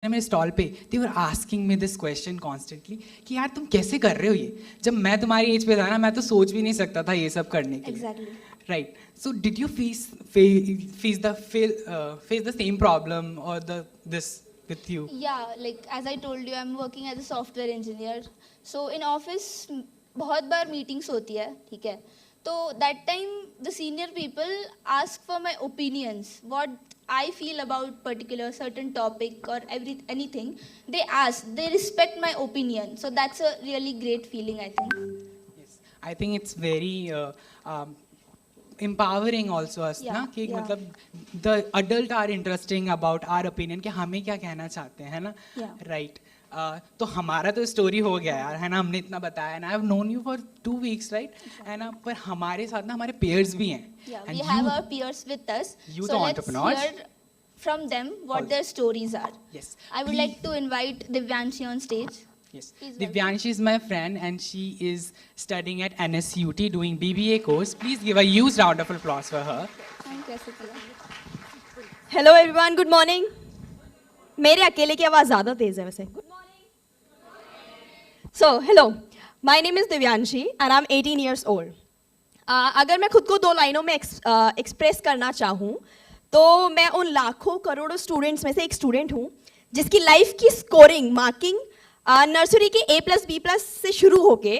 मेरे स्टॉल पे they were asking me this question constantly कि यार तुम कैसे कर रहे हो ये, जब मैं तुम्हारी एज पे था ना मैं तो सोच भी नहीं सकता था ये सब करने के लिए, right? So did you face the same problem or this with you? Yeah, like as I told you, I'm working as a software engineer. So in office बहुत बार meetings होती है, ठीक है? तो that time the senior people ask for my opinions, what I feel about particular certain topic or anything. They ask, they respect my opinion. So that's a really great feeling, I think. Yes, I think it's very empowering also us, ना कि मतलब the adult are interesting about our opinion कि हमें क्या कहना चाहते हैं, है ना? Right. तो हमारा तो स्टोरी हो गया यार, है ना? हमने इतना बताया ना, I have known you for 2 weeks, right? है ना? पर हमारे साथ ना हमारे peers भी हैं. Yeah, we have our peers with us. Youth entrepreneurs. Let's hear from them what their stories are. Yes. I would like to invite Divyanshi on stage. Yes. Divyanshi is my friend and she is studying at NSUT doing BBA course. Please give a huge round of applause for her. Hello everyone, good morning. मेरे अकेले की आवाज़ ज़्यादा तेज़ है वैसे. Good morning. So, hello. My name is Divyanshi and I'm 18 years old. अगर मैं खुद को 2 लाइनों में एक्सप्रेस करना चाहूँ तो मैं उन लाखों करोड़ों स्टूडेंट्स में से एक स्टूडेंट हूँ जिसकी लाइफ की स्कोरिंग मार्किंग नर्सरी के A+B+ से शुरू होके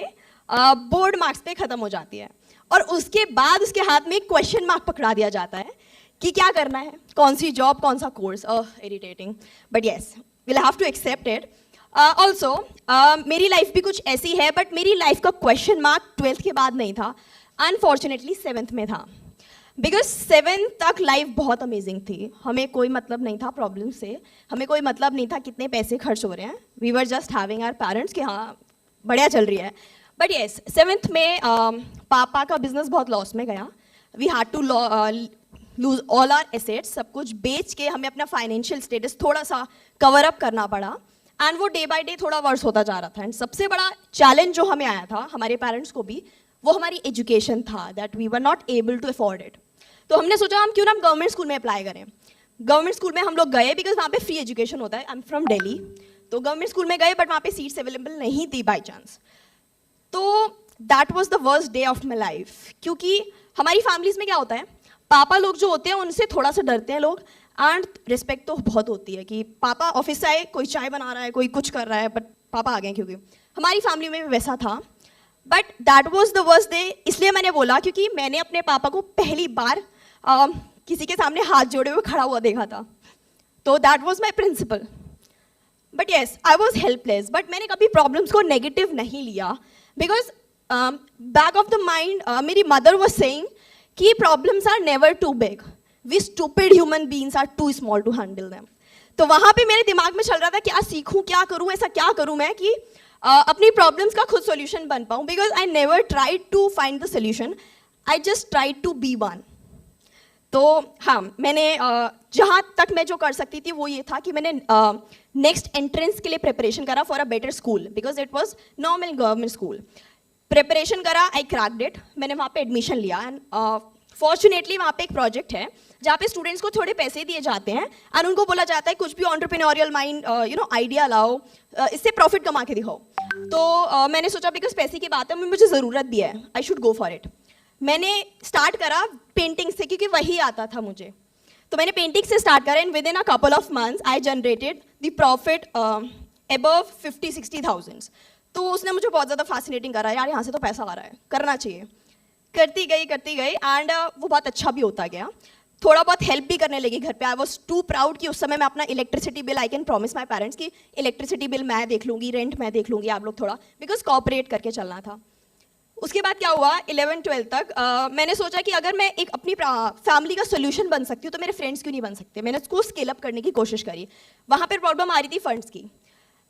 बोर्ड मार्क्स पे ख़त्म हो जाती है और उसके बाद उसके हाथ में एक क्वेश्चन मार्क पकड़ा दिया जाता है कि क्या करना है, कौन सी जॉब, कौन सा course. Irritating, but yes will have to accept it. Also मेरी लाइफ भी कुछ ऐसी है, बट मेरी लाइफ का क्वेश्चन मार्क 12th के बाद नहीं था, अनफॉर्चुनेटली 7th में था. बिकॉज 7th तक लाइफ बहुत अमेजिंग थी. हमें कोई मतलब नहीं था प्रॉब्लम से, हमें कोई मतलब नहीं था कितने पैसे खर्च हो रहे हैं. We were just having our parents कि हाँ बढ़िया चल रही है. बट येस 7th में पापा का बिजनेस बहुत लॉस में गया. We had to lose all our assets. सब कुछ बेच के हमें अपना फाइनेंशियल स्टेटस थोड़ा सा कवर अप करना पड़ा. एंड वो डे बाय डे थोड़ा वर्स होता जा रहा था. एंड सबसे बड़ा चैलेंज जो हमें आया था हमारे पेरेंट्स को भी, वो हमारी एजुकेशन था. That we were not able to afford it. तो हमने सोचा हम क्यों ना गवर्नमेंट स्कूल में अप्लाई करें. गवर्नमेंट स्कूल में हम लोग गए बिकॉज वहाँ पे फ्री एजुकेशन होता है. I am from Delhi. तो गवर्नमेंट स्कूल में गए बट वहाँ पे सीट्स अवेलेबल नहीं थी बाई चांस. तो that was the worst day of my life. क्योंकि हमारी फैमिलीज में क्या होता है, पापा लोग जो होते हैं उनसे थोड़ा सा डरते हैं लोग. एंड रिस्पेक्ट तो बहुत होती है कि पापा ऑफिस से आए, कोई चाय बना रहा है, कोई कुछ कर रहा है, बट पापा आ गए. क्योंकि हमारी फैमिली में भी वैसा था. But that was the worst day. इसलिए मैंने बोला क्योंकि मैंने अपने पापा को पहली बार किसी के सामने हाथ जोड़े हुए खड़ा हुआ देखा था. तो that was my principal. But yes I was helpless. बट मैंने कभी प्रॉब्लम्स को नेगेटिव नहीं लिया because back of the mind मेरी मदर वॉज सेइंग कि problems are never too big, we stupid human beings are too small to handle them. तो वहाँ पे मेरे दिमाग में चल रहा था क्या सीखूं, क्या करूं, ऐसा क्या करूं मैं कि अपनी प्रॉब्लम्स का खुद सॉल्यूशन बन पाऊं. Because I never tried to find the solution, I just tried to be one. तो हाँ, मैंने जहाँ तक मैं जो कर सकती थी वो ये था कि मैंने नेक्स्ट एंट्रेंस के लिए प्रिपरेशन करा for a better school because it was normal government school. Preparation करा, आई क्रैक्ड इट. मैंने वहाँ पे एडमिशन लिया एंड फॉर्चुनेटली वहाँ पे एक प्रोजेक्ट है जहाँ पे स्टूडेंट्स को थोड़े पैसे दिए जाते हैं एंड उनको बोला जाता है कुछ भी एंटरप्रेन्योरियल माइंड आइडिया लाओ, इससे प्रॉफिट कमा के दिखाओ. तो मैंने सोचा बिकॉज पैसे की बात है, मुझे ज़रूरत भी है, I should go for it. मैंने स्टार्ट करा पेंटिंग से क्योंकि वही आता था मुझे. तो मैंने पेंटिंग से स्टार्ट करा and with in a couple of months I generated the profit above 50-60,000. तो उसने मुझे बहुत ज़्यादा फैसिनेटिंग करा, यार यहाँ से तो पैसा आ रहा है, करना चाहिए. करती गई एंड वो बहुत अच्छा भी होता गया. थोड़ा बहुत हेल्प भी करने लगी घर पे. आई वॉज टू प्राउड कि उस समय मैं अपना electricity bill, I can promise my parents कि इलेक्ट्रिसिटी बिल मैं देख लूँगी, रेंट मैं देख लूँगी, आप लोग थोड़ा बिकॉज कॉपरेट करके चलना था. उसके बाद क्या हुआ, 11th-12th तक मैंने सोचा कि अगर मैं एक अपनी फैमिली का सोल्यूशन बन सकती हूँ तो मेरे फ्रेंड्स क्यों नहीं बन सकते. मैंने उसको स्केल अप करने की कोशिश करी. वहाँ पर प्रॉब्लम आ रही थी फंड्स की.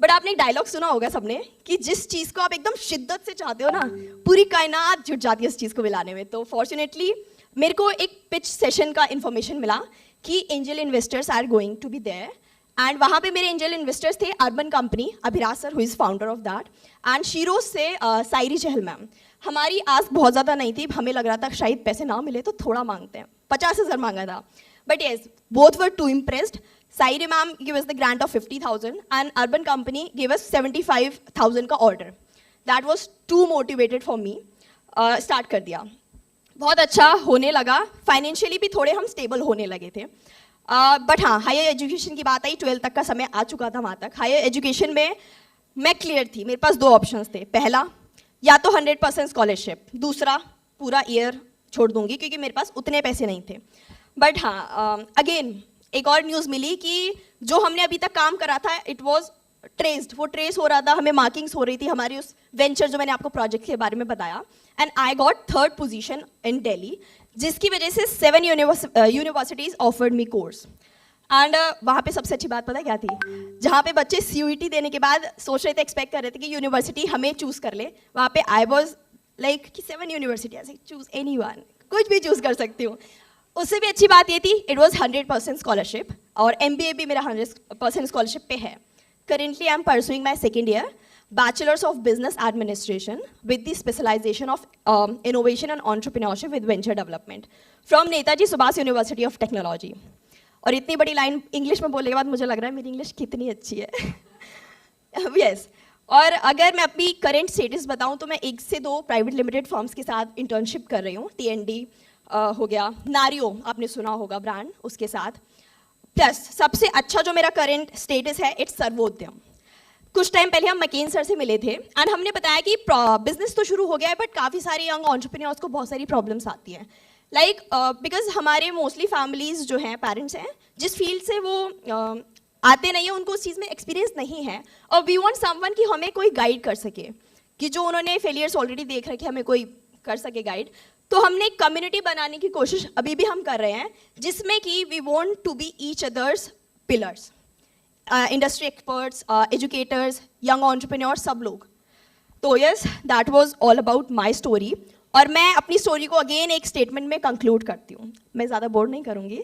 बट आपने एक डायलॉग सुना होगा सबने कि जिस चीज़ को आप एकदम शिद्दत से चाहते हो ना, पूरी कायनात जुट जाती है उस चीज़ को मिलाने में. तो फॉर्चुनेटली मेरे को एक पिच सेशन का इन्फॉर्मेशन मिला कि angel investors are going to be there. And वहाँ पे मेरे एंजल इन्वेस्टर्स थे Urban Company, Abhiraj sir who is founder of that, and Sheroes से सायरी चहल मैम. हमारी आस्क बहुत ज़्यादा नहीं थी, हमें लग रहा था शायद पैसे ना मिले तो थोड़ा मांगते हैं, 50,000 मांगा था. But yes both were too impressed. Sairi ma'am gave us the grant of 50,000 and urban company gave us 75,000 का order. That was too motivated for me. Start कर दिया. बहुत अच्छा होने लगा. Financially भी थोड़े हम stable होने लगे थे. But हाँ, higher education की बात आई, 12 तक का समय आ चुका था वहाँ तक. Higher education में मैं clear थी. मेरे पास 2 options थे. पहला, या तो 100% scholarship. दूसरा, पूरा year छोड़ दूंगी क्योंकि मेरे पास उतने पैसे नहीं थे. But हाँ, again एक और न्यूज़ मिली कि जो हमने अभी तक काम करा था, इट वॉज ट्रेस्ड, वो ट्रेस हो रहा था, हमें मार्किंग्स हो रही थी हमारी उस वेंचर जो मैंने आपको प्रोजेक्ट के बारे में बताया. And I got 3rd position in Delhi, जिसकी वजह से 7 universities offered me course. And वहाँ पे सबसे अच्छी बात पता है क्या थी? जहाँ पे बच्चे CUET देने के बाद सोच रहे थे, एक्सपेक्ट कर रहे थे कि यूनिवर्सिटी हमें चूज़ कर ले, वहाँ पे आई वॉज लाइक कि 7 यूनिवर्सिटी, ऐसे चूज़ एनी वन, कुछ भी चूज़ कर सकती हूँ. उससे भी अच्छी बात ये थी, इट वॉज 100% स्कॉलरशिप और MBA भी मेरा 100% स्कॉलरशिप पे है. Currently I am pursuing my 2nd year bachelors of business administration with the specialization of innovation and entrepreneurship with venture development from Netaji Subhash university of technology. और इतनी बड़ी लाइन इंग्लिश में बोलने के बाद मुझे लग रहा है मेरी इंग्लिश कितनी अच्छी है. यस. और अगर मैं अपनी करेंट स्टेटस बताऊँ तो मैं 1 से 2 प्राइवेट लिमिटेड फर्म्स के साथ इंटर्नशिप कर रही हूँ. TND हो गया, नारियो आपने सुना होगा ब्रांड, उसके साथ. प्लस सबसे अच्छा जो मेरा करंट स्टेटस है, इट्स सर्वोद्यम. कुछ टाइम पहले हम मकेन सर से मिले थे एंड हमने बताया कि बिजनेस तो शुरू हो गया है बट काफ़ी सारे यंग एंटरप्रेन्योर्स को बहुत सारी प्रॉब्लम्स आती हैं. लाइक बिकॉज हमारे मोस्टली फैमिलीज जो हैं, पेरेंट्स हैं, जिस फील्ड से वो आते नहीं हैं, उनको उस चीज़ में एक्सपीरियंस नहीं है और वी वांट समवन कि हमें कोई गाइड कर सके, कि जो उन्होंने फेलियर्स ऑलरेडी देख रखे हमें कोई कर सके गाइड. तो हमने एक कम्युनिटी बनाने की कोशिश अभी भी हम कर रहे हैं, जिसमें कि we want to be each others pillars, industry experts, educators, young entrepreneurs, सब लोग. तो yes, that was all about my story. और मैं अपनी स्टोरी को अगेन एक स्टेटमेंट में कंक्लूड करती हूँ, मैं ज़्यादा बोर नहीं करूँगी.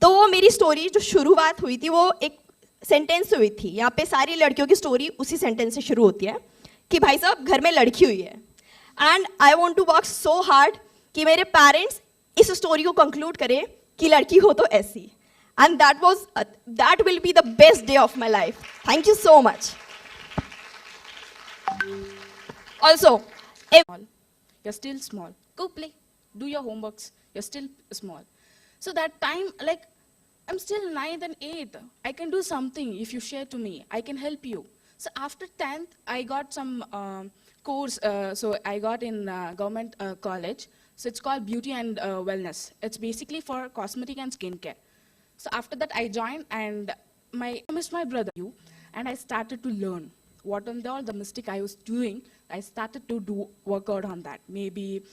तो मेरी स्टोरी जो शुरुआत हुई थी वो एक सेंटेंस से हुई थी. यहाँ पे सारी लड़कियों की स्टोरी उसी सेंटेंस से शुरू होती है कि भाई साहब घर में लड़की हुई है and I want to work so hard कि मेरे पेरेंट्स इस स्टोरी को कंक्लूड करें कि लड़की हो तो ऐसी. And that will be the best day of my life. Thank you so much. Also you're still small. Go play, do your homeworks, you're still small. So that time, like, I'm still 9th and 8th. I can do something if you share to me. I can help you. So after 10th, I got some course. So I got in government college. So it's called Beauty and Wellness. It's basically for cosmetic and skincare. So after that, I joined and I missed my brother. And I started to learn what on all the mistake I was doing. I started to work out on that. Maybe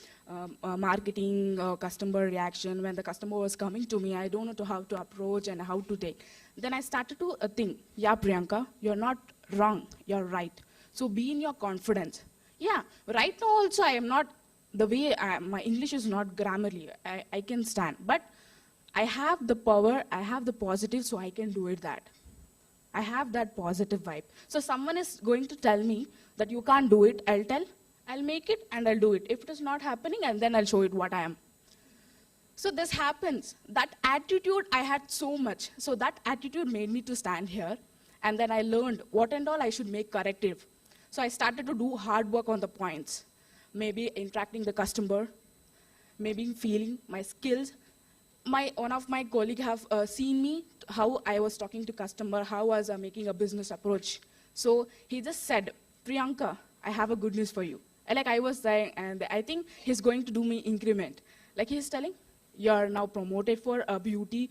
marketing, customer reaction. When the customer was coming to me, I don't know how to approach and how to take. Then I started to think, yeah, Priyanka, you're not wrong, you're right. So be in your confidence. Yeah, right now also I am not, the way my English is not grammarly, I can stand. But I have the power, I have the positive, so I can do it that. I have that positive vibe. So someone is going to tell me that you can't do it, I'll make it and I'll do it. If it is not happening, and then I'll show it what I am. So this happens. That attitude I had so much. So that attitude made me to stand here. And then I learned what and all I should make corrective. So I started to do hard work on the points. Maybe interacting the customer, maybe feeling my skills. One of my colleagues have seen me, how I was talking to customer, how I was making a business approach. So he just said, Priyanka, I have a good news for you. And like I was saying, and I think he's going to do me increment. Like he's telling, you're now promoted for a beauty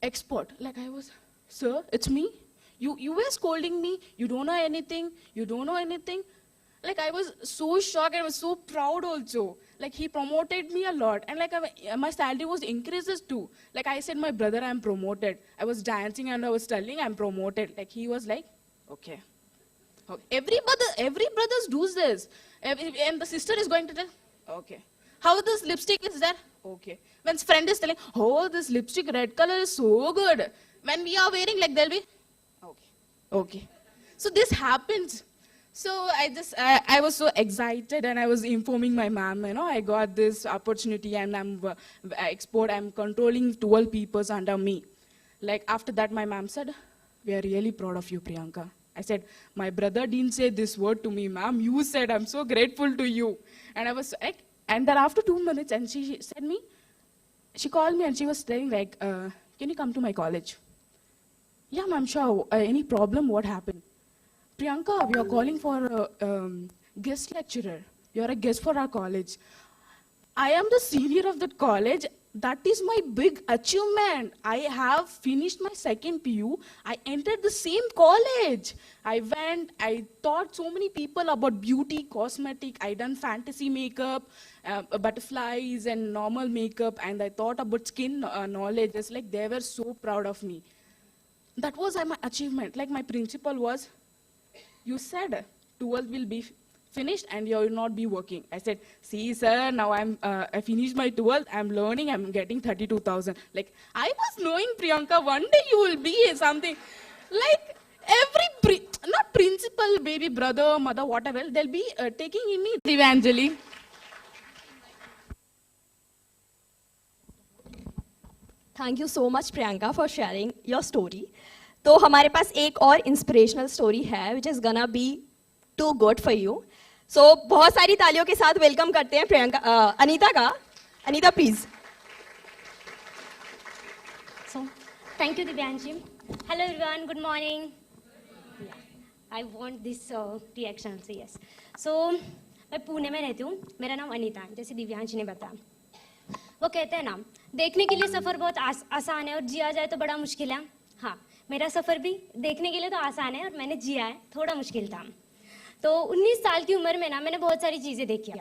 expert. Like I was, sir, it's me. You were scolding me. You don't know anything. You don't know anything. Like I was so shocked and I was so proud also. Like he promoted me a lot, and like my salary was increases too. Like I said, my brother, I'm promoted. I was dancing and I was telling I'm promoted. Like he was like, okay. Every brothers does this, and the sister is going to tell, okay. How this lipstick is there? Okay. When friend is telling, oh, this lipstick red color is so good. When we are wearing, like they'll be, okay, okay. So this happens. So I was so excited and I was informing my mom, I got this opportunity and I'm controlling 12 people under me. Like after that, my ma'am said, "We are really proud of you, Priyanka." I said, "My brother didn't say this word to me, ma'am. You said, I'm so grateful to you." And I was like, and then after 2 minutes, and she said me, she called me and she was saying like, "Can you come to my college?" "Yeah, ma'am, sure. Any problem? What happened?" "Priyanka, we are calling for a guest lecturer. You're a guest for our college." I am the senior of that college. That is my big achievement. I have finished my second PU. I entered the same college. I went, I taught so many people about beauty, cosmetic. I done fantasy makeup, butterflies and normal makeup. And I thought about skin knowledge. It's like they were so proud of me. That was my achievement. Like my principal was, "You said 12 will be finished and you will not be working." I said, "See, sir, now I finished my 12th, I'm learning, I'm getting 32,000. Like, I was knowing, Priyanka, one day you will be something. Like, not principal, baby, brother, mother, whatever, they'll be taking in me Divanjali. Thank you so much, Priyanka, for sharing your story. तो हमारे पास एक और inspirational story है which is gonna be too good for you. So बहुत सारी तालियों के साथ वेलकम करते हैं प्रियंका अनीता का. Anita please. So, thank you, Divyanshi. Hello, everyone. Good morning. Yeah, I want this reaction. So, yes. So, मैं पुणे में रहती हूँ. मेरा नाम अनीता है, जैसे दिव्यांशी ने बताया. वो कहते हैं ना, देखने के लिए सफ़र बहुत आसान है और जिया जाए तो बड़ा मुश्किल है. हाँ, मेरा सफ़र भी देखने के लिए तो आसान है और मैंने जिया है, थोड़ा मुश्किल था. तो 19 साल की उम्र में ना मैंने बहुत सारी चीज़ें देखी.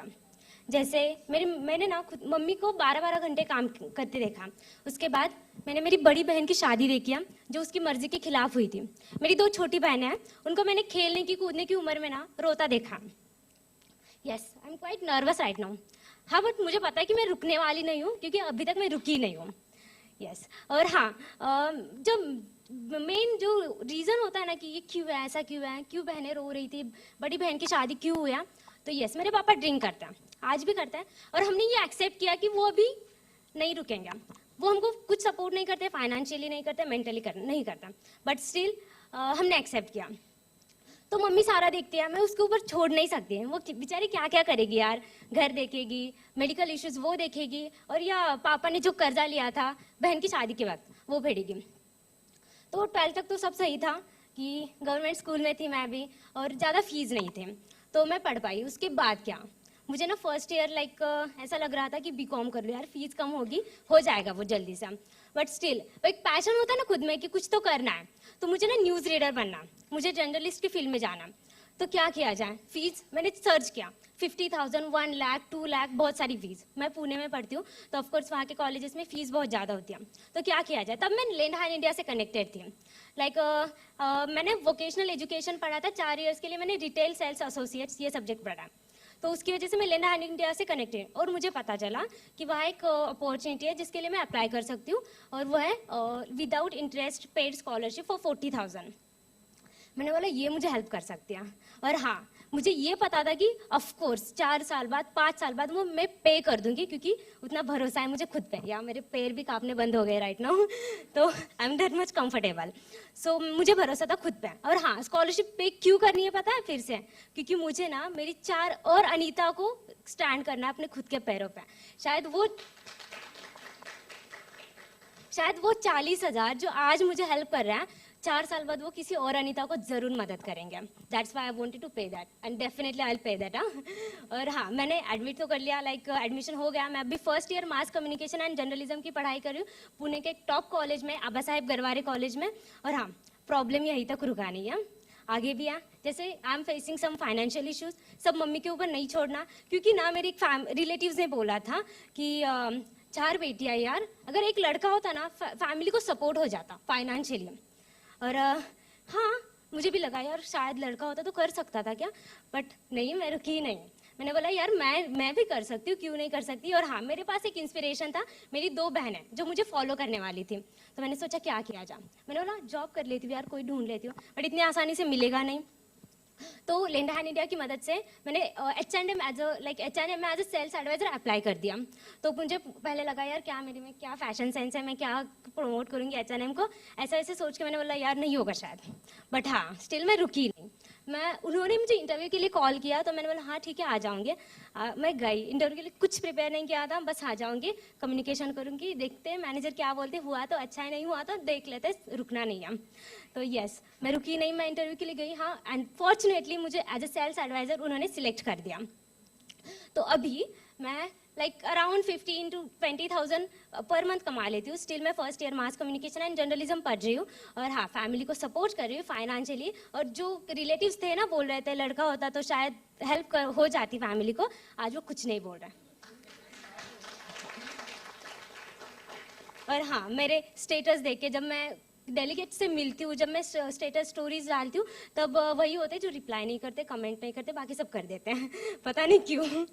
जैसे मैंने ना खुद मम्मी को 12-12 घंटे काम करते देखा. उसके बाद मैंने मेरी बड़ी बहन की शादी देखी जो उसकी मर्जी के खिलाफ हुई थी. मेरी 2 छोटी बहनें हैं, उनको मैंने खेलने की कूदने की उम्र में ना रोता देखा. Yes, I am quite nervous right now. हाँ, बट मुझे पता है कि मैं रुकने वाली नहीं हूँ क्योंकि अभी तक मैं रुकी नहीं हूँ. यस, और हाँ, जब मेन जो रीज़न होता है ना कि ये क्यों है, ऐसा क्यों है, क्यों बहनें रो रही थी, बड़ी बहन की शादी क्यों हुआ, तो यस, मेरे पापा ड्रिंक करते हैं, आज भी करते हैं. और हमने ये एक्सेप्ट किया कि वो अभी नहीं रुकेंगे. वो हमको कुछ सपोर्ट नहीं करते, फाइनेंशियली नहीं करते, मेंटली नहीं करते, बट स्टिल हमने एक्सेप्ट किया. तो मम्मी सारा देखती है, मैं उसके ऊपर छोड़ नहीं सकती. वो बेचारी क्या क्या करेगी यार, घर देखेगी, मेडिकल इश्यूज वो देखेगी, और या पापा ने जो कर्जा लिया था बहन की शादी के वक्त वो फेडेगी. तो 12th तक तो सब सही था कि गवर्नमेंट स्कूल में थी मैं भी और ज़्यादा फीस नहीं थे तो मैं पढ़ पाई. उसके बाद क्या, मुझे ना फर्स्ट ईयर ऐसा लग रहा था कि बीकॉम कर लो यार, फीस कम होगी, हो जाएगा वो जल्दी से. बट स्टिल वो एक पैशन होता है ना खुद में कि कुछ तो करना है. तो मुझे ना न्यूज़ रीडर बनना, मुझे जर्नलिस्ट की फील्ड में जाना. तो क्या किया जाए, फीस मैंने सर्च किया, 50,000, 1 लाख, 2 लाख, बहुत सारी फीस. मैं पुणे में पढ़ती हूँ तो ऑफकोर्स वहाँ के कॉलेजेस में फ़ीस बहुत ज़्यादा होती है. तो क्या किया जाए, तब मैं लैंड हायर इंडिया से कनेक्टेड थी. मैंने वोकेशनल एजुकेशन पढ़ा था 4 इयर्स के लिए. मैंने रिटेल सेल्स एसोसिएट्स ये सब्जेक्ट पढ़ा. तो उसकी वजह से मैं लैंड हायर इंडिया से कनेक्टेड, और मुझे पता चला कि वहाँ एक अपॉर्चुनिटी है जिसके लिए मैं अप्लाई कर सकती हूँ, और वो है without interest paid scholarship for 40,000. मैंने बोला ये मुझे हेल्प कर सकती है. और हाँ, मुझे ये पता था कि ऑफ कोर्स 4 साल बाद 5 साल बाद वो मैं पे कर दूंगी क्योंकि उतना भरोसा है मुझे खुद पे. या मेरे पैर भी कांपने बंद हो गए राइट नाउ, तो I am that much comfortable. So मुझे भरोसा था खुद पे. और हाँ, स्कॉलरशिप पे क्यों करनी है पता है फिर से, क्योंकि मुझे ना मेरी 4 और अनीता को स्टैंड करना है अपने खुद के पैरों पर. शायद वो 40,000 जो आज मुझे हेल्प कर रहे हैं, 4 साल बाद वो किसी और अनीता को जरूर मदद करेंगे. That's why I wanted to pay that and definitely I will pay that. और हाँ, मैंने एडमिट तो कर लिया, एडमिशन हो गया. मैं अभी first year mass communication and journalism की पढ़ाई कर रही हूँ पुणे के एक टॉप कॉलेज में, आबा साहेब गरवारे कॉलेज में. और हाँ, प्रॉब्लम यहीं तक रुका नहीं है, आगे भी है. जैसे I am facing some financial issues, सब मम्मी के ऊपर नहीं छोड़ना, क्योंकि ना मेरे एक रिलेटिव्स ने बोला था कि 4 बेटियाँ यार, अगर एक लड़का होता ना फैमिली को सपोर्ट हो जाता फाइनेंशियली. और हाँ, मुझे भी लगा यार शायद लड़का होता तो कर सकता था क्या, बट नहीं, मैं रुकी नहीं. मैंने बोला यार मैं भी कर सकती हूँ, क्यों नहीं कर सकती. और हाँ, मेरे पास एक इंस्पिरेशन था, मेरी 2 बहनें जो मुझे फॉलो करने वाली थी. तो मैंने सोचा क्या किया जाए. मैंने बोला जॉब कर लेती हूँ यार, कोई ढूंढ लेती हूँ, बट इतनी आसानी से मिलेगा नहीं. तो लिंडा हैंड इंडिया की मदद से मैंने H&M H&M में as a sales advisor apply कर दिया। तो मुझे पहले लगा यार क्या मेरे में क्या फैशन सेंस है, मैं क्या प्रमोट करूँगी H&M को, ऐसा ऐसे सोच के मैंने बोला यार नहीं होगा शायद। बट हाँ स्टिल मैं रुकी नहीं, उन्होंने मुझे इंटरव्यू के लिए कॉल किया तो मैंने बोला हाँ ठीक है आ जाऊँगी। मैं गई इंटरव्यू के लिए, कुछ प्रिपेयर नहीं किया था, बस आ जाऊँगी, कम्युनिकेशन करूँगी, देखते हैं मैनेजर क्या बोलते, हुआ तो अच्छा है, नहीं हुआ तो देख लेते, रुकना नहीं है। तो यस मैं रुकी नहीं, मैं इंटरव्यू के लिए गई। हाँ एंड फॉर्चुनेटली मुझे एज अ सेल्स एडवाइजर उन्होंने सिलेक्ट कर दिया। तो अभी मैं अराउंड 15 to 20,000 पर मंथ कमा लेती हूँ। स्टिल मैं first year mass communication and journalism पढ़ रही हूँ और हाँ फैमिली को सपोर्ट कर रही हूँ फाइनेंशियली। और जो रिलेटिव्स थे ना बोल रहे थे लड़का होता तो शायद हेल्प हो जाती फैमिली को, आज वो कुछ नहीं बोल रहा है। और हाँ मेरे स्टेटस देख के जब मैं डेलीगेट से मिलती हूँ, जब मैं स्टेटस स्टोरीज डालती हूँ, तब वही होते हैं जो रिप्लाई नहीं करते, कमेंट नहीं करते, बाकी सब कर देते हैं पता नहीं क्यों।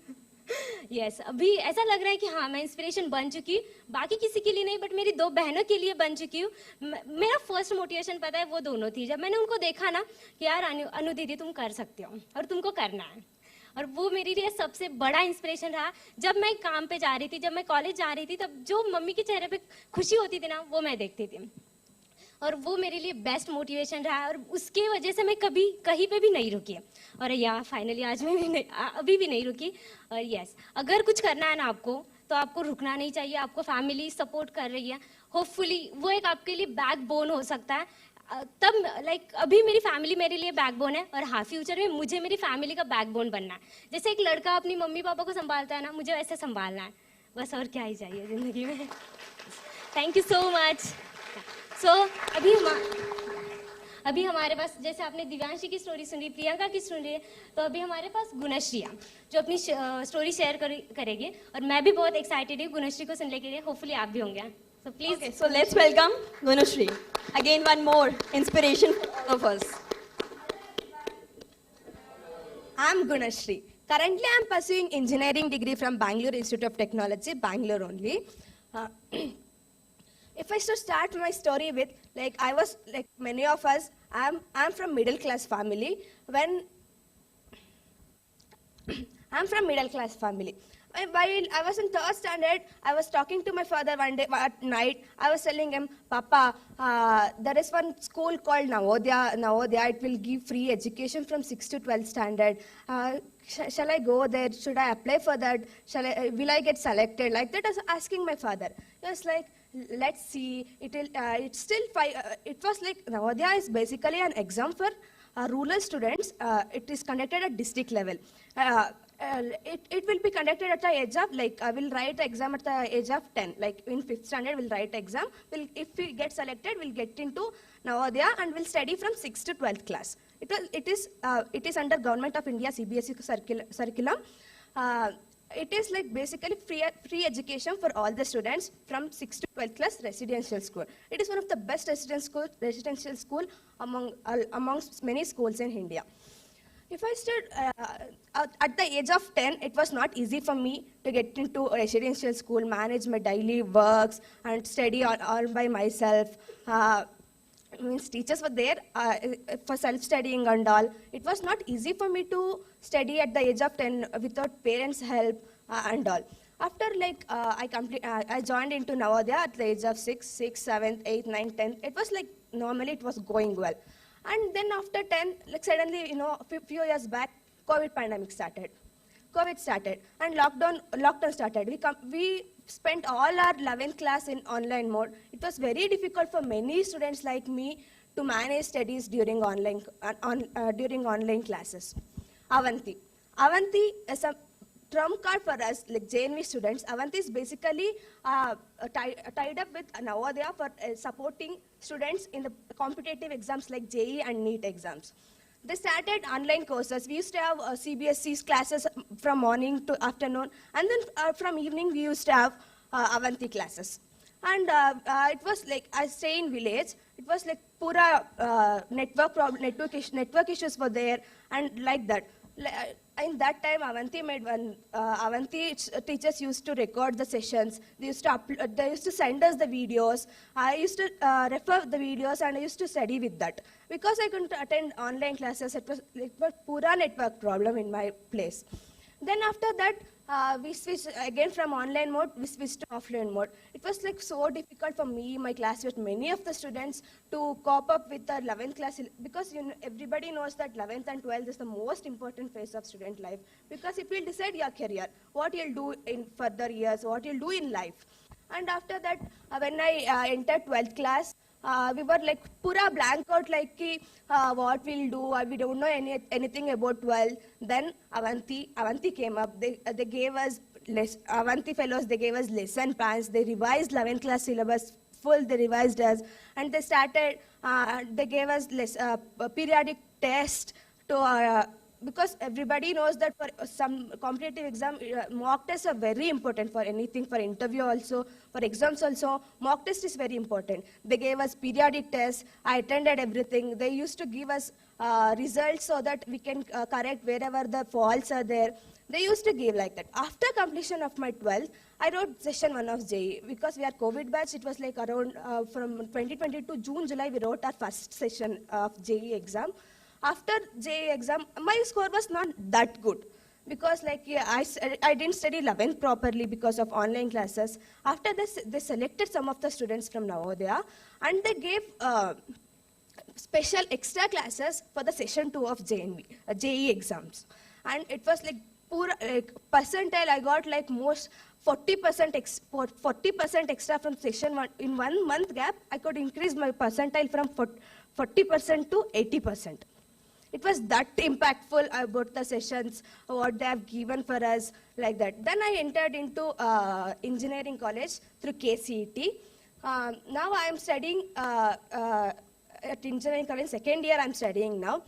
यस अभी ऐसा लग रहा है कि हाँ मैं इंस्पिरेशन बन चुकी हूँ, बाकी किसी के लिए नहीं बट मेरी 2 बहनों के लिए बन चुकी हूँ। मेरा फर्स्ट मोटिवेशन पता है वो दोनों थी, जब मैंने उनको देखा ना कि यार अनु दीदी तुम कर सकते हो और तुमको करना है, और वो मेरे लिए सबसे बड़ा इंस्पिरेशन रहा। जब मैं काम पे जा रही थी, जब मैं कॉलेज जा रही थी, तब जो मम्मी के चेहरे पे खुशी होती थी ना वो मैं देखती थी, और वो मेरे लिए बेस्ट मोटिवेशन रहा है। और उसके वजह से मैं कभी कहीं पे भी नहीं रुकी। और यार फाइनली आज मैं भी नहीं, अभी भी नहीं रुकी। और यस अगर कुछ करना है ना आपको तो आपको रुकना नहीं चाहिए, आपको फैमिली सपोर्ट कर रही है, होपफुली वो एक आपके लिए बैकबोन हो सकता है। तब अभी मेरी फैमिली मेरे लिए बैकबोन है, और हाँ फ्यूचर में मुझे मेरी फैमिली का बैकबोन बनना है। जैसे एक लड़का अपनी मम्मी पापा को संभालता है ना, मुझे वैसे संभालना है, बस और क्या ही चाहिए ज़िंदगी में। Thank you so much. So अभी हमारे पास, जैसे आपने दिव्यांशी की स्टोरी सुनी, प्रियंका की सुनी, तो अभी हमारे पास गुणश्री है जो अपनी स्टोरी शेयर करेगी, और मैं भी बहुत एक्साइटेड हूँ गुणश्री को सुनने के लिए। होपफुली आप भी होंगे। So please. Okay, so let's welcome Gunushri. Again, one more inspiration for all of us. I'm Gunashri. Currently, I'm pursuing engineering degree from Bangalore Institute of Technology, Bangalore only. If I should start my story with, I was like many of us, I'm from middle class family. I'm from middle class family. While I was in 3rd standard, I was talking to my father one day at night. I was telling him, Papa, there is one school called Navodaya. It will give free education from 6th to 12th standard. Shall I go there? Should I apply for that? Will I get selected? Like that, I was asking my father. He was like, let's see. It's still it was like Navodaya is basically an exam for rural students. It is conducted at district level. It will be conducted at the age of, I will write the exam at the age of 10. In 5th standard, we'll write the exam. If we get selected, we'll get into Navodaya and we'll study from 6th to 12th class. It is under Government of India CBSE curriculum. It is basically free education for all the students from 6th to 12th class residential school. It is one of the best residential school amongst many schools in India. If I stood at the age of 10, it was not easy for me to get into a residential school, manage my daily works, and study all by myself. Means teachers were there for self-studying and all. It was not easy for me to study at the age of 10 without parents' help and all. After I joined into Navodaya at the age of 6, 7th, 8th, 9th, 10th. It was normally it was going well. And then after 10, suddenly, a few years back, COVID pandemic started. COVID started and lockdown started. We spent all our 11th class in online mode. It was very difficult for many students like me to manage studies during online classes. Avanti is a trump card for us, JNV students. Avanti is basically tied up with Navodaya for supporting students in the competitive exams like JEE and NEET exams. They started online courses. We used to have CBSE classes from morning to afternoon, and then from evening we used to have Avanti classes. And it was I stay in village. It was pura network issues were there, and like that. In that time, Avanti made one. Teachers used to record the sessions. They used to send us the videos. I used to refer the videos, and I used to study with that. Because I couldn't attend online classes, it was pura network problem in my place. Then after that, we switched again from online mode, we switched to offline mode. It was like so difficult for me, my classmates, many of the students to cope up with the 11th class, because everybody knows that 11th and 12th is the most important phase of student life, because it will decide your career, what you'll do in further years, what you'll do in life. And after that, when I entered 12th class, we were like pura blank out, like what we'll do, we don't know anything about 12. Then Avanti came up. They gave us Avanti Fellows. They gave us lesson plans. They revised 11th class syllabus full. They revised us, and they started. They gave us periodic test to. Because everybody knows that for some competitive exam, mock tests are very important for anything, for interview also, for exams also. Mock test is very important. They gave us periodic tests. I attended everything. They used to give us results so that we can correct wherever the faults are there. They used to give like that. After completion of my 12th, I wrote session 1 of JEE. Because we are COVID batch, it was like around from 2020 to June, July, we wrote our first session of JEE exam. After JEE exam, my score was not that good, because like I didn't study 11th properly because of online classes. After this, they selected some of the students from Navodaya, and they gave special extra classes for the session 2 of JEE exams. And it was like pura, like percentile, I got like most 40% extra from session 1. In 1 month gap, I could increase my percentile from 40% to 80%. It was that impactful about the sessions, what they have given for us, like that. Then I entered into engineering college through KCET. Now I am studying at engineering college, second year I am studying now.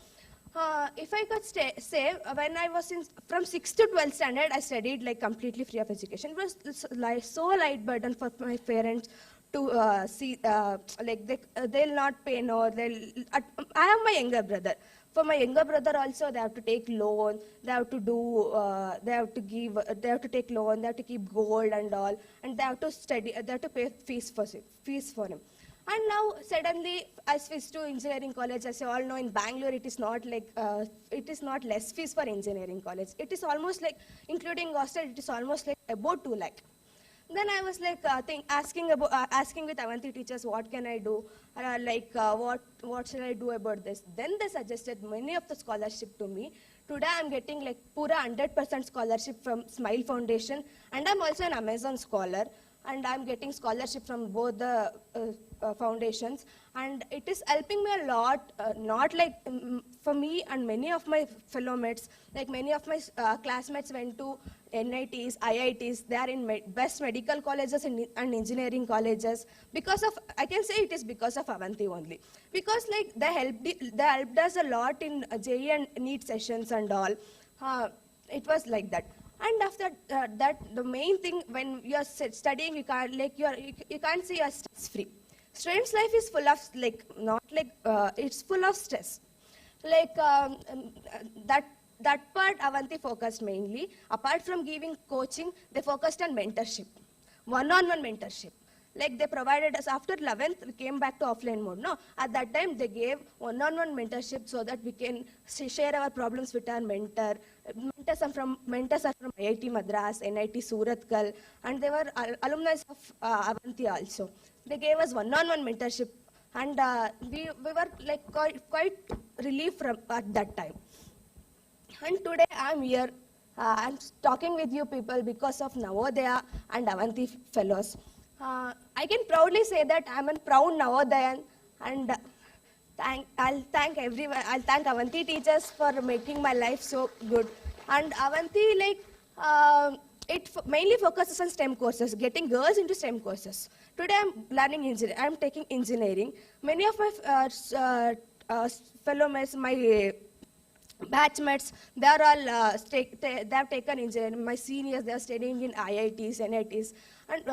If I could say, when I was from 6th to 12th standard, I studied like completely free of education. It was like so light burden for my parents to see, like they'll not pay, no, I have my younger brother. For my younger brother also, they have to take loan, they have to do, they have to take loan, they have to keep gold and all, and they have to study, they have to pay fees for him. And now suddenly I switched to engineering college. As you all know, in Bangalore, it is not like, it is not less fees for engineering college. It is almost like, including hostel, it is almost like about 2 lakh. Then I was like asking with Avanti teachers, what can I do? What should I do about this? Then they suggested many of the scholarship to me. Today I'm getting like pura 100% scholarship from Smile Foundation, and I'm also an Amazon scholar, and I'm getting scholarship from both the foundations, and it is helping me a lot. Not like for me and many of my fellow mates, like many of my classmates went to NITs, IITs, they are in best medical colleges and engineering colleges. Because of, I can say it is because of Avanti only. Because like they helped us a lot in JEE and NEET sessions and all. It was like that. And after that, the main thing, when you are studying, you can't like you can't say you're stress free. Students' life is full of like it's full of stress. Like that part Avanti focused mainly. Apart from giving coaching, they focused on mentorship, one-on-one mentorship. Like they provided us, after 11th, we came back to offline mode. No, at that time they gave one-on-one mentorship so that we can share our problems with our mentor. Mentors are from IIT Madras, NIT Surathkal, and they were alumni of Avanti also. They gave us one-on-one mentorship, and we were like quite relieved from at that time. And today I'm here. I'm talking with you people because of Navodaya and Avanti Fellows. I can proudly say that I'm a proud Navodayan, and I'll thank everyone. I'll thank Avanti teachers for making my life so good. And Avanti, like, it mainly focuses on STEM courses, getting girls into STEM courses. Today I'm learning engineering. I'm taking engineering. Many of my fellow mates, my batchmates, they are all they have taken engineering. My seniors, they are studying in IITs, NITs, and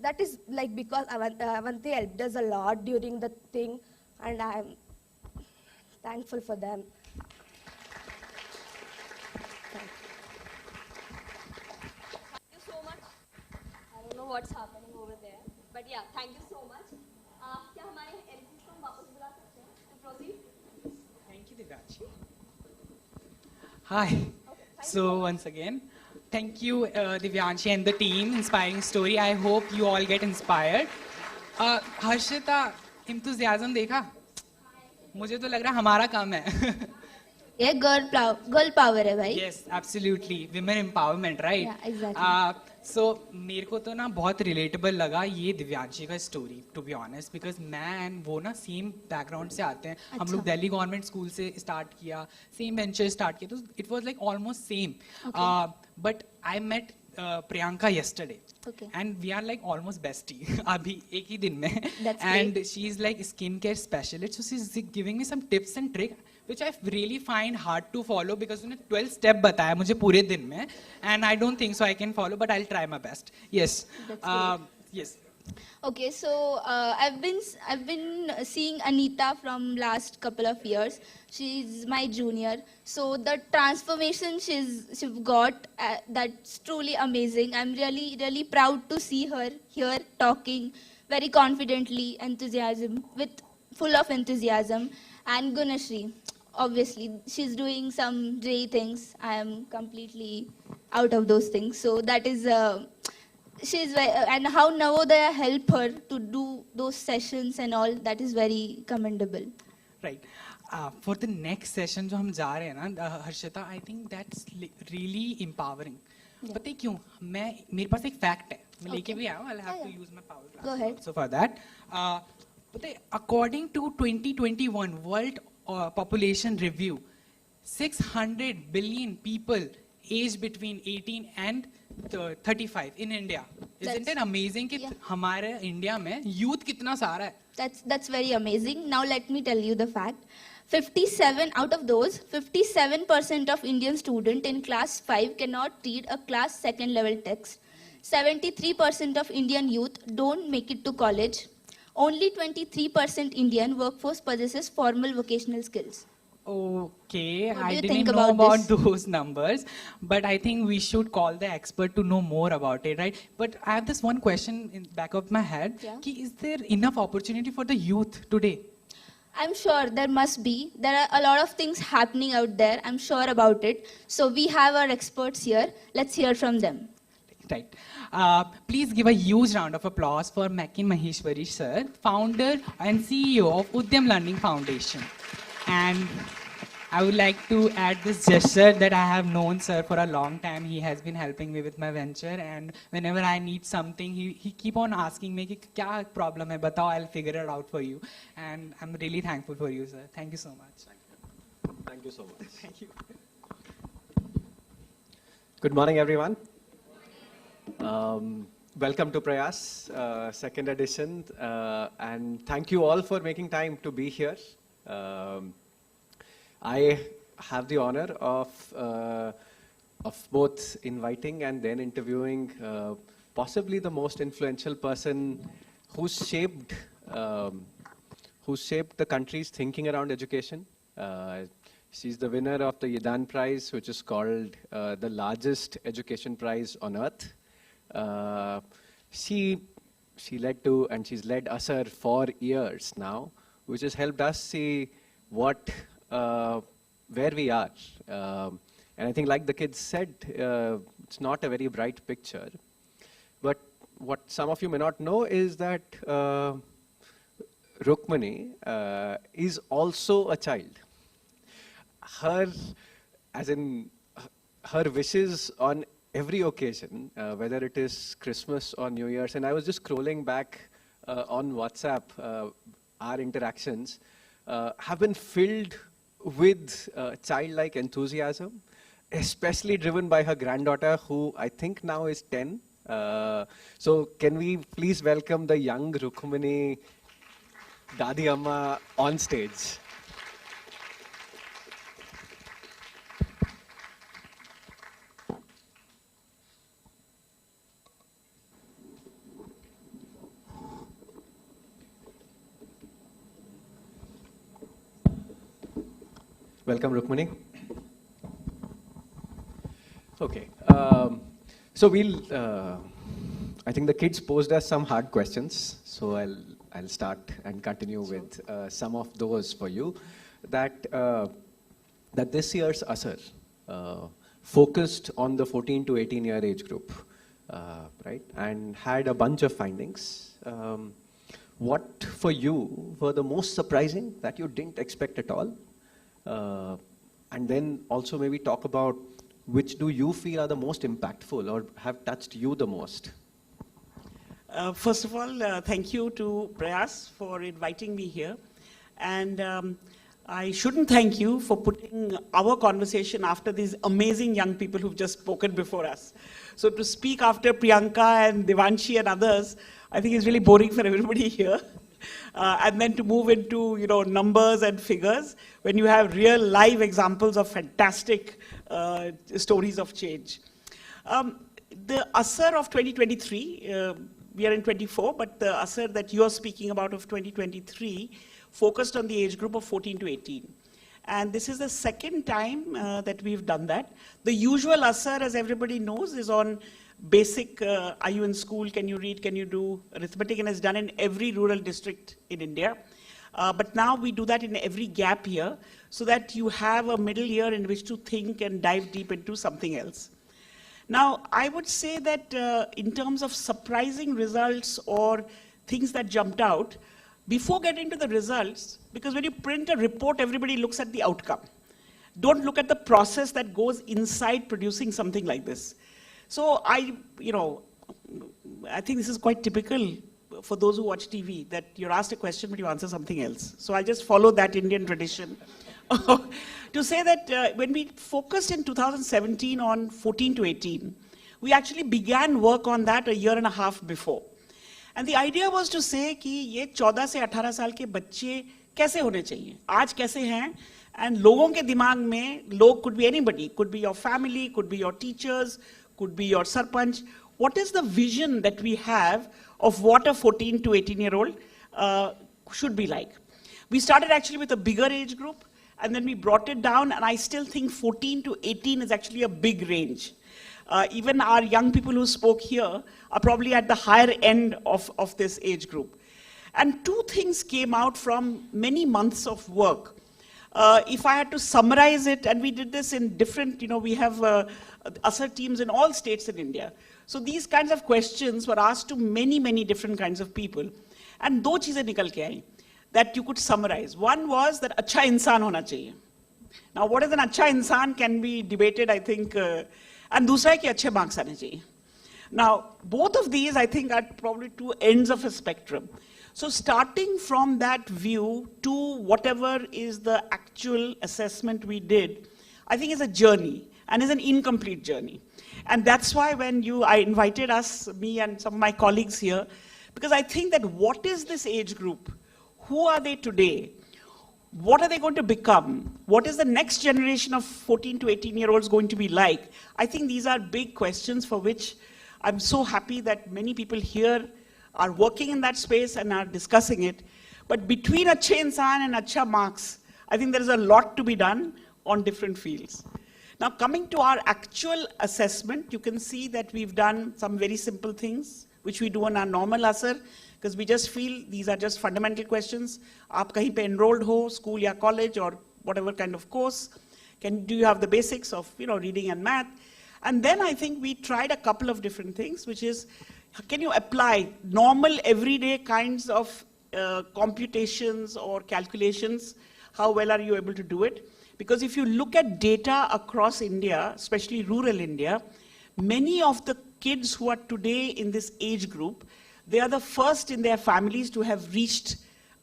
that is like because Avanti helped us a lot during the thing, and I'm thankful for them. what's happening over there. But yeah, thank you so much. क्या हमारे MCs को हम वापस बुला सकते हैं? To proceed. Thank you, Divyanshi. Hi. So once again, thank you, Divyanshi and the team. Inspiring story. I hope you all get inspired. Harshita, enthusiasm देखा? मुझे तो लग रहा हमारा काम है. ये गर्ल पावर है भाई. Yes, absolutely. Women empowerment, right? Yeah, exactly. So मेरे को तो ना बहुत रिलेटेबल लगा ये दिव्यांशी का story, to be honest, because मैं एंड वो ना सेम बैकग्राउंड से आते हैं. हम लोग दिल्ली गवर्नमेंट स्कूल से स्टार्ट किया, सेम वेंचर स्टार्ट किया, तो it was like almost same. But I met Priyanka yesterday. Okay. And we are like almost bestie अभी एक ही दिन में. That's and great. she is like skincare specialist, so she's giving me some tips and tricks which I really find hard to follow because उन्हें 12 step बताया मुझे पूरे दिन में, and I don't think so I can follow, but I'll try my best. Yes. That's Yes. Okay, so I've been seeing Anita from last couple of years. She's my junior. So the transformation she's got, that's truly amazing. I'm really proud to see her here talking very confidently, full of enthusiasm. And Gunashri, obviously, she's doing some J things. I am completely out of those things. So that is. And how Navodaya help her to do those sessions and all, that is very commendable. Right. For the next session जो हम जा रहे हैं ना, Harshita, I think that's really empowering. पता है क्यों? मेरे पास एक fact है, मैं लेके भी आया हूँ. I'll have to use my power class. Go ahead. So for that, पता है, according to 2021 World Population Review, 600 billion people aged between 18 and 35 in India. Isn't it amazing कि हमारे इंडिया में यूथ कितना सारा है? That's very amazing. Now let me tell you the fact. 57 out of those, 57% of Indian students in class 5 cannot read a class 2nd level text. 73% of Indian youth don't make it to college. Only 23% Indian workforce possesses formal vocational skills. Okay, What do I you didn't think know about about this? those numbers, but I think we should call the expert to know more about it, right? But I have this one question in back of my head. Yeah. Ki, is there enough opportunity for the youth today? I'm sure there must be. There are a lot of things happening out there. I'm sure about it. So we have our experts here. Let's hear from them. Right. Please give a huge round of applause for Makin Maheshwari sir, founder and CEO of Udhyam Learning Foundation. And I would like to add this gesture that I have known sir for a long time. He has been helping me with my venture, and whenever I need something, he keep on asking me कि क्या problem है बताओ, I'll figure it out for you. And I'm really thankful for you, sir. Thank you so much. Thank you so much. Thank you. Good morning, everyone. Welcome to Prayaas, second edition, and thank you all for making time to be here. I have the honor of both inviting and then interviewing possibly the most influential person who's shaped the country's thinking around education. She's the winner of the Yadan Prize, which is called the largest education prize on earth. She led to, and she's led USER for years now, which has helped us see where we are. And I think, like the kids said, it's not a very bright picture. But what some of you may not know is that Rukmini is also a child. Her wishes on every occasion, whether it is Christmas or New Year's, and I was just scrolling back on WhatsApp, our interactions have been filled with childlike enthusiasm, especially driven by her granddaughter, who I think now is 10. So can we please welcome the young Rukmini Dadi Amma on stage. Welcome, Rukmini. Okay, so we'll I think the kids posed us some hard questions, so I'll start and continue with some of those for you. That this year's Asar focused on the 14 to 18 year age group, right, and had a bunch of findings. What for you were the most surprising that you didn't expect at all? And then also maybe talk about which do you feel are the most impactful or have touched you the most? First of all, thank you to Prayaas for inviting me here. And I shouldn't thank you for putting our conversation after these amazing young people who've just spoken before us. So to speak after Priyanka and Devanshi and others, I think is really boring for everybody here. And then to move into numbers and figures when you have real live examples of fantastic stories of change. The Asar of 2023, we are in 24, but the Asar that you're speaking about of 2023 focused on the age group of 14 to 18. And this is the second time that we've done that. The usual Asar, as everybody knows, is on basic, are you in school, can you read, can you do arithmetic, and it's done in every rural district in India. But now we do that in every gap year so that you have a middle year in which to think and dive deep into something else. Now, I would say that in terms of surprising results or things that jumped out, before getting to the results, because when you print a report, everybody looks at the outcome. Don't look at the process that goes inside producing something like this. So I think this is quite typical for those who watch TV, that you're asked a question, but you answer something else. So I just follow that Indian tradition to say that when we focused in 2017 on 14 to 18, we actually began work on that a year and a half before. And the idea was to say कि ये 14 से 18 साल के बच्चे कैसे होने चाहिए, आज कैसे हैं, and लोगों के दिमाग में, लोग could be anybody, could be your family, could be your teachers, could be your sarpanch. What is the vision that we have of what a 14 to 18-year-old should be like? We started actually with a bigger age group, and then we brought it down, and I still think 14 to 18 is actually a big range. Even our young people who spoke here are probably at the higher end of this age group. And two things came out from many months of work. If I had to summarize it, and we did this in different, we have Asar teams in all states in India. So these kinds of questions were asked to many, many different kinds of people. And दो चीजें निकल के आई that you could summarize. One was that अच्छा इंसान होना चाहिए. Now what is an अच्छा इंसान can be debated, I think, and दूसरा है कि अच्छे marks आने चाहिए. Now both of these, I think, are probably two ends of a spectrum. So starting from that view to whatever is the actual assessment we did, I think is a journey and is an incomplete journey. And that's why when I invited us, me and some of my colleagues here, because I think that what is this age group? Who are they today? What are they going to become? What is the next generation of 14 to 18-year-olds going to be like? I think these are big questions for which I'm so happy that many people here are working in that space and are discussing it. But between Achhe Insaan and Achha Marks, I think there is a lot to be done on different fields. Now coming to our actual assessment, you can see that we've done some very simple things, which we do on our normal Asar, because we just feel these are just fundamental questions. Aap kahin pe enrolled ho, school ya college or whatever kind of course. Do you have the basics of reading and math? And then I think we tried a couple of different things, which is, can you apply normal everyday kinds of computations or calculations? How well are you able to do it? Because if you look at data across India, especially rural India, many of the kids who are today in this age group, they are the first in their families to have reached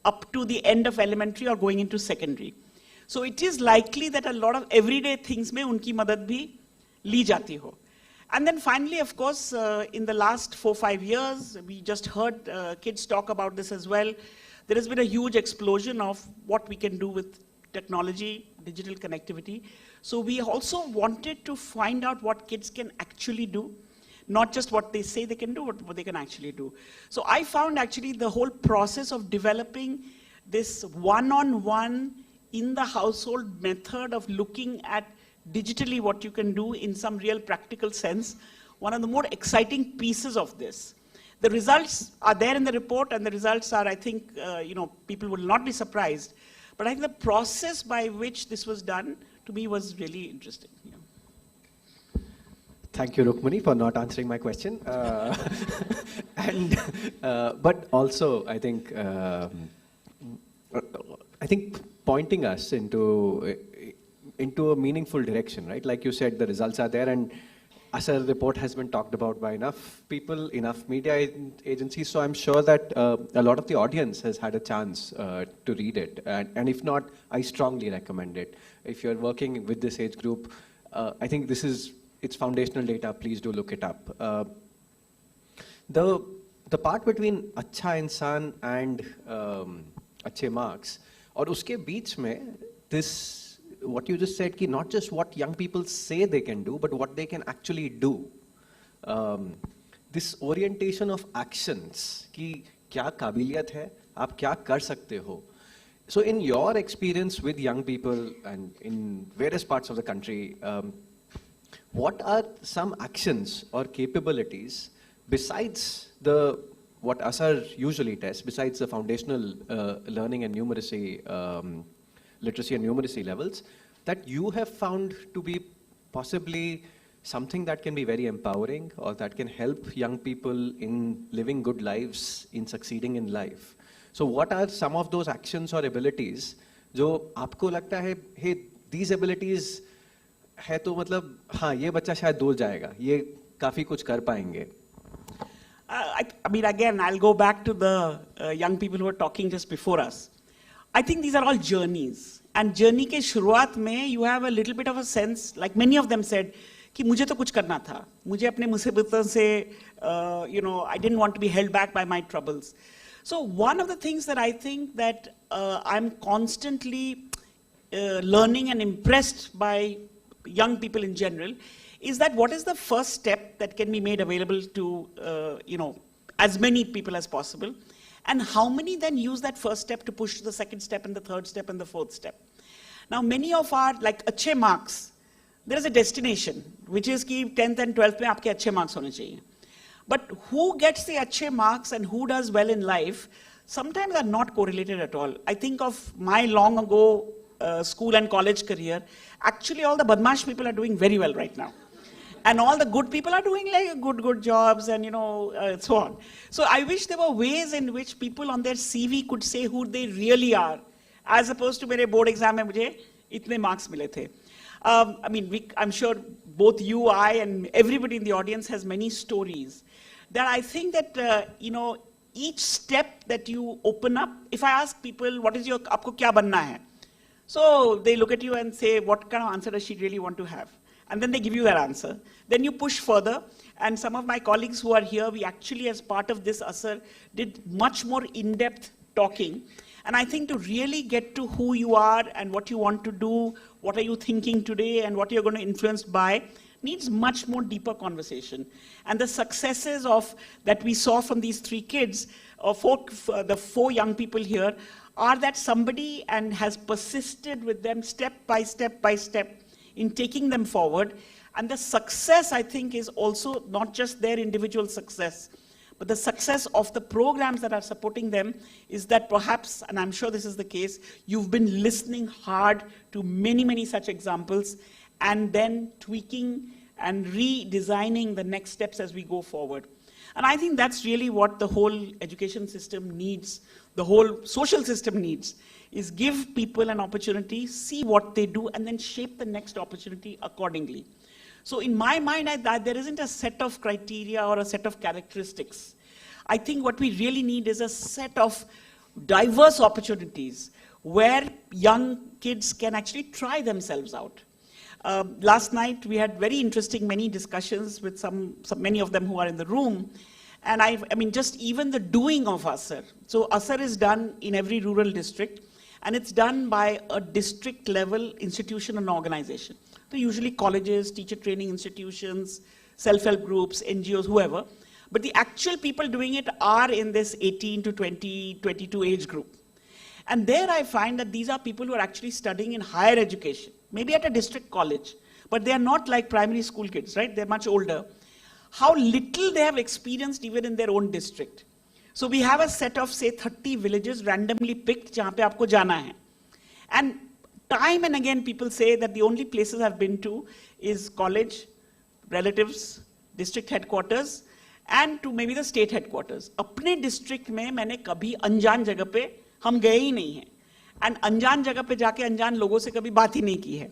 up to the end of elementary or going into secondary. So it is likely that a lot of everyday things mein unki madad bhi li jati ho. And then finally, of course, in the last 4-5 years, we just heard kids talk about this as well. There has been a huge explosion of what we can do with technology, digital connectivity. So we also wanted to find out what kids can actually do, not just what they say they can do, but what they can actually do. So I found actually the whole process of developing this one-on-one in the household method of looking at digitally what you can do in some real practical sense, one of the more exciting pieces of this. The results are there in the report, and the results are, I think, people will not be surprised. But I think the process by which this was done, to me, was really interesting. Yeah. Thank you, Rukmini, for not answering my question. But also, I think pointing us into a meaningful direction, right? Like you said, the results are there, and ASAR report has been talked about by enough people, enough media agencies, so I'm sure that a lot of the audience has had a chance to read it. And if not, I strongly recommend it. If you're working with this age group, I think it's foundational data, please do look it up. The part between अच्छा इंसान and अच्छे marks, और उसके बीच में this, what you just said, कि not just what young people say they can do, but what they can actually do. This orientation of actions, कि क्या काबिलियत है, आप क्या कर सकते हो. So in your experience with young people and in various parts of the country, what are some actions or capabilities besides what ASAR usually tests, besides the foundational learning and numeracy, literacy and numeracy levels, that you have found to be possibly something that can be very empowering or that can help young people in living good lives, in succeeding in life? So what are some of those actions or abilities जो आपको लगता है, hey, these abilities है तो मतलब हाँ ये बच्चा शायद दूर जाएगा, ये काफी कुछ कर पाएंगे? I mean, again, I'll go back to the young people who were talking just before us. I think these are all journeys. And journey के शुरुआत में you have a little bit of a sense, like many of them said, कि मुझे तो कुछ करना था. मुझे अपने मुसीबतों से, I didn't want to be held back by my troubles. So one of the things that I think that I'm constantly learning and impressed by young people in general is that what is the first step that can be made available to, as many people as possible, and how many then use that first step to push to the second step and the third step and the fourth step. Now, many of our, like, अच्छे marks, there is a destination, which is कि 10th and 12th में आपके अच्छे marks होने चाहिए. But who gets the अच्छे marks and who does well in life, sometimes are not correlated at all. I think of my long ago school and college career, actually all the badmash people are doing very well right now. And all the good people are doing like good jobs and so on. So I wish there were ways in which people on their CV could say who they really are, as opposed to मेरे board exam में मुझे इतने marks मिले थे. I mean, I'm sure both you, I, and everybody in the audience has many stories that I think that, each step that you open up, if I ask people, what is आपको क्या बनना है? So they look at you and say, what kind of answer does she really want to have? And then they give you that answer. Then you push further. And some of my colleagues who are here, we actually, as part of this ASAR, did much more in-depth talking. And I think to really get to who you are and what you want to do, what are you thinking today, and what you're going to influence by, needs much more deeper conversation. And the successes that we saw from these three kids, the four young people here, are that somebody has persisted with them step by step by step in taking them forward. And the success, I think, is also not just their individual success, but the success of the programs that are supporting them is that perhaps, and I'm sure this is the case, you've been listening hard to many, many such examples and then tweaking and redesigning the next steps as we go forward. And I think that's really what the whole education system needs, the whole social system needs, is give people an opportunity, see what they do, and then shape the next opportunity accordingly. So in my mind, there isn't a set of criteria or a set of characteristics. I think what we really need is a set of diverse opportunities where young kids can actually try themselves out. Last night, we had very interesting many discussions with many of them who are in the room. And I mean, just even the doing of ASAR. So ASAR is done in every rural district, and it's done by a district level institution and organization. So usually colleges, teacher training institutions, self-help groups, NGOs, whoever. But the actual people doing it are in this 18 to 20, 22 age group. And there I find that these are people who are actually studying in higher education, maybe at a district college, but they are not like primary school kids, right? They're much older. how little they have experienced even in their own district. So we have a set of, say, 30 villages randomly picked जहाँ पे आपको जाना है. And time and again people say that the only places I've been to is college, relatives, district headquarters, and to maybe the state headquarters. अपने district में मैंने कभी अनजान जगह पे हम गए ही नहीं हैं. And अनजान जगह पे जाके अनजान लोगों से कभी बात ही नहीं की है.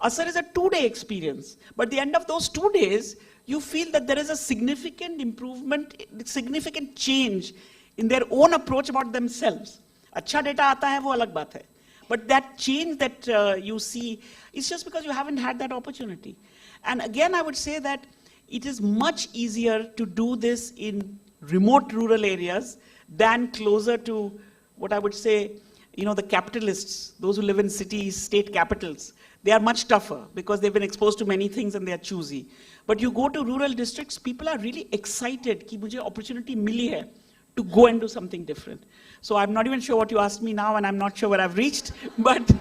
Asar is a 2-day experience, but at the end of those 2 days, you feel that there is a significant improvement, significant change in their own approach about themselves. अच्छा data आता है वो अलग बात है. But that change that you see is just because you haven't had that opportunity. And again, I would say that it is much easier to do this in remote rural areas than closer to what I would say, you know, the capitalists, those who live in cities, state capitals. They are much tougher because they've been exposed to many things and they are choosy. But you go to rural districts, people are really excited कि मुझे opportunity मिली है to go and do something different. So I'm not even sure what you asked me now, and I'm not sure where I've reached, but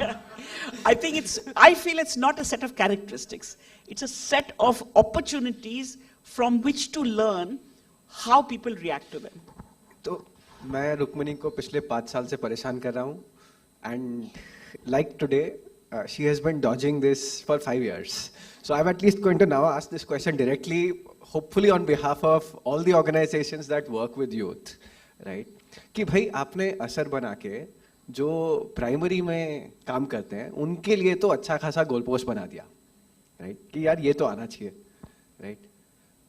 I feel it's not a set of characteristics. It's a set of opportunities from which to learn how people react to them. तो मैं रुक्मिणी को पिछले 5 साल से परेशान कर रहा हूँ, and like today, she has been dodging this for 5 years. So I'm at least going to now ask this question directly, hopefully on behalf of all the organizations that work with youth, right? कि भाई आपने असर बना के जो primary में काम करते हैं उनके लिए तो अच्छा खासा गोल पोस्ट बना दिया, right? कि यार ये तो आना चाहिए, right?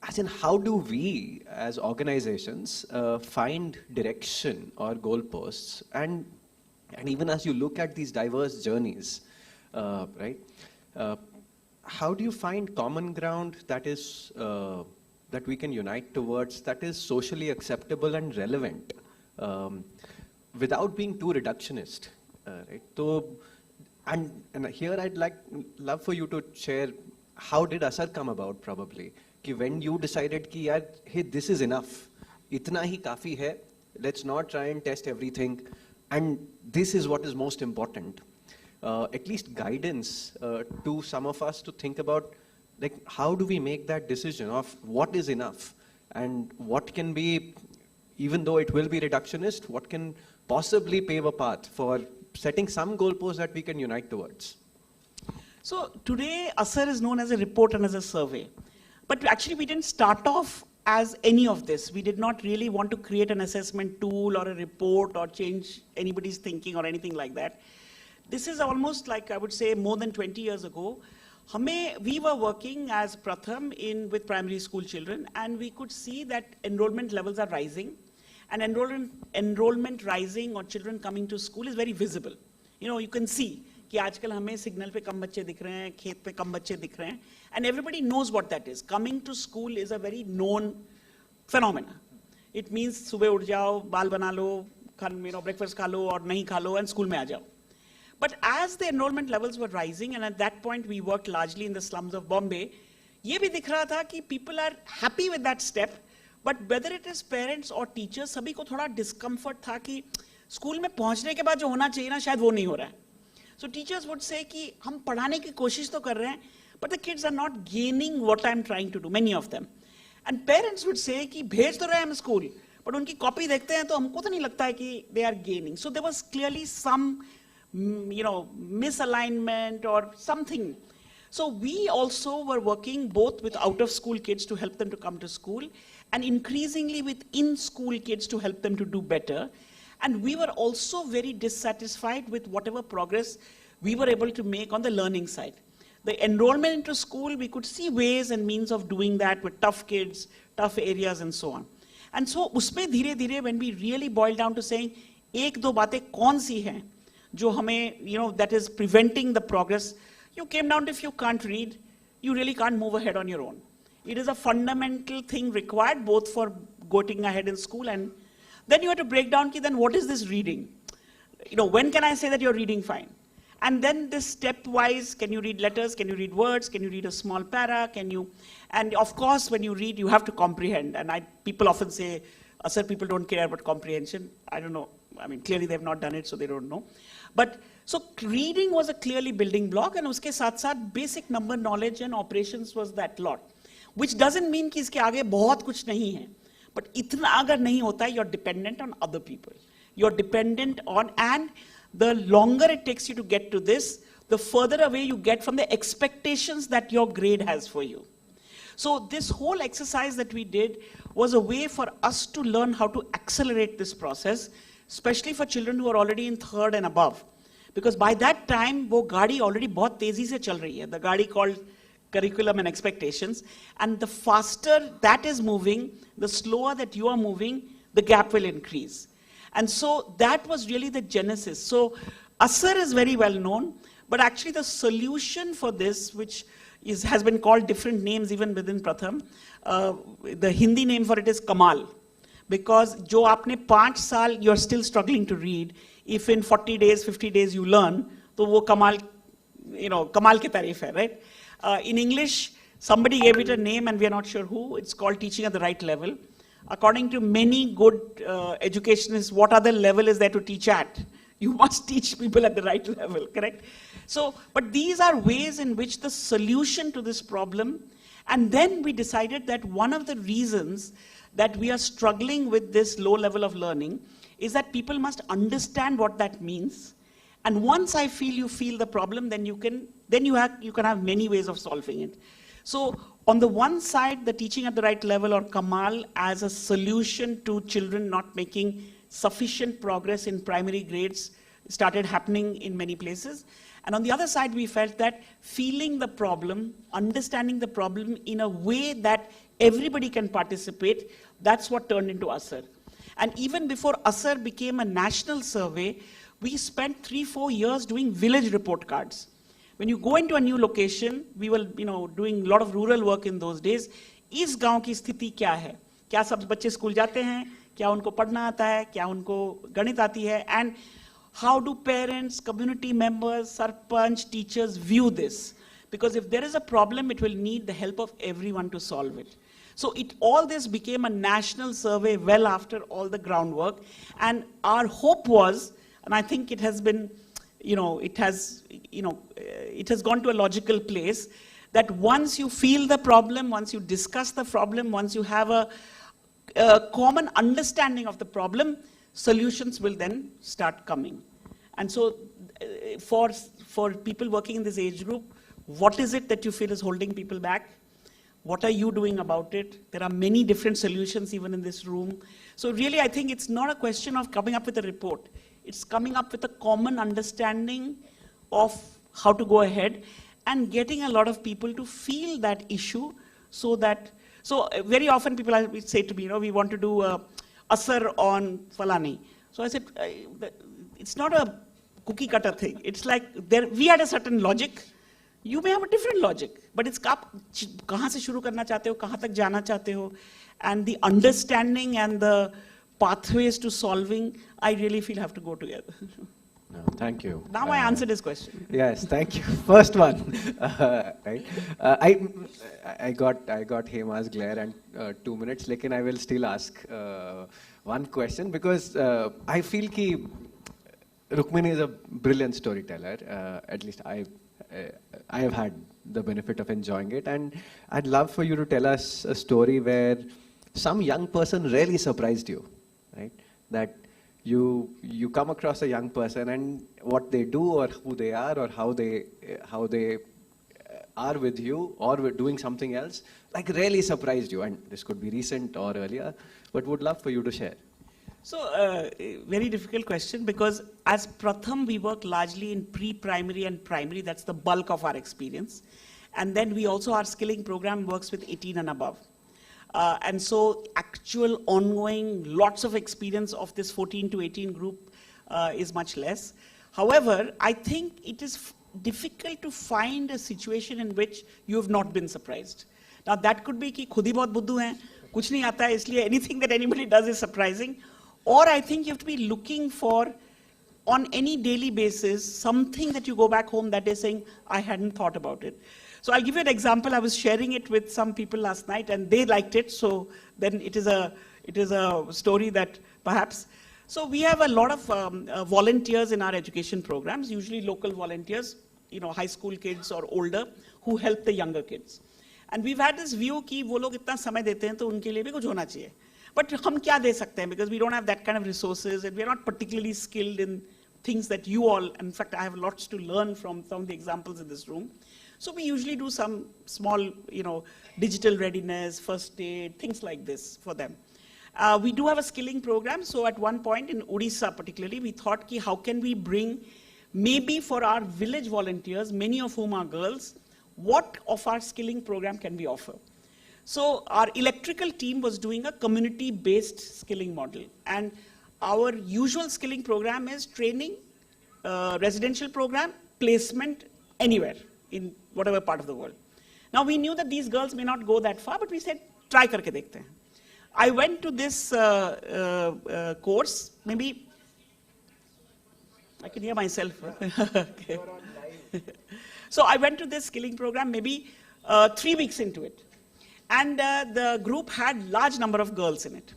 As in, how do we as organizations find direction or goal posts, and even as you look at these diverse journeys, right? How do you find common ground that is that we can unite towards, that is socially acceptable and relevant, without being too reductionist, right? So, and here I'd love for you to share how did Asar come about, probably, कि when you decided कि यार, hey, this is enough, इतना ही काफी है, let's not try and test everything, and this is what is most important. At least guidance to some of us to think about, like, how do we make that decision of what is enough and what can be, even though it will be reductionist, what can possibly pave a path for setting some goalposts that we can unite towards. So today, Asar is known as a report and as a survey. But actually, we didn't start off as any of this. We did not really want to create an assessment tool or a report or change anybody's thinking or anything like that. This is almost like, I would say, more than 20 years ago. We were working as Pratham with primary school children, and we could see that enrollment levels are rising. And enrollment rising or children coming to school is very visible. You know, you can see कि आजकल हमें signal पे कम बच्चे दिख रहे हैं, खेत पे कम बच्चे दिख रहे हैं, and everybody knows what that is. Coming to school is a very known phenomena. It means सुबह उठ जाओ, बाल बना लो, breakfast खा लो और नहीं खा लो, and school में आ जाओ. But as the enrollment levels were rising, and at that point we worked largely in the slums of Bombay, ये भी दिख रहा था कि people are happy with that step, but whether it is parents or teachers, सभी को थोड़ा discomfort था कि school में पहुंचने के बाद जो होना चाहिए ना, शायद वो नहीं हो रहा है. So teachers would say कि हम पढ़ाने की कोशिश तो कर रहे हैं, but the kids are not gaining what I'm trying to do, many of them. And parents would say कि भेज तो रहे हैं हम school, but उनकी copy देखते हैं तो हमको तो नहीं लगता है कि they are gaining. So there was clearly some, misalignment or something. So we also were working both with out-of-school kids to help them to come to school, and increasingly with in-school kids to help them to do better. And we were also very dissatisfied with whatever progress we were able to make on the learning side. The enrollment into school, we could see ways and means of doing that with tough kids, tough areas, and so on. And so, उसमें धीरे-धीरे, when we really boiled down to saying, एक दो बातें कौन सी हैं, जो हमें, that is preventing the progress, you came down to if you can't read, you really can't move ahead on your own. It is a fundamental thing required both for going ahead in school, and then you have to break down, then what is this reading? When can I say that you're reading fine? And then this stepwise, can you read letters? Can you read words? Can you read a small para? And of course, when you read, you have to comprehend. And people often say, sir, people don't care about comprehension. I don't know. I mean, clearly they've not done it, so they don't know. But so reading was a clearly building block, and uske saath basic number knowledge and operations was that lot. which doesn't mean कि इसके आगे बहुत कुछ नहीं है, but इतना अगर नहीं होता है, you're dependent on other people. You're dependent on, and the longer it takes you to get to this, the further away you get from the expectations that your grade has for you. So this whole exercise that we did was a way for us to learn how to accelerate this process, especially for children who are already in 3rd and above. Because by that time, वो गाड़ी already बहुत तेजी से चल रही है. The गाड़ी called curriculum and expectations. And the faster that is moving, the slower that you are moving, the gap will increase. And so that was really the genesis. So Asar is very well known, but actually the solution for this, which has been called different names even within Pratham, the Hindi name for it is Kamal. Because jo aapne 5 saal, you're still struggling to read. If in 40 days, 50 days you learn, to wo Kamal, Kamal ki tarif hai, right? In English, somebody gave it a name and we are not sure who. It's called teaching at the right level. According to many good educationists, what other level is there to teach at? You must teach people at the right level, correct? So, but these are ways in which the solution to this problem, and then we decided that one of the reasons that we are struggling with this low level of learning is that people must understand what that means. And once I feel you feel the problem, then you can have many ways of solving it. So on the one side, the teaching at the right level, or Kamal, as a solution to children not making sufficient progress in primary grades, started happening in many places. And on the other side, we felt that feeling the problem, understanding the problem in a way that everybody can participate, that's what turned into Asar. And even before Asar became a national survey, we spent 3-4 years doing village report cards. When you go into a new location, we were doing a lot of rural work in those days. इस गांव की स्थिति क्या है? क्या सब बच्चे school जाते हैं? क्या उनको पढ़ना आता है? क्या उनको गणित आती है? And how do parents, community members, sarpanch, teachers view this? Because if there is a problem, it will need the help of everyone to solve it. So all this became a national survey well after all the groundwork. And our hope was, and I think it has been, it has gone to a logical place, that once you feel the problem, once you discuss the problem, once you have a common understanding of the problem, solutions will then start coming. And so for people working in this age group, what is it that you feel is holding people back? What are you doing about it? There are many different solutions even in this room. So really, I think it's not a question of coming up with a report. It's coming up with a common understanding of how to go ahead and getting a lot of people to feel that issue so very often people say to me, we want to do Asar on Falani. So I said, it's not a cookie cutter thing. It's like we had a certain logic. You may have a different logic, but it's आप कहाँ से शुरू करना चाहते हो, कहाँ तक जाना चाहते हो, and the understanding and the pathways to solving, I really feel have to go together. No, thank you. Now I answered his question. Yes, thank you. First one, right? I got Hema's glare and 2 minutes. Lekin I will still ask one question because I feel कि Rukmini is a brilliant storyteller. At least I have had the benefit of enjoying it, and I'd love for you to tell us a story where some young person really surprised you, right? That you come across a young person and what they do or who they are or how they are with you or doing something else, like really surprised you. And this could be recent or earlier, but would love for you to share. So, very difficult question because as Pratham, we work largely in pre-primary and primary. That's the bulk of our experience. And then we also, our skilling program works with 18 and above. And so actual ongoing, lots of experience of this 14 to 18 group is much less. However, I think it is difficult to find a situation in which you have not been surprised. Now that could be कि खुद ही बहुत बुद्धू हैं, कुछ नहीं आता है इसलिए anything that anybody does is surprising. Or I think you have to be looking for, on any daily basis, something that you go back home that is saying, I hadn't thought about it. So I'll give you an example. I was sharing it with some people last night and they liked it. So then it is a story that perhaps, so we have a lot of volunteers in our education programs, usually local volunteers, high school kids or older, who help the younger kids. And we've had this view कि वो लोग इतना समय देते हैं तो उनके लिए भी कुछ होना चाहिए. But हम क्या दे सकते हैं? Because we don't have that kind of resources and we are not particularly skilled in things that you all, in fact, I have lots to learn from some of the examples in this room. So we usually do some small, digital readiness, first aid, things like this for them. We do have a skilling program. So at one point in Odisha particularly, we thought, ki how can we bring, maybe for our village volunteers, many of whom are girls, what of our skilling program can we offer? So our electrical team was doing a community-based skilling model. And our usual skilling program is training, residential program, placement anywhere in whatever part of the world. Now we knew that these girls may not go that far, but we said, try karke dekhte hain. I went to this course, maybe, I can hear myself. Okay. So I went to this skilling program maybe 3 weeks into it. And the group had large number of girls in it.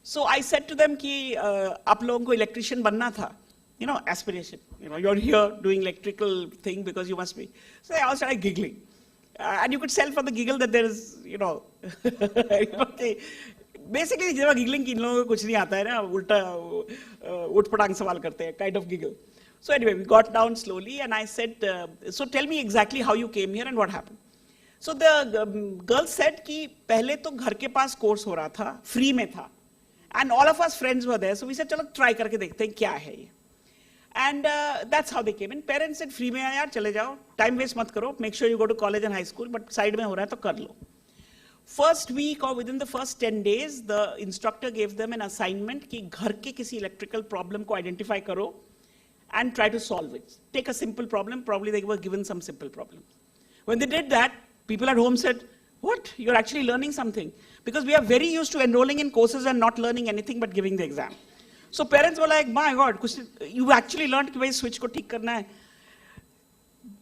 So I said to them ki aap logon ko electrician banna tha. Aspiration. You're here doing electrical thing because you must be. So I all started giggling. And you could tell from the giggle that there is, basically जब giggling की इन लोगों को कुछ नहीं आता है ना, उल्टा उठपटांग सवाल करते हैं, kind of giggle. So anyway, we got down slowly and I said, so tell me exactly how you came here and what happened. So the girl said कि पहले तो घर के पास कोर्स हो रहा था, free में था, and all of us friends were there. So we said, चलो try करके देखते हैं क्या है ये. And that's how they came in. Parents said, free में है यार, चले जाओ, time waste मत करो, make sure you go to college and high school, but side में हो रहा है तो कर लो. First week or within the first 10 days, the instructor gave them an assignment कि घर के किसी electrical problem को identify करो and try to solve it. Take a simple problem, probably they were given some simple problem. When they did that, people at home said, what? You're actually learning something. Because we are very used to enrolling in courses and not learning anything but giving the exam. So parents were like, my God, you actually learned कि भाई switch को ठीक करना है.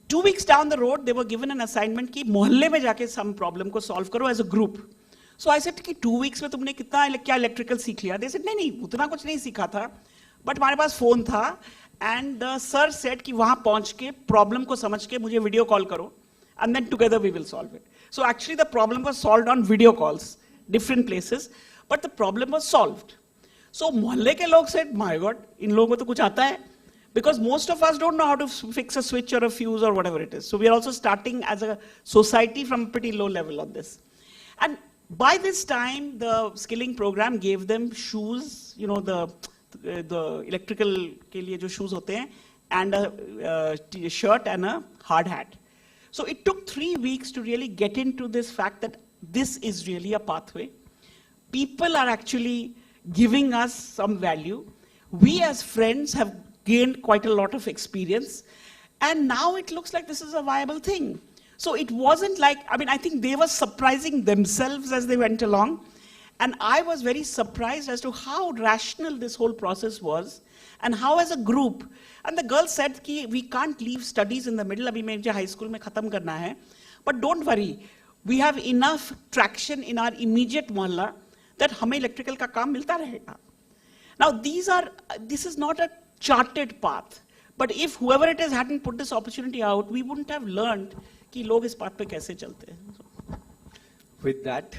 2 weeks down the road, they were given an assignment कि मोहल्ले में जाके some problem को solve करो as a group. So I said कि 2 weeks में तुमने कितना क्या electrical सीख लिया? They said नहीं उतना कुछ नहीं सीखा था, but हमारे पास phone था and the sir said कि वहाँ पहुँच के problem को समझ के मुझे video call करो and then together we will solve it. So actually the problem was solved on video calls, different places, but the problem was solved. So मोहल्ले के लोग said, my God, इन लोगों को तो कुछ आता है. Because most of us don't know how to fix a switch or a fuse or whatever it is. So we are also starting as a society from a pretty low level on this. And by this time, the skilling program gave them shoes, the electrical के लिए जो shoes होते हैं, and a shirt and a hard hat. So it took 3 weeks to really get into this fact that this is really a pathway. People are actually giving us some value. We as friends have gained quite a lot of experience. And now it looks like this is a viable thing. So it wasn't like, I think they were surprising themselves as they went along. And I was very surprised as to how rational this whole process was and how as a group. And the girl said, ki, we can't leave studies in the middle. Abhi main high school mein khatam karna hai. But don't worry, we have enough traction in our immediate mohalla that hame electrical ka kaam milta rahega. Now this is not a charted path. But if whoever it is hadn't put this opportunity out, we wouldn't have learned कि लोग इस path पे कैसे चलते हैं. With that,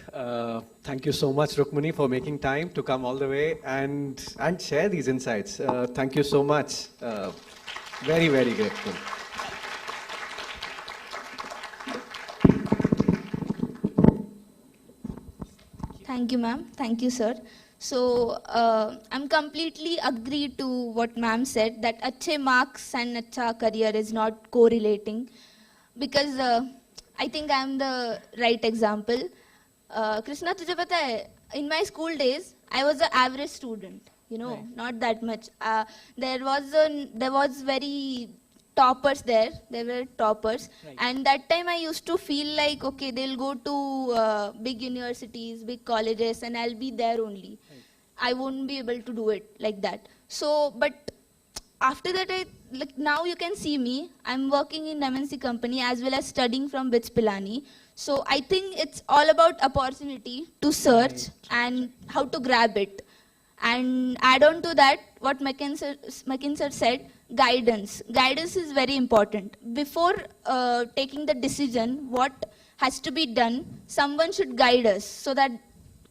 thank you so much, Rukmini, for making time to come all the way and share these insights. Thank you so much. Very, very grateful. Thank you, ma'am. Thank you, sir. So I'm completely agree to what ma'am said that अच्छे marks and अच्छा career is not correlating, because I think I'm the right example. Krishna, तुझे पता है, in my school days I was an average student, right. Not that much. There was very toppers there. There were toppers, right. And that time I used to feel like, okay, they'll go to big universities, big colleges, and I'll be there only. Right. I won't be able to do it like that. So, but after that, now you can see me. I'm working in MNC company as well as studying from BITS Pilani. So I think it's all about opportunity to search and how to grab it. And add on to that, what McKinsey said, guidance. Guidance is very important. Before taking the decision, what has to be done, someone should guide us, so that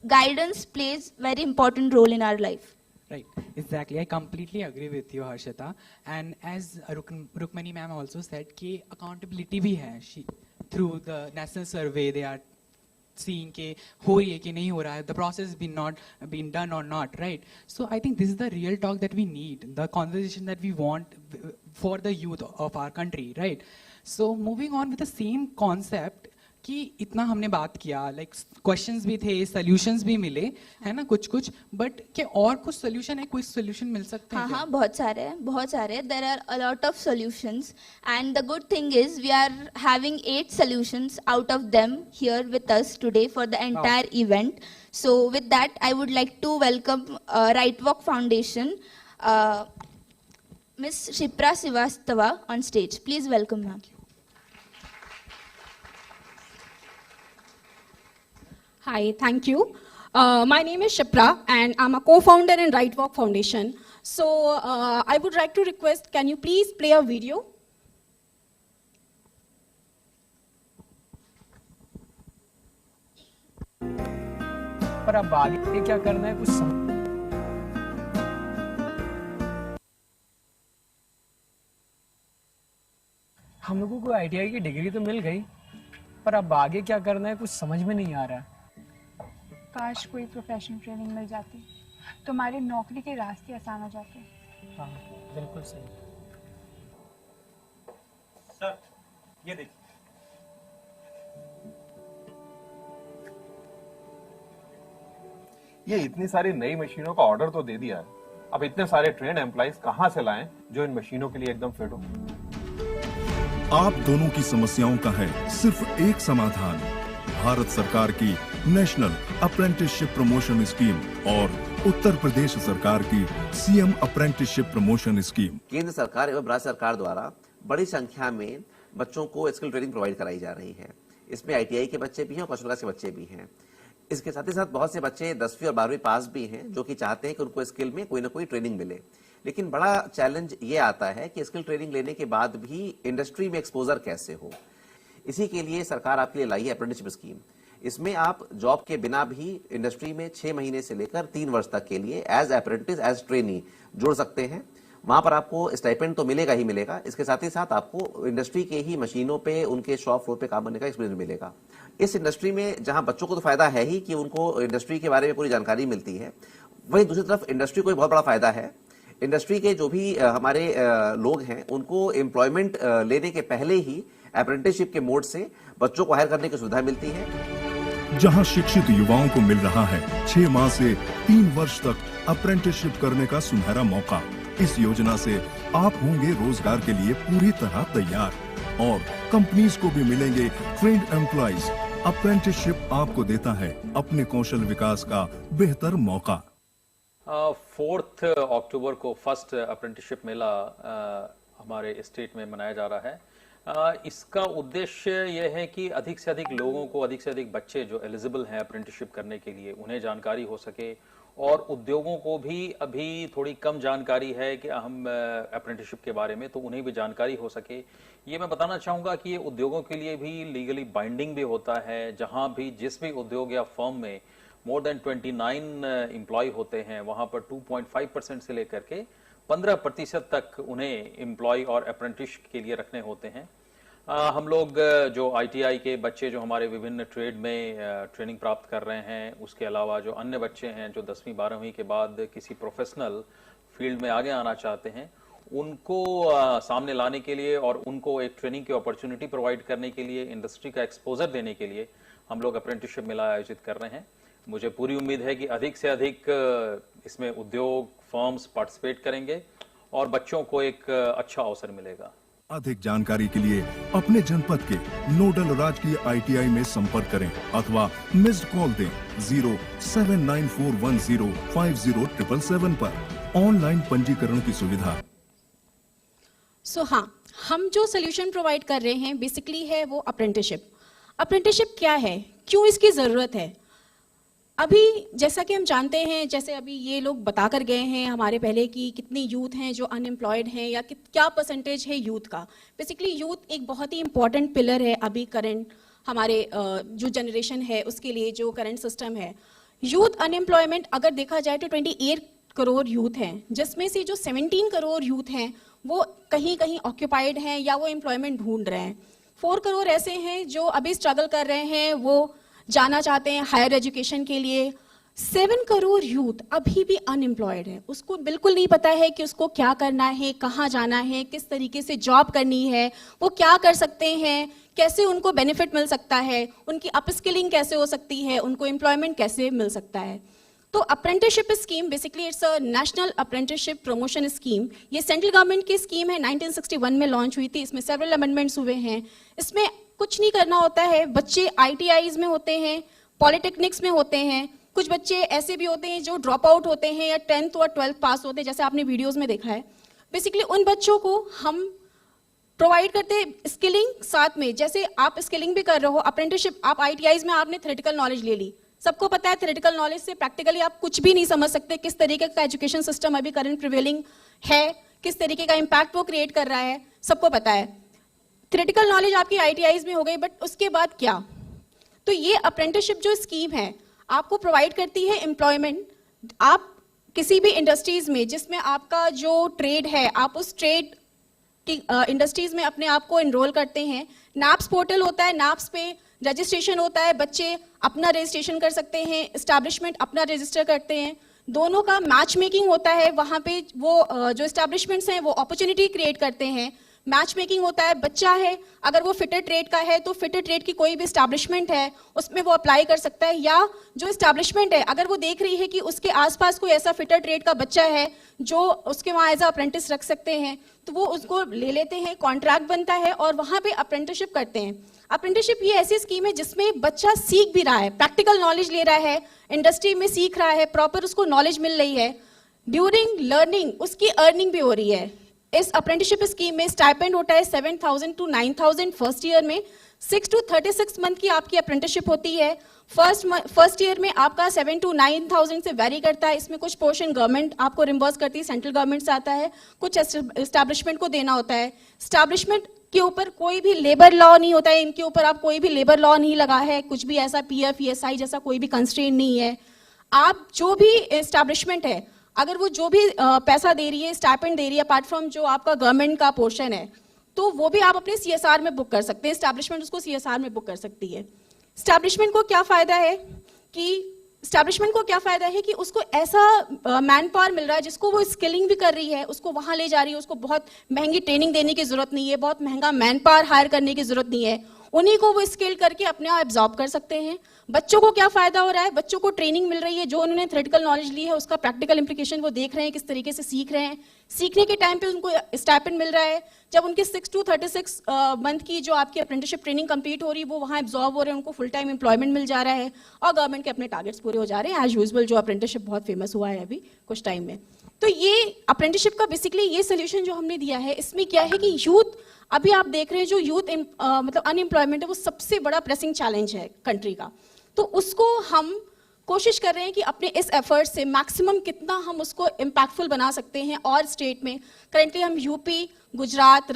guidance plays very important role in our life. Right, exactly. I completely agree with you, Harshita. And as Rukmini ma'am also said, कि accountability भी है. Through the national survey, they are seeing कि हो रही है कि नहीं हो रहा है. The process has been done or not, right? So I think this is the real talk that we need, the conversation that we want for the youth of our country, right? So moving on with the same concept, कि इतना हमने बात किया, like questions भी थे, solutions भी मिले, है ना, कुछ बट क्या और कुछ सॉल्यूशन है, कोई सॉल्यूशन मिल सकता है? हाँ, बहुत सारे there are a lot of solutions and the good thing is we are having 8 solutions out of them here with us today for the entire event. So with that I would like to welcome Right Walk Foundation, miss Shipra Srivastava on stage. Please welcome ma'am. Hi, thank you. My name is Shipra and I'm a co-founder in Right Walk Foundation. So I would like to request, can you please play a video? पर अब आगे क्या करना है कुछ हम लोगों को ITI की डिग्री तो मिल गई, पर अब आगे क्या करना है कुछ समझ में नहीं आ रहा. काश कोई प्रोफेशनल ट्रेनिंग मिल जाती तो हमारे नौकरी के रास्ते आसान हो जाते. हाँ, बिल्कुल सही. सर, ये देखिए. ये इतनी सारी नई मशीनों का ऑर्डर तो दे दिया है, अब इतने सारे ट्रेन एम्प्लॉइज कहां से लाएं जो इन मशीनों के लिए एकदम फिट हो. आप दोनों की समस्याओं का है सिर्फ एक समाधान, भारत सरकार की नेशनल अप्रेंटिसशिप प्रमोशन स्कीम और उत्तर प्रदेश सरकार की सीएम अप्रेंटिसशिप प्रमोशन स्कीम. केंद्र सरकार एवं राज्य सरकार द्वारा बड़ी संख्या में बच्चों को स्किल ट्रेनिंग प्रोवाइड कराई जा रही है. इसमें ITI के बच्चे भी हैं और कौशल विकास के बच्चे भी हैं. इसके साथ ही साथ बहुत से बच्चे 10वीं और 12वीं पास भी हैं जो कि चाहते हैं कि उनको स्किल में कोई ना कोई ट्रेनिंग मिले. लेकिन बड़ा चैलेंज ये आता है कि स्किल ट्रेनिंग लेने के बाद भी इंडस्ट्री में एक्सपोजर कैसे हो. इसी के लिए सरकार आपके लिए लाई है अप्रेंटिसशिप स्कीम. इसमें आप जॉब के बिना भी इंडस्ट्री में 6 महीने से लेकर 3 वर्ष तक के लिए एज अप्रेंटिस, एज ट्रेनी जुड़ सकते हैं. वहां पर आपको स्टाइपेंड तो मिलेगा ही मिलेगा, इसके साथ ही साथ आपको इंडस्ट्री के ही मशीनों पे, उनके शॉप फ्लोर पे काम करने का एक्सपीरियंस मिलेगा. इस इंडस्ट्री में जहां बच्चों को तो फायदा है ही कि उनको इंडस्ट्री के बारे में पूरी जानकारी मिलती है, वहीं दूसरी तरफ इंडस्ट्री को बहुत बड़ा फायदा है. इंडस्ट्री के जो भी हमारे लोग हैं उनको एम्प्लॉयमेंट लेने के पहले ही अप्रेंटिसशिप के मोड से बच्चों को हायर करने की सुविधा मिलती है. जहां शिक्षित युवाओं को मिल रहा है 6 माह से 3 वर्ष तक अप्रेंटिसशिप करने का सुनहरा मौका. इस योजना से आप होंगे रोजगार के लिए पूरी तरह तैयार और कंपनीज को भी मिलेंगे ट्रेन्ड एम्प्लॉइज. अप्रेंटिसशिप आपको देता है अपने कौशल विकास का बेहतर मौका. 4 अक्टूबर को फर्स्ट अप्रेंटिसशिप मेला हमारे स्टेट में मनाया जा रहा है. इसका उद्देश्य यह है कि अधिक से अधिक लोगों को, अधिक से अधिक बच्चे जो एलिजिबल हैं अप्रेंटिसशिप करने के लिए, उन्हें जानकारी हो सके और उद्योगों को भी अभी थोड़ी कम जानकारी है कि हम अप्रेंटिसशिप के बारे में, तो उन्हें भी जानकारी हो सके. ये मैं बताना चाहूँगा कि ये उद्योगों के लिए भी लीगली बाइंडिंग भी होता है. जहाँ भी जिस भी उद्योग या फर्म में मोर देन 29 एम्प्लॉय होते हैं, वहाँ पर 2.5% से लेकर के 15% तक उन्हें एम्प्लॉय और अप्रेंटिस के लिए रखने होते हैं. हम लोग जो ITI के बच्चे जो हमारे विभिन्न ट्रेड में ट्रेनिंग प्राप्त कर रहे हैं, उसके अलावा जो अन्य बच्चे हैं जो 10वीं 12वीं के बाद किसी प्रोफेशनल फील्ड में आगे आना चाहते हैं, उनको सामने लाने के लिए और उनको एक ट्रेनिंग की अपॉर्चुनिटी प्रोवाइड करने के लिए, इंडस्ट्री का एक्सपोजर देने के लिए हम लोग अप्रेंटिसशिप मेला आयोजित कर रहे हैं. मुझे पूरी उम्मीद है कि अधिक से अधिक इसमें उद्योग, फर्म्स पार्टिसिपेट करेंगे और बच्चों को एक अच्छा अवसर मिलेगा. अधिक जानकारी के लिए अपने जनपद के नोडल राजकीय ITI में संपर्क करें अथवा मिस्ड कॉल दें 07941050777 पर. ऑनलाइन पंजीकरण की सुविधा. हाँ, हम जो सोल्यूशन प्रोवाइड कर रहे हैं बेसिकली है वो अप्रेंटिसशिप. अप्रेंटिसशिप क्या है, क्यों इसकी जरूरत है? अभी जैसा कि हम जानते हैं, जैसे अभी ये लोग बता कर गए हैं हमारे पहले कि कितनी यूथ हैं जो अनएम्प्लॉयड हैं या क्या परसेंटेज है यूथ का। बेसिकली यूथ एक बहुत ही इंपॉर्टेंट पिलर है अभी करंट हमारे जो जनरेशन है उसके लिए, जो करंट सिस्टम है। यूथ अनएम्प्लॉयमेंट अगर देखा जाए तो 28 करोड़ यूथ हैं, जिसमें से जो 17 करोड़ यूथ हैं वो कहीं कहीं ऑक्यूपाइड हैं या वो एम्प्लॉयमेंट ढूंढ रहे हैं। 4 करोड़ ऐसे हैं जो अभी स्ट्रगल कर रहे हैं, वो जाना चाहते हैं हायर एजुकेशन के लिए। 7 करोड़ यूथ अभी भी अनएम्प्लॉयड है, उसको बिल्कुल नहीं पता है कि उसको क्या करना है, कहाँ जाना है, किस तरीके से जॉब करनी है, वो क्या कर सकते हैं, कैसे उनको बेनिफिट मिल सकता है, उनकी अपस्किलिंग कैसे हो सकती है, उनको एम्प्लॉयमेंट कैसे मिल सकता है। तो apprenticeship scheme basically it's a national apprenticeship promotion scheme. ये सेंट्रल गवर्नमेंट की स्कीम है, 1961 में लॉन्च हुई थी। इसमें सेवरल अमेंडमेंट्स हुए हैं। इसमें कुछ नहीं करना होता है, बच्चे ITIs में होते हैं, पॉलिटेक्निक्स में होते हैं, कुछ बच्चे ऐसे भी होते हैं जो ड्रॉप आउट होते हैं या 10th और 12th पास होते हैं, जैसे आपने वीडियोस में देखा है। बेसिकली उन बच्चों को हम प्रोवाइड करते हैं स्किलिंग साथ में। जैसे आप स्किलिंग भी कर रहे हो, अप्रेंटिसशिप आप ITIs में आपने थ्योरेटिकल नॉलेज ले ली, सबको पता है थ्योरेटिकल नॉलेज से प्रैक्टिकली आप कुछ भी नहीं समझ सकते, किस तरीके का एजुकेशन सिस्टम अभी करंट प्रिवेलिंग है, किस तरीके का इम्पैक्ट वो क्रिएट कर रहा है, सबको पता है। थ्योरेटिकल नॉलेज आपकी ITIs में हो गई, बट उसके बाद क्या? तो ये अप्रेंटिसशिप जो स्कीम है आपको प्रोवाइड करती है एम्प्लॉयमेंट। आप किसी भी इंडस्ट्रीज में जिसमें आपका जो ट्रेड है, आप उस ट्रेड की इंडस्ट्रीज में अपने आप को एनरोल करते हैं। NAPS पोर्टल होता है, NAPS पे रजिस्ट्रेशन होता है, बच्चे अपना रजिस्ट्रेशन कर सकते हैं, एस्टैब्लिशमेंट अपना रजिस्टर करते हैं, दोनों का मैच मेकिंग होता है। वहाँ पे वो जो एस्टैब्लिशमेंट्स हैं वो अपॉर्चुनिटी क्रिएट करते हैं, मैच मेकिंग होता है। बच्चा है अगर वो फिटर ट्रेड का है तो फिटर ट्रेड की कोई भी एस्टैब्लिशमेंट है उसमें वो अप्लाई कर सकता है, या जो एस्टैब्लिशमेंट है अगर वो देख रही है कि उसके आसपास कोई ऐसा फिटर ट्रेड का बच्चा है जो उसके वहाँ एज अ अप्रेंटिस रख सकते हैं तो वो उसको ले लेते हैं, कॉन्ट्रैक्ट बनता है और वहाँ पे अप्रेंटिसशिप करते हैं। अप्रेंटिसशिप ये ऐसी स्कीम है जिसमें बच्चा सीख भी रहा है, प्रैक्टिकल नॉलेज ले रहा है, इंडस्ट्री में सीख रहा है, प्रॉपर उसको नॉलेज मिल रही है, ड्यूरिंग लर्निंग उसकी अर्निंग भी हो रही है। इस अप्रेंटिसशिप स्कीम में स्टाइपेंड होता है 7,000 to 9,000 फर्स्ट ईयर में, 6 to 36 मंथ की आपकी अप्रेंटिसशिप होती है। फर्स्ट ईयर में आपका 7 to 9,000 से वेरी करता है। इसमें कुछ पोर्शन गवर्नमेंट आपको रिम्बर्स करती है, सेंट्रल गवर्नमेंट से आता है, कुछ एस्टैब्लिशमेंट को देना होता है। एस्टैब्लिशमेंट के ऊपर कोई भी लेबर लॉ नहीं होता है, इनके ऊपर आप कोई भी लेबर लॉ नहीं लगा है, कुछ भी ऐसा PF ESI जैसा कोई भी कंस्ट्रेंट नहीं है। आप जो भी एस्टैब्लिशमेंट है अगर वो जो भी पैसा दे रही है, स्टाइपेंड दे रही है अपार्ट फ्रॉम जो आपका गवर्नमेंट का पोर्शन है, तो वो भी आप अपने CSR में बुक कर सकते हैं, एस्टैब्लिशमेंट उसको CSR में बुक कर सकती है। एस्टैब्लिशमेंट को क्या फायदा है कि उसको ऐसा मैन पावर मिल रहा है जिसको वो स्किलिंग भी कर रही है, उसको वहां ले जा रही है, उसको बहुत महंगी ट्रेनिंग देने की जरूरत नहीं है, बहुत महंगा मैन पावर हायर करने की जरूरत नहीं है, उन्हीं को वो स्किल करके अपने आप एब्जॉर्ब कर सकते हैं। बच्चों को क्या फायदा हो रहा है, बच्चों को ट्रेनिंग मिल रही है, जो उन्होंने थ्योरेटिकल नॉलेज ली है उसका प्रैक्टिकल इंप्लीकेशन वो देख रहे हैं, किस तरीके से सीख रहे हैं, सीखने के टाइम पे उनको स्टाइपेंड मिल रहा है। जब उनके 6 to 36 मंथ की जो आपकी अप्रेंटिसशिप ट्रेनिंग कंप्लीट हो रही है वो वहाँ एब्जॉर्ब हो रहे हैं, उनको फुल टाइम एम्प्लॉयमेंट मिल जा रहा है और गवर्नमेंट के अपने टारगेट्स पूरे हो जा रहे हैं एज यूजुअल, जो अप्रेंटिसशिप बहुत फेमस हुआ है अभी कुछ टाइम में। तो ये अप्रेंटिसशिप का बेसिकली ये सोल्यूशन जो हमने दिया है, इसमें क्या है कि यूथ अभी आप देख रहे हैं जो यूथ मतलब अनएम्प्लॉयमेंट है वो सबसे बड़ा प्रेसिंग चैलेंज है कंट्री का। तो उसको हम कोशिश कर रहे हैं कि अपने इस एफर्ट से मैक्सिमम कितना हम उसको इम्पैक्टफुल बना सकते हैं। और स्टेट में करंटली हम यूपी, गुजरात,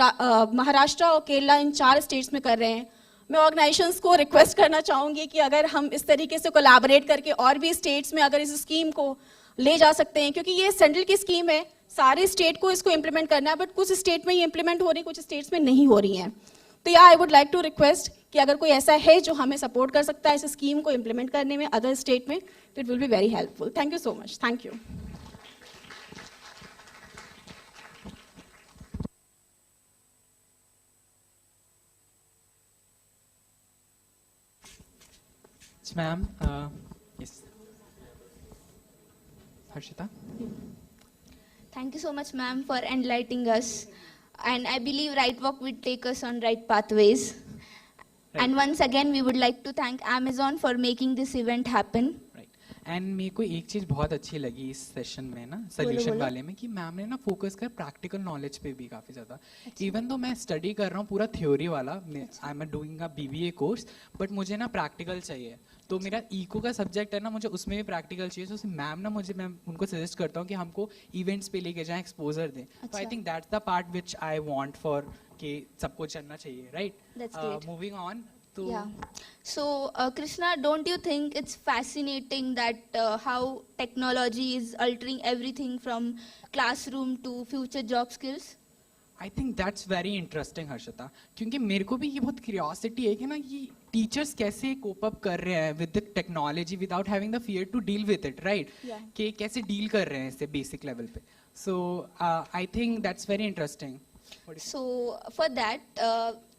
महाराष्ट्र और केरला इन 4 स्टेट्स में कर रहे हैं। मैं ऑर्गेनाइजेशंस को रिक्वेस्ट करना चाहूँगी कि अगर हम इस तरीके से कोलैबोरेट करके और भी स्टेट्स में अगर इस स्कीम को ले जा सकते हैं, क्योंकि ये सेंट्रल की स्कीम है, सारे स्टेट को इसको इम्प्लीमेंट करना है, बट कुछ स्टेट में ये इम्प्लीमेंट हो रही है, कुछ स्टेट्स में नहीं हो रही हैं। तो I would like to request कि अगर कोई ऐसा है जो हमें सपोर्ट कर सकता है इस स्कीम को इम्प्लीमेंट करने में अदर स्टेट में, तो it will be very helpful. Thank you so much. Thank you. Ma'am, yes. Harshita? Thank you so much, ma'am, for enlightening us. And I believe RightWalk will take us on right pathways. Right. And once again, we would like to thank Amazon for making this event happen. Right. And मेरे को एक चीज़ बहुत अच्छी लगी इस session में ना, solution बोलो। वाले में, कि मैम ने ना फोकस कर प्रैक्टिकल नॉलेज पे भी काफ़ी ज़्यादा। इवन तो मैं स्टडी कर रहा हूँ पूरा थ्योरी वाला, I am doing a BBA course, but मुझे ना प्रैक्टिकल चाहिए। तो मेरा इको का सब्जेक्ट है ना, मुझे उसमें भी प्रैक्टिकल चाहिए। तो मैम ना मुझे, मैं उनको सजेस्ट करता हूँ कि हमको इवेंट्स पे लेके जाएं, एक्सपोजर दें। तो आई think that's the part which I want for कि सबको चलना चाहिए, राइट? मूविंग ऑन तो Yeah. So, Krishna, don't you think it's fascinating that how technology is altering everything from classroom to future job skills? I think that's very interesting Harshita, क्योंकि मेरे को भी ये बहुत क्यूरियोसिटी है कि ना ये टीचर्स कैसे कोप अप कर रहे हैं with the technology without having the fear to deal with it, right? कि कैसे डील कर रहे हैं इससे बेसिक लेवल पे। So I think that's very interesting. So for that,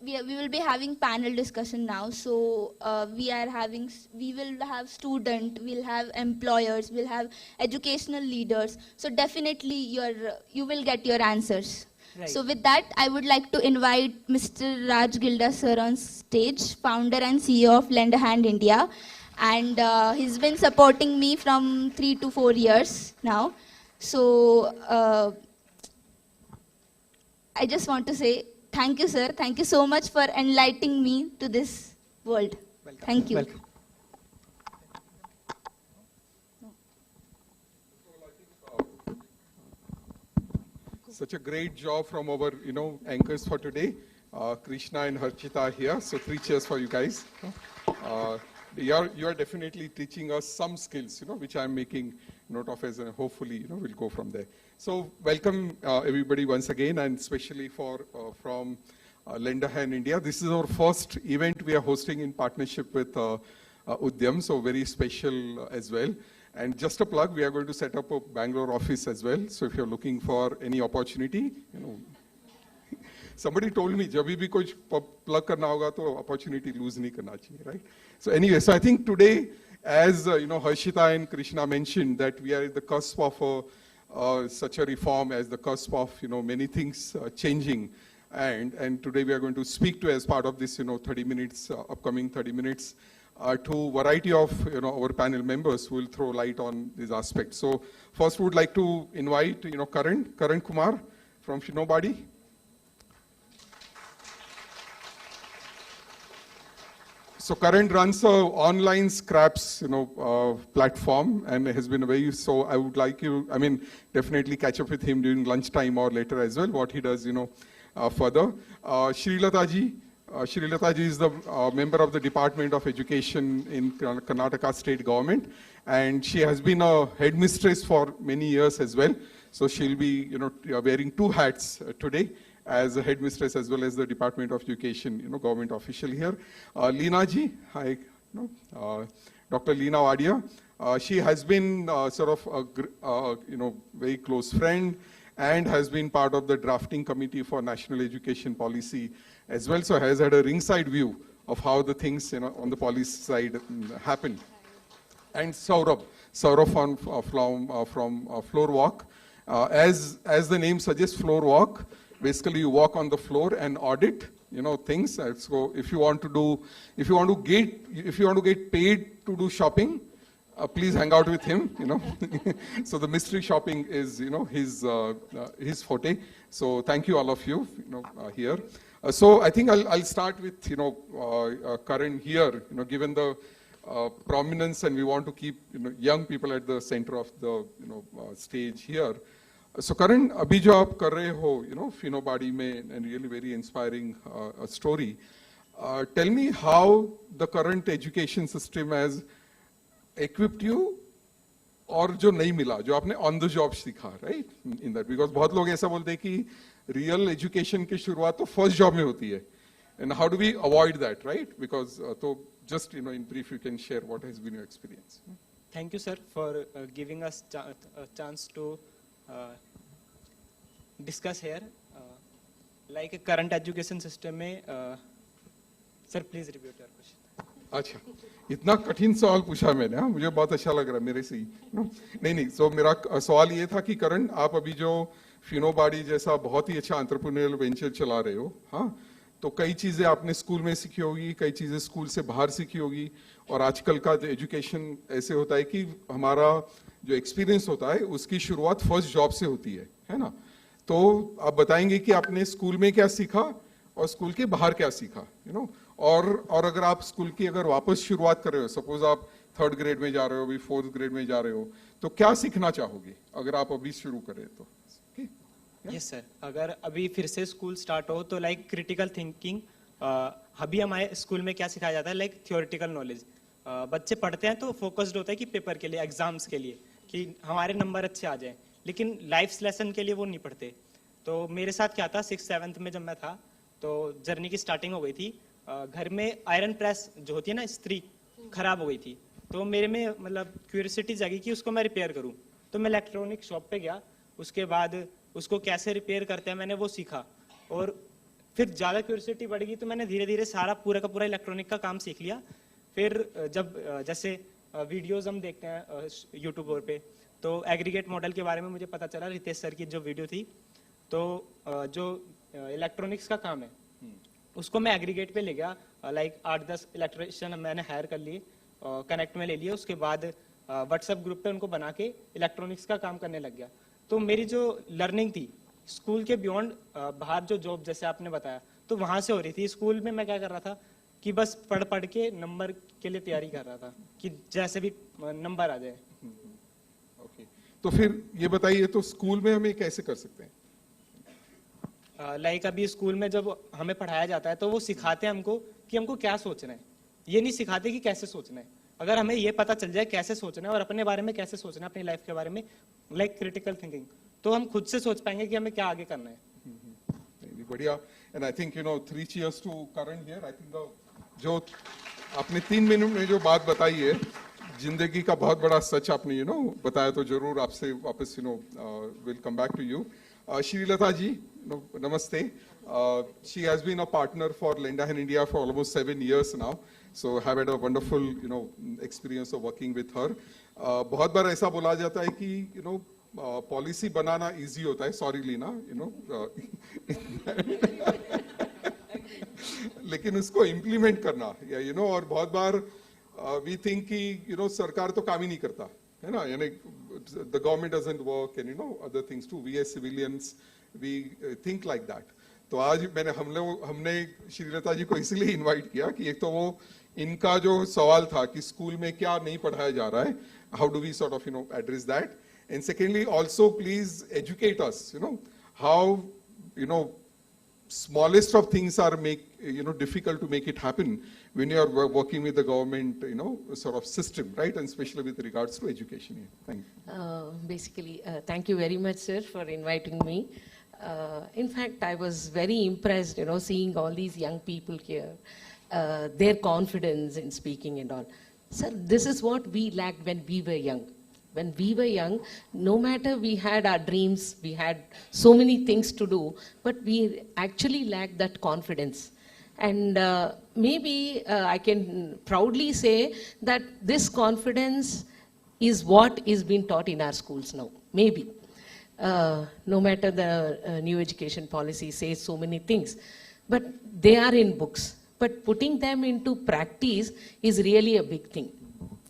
we will be having panel discussion now. So we will have student, we'll have employers, we'll have educational leaders. So definitely you will get your answers. Right. So with that, I would like to invite Mr. Raj Gilda sir on stage, founder and CEO of Lend a Hand India, and he's been supporting me from 3 to 4 years now. So. I just want to say thank you, sir. Thank you so much for enlightening me to this world. Welcome. Thank you. Welcome. Such a great job from our, anchors for today. Krishna and Harshita are here, so 3 cheers for you guys. You are definitely teaching us some skills, which I'm making note of as, and hopefully, we'll go from there. So welcome everybody once again, and especially from Lend a Hand India. This is our first event we are hosting in partnership with Udhyam, so very special as well. And just a plug, we are going to set up a Bangalore office as well. So if you're looking for any opportunity, somebody told me, जब भी कुछ plug करना होगा तो opportunity lose नहीं करना चाहिए, right? So anyway, so I think today, as Harshita and Krishna mentioned, that we are at the cusp of such a reform, as the cusp of many things changing, and today we are going to speak to, as part of this 30 minutes, upcoming 30 minutes, to variety of our panel members who will throw light on these aspects. So first, we would like to invite Karan Kumar from Shinobadi. So Karan runs a online scraps, platform, and has been so I would like you, definitely catch up with him during lunchtime or later as well, what he does, further. Srilata ji is the member of the Department of Education in Karnataka State Government, and she has been a headmistress for many years as well. So she'll be, wearing 2 hats today, as a headmistress as well as the Department of Education, government official here. Leena ji, hi, Dr. Leena Wadia. She has been sort of a very close friend, and has been part of the drafting committee for national education policy as well. So has had a ringside view of how the things on the policy side happen. And Saurabh from FloorWalk. As the name suggests, FloorWalk. Basically, you walk on the floor and audit, things. So if you want to get paid to do shopping, please hang out with him. So the mystery shopping is, his forte. So thank you all of you, here. So I think I'll start with, Karan here. Given the prominence, and we want to keep young people at the center of the stage here. So Karan, abhi jo aap kar rahe ho, Shinobadi mein, and really very inspiring story. Tell me how the current education system has equipped you, और जो नहीं मिला, जो आपने on the job सीखा, right? In that, because बहुत लोग ऐसा बोलते हैं कि real education की शुरुआत तो first job में होती है. And how do we avoid that, right? Because so just in brief, you can share what has been your experience. Thank you, sir, for giving us a chance to discuss here. Like a current education system में, sir, please repeat your question. अच्छा, इतना कठिन सवाल पूछा मैंने, हाँ, मुझे बहुत अच्छा लग रहा है मेरे से ही, नहीं, so मेरा सवाल ये था कि करण, आप अभी जो फिनोबाड़ी जैसा बहुत ही अच्छा एंटरप्रेन्योरियल वेंचर चला रहे हो, हाँ, तो कई चीजें आपने स्कूल में सीखी होगी, कई चीजें स्कूल से बाहर सीखी होगी, और आजकल का जो एजुकेशन ऐसे होता है कि हमारा जो एक्सपीरियंस होता है उसकी शुरुआत फर्स्ट जॉब से होती है ना। तो आप बताएंगे कि आपने स्कूल में क्या सीखा और स्कूल के बाहर क्या सीखा, और अगर आप स्कूल की अगर वापस शुरुआत कर रहे हो, सपोज आप 3rd ग्रेड में जा रहे हो, अभी 4th ग्रेड में जा रहे हो, तो क्या सीखना चाहोगे अगर आप अभी शुरू करें तो? यस सर, अगर अभी फिर से स्कूल स्टार्ट हो तो लाइक क्रिटिकल थिंकिंग, अभी हमारे स्कूल में क्या सिखाया जाता है, लाइक थियोरेटिकल नॉलेज। बच्चे पढ़ते हैं तो फोकस्ड होता है कि पेपर के लिए, एग्जाम्स के लिए, कि हमारे नंबर अच्छे आ जाएं, लेकिन लाइफ लेसन के लिए वो नहीं पढ़ते। तो मेरे साथ क्या था, 6th 7th में जब मैं था तो जर्नी की स्टार्टिंग हो गई थी। घर में आयरन प्रेस जो होती है ना इस्त्री, खराब हो गई थी, तो मेरे में मतलब क्यूरियोसिटी जागी कि उसको मैं रिपेयर करूं। तो मैं इलेक्ट्रॉनिक शॉप पे गया, उसके बाद उसको कैसे रिपेयर करते हैं मैंने वो सीखा, और फिर ज़्यादा क्यूरियोसिटी बढ़ गई तो मैंने धीरे धीरे सारा पूरा का पूरा इलेक्ट्रॉनिक का काम सीख लिया। फिर जब जैसे वीडियोस हम देखते हैं यूट्यूब पे, तो एग्रीगेट मॉडल के बारे में मुझे पता चला, रितेश सर की जो वीडियो थी। तो जो इलेक्ट्रॉनिक्स का काम है उसको मैं एग्रीगेट पे ले गया, लाइक 8-10 इलेक्ट्रिशियन मैंने हायर कर लिए, कनेक्ट में ले लिए। उसके बाद व्हाट्सएप ग्रुप पे उनको बना के इलेक्ट्रॉनिक्स का काम करने लग गया। तो मेरी जो लर्निंग थी स्कूल के बियॉन्ड, बाहर जो जॉब जैसे आपने बताया, तो वहां से हो रही थी। स्कूल में मैं क्या कर रहा था कि बस पढ़ पढ़ के नंबर के लिए तैयारी कर रहा था कि जैसे भी नंबर आ जाए। ओके, तो फिर ये बताइए, तो स्कूल में हमें कैसे कर सकते हैं? लाइक अभी स्कूल में जब हमें पढ़ाया जाता है तो वो सिखाते हैं हमको कि हमको क्या सोचना है, ये नहीं सिखाते कि कैसे सोचना है। अगर हमें ये पता चल जाए कैसे सोचना है और अपने बारे में कैसे सोचना है, अपनी लाइफ के बारे में, लाइक क्रिटिकल थिंकिंग, तो हम खुद से सोच पाएंगे कि हमें क्या आगे करना है। बढ़िया। And I think 3 cheers to Karan here. I think जो आपने 3 मिनट में जो बात बताई है, जिंदगी का बहुत बड़ा सच आपने बताया, तो जरूर आपसे वापस will come back to you. Shrilata ji, namaste. She has been a partner for Lendahan India for almost 7 years now. So have had a wonderful, experience of working with her. बहुत बार ऐसा बोला जाता है कि, पॉलिसी बनाना इजी होता है, सॉरी लीना, लेकिन उसको इम्प्लीमेंट करना, या और बहुत बार वी थिंक कि, सरकार तो काम ही नहीं करता है ना, यानी the government doesn't work and other things too. We as civilians, we think like that. तो आज हमने श्रीलता जी को इसलिए इनवाइट किया कि एक तो वो इनका जो सवाल था कि स्कूल में क्या नहीं पढ़ाया जा रहा है, how do we sort of address that, and secondly also please educate us, how smallest of things are difficult to make it happen when you are working with the government, sort of system, right, and especially with regards to education. Thank you. Basically, thank you very much, sir, for inviting me. In fact, I was very impressed, seeing all these young people here, their confidence in speaking and all. Sir, this is what we lacked when we were young. When we were young, no matter we had our dreams, we had so many things to do, but we actually lacked that confidence. And maybe I can proudly say that this confidence is what is being taught in our schools now, maybe. No matter the new education policy says so many things, but they are in books. But putting them into practice is really a big thing.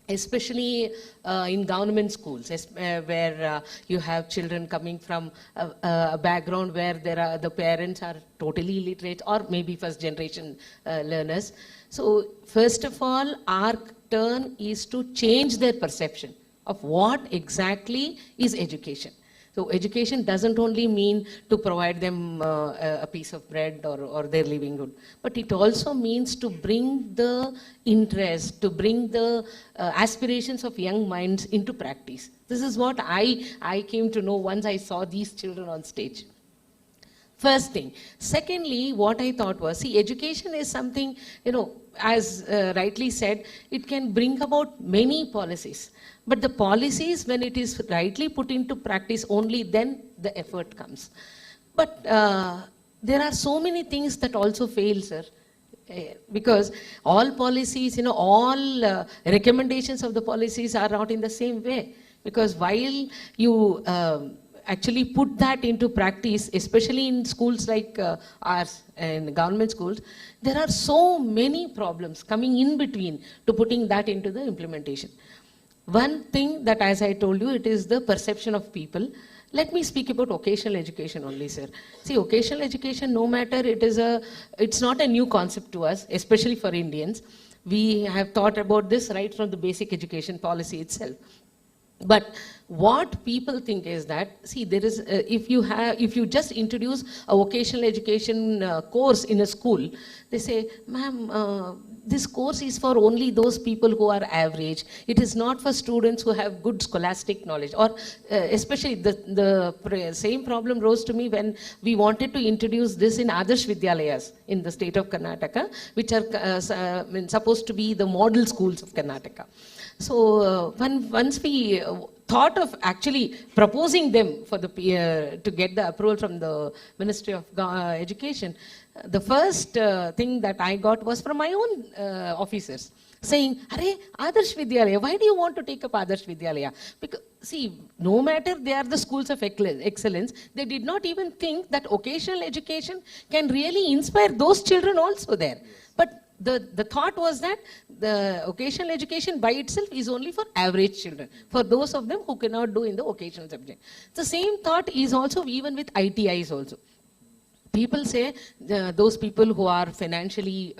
Especially in government schools, where you have children coming from a background where the parents are totally illiterate or maybe first generation learners. So first of all, our turn is to change their perception of what exactly is education. So education doesn't only mean to provide them a piece of bread or their livelihood, but it also means to bring the interest, to bring the aspirations of young minds into practice. This is what I came to know once I saw these children on stage. First thing. Secondly, what I thought was, see, education is something, as rightly said, it can bring about many policies. But the policies, when it is rightly put into practice, only then the effort comes. But there are so many things that also fail, sir. Because all policies, all recommendations of the policies are not in the same way. Because while you, actually put that into practice, especially in schools like ours and government schools, there are so many problems coming in between to putting that into the implementation. One thing that, as I told you, it is the perception of people. Let me speak about vocational education only, sir. See, vocational education, no matter it's not a new concept to us, especially for Indians. We have thought about this right from the basic education policy itself. But what people think is that, see, there is, if you just introduce a vocational education course in a school, they say, ma'am, this course is for only those people who are average. It is not for students who have good scholastic knowledge. Or especially the same problem rose to me when we wanted to introduce this in Adarsh Vidyalayas in the state of Karnataka, which are supposed to be the model schools of Karnataka. So once we thought of actually proposing them for to get the approval from the Ministry of Education, the first thing that I got was from my own officers saying, "Arey, Adarsh Vidyalaya, why do you want to take up Adarsh Vidyalaya?" Because, see, no matter they are the schools of excellence, they did not even think that vocational education can really inspire those children also there. But the thought was that the vocational education by itself is only for average children, for those of them who cannot do in the vocational subject. The same thought is also even with ITIs also. People say those people who are financially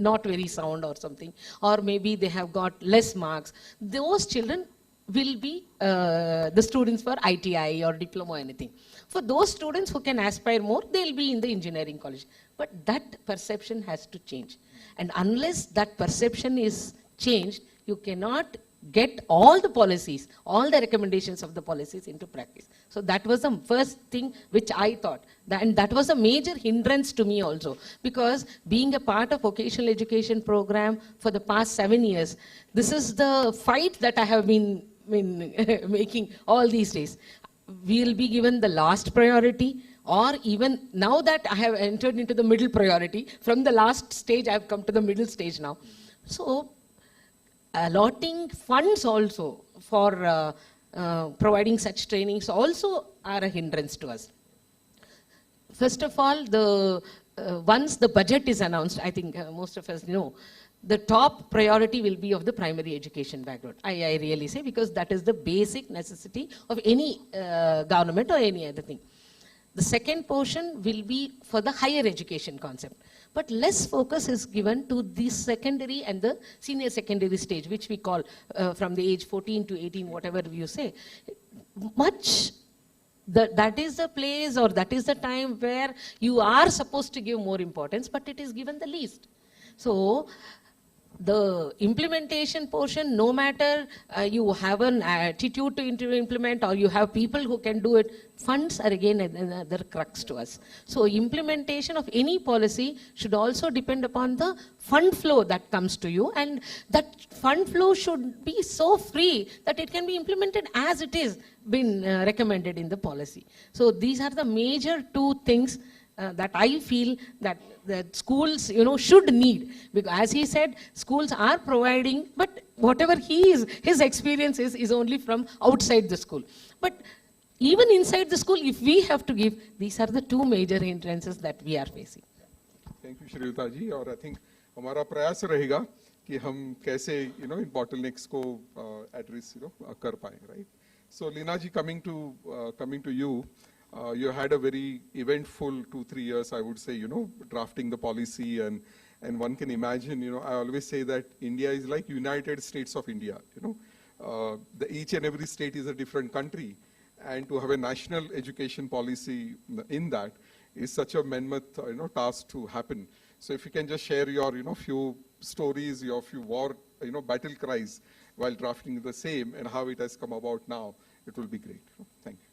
not very sound or something, or maybe they have got less marks, those children will be the students for ITI or diploma or anything. For those students who can aspire more, they will be in the engineering college. But that perception has to change. And unless that perception is changed, you cannot get all the policies, all the recommendations of the policies into practice. So that was the first thing which I thought. And that was a major hindrance to me also. Because being a part of vocational education program for the past 7 years, this is the fight that I have been making all these days. We will be given the last priority, or even now that I have entered into the middle priority, from the last stage I have come to the middle stage now. So allotting funds also for providing such trainings also are a hindrance to us. First of all, once the budget is announced, I think most of us know, the top priority will be of the primary education background. I really say, because that is the basic necessity of any government or any other thing. The second portion will be for the higher education concept. But less focus is given to the secondary and the senior secondary stage, which we call from the age 14 to 18, whatever you say. That is the place, or that is the time where you are supposed to give more importance, but it is given the least. So the implementation portion, no matter you have an attitude to implement or you have people who can do it, funds are again another crux to us. So implementation of any policy should also depend upon the fund flow that comes to you, and that fund flow should be so free that it can be implemented as it is been recommended in the policy. So these are the major two things that I feel that schools, should need. Because as he said, schools are providing, but whatever his experience is only from outside the school. But even inside the school, if we have to give, these are the two major hindrances that we are facing. Thank you, Shrilata ji. और I think हमारा प्रयास रहेगा कि हम कैसे इन bottlenecks को address कर पाएं, right? So Lina ji, coming to you. You had a very eventful 2-3 years, I would say, drafting the policy, and one can imagine, I always say that India is like United States of India, each and every state is a different country, and to have a national education policy in that is such a mammoth, task to happen. So if you can just share your, few stories, your few war, battle cries while drafting the same and how it has come about now, it will be great. Thank you.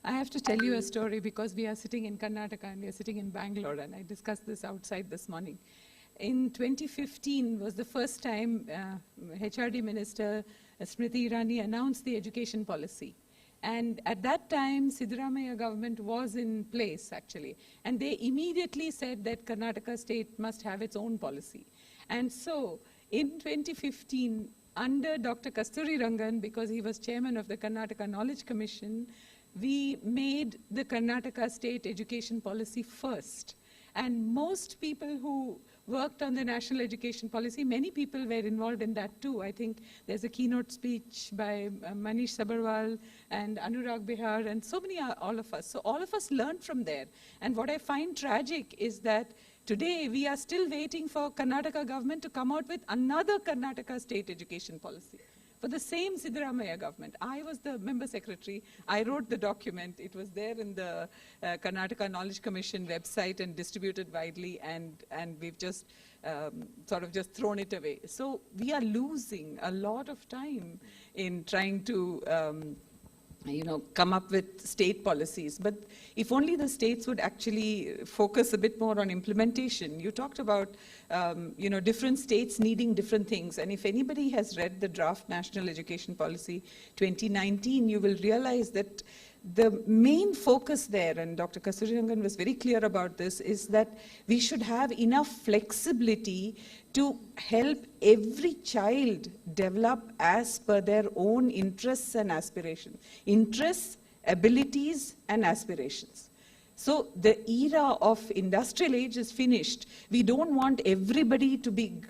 I have to tell you a story because we are sitting in Karnataka and we are sitting in Bangalore, and I discussed this outside this morning. In 2015 was the first time HRD Minister Smriti Irani announced the education policy. And at that time, Siddaramaiah government was in place, actually. And they immediately said that Karnataka state must have its own policy. And so in 2015, under Dr. Kasturi Rangan, because he was chairman of the Karnataka Knowledge Commission, we made the Karnataka state education policy first. And most people who worked on the national education policy, many people were involved in that too. I think there's a keynote speech by Manish Sabharwal and Anurag Bihar and so many, all of us. So all of us learned from there. And what I find tragic is that today we are still waiting for Karnataka government to come out with another Karnataka state education policy. For the same Siddaramaiah government. I was the member secretary. I wrote the document. It was there in the Karnataka Knowledge Commission website and distributed widely, and we've just sort of just thrown it away. So we are losing a lot of time in trying to come up with state policies. But if only the states would actually focus a bit more on implementation. You talked about, different states needing different things. And if anybody has read the draft National Education Policy 2019, you will realize that the main focus there, and Dr. Kasturi Rangan was very clear about this, is that we should have enough flexibility to help every child develop as per their own interests and aspirations. Interests, abilities, and aspirations. So the era of industrial age is finished. We don't want everybody to be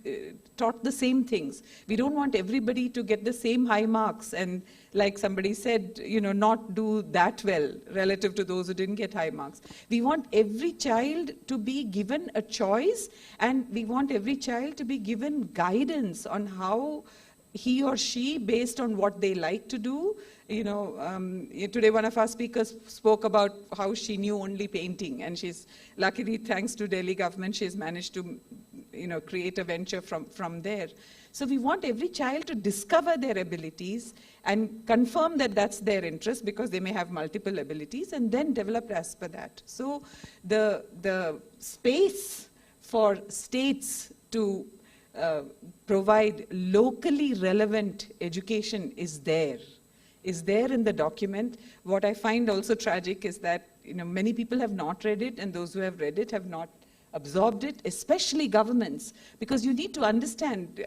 taught the same things. We don't want everybody to get the same high marks and, like somebody said, not do that well relative to those who didn't get high marks. We want every child to be given a choice, and we want every child to be given guidance on how he or she, based on what they like to do. Today one of our speakers spoke about how she knew only painting, and she's luckily, thanks to Delhi government, she's managed to create a venture from there. So we want every child to discover their abilities and confirm that that's their interest, because they may have multiple abilities, and then develop as per that. So the space for states to provide locally relevant education is there in the document. What I find also tragic is that many people have not read it, and those who have read it have not absorbed it, especially governments, because you need to understand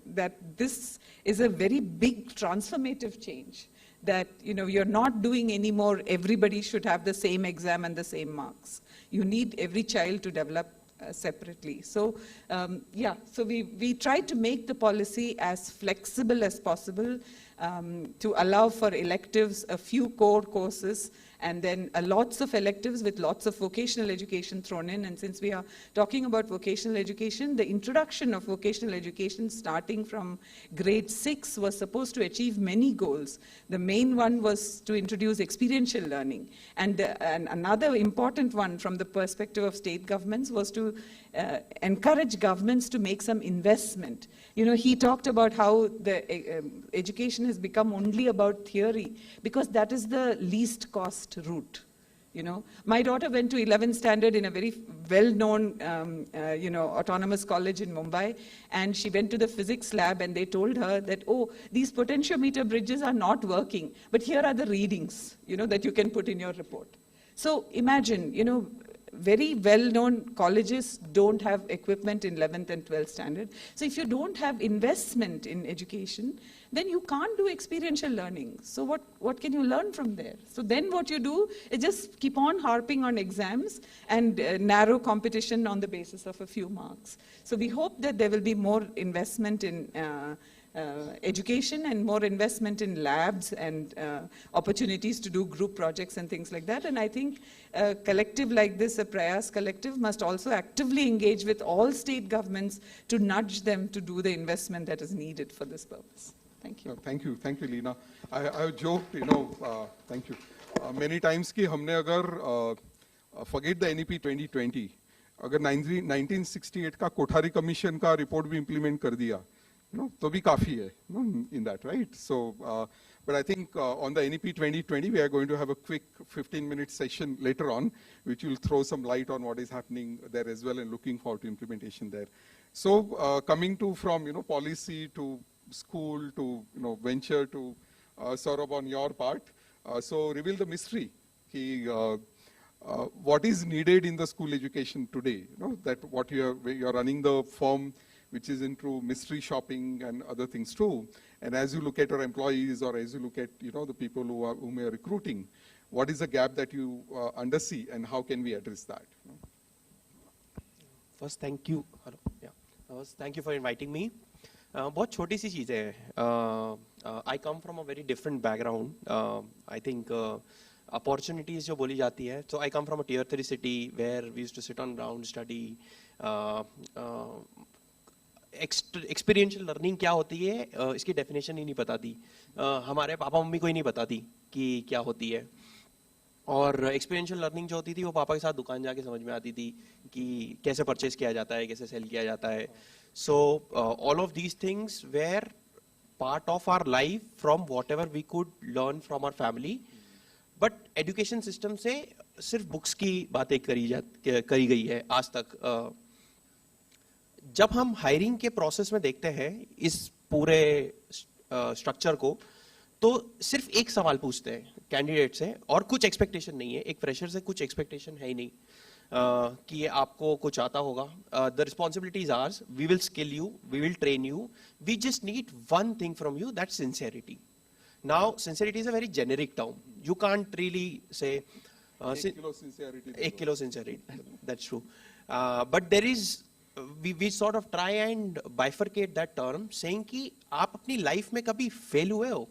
that this is a very big transformative change, that you're not doing anymore everybody should have the same exam and the same marks. You need every child to develop separately. So so we try to make the policy as flexible as possible, to allow for electives, a few core courses, and then lots of electives with lots of vocational education thrown in. And since we are talking about vocational education, the introduction of vocational education starting from grade 6 was supposed to achieve many goals. The main one was to introduce experiential learning. And another important one from the perspective of state governments was to encourage governments to make some investment. He talked about how the education has become only about theory, because that is the least cost route. My daughter went to 11th standard in a very well-known, autonomous college in Mumbai, and she went to the physics lab, and they told her that, oh, these potentiometer bridges are not working, but here are the readings, that you can put in your report. So imagine, very well-known colleges don't have equipment in 11th and 12th standard. So if you don't have investment in education, then you can't do experiential learning. So what can you learn from there? So then what you do is just keep on harping on exams and narrow competition on the basis of a few marks. So we hope that there will be more investment in education and more investment in labs and opportunities to do group projects and things like that. And I think a collective like this, a Prayaas Collective, must also actively engage with all state governments to nudge them to do the investment that is needed for this purpose. Thank you. Thank you, Leena. I have joked, thank you. Many times कि हमने अगर forget the NEP 2020, अगर 1968 का Kothari commission का report भी implement कर दिया, तो भी काफी है, in that, right? So, but I think on the NEP 2020, we are going to have a quick 15-minute session later on, which will throw some light on what is happening there as well, and looking forward to implementation there. So, coming to from policy to school to venture to Saurabh on your part, so reveal the mystery. What is needed in the school education today? That what you're running the firm which is into mystery shopping and other things too. And as you look at your employees, or as you look at the people whom you are recruiting, what is the gap that you undersee, and how can we address that? First, thank you. Hello. Yeah. First, thank you for inviting me. बहुत छोटी सी चीज़ है. I come from a very different background. I think opportunities जो बोली जाती है. So I come from a tier 3 city where we used to sit on ground, study. Experiential learning क्या होती है, इसकी definition ही नहीं पता थी. हमारे पापा मम्मी को ही नहीं पता थी कि क्या होती है. और एक्सपीरियंशियल लर्निंग जो होती थी वो पापा के साथ दुकान जाके समझ में आती थी कि कैसे परचेज किया जाता है, कैसे सेल किया जाता है. So all of these things were part of our life from whatever we could learn from our family. But education system से सिर्फ बुक्स की बातें करी गई है आज तक. जब हम हायरिंग के प्रोसेस में देखते हैं इस पूरे स्ट्रक्चर को, तो सिर्फ एक सवाल पूछते हैं कैंडिडेट से और कुछ एक्सपेक्टेशन नहीं है. एक फ्रेशर से कुछ एक्सपेक्टेशन है ही नहीं कि ये आपको कुछ आता होगा. The responsibilities ours. We will skill you, we will train you. We just need one thing from you, that's sincerity. Now sincerity is a very generic term. You can't really say 1 kilo sincerity. That's true. But there is we sort of try and bifurcate that term, saying कि आप अपनी life में कभी fail हुए हो,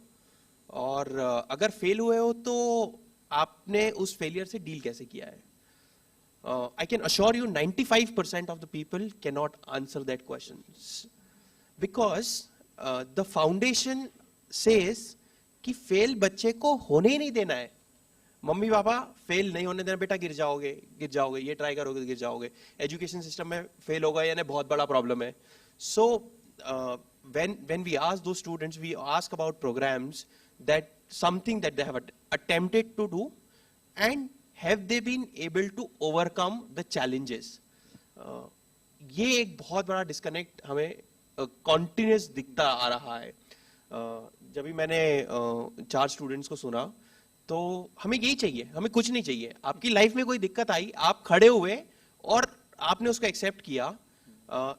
और अगर fail हुए हो तो आपने उस फेलियर से डील कैसे किया है. I can assure you 95% of the people cannot answer that questions because the foundation says कि फेल बच्चे को होने ही नहीं देना है. मम्मी पापा फेल नहीं होने देना, बेटा गिर जाओगे, ये ट्राई करोगे गिर जाओगे. एजुकेशन सिस्टम में फेल होगा यानी बहुत बड़ा प्रॉब्लम है. सो when we ask those students, we ask about programs, that something that they have attempted to do, and have they been able to overcome the challenges. ये एक बहुत बड़ा डिस्कनेक्ट हमें कॉन्टिन्यूस दिखता आ रहा है. जब भी मैंने 4 स्टूडेंट्स को सुना तो हमें यही चाहिए, हमें कुछ नहीं चाहिए. आपकी लाइफ में कोई दिक्कत आई, आप खड़े हुए और आपने उसको एक्सेप्ट किया.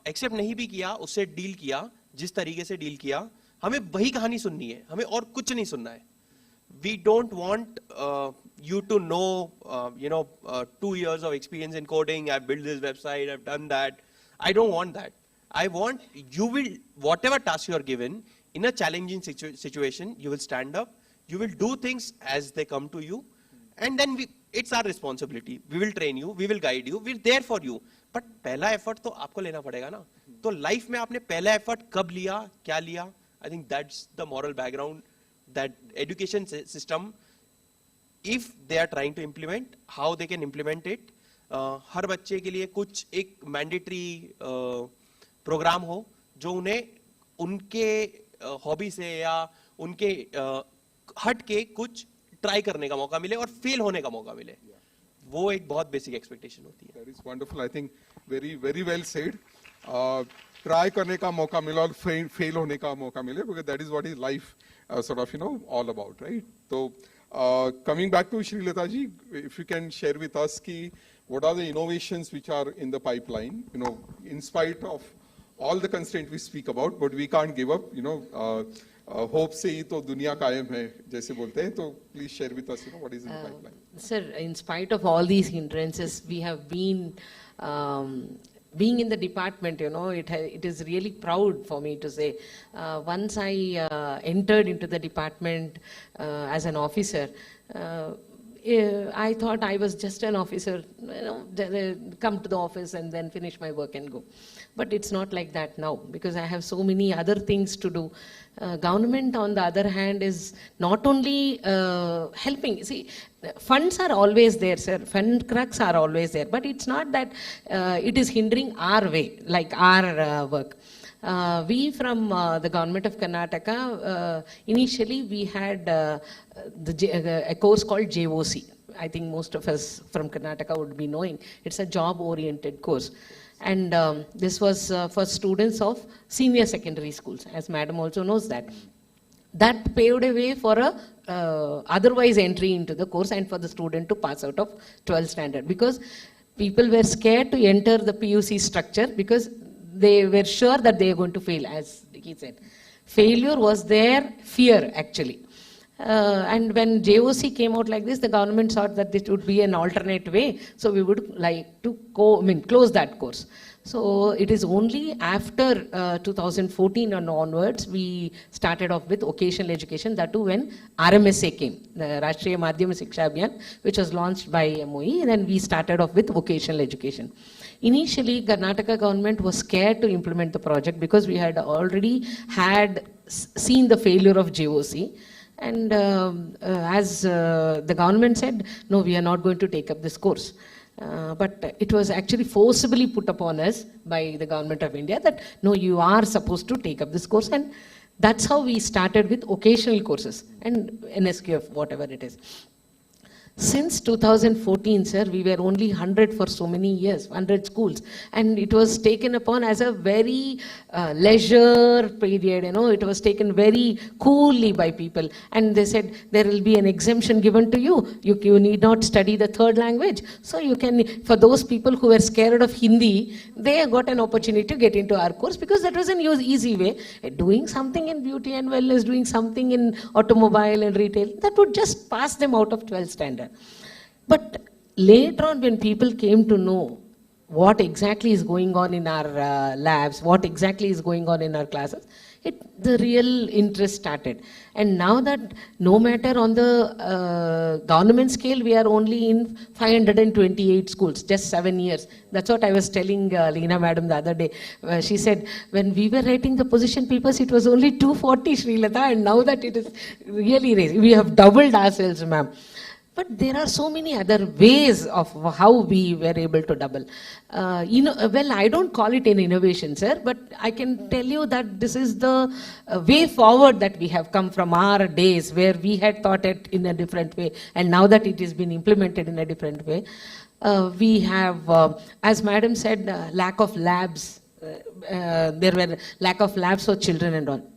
एक्सेप्ट नहीं भी किया, उससे डील किया जिस तरीके से डील किया. हमें वही कहानी सुननी है, हमें और कुछ नहीं सुनना है. We don't want you to know, 2 years of experience in coding. I've built this website, I've done that. I don't want that. I want you will, whatever task you are given, in a challenging situation, you will stand up, you will do things as they come to you, and then it's our responsibility. We will train you, we will guide you, we're there for you. But पहला effort तो आपको लेना पड़ेगा ना. तो life में आपने पहला effort कब लिया, क्या लिया? I think that's the moral background that education system, if they are trying to implement, how they can implement it. हर बच्चे के लिए कुछ एक mandatory प्रोग्राम हो जो उन्हें उनके हॉबी से या उनके हट के कुछ ट्राई करने का मौका मिले और फेल होने का मौका मिले. वो एक बहुत बेसिक एक्सपेक्टेशन होती है. That is wonderful. I think very well said. Try करने का मौका मिले और फेल होने का मौका मिले, because that is what is life sort of all about, right? So coming back to Shrilata ji, if you can share with us ki what are the innovations which are in the pipeline, in spite of all the constraints we speak about, but we can't give up, hope से ही तो दुनिया कायम है जैसे बोलते हैं. तो please share with us, what is in the pipeline. Sir, in spite of all these hindrances, we have been being in the department, it is really proud for me to say. Once I entered into the department as an officer, I thought I was just an officer, come to the office and then finish my work and go. But it's not like that now, because I have so many other things to do. Government, on the other hand, is not only helping. See, funds are always there, sir. Fund crux are always there. But it's not that it is hindering our way, like our work. We from the government of Karnataka, initially we had a course called JOC. I think most of us from Karnataka would be knowing. It's a job-oriented course. And this was for students of senior secondary schools, as madam also knows that. That paved a way for a otherwise entry into the course and for the student to pass out of 12th standard. Because people were scared to enter the PUC structure because they were sure that they were going to fail, as he said. Failure was their fear, actually. And when JOC came out like this, the government thought that this would be an alternate way, so we would like to close that course. So it is only after 2014 and onwards we started off with vocational education, that too when RMSA came, the Rashtriya Madhyama Shiksha Abhiyan, which was launched by MOE, and then we started off with vocational education. Initially, Karnataka government was scared to implement the project because we had already seen the failure of JOC. And as the government said, no, we are not going to take up this course. But it was actually forcibly put upon us by the government of India that, no, you are supposed to take up this course. And that's how we started with occasional courses and NSQF, whatever it is. Since 2014, sir, we were only 100 for so many years, 100 schools. And it was taken upon as a very leisure period, you know, it was taken very coolly by people. And they said, there will be an exemption given to you. You need not study the third language. So you can, for those people who were scared of Hindi, they got an opportunity to get into our course because that was an easy way. Doing something in beauty and wellness, doing something in automobile and retail, that would just pass them out of 12th standard. But later on, when people came to know what exactly is going on in our labs, what exactly is going on in our classes, the real interest started. And now that no matter on the government scale, we are only in 528 schools, just 7 years. That's what I was telling Leena madam the other day. She said, when we were writing the position papers, it was only 240, Srilata, and now that it is really raised. We have doubled ourselves, ma'am. But there are so many other ways of how we were able to double. Well, I don't call it an innovation, sir, but I can tell you that this is the way forward that we have come from our days where we had thought it in a different way. And now that it has been implemented in a different way, we have, as madam said, lack of labs. There were lack of labs for children and all.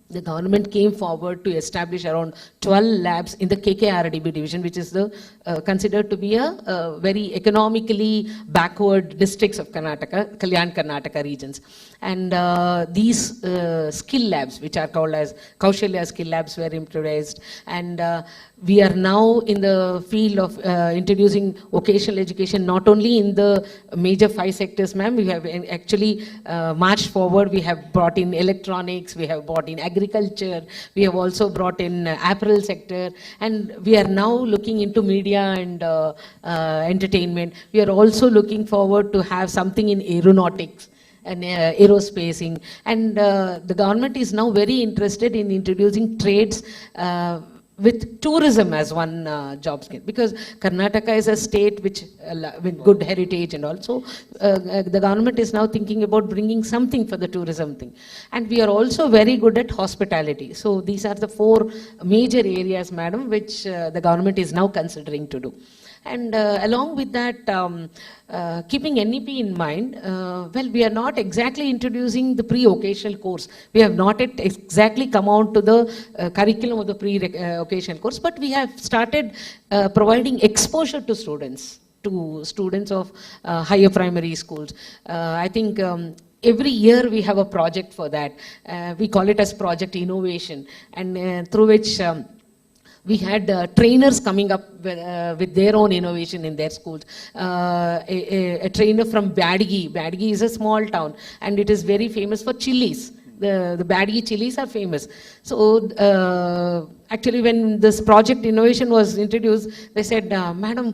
The government came forward to establish around 12 labs in the KKRDB division, which is considered to be a very economically backward districts of Karnataka, Kalyan Karnataka regions. And these skill labs, which are called as Kaushalya skill labs, were introduced. And we are now in the field of introducing vocational education, not only in the major 5 sectors, ma'am. We have actually marched forward. We have brought in electronics, we have brought in agriculture, we have also brought in apparel sector, and we are now looking into media and entertainment. We are also looking forward to have something in aeronautics and aerospacing. And the government is now very interested in introducing trades with tourism as one job skill, because Karnataka is a state which with good heritage and also the government is now thinking about bringing something for the tourism thing. And we are also very good at hospitality. So these are the 4 major areas, madam, which the government is now considering to do. And along with that, keeping NEP in mind, well, we are not exactly introducing the pre-vocational course. We have not yet exactly come out to the curriculum of the pre-vocational course, but we have started providing exposure to students of higher primary schools. I think every year we have a project for that. We call it as Project Innovation, and through which we had trainers coming up with their own innovation in their schools. A trainer from Badgi. Badgi is a small town and it is very famous for chilies. The Badgi chilies are famous. So actually when this project innovation was introduced, they said, madam,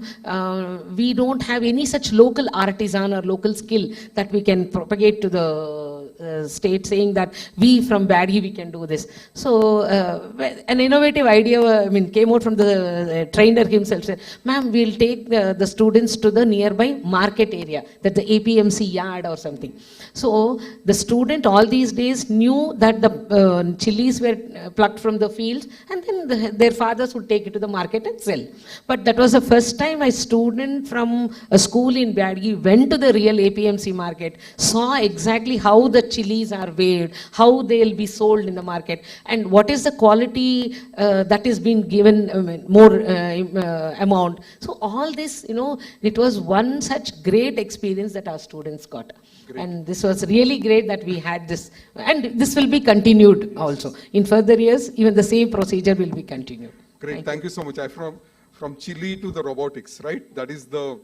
we don't have any such local artisan or local skill that we can propagate to the state, saying that we from Badgi we can do this. So an innovative idea came out from the trainer himself. Said, ma'am, we'll take the students to the nearby market area, that the APMC yard or something. So the student all these days knew that the chilies were plucked from the fields, and then their fathers would take it to the market and sell. But that was the first time a student from a school in Badgi went to the real APMC market, saw exactly how the chilies are weighed, how they'll be sold in the market, and what is the quality that is being given more amount. So all this, it was one such great experience that our students got. Great. And this was really great that we had this, and this will be continued also. In further years, even the same procedure will be continued. Great, thank you so much. From chili to the robotics, right? That is the,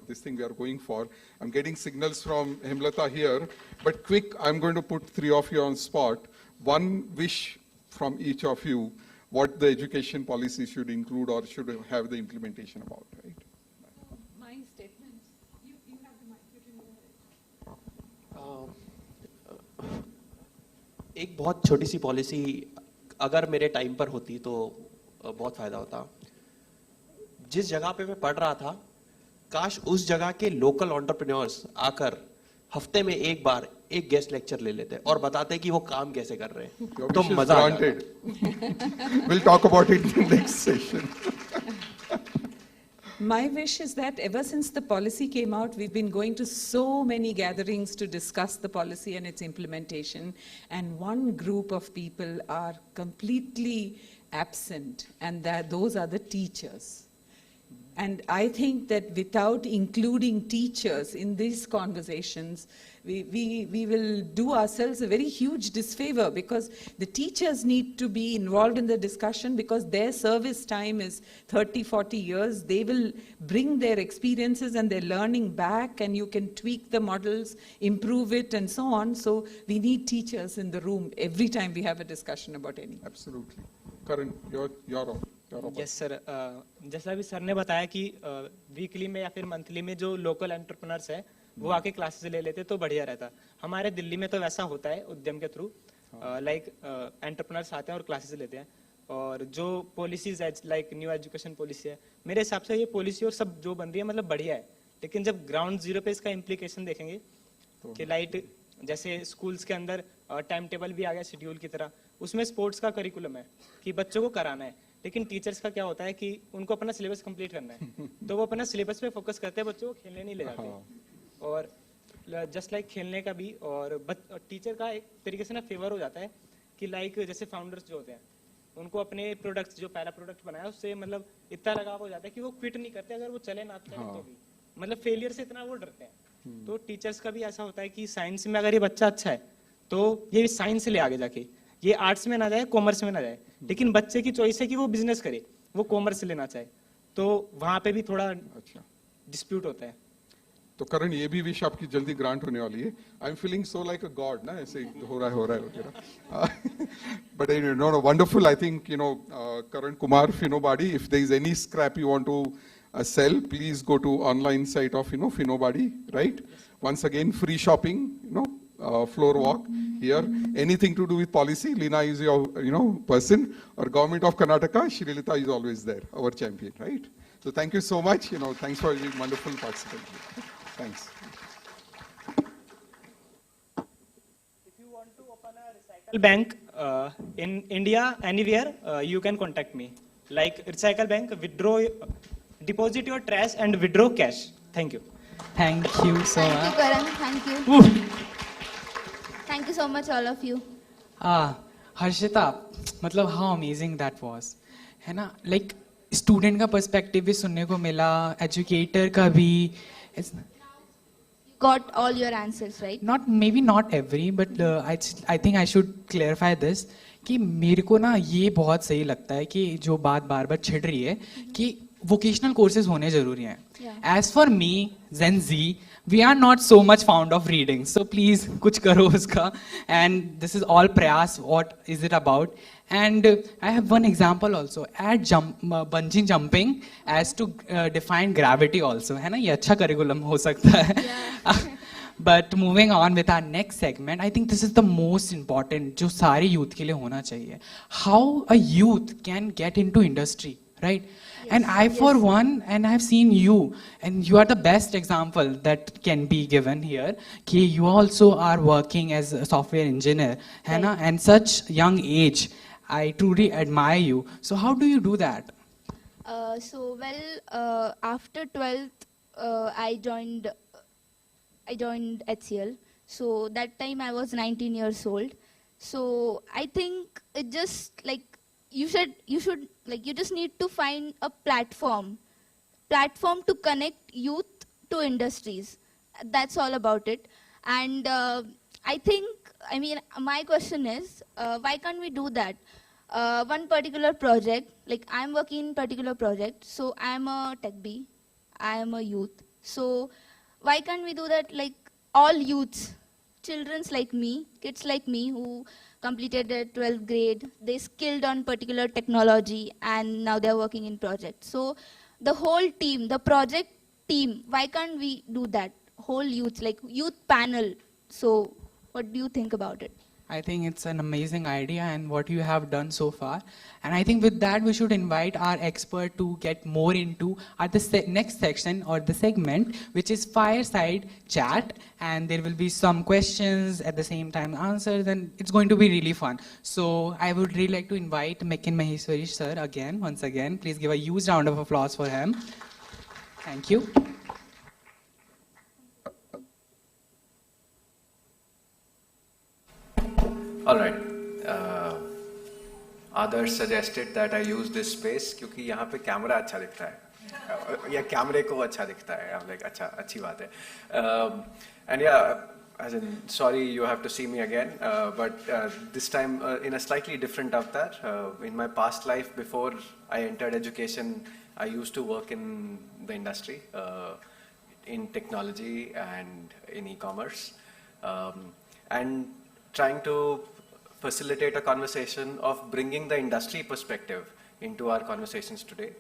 this thing we are going for. I'm getting signals from Hemlata here, but quick, I'm going to put 3 of you on spot. One wish from each of you, what the education policy should include or should have the implementation about, right? My statements. You have the mic, you can एक बहुत छोटी सी policy अगर मेरे time पर होती तो बहुत फायदा होता। जिस जगह पे मैं पढ़ रहा था, काश उस जगह के लोकल एंटरप्रेन्योर्स आकर हफ्ते में एक बार एक गेस्ट लेक्चर ले लेते और बताते कि वो काम कैसे कर रहे हैं, तो मजा आ जाता। We'll talk about it in the next session. My wish is that ever since the policy came out, we've been going to so many gatherings to discuss the policy and its implementation, and one group of people are completely absent, and those are the teachers. And I think that without including teachers in these conversations, we will do ourselves a very huge disfavor, because the teachers need to be involved in the discussion, because their service time is 30, 40 years. They will bring their experiences and their learning back, and you can tweak the models, improve it, and so on. So we need teachers in the room every time we have a discussion about anything. Absolutely. Karan, you're on. Yes sir, जैसा अभी sir ने बताया कि weekly में या फिर monthly में जो लोकल एंटरप्रेन्योर्स है वो आके क्लासेस ले लेते तो बढ़िया रहता। हमारे दिल्ली में तो वैसा होता है उद्यम के थ्रू, लाइक एंटरप्रेन्योर्स आते हैं और क्लासेस लेते हैं, और जो पॉलिसीज है लाइक न्यू एजुकेशन पॉलिसी है, मेरे हिसाब से ये पॉलिसी और सब जो बन रही है मतलब बढ़िया है, लेकिन जब ग्राउंड जीरो पे इसका इम्प्लीकेशन देखेंगे कि लाइक जैसे स्कूल्स के अंदर टाइम टेबल भी आ गया शेड्यूल की तरह, उसमें स्पोर्ट्स का करिकुलम है कि बच्चों को कराना है, लेकिन टीचर्स का क्या होता है कि उनको अपना सिलेबस कंप्लीट करना है, तो वो अपना सिलेबस पे फोकस करते हैं, बच्चों को खेलने नहीं ले जाते। और जस्ट लाइक खेलने का भी, और टीचर का एक तरीके से ना फेवर हो जाता है कि लाइक जैसे फाउंडर्स जो होते हैं उनको अपने प्रोडक्ट्स, जो पहला प्रोडक्ट बनाया उससे मतलब इतना लगाव हो जाता है कि वो क्विट नहीं करते, अगर वो चले ना चले तो भी, मतलब फेलियर से इतना वो डरते हैं। तो टीचर्स का भी ऐसा होता है कि साइंस में अगर ये बच्चा अच्छा है तो ये साइंस ले आगे जाके, ये आर्ट्स में ना जाए, कॉमर्स में ना जाए, लेकिन बच्चे की चॉइस है कि वो बिजनेस करे, वो कॉमर्स लेना चाहे, तो वहां पे भी थोड़ा डिस्प्यूट होता है। तो करण, ये भी विश आपकी जल्दी ग्रांट होने वाली है। I am feeling so like a god ना, ऐसे हो रहा है वगैरह। But no wonderful, I think Karan Kumar Finobody, if there is any scrap you want to sell, please go to online site of Finobody, right? Once again, free shopping, FloorWalk here. Anything to do with policy, Lina is your person, or government of Karnataka, Shrilita is always there, our champion, right? So thank you so much. Thanks for being wonderful participants. Thanks. If you want to open a recycle bank in India, anywhere, you can contact me. Like recycle bank, deposit your trash and withdraw cash. Thank you. Thank you so much. Thank you, Karan. Thank you. Thank you so much, all of you. Harshita, मतलब how amazing that was, है ना? Like student का perspective भी सुनने को मिला, educator का भी. Got all your answers, right? Maybe not every, but I think I should clarify this, कि मेरे को ना ये बहुत सही लगता है कि जो बात बार बार छिड़ रही है कि vocational courses होने जरूरी हैं. As for me, Gen Z, we are not so much fond of reading, so please कुछ करो उसका. And this is all Prayaas. What is it about? And I have one example also. Add bungee jumping as to define gravity also. है ना, ये अच्छा curriculum हो सकता है. But moving on with our next segment, I think this is the most important, जो सारे youth के लिए होना चाहिए. How a youth can get into industry, right? And I, for one, and I've seen you, and you are the best example that can be given here, कि you also are working as a software engineer, है ना, and such young age. I truly admire you. So how do you do that? After 12th, I joined HCL. So that time I was 19 years old. So I think it just like you should like you just need to find a platform to connect youth to industries. That's all about it. And I mean, my question is, why can't we do that? One particular project, like I'm working in particular project, so I'm a Techbee, I am a youth. So why can't we do that like all youths, childrens like me, kids like me who completed their 12th grade, they skilled on particular technology and now they're working in projects. So the whole team, the project team, why can't we do that? Whole youth, like youth panel. So what do you think about it? I think it's an amazing idea and what you have done so far. And I think with that, we should invite our expert to get more into the next section or the segment, which is fireside chat. And there will be some questions at the same time answers, and it's going to be really fun. So I would really like to invite Mekin Maheshwari sir again, once again. Please give a huge round of applause for him. Thank you. All right. Others suggested that I use this space क्योंकि यहाँ पे camera अच्छा दिखता है या कैमरे को अच्छा दिखता है. I'm like अच्छा अच्छी बात है. And yeah, as in sorry you have to see me again, but this time in a slightly different avatar. In my past life before I entered education, I used to work in the industry, in technology and in e-commerce, and trying to facilitate a conversation of bringing the industry perspective into our conversations today.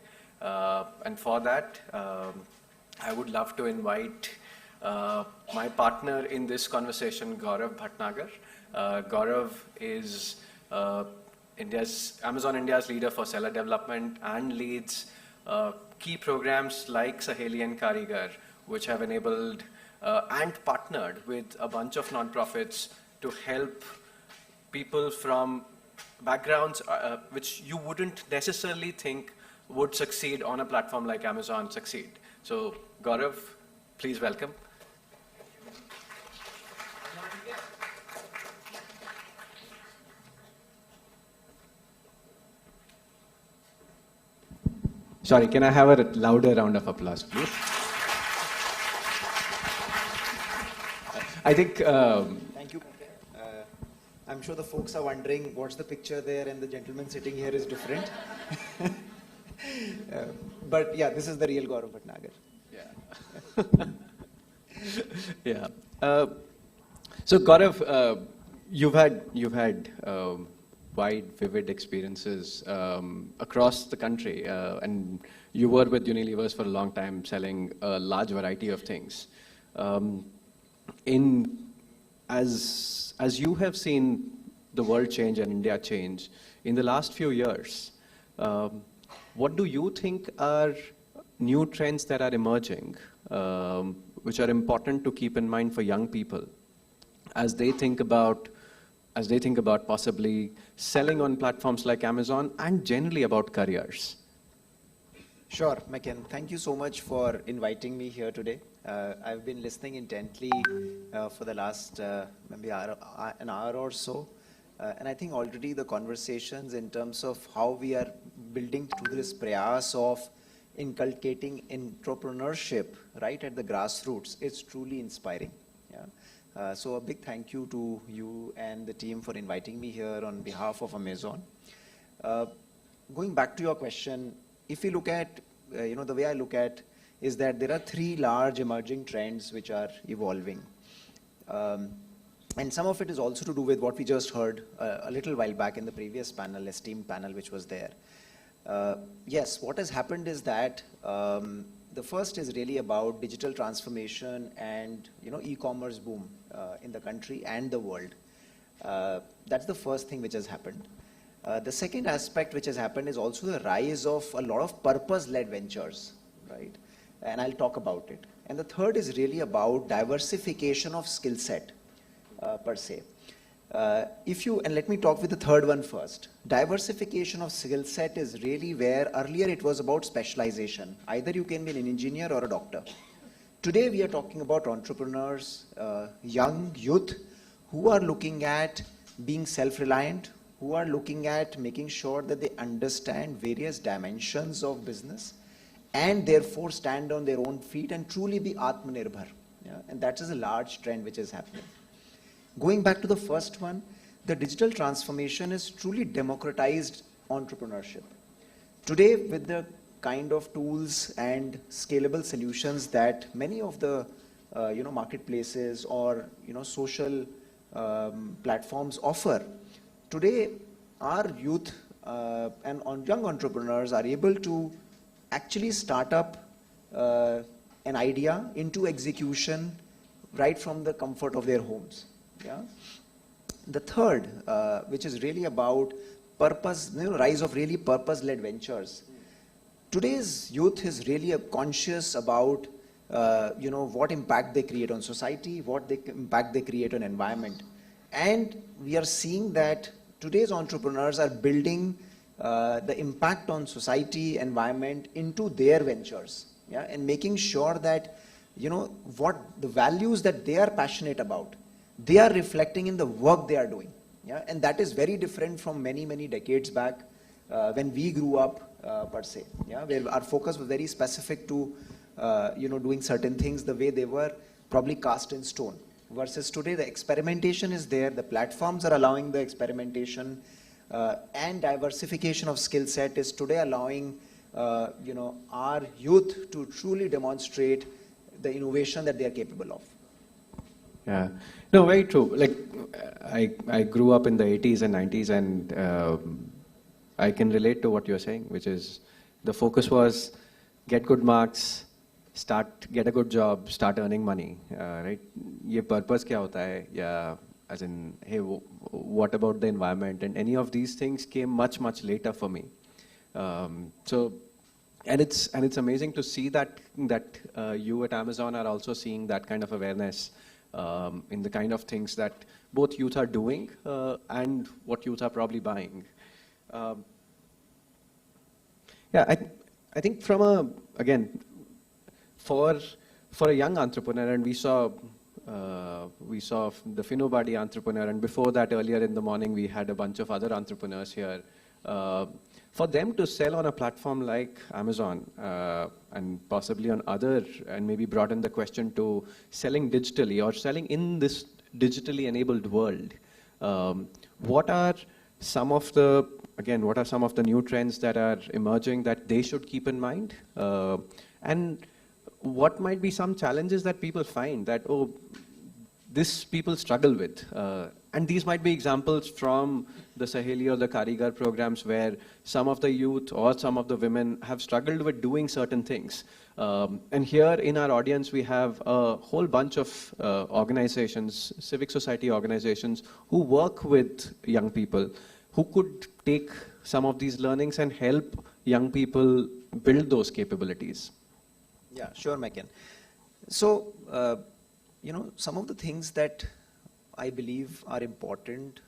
And for that, I would love to invite my partner in this conversation, Gaurav Bhatnagar. Gaurav is Amazon India's leader for seller development and leads key programs like Saheli and Karigar, which have enabled and partnered with a bunch of nonprofits to help people from backgrounds which you wouldn't necessarily think would succeed on a platform like Amazon succeed. So Gaurav, please welcome. Sorry, can I have a louder round of applause, please? I think... Thank you. I'm sure the folks are wondering what's the picture there and the gentleman sitting here is different. But yeah, this is the real Gaurav Bhatnagar. Yeah. Yeah. So Gaurav, you've had wide, vivid experiences across the country, and you were with Unilever for a long time, selling a large variety of things. As you have seen the world change and India change in the last few years, what do you think are new trends that are emerging, which are important to keep in mind for young people as they think about possibly selling on platforms like Amazon and generally about careers? Sure, Mekin. Thank you so much for inviting me here today. I've been listening intently for the last maybe an hour or so. And I think already the conversations in terms of how we are building through this Prayaas of inculcating entrepreneurship right at the grassroots, it's truly inspiring. Yeah. So a big thank you to you and the team for inviting me here on behalf of Amazon. Going back to your question, if you look at, the way I look at is that there are three large emerging trends which are evolving. And some of it is also to do with what we just heard a little while back in the previous panel, Esteemed panel, which was there. Yes, what has happened is that the first is really about digital transformation and e-commerce boom in the country and the world. That's the first thing which has happened. The second aspect which has happened is also the rise of a lot of purpose-led ventures, right? And I'll talk about it. And the third is really about diversification of skill set per se. And let me talk with the third one first. Diversification of skill set is really where earlier it was about specialization. Either you can be an engineer or a doctor. Today we are talking about entrepreneurs, young youth who are looking at being self-reliant, who are looking at making sure that they understand various dimensions of business and therefore stand on their own feet and truly be Atmanirbhar. Yeah? And that is a large trend which is happening. Going back to the first one, the digital transformation has truly democratized entrepreneurship. Today, with the kind of tools and scalable solutions that many of the marketplaces or social platforms offer, today our youth and young entrepreneurs are able to actually start up an idea into execution right from the comfort of their homes. Yeah. The third, which is really about purpose, rise of really purpose-led ventures. Today's youth is really conscious about what impact they create on society, what impact they create on environment, and we are seeing that today's entrepreneurs are building the impact on society, environment into their ventures, yeah, and making sure that what the values that they are passionate about, they are reflecting in the work they are doing. Yeah? And that is very different from many, many decades back when we grew up per se. Yeah? Where our focus was very specific to doing certain things the way they were probably cast in stone. Versus today the experimentation is there, the platforms are allowing the experimentation and diversification of skill set is today allowing our youth to truly demonstrate the innovation that they are capable of. Yeah, no, very true. Like, I grew up in the 80s and 90s, and I can relate to what you're saying, which is the focus was get good marks, get a good job, start earning money, right? Ye purpose kya hota hai? Yeah, as in, hey, what about the environment? And any of these things came much, much later for me. And it's amazing to see that you at Amazon are also seeing that kind of awareness in the kind of things that both youth are doing and what youth are probably buying. Yeah, I think again, for a young entrepreneur, and we saw the Finobody entrepreneur, and before that, earlier in the morning, we had a bunch of other entrepreneurs here. For them to sell on a platform like Amazon and possibly on other, and maybe broaden the question to selling digitally or selling in this digitally enabled world, what are some of the new trends that are emerging that they should keep in mind? And what might be some challenges that people find that, this people struggle with? And these might be examples from the Saheli or the Karigar programs where some of the youth or some of the women have struggled with doing certain things. And here in our audience, we have a whole bunch of organizations, civic society organizations, who work with young people, who could take some of these learnings and help young people build those capabilities. Yeah, sure, Mekin. So, some of the things that I believe are important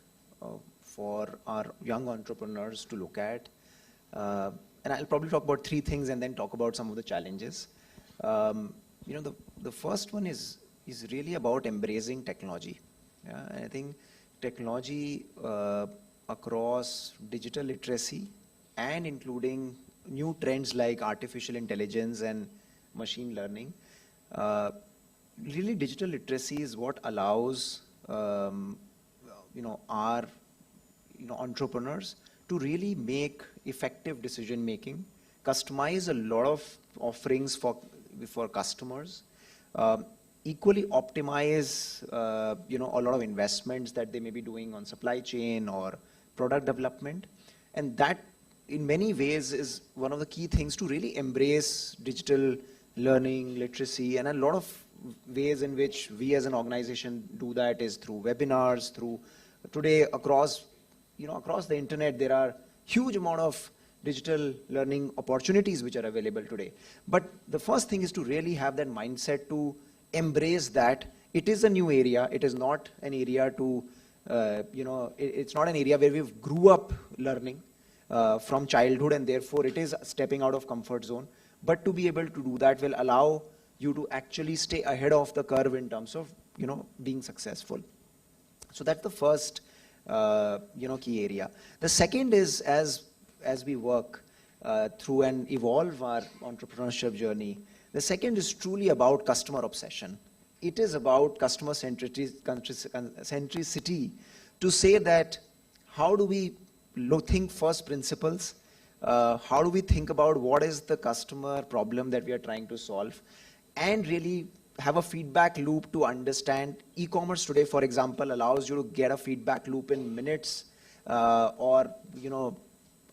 for our young entrepreneurs to look at, and I'll probably talk about three things and then talk about some of the challenges. The first one is really about embracing technology. Yeah? And I think technology across digital literacy and including new trends like artificial intelligence and machine learning. Really, digital literacy is what allows our entrepreneurs to really make effective decision making, customize a lot of offerings for customers, equally optimize a lot of investments that they may be doing on supply chain or product development, and that in many ways is one of the key things to really embrace digital learning, literacy, and a lot of ways in which we as an organization do that is through webinars, through today across the internet, there are huge amount of digital learning opportunities which are available today. But the first thing is to really have that mindset to embrace that. It is a new area. It is not an area to, it's not an area where we grew up learning from childhood, and therefore it is stepping out of comfort zone. But to be able to do that will allow you to actually stay ahead of the curve in terms of, being successful. So that's the first, key area. The second is as we work through and evolve our entrepreneurship journey, the second is truly about customer obsession. It is about customer centricity to say that how do we think first principles, how do we think about what is the customer problem that we are trying to solve, and really have a feedback loop to understand. E-commerce today, for example, allows you to get a feedback loop in minutes or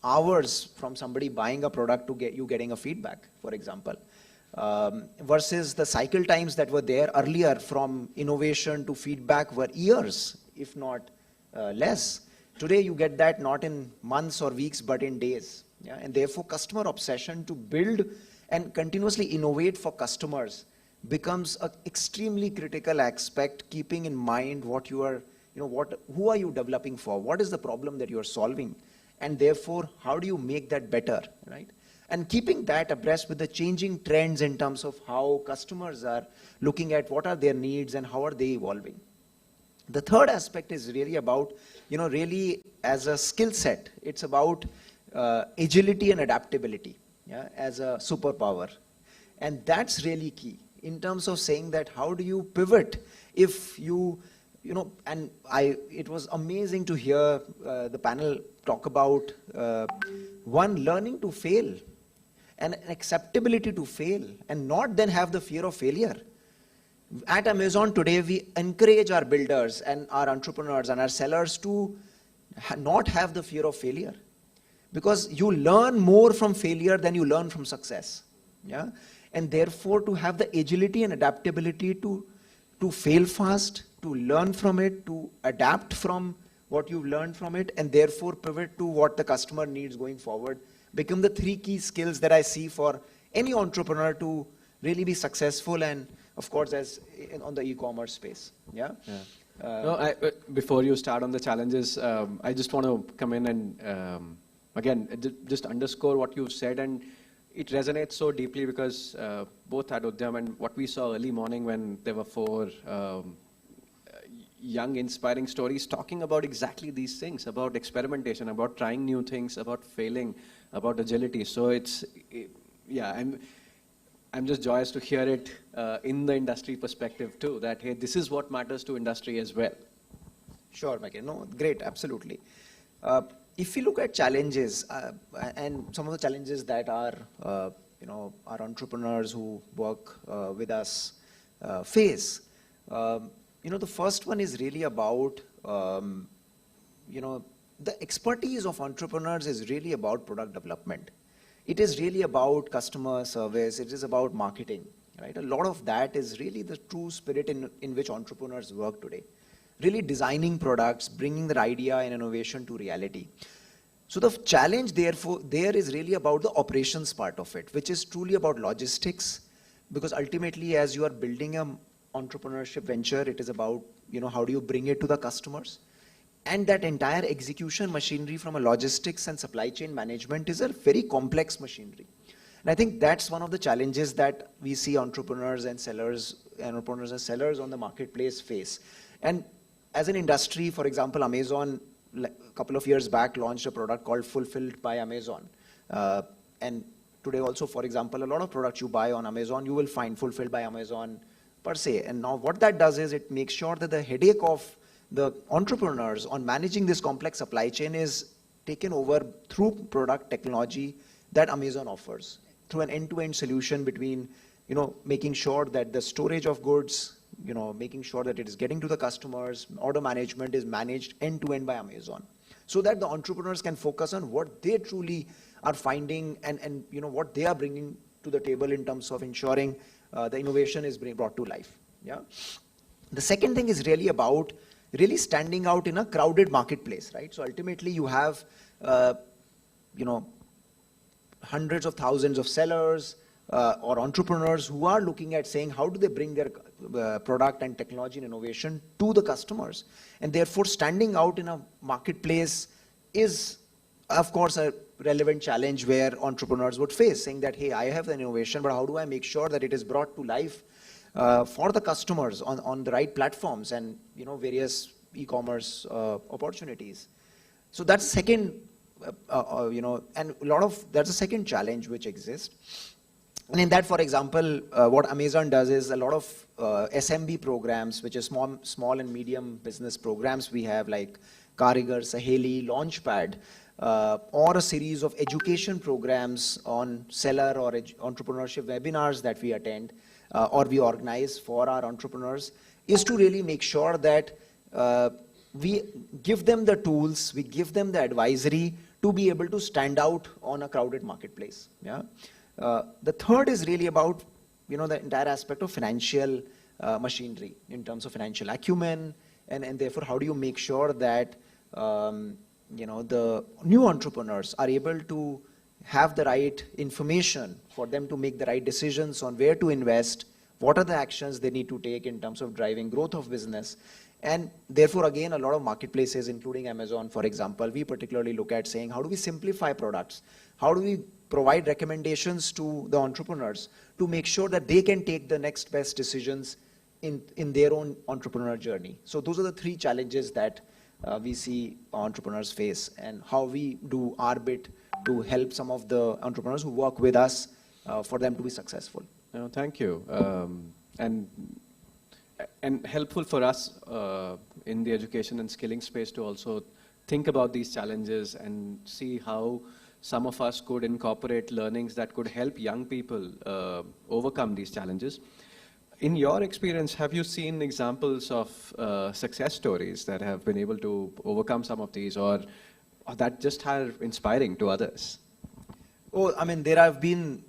hours from somebody buying a product to get you getting a feedback, for example. Versus the cycle times that were there earlier from innovation to feedback were years, if not less. Today you get that not in months or weeks, but in days. Yeah? And therefore customer obsession to build and continuously innovate for customers becomes an extremely critical aspect, keeping in mind what you are, who are you developing for? What is the problem that you are solving? And therefore, how do you make that better, right? And keeping that abreast with the changing trends in terms of how customers are looking at what are their needs and how are they evolving. The third aspect is really about, really as a skill set, it's about agility and adaptability, yeah, as a superpower. And that's really key in terms of saying that how do you pivot if and it was amazing to hear the panel talk about learning to fail and an acceptability to fail and not then have the fear of failure. At Amazon today, we encourage our builders and our entrepreneurs and our sellers to not have the fear of failure, because you learn more from failure than you learn from success. Yeah? And therefore to have the agility and adaptability to fail fast, to learn from it, to adapt from what you've learned from it, and therefore pivot to what the customer needs going forward, become the three key skills that I see for any entrepreneur to really be successful, and of course on the e-commerce space. Yeah. Before you start on the challenges, I just want to come in and again just underscore what you've said, and it resonates so deeply because both at Udhyam and what we saw early morning when there were 4 young inspiring stories talking about exactly these things, about experimentation, about trying new things, about failing, about agility. So I'm just joyous to hear it in the industry perspective too, that hey, this is what matters to industry as well. Sure, Megan. No, great, absolutely. If you look at challenges and some of the challenges that our entrepreneurs who work with us face, the first one is really about, the expertise of entrepreneurs is really about product development. It is really about customer service. It is about marketing, right? A lot of that is really the true spirit in which entrepreneurs work today. Really designing products, bringing their idea and innovation to reality. So the challenge therefore there is really about the operations part of it, which is truly about logistics, because ultimately as you are building an entrepreneurship venture, it is about, how do you bring it to the customers? And that entire execution machinery from a logistics and supply chain management is a very complex machinery. And I think that's one of the challenges that we see entrepreneurs and sellers on the marketplace face. And as an industry, for example, Amazon, a couple of years back, launched a product called Fulfilled by Amazon. And today also, for example, a lot of products you buy on Amazon, you will find Fulfilled by Amazon per se. And now what that does is it makes sure that the headache of the entrepreneurs on managing this complex supply chain is taken over through product technology that Amazon offers, through an end-to-end solution between, making sure that the storage of goods, making sure that it is getting to the customers, order management is managed end-to-end by Amazon, so that the entrepreneurs can focus on what they truly are finding and what they are bringing to the table in terms of ensuring the innovation is brought to life. Yeah. The second thing is really about really standing out in a crowded marketplace, right? So ultimately you have, hundreds of thousands of sellers or entrepreneurs who are looking at saying how do they bring their product and technology and innovation to the customers. And therefore standing out in a marketplace is, of course, a relevant challenge where entrepreneurs would face, saying that, hey, I have the innovation, but how do I make sure that it is brought to life for the customers on the right platforms and, you know, various e-commerce opportunities. So that's second, you know, and that's a second challenge which exists. And in that, for example, what Amazon does is a lot of SMB programs, which is small and medium business programs we have, like Karigar, Saheli, Launchpad, or a series of education programs on seller or entrepreneurship webinars that we attend or we organize for our entrepreneurs, is to really make sure that we give them the tools, we give them the advisory to be able to stand out on a crowded marketplace. Yeah. The third is really about, you know, the entire aspect of financial machinery in terms of financial acumen, and therefore how do you make sure that you know, the new entrepreneurs are able to have the right information for them to make the right decisions on where to invest, what are the actions they need to take in terms of driving growth of business. And therefore, again, a lot of marketplaces, including Amazon, for example, we particularly look at saying, how do we simplify products? How do we provide recommendations to the entrepreneurs to make sure that they can take the next best decisions in their own entrepreneur journey? So those are the three challenges that we see entrepreneurs face, and how we do our bit to help some of the entrepreneurs who work with us for them to be successful. No, thank you. And helpful for us in the education and skilling space to also think about these challenges and see how some of us could incorporate learnings that could help young people overcome these challenges. In your experience, have you seen examples of success stories that have been able to overcome some of these, or that just are inspiring to others? Oh, I mean, there have been,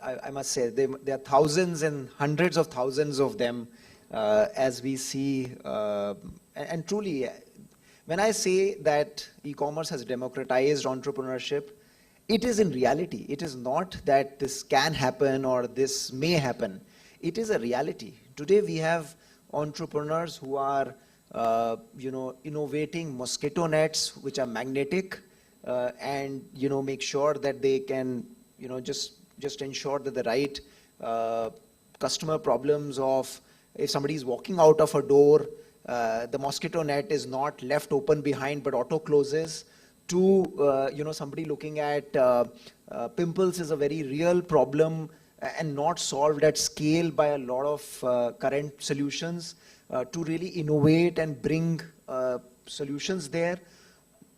I must say, there are thousands and hundreds of thousands of them as we see. And truly, when I say that e-commerce has democratized entrepreneurship, it is in reality. It is not that this can happen or this may happen. It is a reality. Today we have entrepreneurs who are, you know, innovating mosquito nets which are magnetic, and, you know, make sure that they can, you know, just ensure that the right customer problems of, if somebody is walking out of a door, the mosquito net is not left open behind but auto closes, to, you know, somebody looking at pimples is a very real problem and not solved at scale by a lot of current solutions, to really innovate and bring solutions there,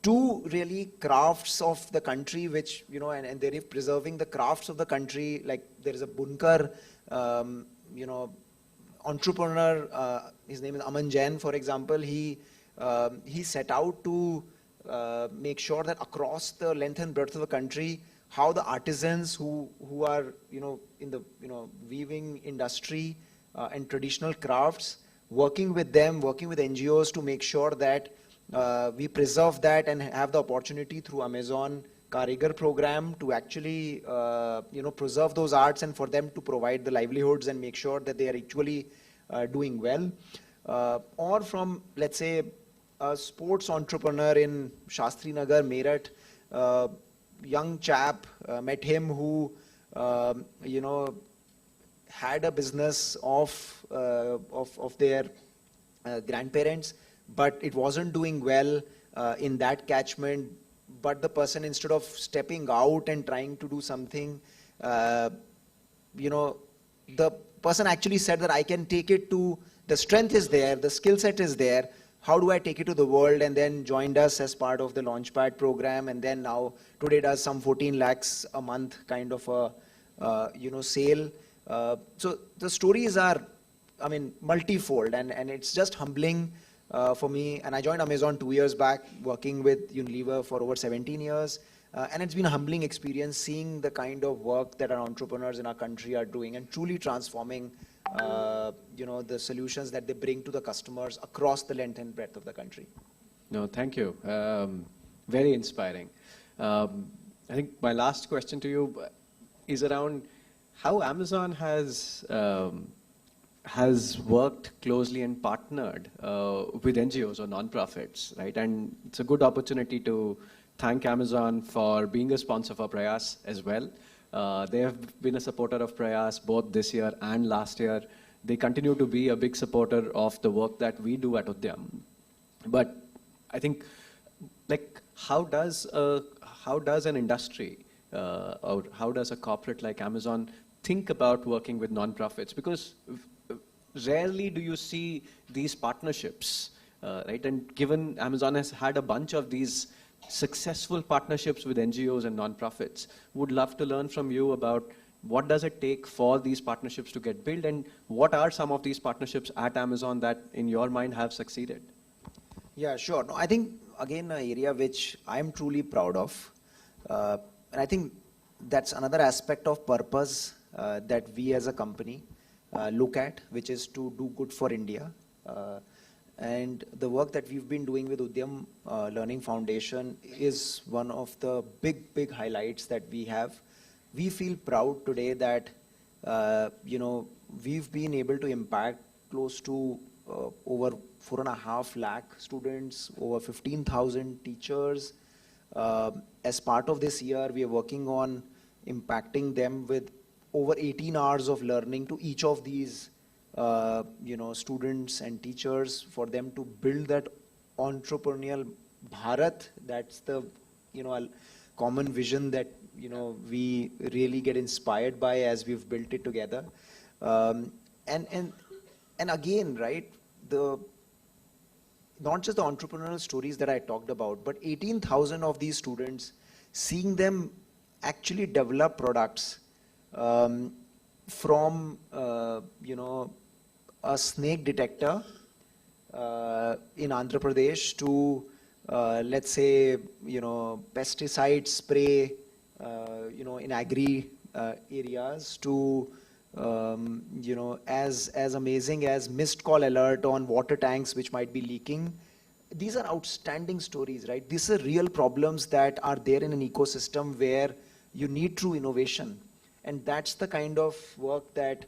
to really crafts of the country, which, you know, and they're preserving the crafts of the country. Like there is a bunkar, you know, entrepreneur, his name is Aman Jain, for example. He set out to make sure that across the length and breadth of the country, how the artisans who are, you know, in the, you know, weaving industry and traditional crafts, working with them, working with NGOs to make sure that we preserve that and have the opportunity through Amazon Karigar program to actually, you know, preserve those arts and for them to provide the livelihoods and make sure that they are actually doing well. Or from, let's say, a sports entrepreneur in Shastri Nagar, Meerut, young chap, met him who, you know, had a business of their grandparents, but it wasn't doing well in that catchment. But the person, instead of stepping out and trying to do something, you know, the person actually said that I can take it to, the strength is there, the skill set is there, how do I take it to the world? And then joined us as part of the Launchpad program, and then now today does some 14 lakhs a month kind of a, you know, sale. So the stories are, I mean, multifold, and it's just humbling for me. And I joined Amazon 2 years back, working with Unilever for over 17 years. And it's been a humbling experience seeing the kind of work that our entrepreneurs in our country are doing and truly transforming, you know, the solutions that they bring to the customers across the length and breadth of the country. No, thank you. Very inspiring. I think my last question to you is around how Amazon has worked closely and partnered with NGOs or nonprofits, right? And it's a good opportunity to thank Amazon for being a sponsor for Prayaas as well. They have been a supporter of Prayaas both this year and last year. They continue to be a big supporter of the work that we do at Udhyam. But I think, like, how does an industry or how does a corporate like Amazon think about working with nonprofits? Because rarely do you see these partnerships, right? And given Amazon has had a bunch of these successful partnerships with NGOs and nonprofits, would love to learn from you about what does it take for these partnerships to get built, and what are some of these partnerships at Amazon that in your mind have succeeded? Yeah, sure. No, I think, again, an area which I'm truly proud of. And I think that's another aspect of purpose that we as a company look at, which is to do good for India. And the work that we've been doing with Udhyam Learning Foundation is one of the big highlights that we have. We feel proud today that, we've been able to impact close to over 4.5 lakh students, over 15,000 teachers. As part of this year, we are working on impacting them with over 18 hours of learning to each of these students and teachers, for them to build that entrepreneurial Bharat. That's the common vision that we really get inspired by as we've built it together. And again, right, not just the entrepreneurial stories that I talked about, but 18,000 of these students, seeing them actually develop products from a snake detector in Andhra Pradesh to let's say pesticide spray in agri areas, to as amazing as missed call alert on water tanks which might be leaking. These are outstanding stories, right? These are real problems that are there in an ecosystem where you need true innovation. And that's the kind of work that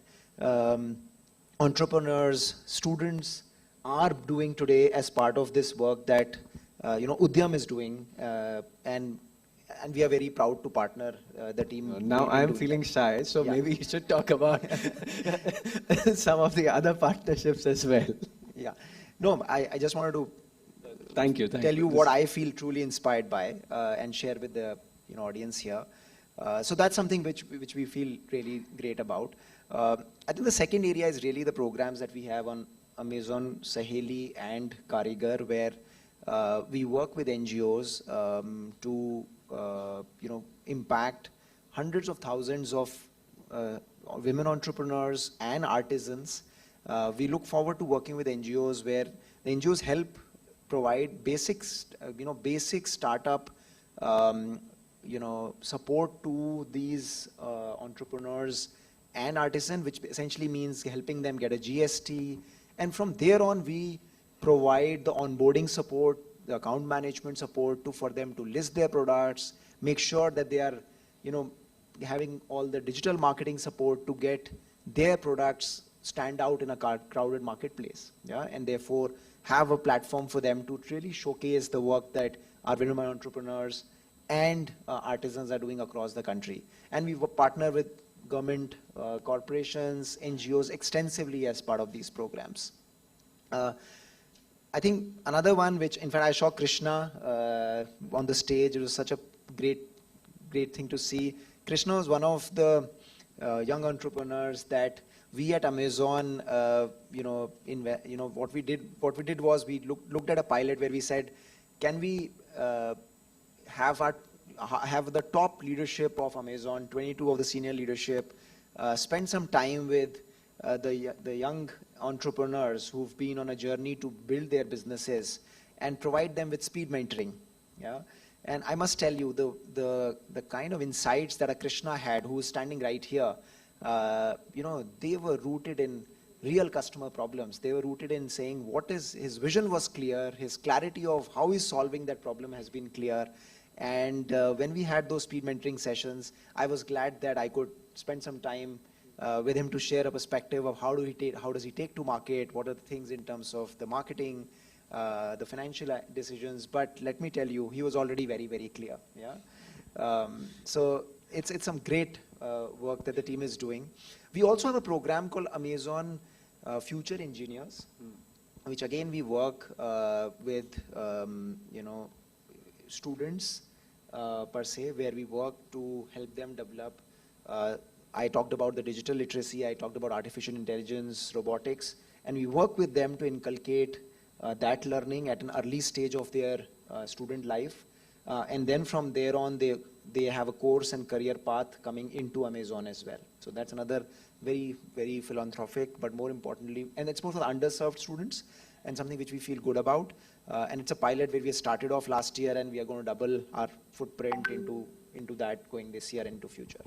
entrepreneurs, students are doing today as part of this work that Udhyam is doing, and we are very proud to partner the team. Now I'm feeling shy, so maybe you should talk about some of the other partnerships as well. Yeah, no, I just wanted to tell you what I feel truly inspired by and share with the audience here. So that's something which we feel really great about. I think the second area is really the programs that we have on Amazon, Saheli and Karigar, where we work with NGOs to impact hundreds of thousands of women entrepreneurs and artisans. We look forward to working with NGOs where the NGOs help provide basic startup support to these entrepreneurs and artisans, which essentially means helping them get a GST. And from there on, we provide the onboarding support, the account management support for them to list their products, make sure that they are, having all the digital marketing support to get their products stand out in a crowded marketplace. Yeah, and therefore have a platform for them to really showcase the work that our women entrepreneurs and artisans are doing across the country. And we partner with government, corporations, NGOs extensively as part of these programs. I think another one which, in fact, I saw Krishna on the stage. It was such a great thing to see. Krishna was one of the young entrepreneurs that we at Amazon, what we did was we looked at a pilot where we said, can we have the top leadership of Amazon, 22 of the senior leadership, spend some time with the young entrepreneurs who've been on a journey to build their businesses and provide them with speed mentoring. Yeah, and I must tell you, the kind of insights that Krishna had, who is standing right here, they were rooted in real customer problems. They were rooted in saying his vision was clear, his clarity of how he's solving that problem has been clear. And when we had those speed mentoring sessions, I was glad that I could spend some time with him to share a perspective of how does he take to market, what are the things in terms of the marketing, the financial decisions, but let me tell you, he was already very, very clear. Yeah. So it's some great work that the team is doing. We also have a program called Amazon Future Engineers, which again we work with students per se, where we work to help them develop. I talked about the digital literacy, I talked about artificial intelligence, robotics, and we work with them to inculcate that learning at an early stage of their student life. And then from there on, they have a course and career path coming into Amazon as well. So that's another very, very philanthropic, but more importantly, and it's more for the underserved students and something which we feel good about. And it's a pilot where we started off last year, and we are going to double our footprint into that going this year into future.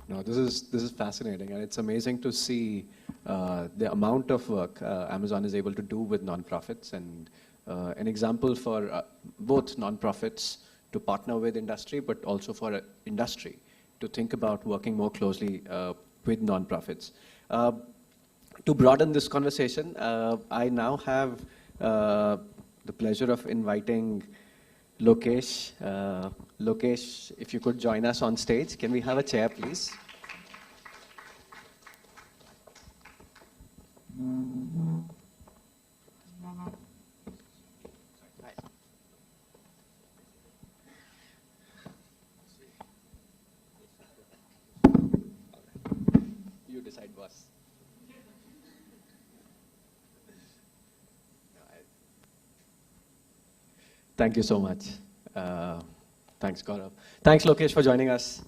No, this is fascinating, and it's amazing to see the amount of work Amazon is able to do with nonprofits, and an example for both nonprofits to partner with industry, but also for industry to think about working more closely with nonprofits. To broaden this conversation, I now have the pleasure of inviting Lokesh. Lokesh, if you could join us on stage. Can we have a chair, please? You decide, boss. Thank you so much. Thanks, Gaurav. Thanks, Lokesh, for joining us.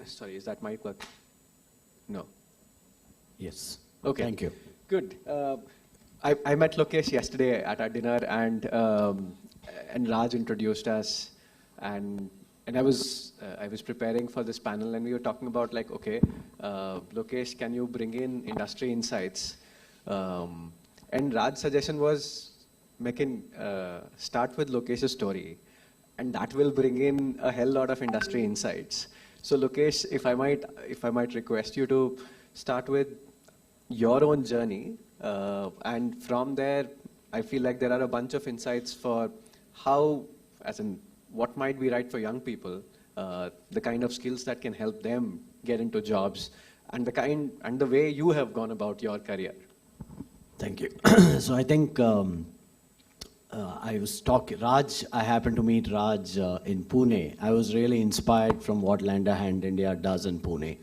Sorry, is that mic work? No. Yes. Okay. Thank you. Good. I met Lokesh yesterday at our dinner, and Raj introduced us, and I was preparing for this panel, and we were talking about like, okay, Lokesh, can you bring in industry insights? And Raj's suggestion was, Mekin, start with Lokesh's story, and that will bring in a hell lot of industry insights. So Lokesh, if I might request you to start with your own journey, and from there, I feel like there are a bunch of insights for how, as in what might be right for young people, the kind of skills that can help them get into jobs, and the way you have gone about your career. Thank you. So I think I was talking, Raj, I happened to meet Raj in Pune. I was really inspired from what Lend a Hand India does in Pune.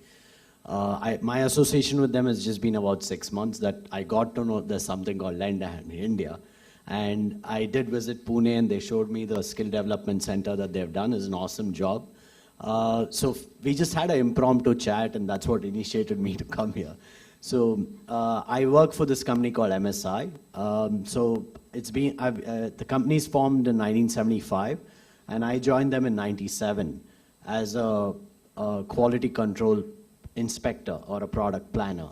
My association with them has just been about 6 months, that I got to know there's something called Lend a Hand India. And I did visit Pune, and they showed me the skill development center that they've done. Is an awesome job. So we just had an impromptu chat, and that's what initiated me to come here. So I work for this company called MSI. So it's been, the company's formed in 1975, and I joined them in 97 as a quality control inspector or a product planner.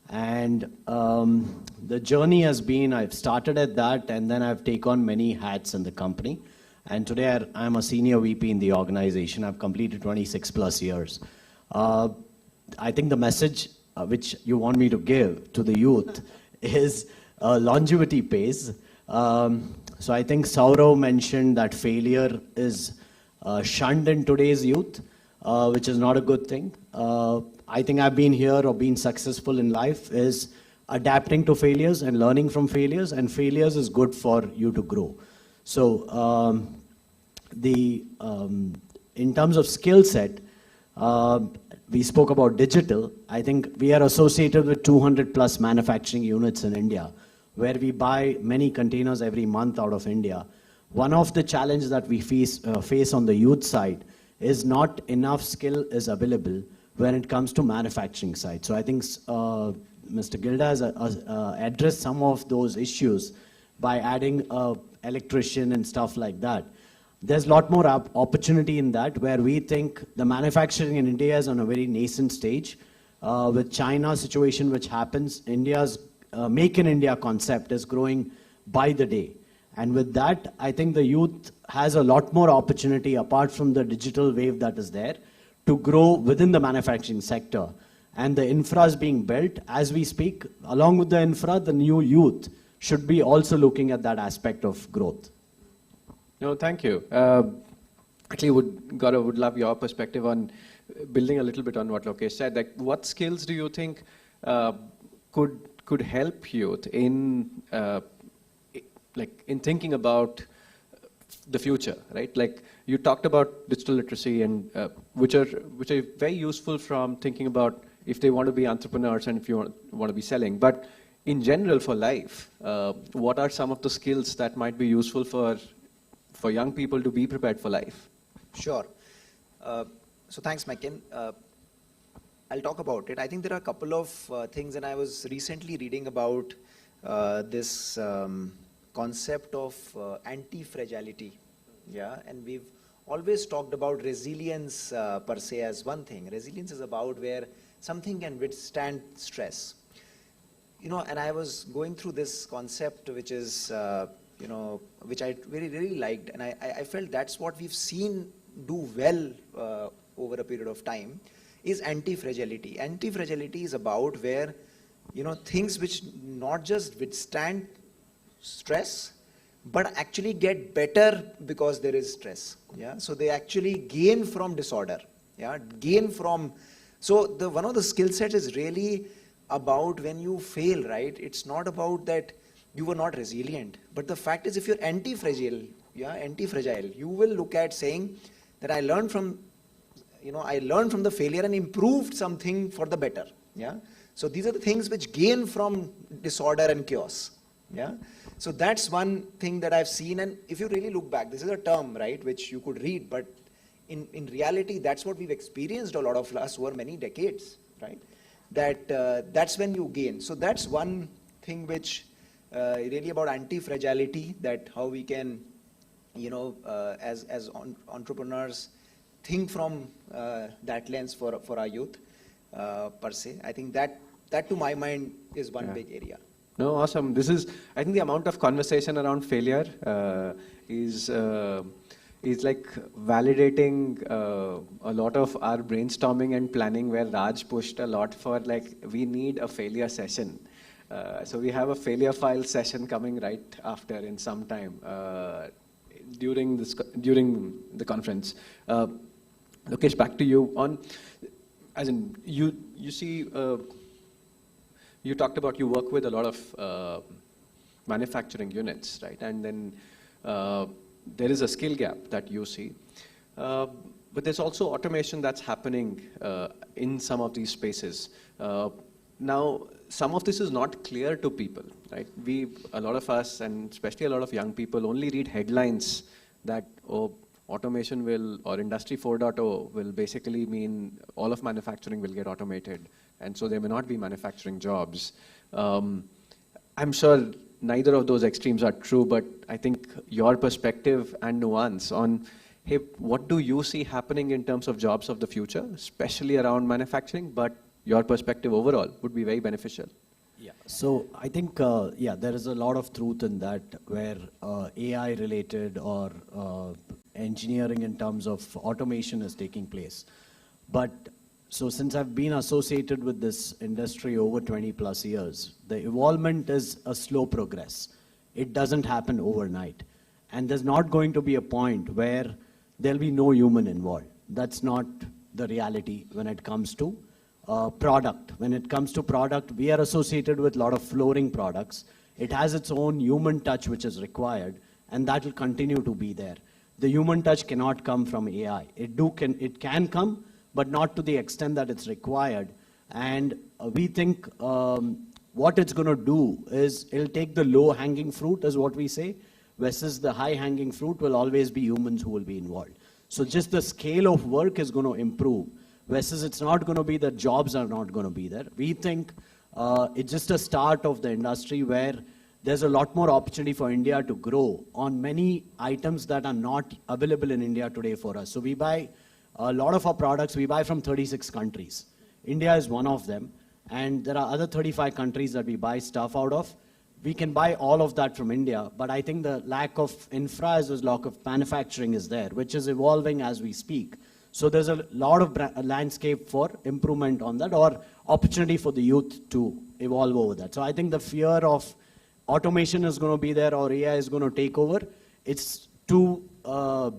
And the journey has been, I've started at that, and then I've taken on many hats in the company. And today I'm a senior VP in the organization. I've completed 26 plus years. I think the message which you want me to give to the youth is longevity pays. So I think Saurav mentioned that failure is shunned in today's youth, which is not a good thing. I think I've been here or been successful in life is adapting to failures and learning from failures, and failures is good for you to grow. So in terms of skill set, we spoke about digital. I think we are associated with 200 plus manufacturing units in India, where we buy many containers every month out of India. One of the challenges that we face on the youth side is not enough skill is available when it comes to manufacturing side. So I think Mr. Gilda has addressed some of those issues by adding electrician and stuff like that. There's a lot more opportunity in that, where we think the manufacturing in India is on a very nascent stage. With China's situation which happens, India's Make in India concept is growing by the day. And with that, I think the youth has a lot more opportunity, apart from the digital wave that is there, to grow within the manufacturing sector. and the infra is being built as we speak. Along with the infra, the new youth should be also looking at that aspect of growth. No, thank you. Actually, would love your perspective on building a little bit on what Lokesh said. Like, what skills do you think could help youth in in thinking about the future, right? Like, you talked about digital literacy, and which are very useful from thinking about if they want to be entrepreneurs and if you want to be selling. But in general for life, what are some of the skills that might be useful for young people to be prepared for life? Sure. So thanks, Mekin. I'll talk about it. I think there are a couple of things, and I was recently reading about this concept of anti-fragility. Yeah, and we've always talked about resilience per se as one thing. Resilience is about where something can withstand stress. And I was going through this concept, which is, which I really liked, and I felt that's what we've seen do well over a period of time, is anti-fragility. Anti-fragility is about where, things which not just withstand stress, but actually get better because there is stress. Yeah, so they actually gain from disorder. Yeah, so one of the skill sets is really about when you fail, right? It's not about that you were not resilient, but the fact is, if you're anti-fragile, you will look at saying that I learned from the failure and improved something for the better. Yeah, so these are the things which gain from disorder and chaos. Yeah, so that's one thing that I've seen. And if you really look back, this is a term, right, which you could read, but in reality, that's what we've experienced, a lot of us over many decades, right? That's when you gain. So that's one thing which really about anti-fragility, that how we can, as entrepreneurs, think from that lens for our youth per se. I think that to my mind is one big area. No, awesome. I think the amount of conversation around failure is like validating a lot of our brainstorming and planning, where Raj pushed a lot for, like, we need a failure session. So we have a failure file session coming right after in some time during the conference. Lokesh, back to you on, as in you see. You talked about you work with a lot of manufacturing units, right? And then there is a skill gap that you see. But there's also automation that's happening in some of these spaces. Now, some of this is not clear to people, right? A lot of us, and especially a lot of young people, only read headlines that, automation will, or Industry 4.0 will basically mean all of manufacturing will get automated, and so there may not be manufacturing jobs. I'm sure neither of those extremes are true, but I think your perspective and nuance on, hey, what do you see happening in terms of jobs of the future, especially around manufacturing, but your perspective overall would be very beneficial. Yeah, so I think, there is a lot of truth in that, where AI related or engineering in terms of automation is taking place. But so since I've been associated with this industry over 20 plus years, the evolvement is a slow progress. It doesn't happen overnight. And there's not going to be a point where there'll be no human involved. That's not the reality when it comes to product. When it comes to product, we are associated with a lot of flooring products. It has its own human touch which is required, and that will continue to be there. The human touch cannot come from AI. It can come, but not to the extent that it's required. And we think what it's going to do is it'll take the low-hanging fruit, is what we say, versus the high-hanging fruit will always be humans who will be involved. So just the scale of work is going to improve, versus it's not going to be that jobs are not going to be there. We think it's just a start of the industry where there's a lot more opportunity for India to grow on many items that are not available in India today for us. So we buy a lot of our products, we buy from 36 countries. India is one of them, and there are other 35 countries that we buy stuff out of. We can buy all of that from India, but I think the lack of infra as well as lack of manufacturing is there, which is evolving as we speak. So there's a lot of landscape for improvement on that, or opportunity for the youth to evolve over that. So I think the fear of automation is going to be there or AI is going to take over. It's too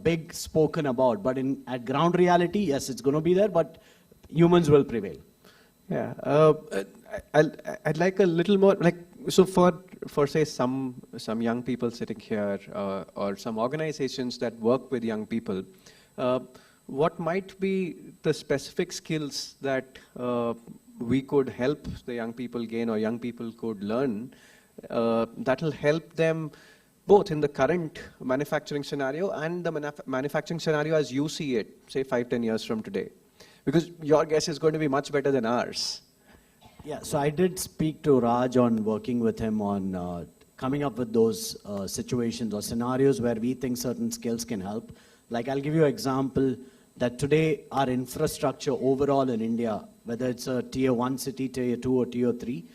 big spoken about, but at ground reality, yes, it's going to be there, but humans will prevail. Yeah, I'd like a little more, like, so for say some young people sitting here or some organizations that work with young people, what might be the specific skills that we could help the young people gain or young people could learn that will help them both in the current manufacturing scenario and the manufacturing scenario as you see it, say 5-10 years from today? Because your guess is going to be much better than ours. Yeah, so I did speak to Raj on working with him on coming up with those situations or scenarios where we think certain skills can help. Like, I'll give you an example that today our infrastructure overall in India, whether it's a tier 1 city, tier 2 or tier 3,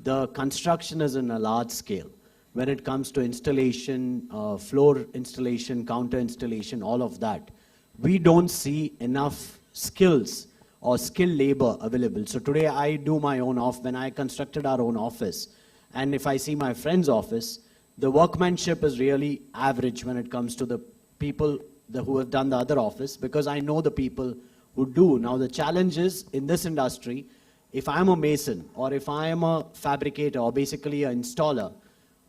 the construction is in a large scale. When it comes to installation, floor installation, counter installation, all of that, we don't see enough skills or skilled labor available. So today I do my own when I constructed our own office, and if I see my friend's office, the workmanship is really average when it comes to the people who have done the other office, because I know the people who do. Now the challenge is, in this industry, if I'm a mason or if I am a fabricator or basically an installer,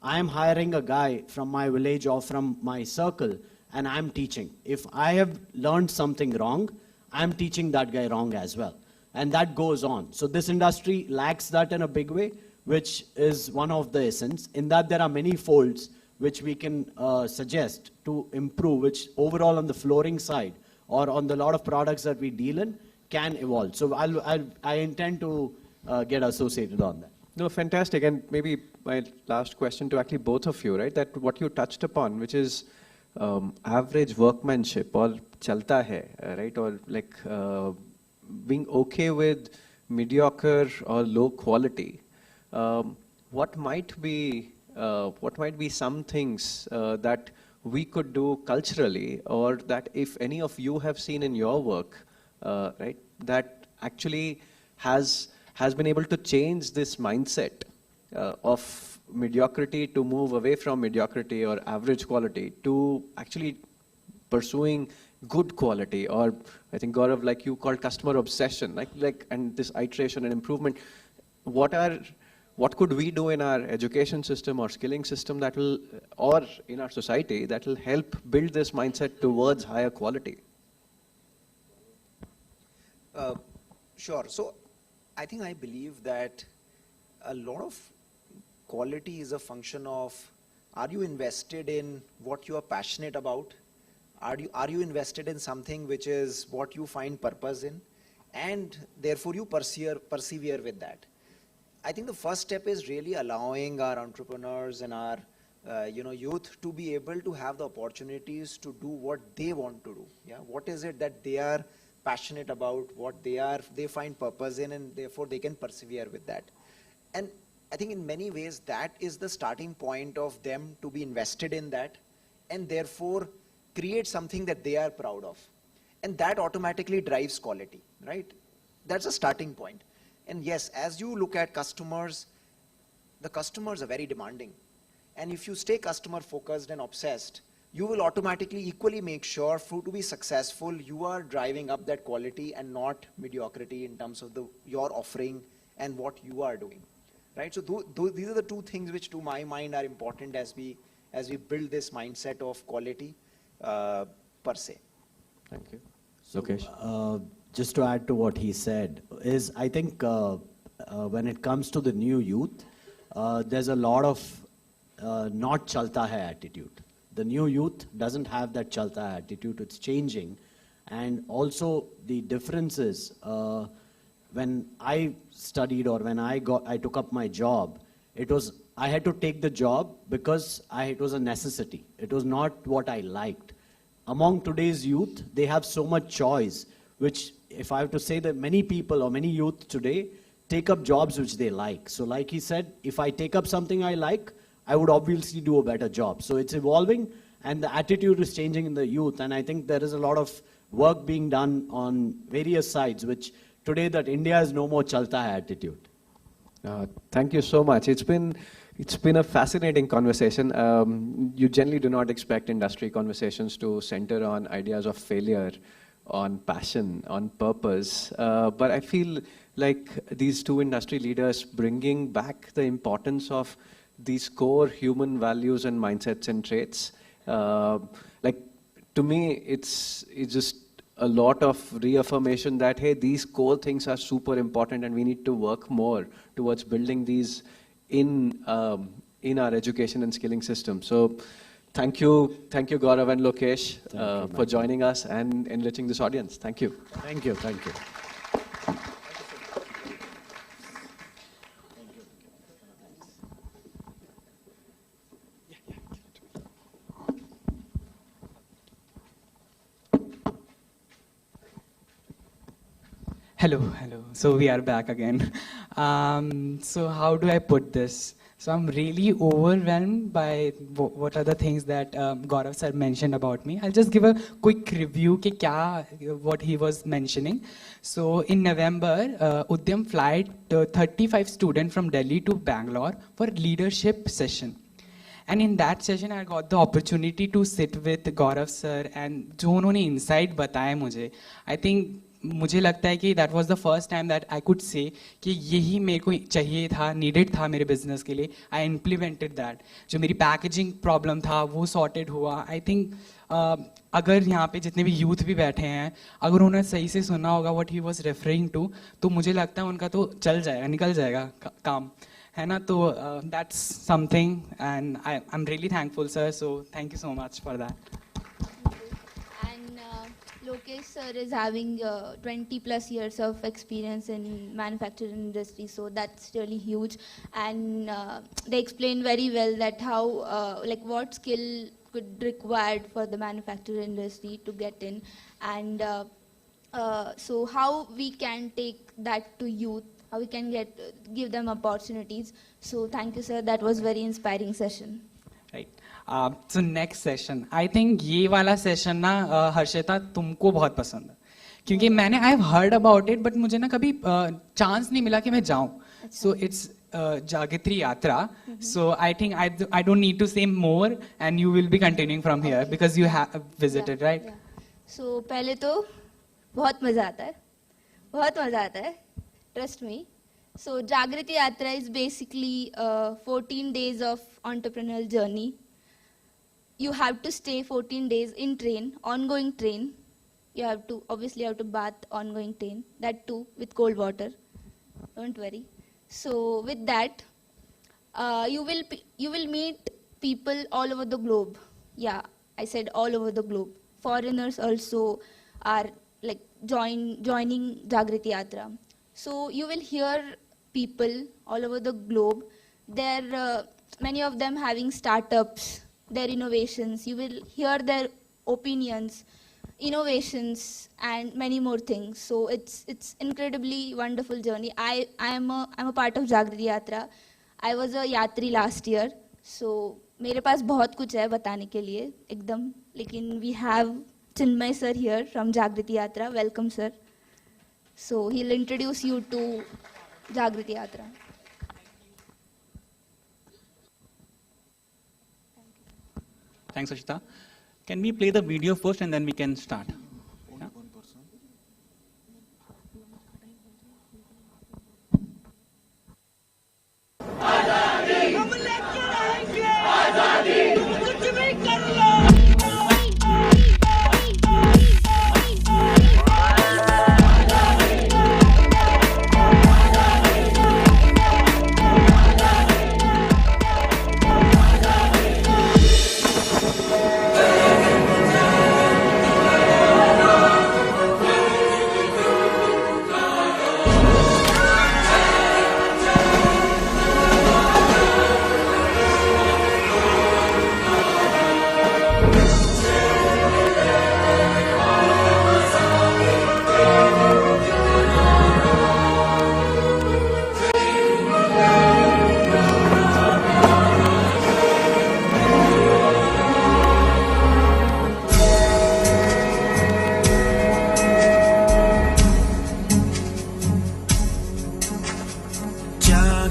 I am hiring a guy from my village or from my circle and I'm teaching. If I have learned something wrong, I'm teaching that guy wrong as well. And that goes on. So this industry lacks that in a big way, which is one of the essence. In that there are many folds which we can suggest to improve, which overall on the flooring side or on the lot of products that we deal in can evolve. So I intend to get associated on that. No, fantastic. And maybe my last question to actually both of you, right? That what you touched upon, which is average workmanship or chalta hai, right? Or like being okay with mediocre or low quality. What might be some things that we could do culturally, or that if any of you have seen in your work, right, that actually has been able to change this mindset of mediocrity, to move away from mediocrity or average quality to actually pursuing good quality, or I think Gaurav, like you called customer obsession, like and this iteration and improvement. What could we do in our education system or skilling system that will, or in our society, that will help build this mindset towards higher quality? Sure. So I believe that a lot of quality is a function of, are you invested in what you are passionate about? Are you invested in something which is what you find purpose in, and therefore you persevere with that? I think the first step is really allowing our entrepreneurs and our youth to be able to have the opportunities to do what they want to do. Yeah, what is it that they are passionate about, what they find purpose in, and therefore they can persevere with that. And I think in many ways that is the starting point of them to be invested in that, and therefore create something that they are proud of. And that automatically drives quality, right? That's a starting point. And yes, as you look at customers, the customers are very demanding. And if you stay customer focused and obsessed, you will automatically equally make sure to be successful, you are driving up that quality and not mediocrity in terms of your offering and what you are doing, right? So these are the two things which to my mind are important as we build this mindset of quality per se. Thank you. So, just to add to what he said, is I think when it comes to the new youth, there's a lot of not chalta hai attitude. The new youth doesn't have that chalta attitude, it's changing. And also the difference is, when I studied or when I took up my job, I had to take the job because it was a necessity. It was not what I liked. Among today's youth, they have so much choice, which if I have to say that many people or many youth today take up jobs which they like. So like he said, if I take up something I like, I would obviously do a better job. So it's evolving and the attitude is changing in the youth. And I think there is a lot of work being done on various sides, which today that India is no more chalta hai attitude. Thank you so much. It's been a fascinating conversation. You generally do not expect industry conversations to center on ideas of failure, on passion, on purpose. But I feel like these two industry leaders bringing back the importance of these core human values and mindsets and traits. Like, to me, it's just a lot of reaffirmation that, hey, these core things are super important and we need to work more towards building these in our education and skilling system. So thank you Gaurav and Lokesh for joining us and enriching this audience. Thank you. Thank you. Thank you. Hello. So we are back again. So how do I put this? So I'm really overwhelmed by what are the things that Gaurav sir mentioned about me. I'll just give a quick review what he was mentioning. So in November, Udhyam flight 35 students from Delhi to Bangalore for leadership session. And in that session, I got the opportunity to sit with Gaurav sir and जो उन्होंने insight बताए मुझे, I think मुझे लगता है कि that was the first time that I could say कि यही मेरे को चाहिए था, needed था मेरे business के लिए. I implemented that. जो मेरी packaging problem था वो sorted हुआ. I think अगर यहाँ पे जितने भी youth भी बैठे हैं, अगर उन्होंने सही से सुना होगा what he was referring to, तो मुझे लगता है उनका तो चल जाएगा, निकल जाएगा काम, है ना? तो that's something and I'm really thankful, sir. So thank you so much for that. Lokesh sir is having 20 plus years of experience in manufacturing industry, so that's really huge. And they explained very well that how, like what skill could required for the manufacturing industry to get in, and so how we can take that to youth, how we can give them opportunities. So thank you, sir. That was very inspiring session. Right. So next session, I think ये वाला session ना हर्षिता तुमको बहुत पसंद है, क्योंकि मैंने I've heard about it, but मुझे ना कभी chance नहीं मिला कि मैं जाऊँ. So it's Jagriti Yatra. So I think I don't need to say more, and you will be continuing from here because you have visited, right? Yeah. So पहले तो बहुत मजा आता है, trust me. So Jagriti Yatra is basically 14 days of entrepreneurial journey. You have to stay 14 days in train, ongoing train. You have to bath ongoing train, that too with cold water. Don't worry. So with that, you will meet people all over the globe. Yeah, I said all over the globe. Foreigners also are like joining Jagriti Yatra. So you will hear people all over the globe. Many of them having startups, their innovations. You will hear their opinions, innovations, and many more things. So it's incredibly wonderful journey. I'm a part of Jagriti Yatra. I was a yatri last year. So मेरे पास बहुत कुछ है बताने के लिए एकदम. लेकिन we have Chinmay sir here from Jagriti Yatra. Welcome, sir. So he'll introduce you to Jagriti Yatra. Thanks, Ashita. Can we play the video first and then we can start? Yeah?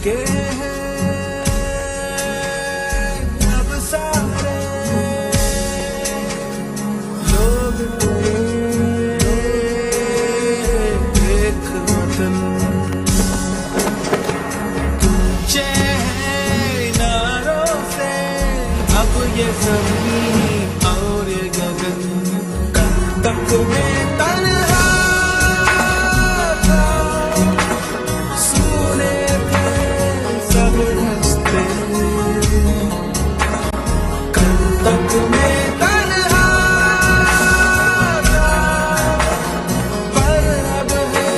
के हैं अब सारे लोग एक वतन ऊंचे हैं नारों से अब ये जमीन और ये गगन कल तक में तन्हा था सुने थे सब हंसते कल तक में तन्हा था पर अब है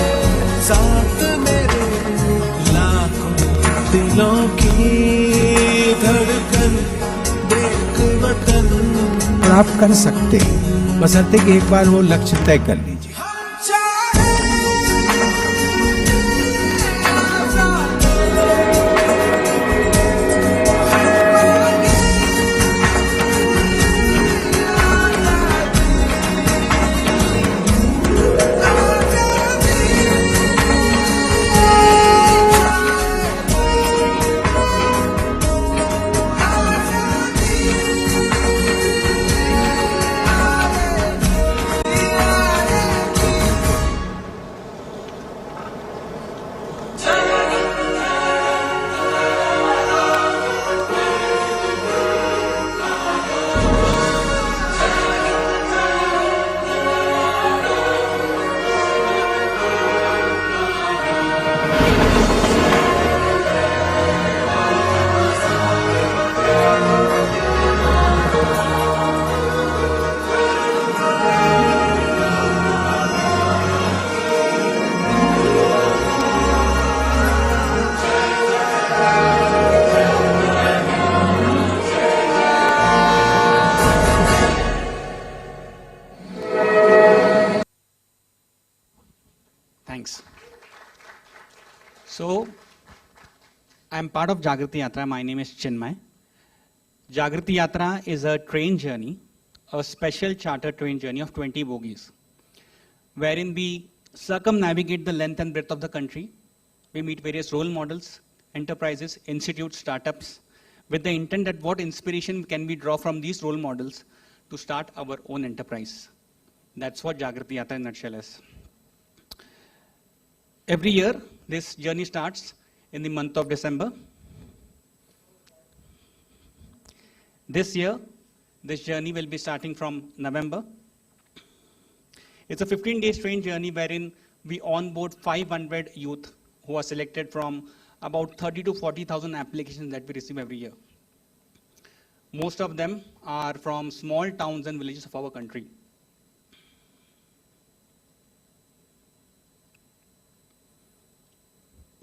साथ मेरे लाखों दिलों की धड़कन देख वतन। और आप कर सकते हैं, बशर्ते कि एक बार वो लक्ष्य तय कर लीजिए। So, I'm part of Jagriti Yatra. My name is Chinmay. Jagriti Yatra is a train journey, a special charter train journey of 20 bogies, wherein we circumnavigate the length and breadth of the country. We meet various role models, enterprises, institutes, startups, with the intent that what inspiration can we draw from these role models to start our own enterprise. That's what Jagriti Yatra in a nutshell is. Every year, this journey starts in the month of December. This year, this journey will be starting from November. It's a 15-day train journey wherein we onboard 500 youth who are selected from about 30 to 40,000 applications that we receive every year. Most of them are from small towns and villages of our country.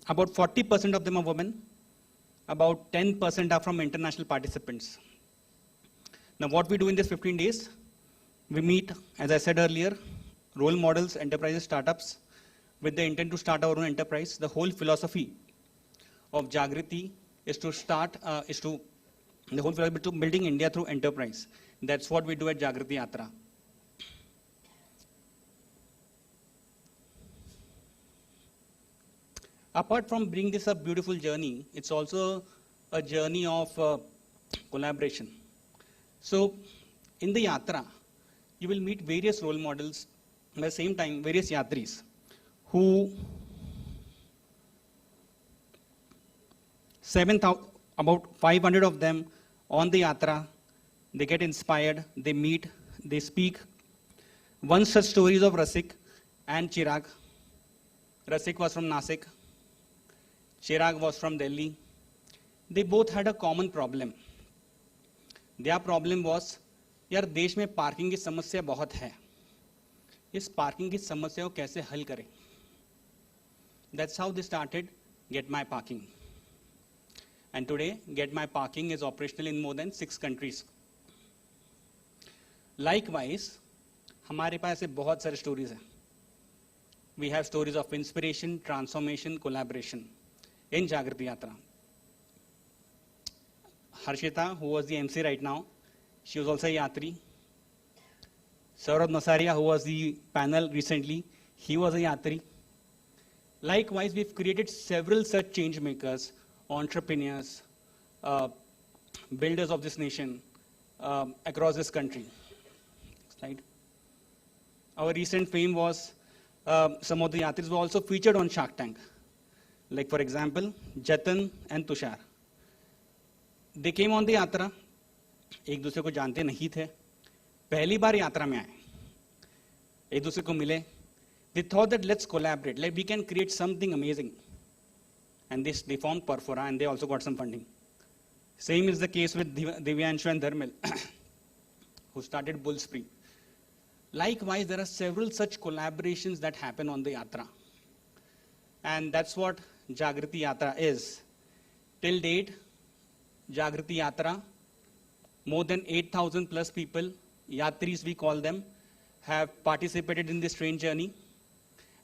About 40% of them are women. About 10% are from international participants. Now what we do in this 15 days, we meet, as I said earlier, role models, enterprises, startups, with the intent to start our own enterprise. The whole philosophy of Jagriti is to building India through enterprise. That's what we do at Jagriti Yatra. Apart from bringing this a beautiful journey, it's also a journey of collaboration. So, in the Yatra, you will meet various role models, at the same time, various Yatris, who about 500 of them on the Yatra, they get inspired, they meet, they speak. One such story is of Rasik and Chirag. Rasik was from Nasik. Chirag was from Delhi. They both had a common problem. Their problem was, यार देश में parking की समस्या बहुत है. इस parking की समस्या को कैसे हल करें? That's how they started Get My Parking. And today, Get My Parking is operational in more than 6 countries. Likewise, हमारे पास ऐसे बहुत सारे stories हैं. We have stories of inspiration, transformation, collaboration in Jagriti Yatra. Harshita, who was the MC right now, she was also a Yatri. Saurabh Nasaria, who was the panel recently, he was a Yatri. Likewise, we've created several such change makers entrepreneurs, builders of this nation across this country. Right? Our recent fame was some of the Yatris were also featured on Shark Tank. Like for example, Jatan and Tushar. They came on the Yatra, एक दूसरे को जानते नहीं थे, पहली बार यात्रा में आए, एक दूसरे को मिले. They thought that let's collaborate, like we can create something amazing. And they formed Perfora and they also got some funding. Same is the case with Divyanshu and Dharmil, who started Bull Spree. Likewise, there are several such collaborations that happen on the Yatra. And that's what Jagriti Yatra is. Till date, Jagriti Yatra, more than 8,000 plus people, Yatris we call them, have participated in this train journey.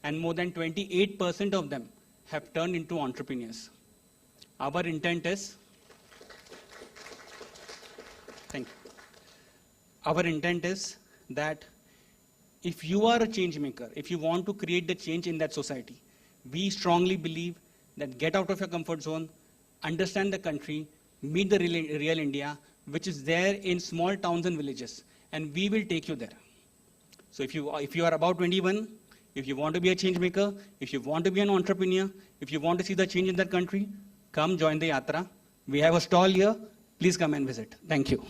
And more than 28% of them have turned into entrepreneurs. Our intent is, thank you. Our intent is that if you are a change maker, if you want to create the change in that society, we strongly believe that get out of your comfort zone, understand the country, meet the real India, which is there in small towns and villages, and we will take you there. So if you are about 21, if you want to be a change maker, if you want to be an entrepreneur, if you want to see the change in that country, come join the Yatra. We have a stall here. Please come and visit. Thank you.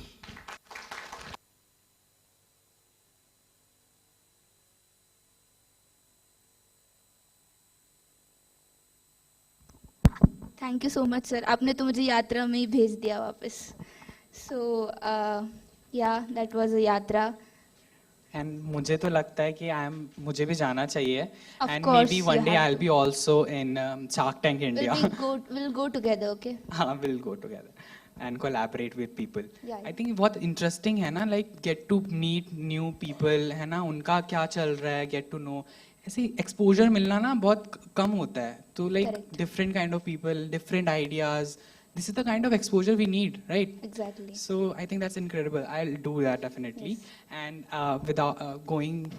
Thank you so much sir, आपने तो मुझे यात्रा में ही भेज दिया वापस. सो या that was a यात्रा. एंड मुझे तो लगता है कि मुझे भी जाना चाहिए. Of and course, may be one you day have I will be also in Shark Tank India. we'll go together, okay? हाँ, will go together and collaborate with people. Yeah. I think बहुत interesting है ना, like get to meet new people, है ना, उनका क्या चल रहा है, गेट टू नो. ऐसे एक्सपोजर मिलना ना बहुत कम होता है. तो like different kind of people, different ideas, this is the kind of exposure we need, right? Exactly. So I think that's incredible. I'll do that definitely. Yes. And without going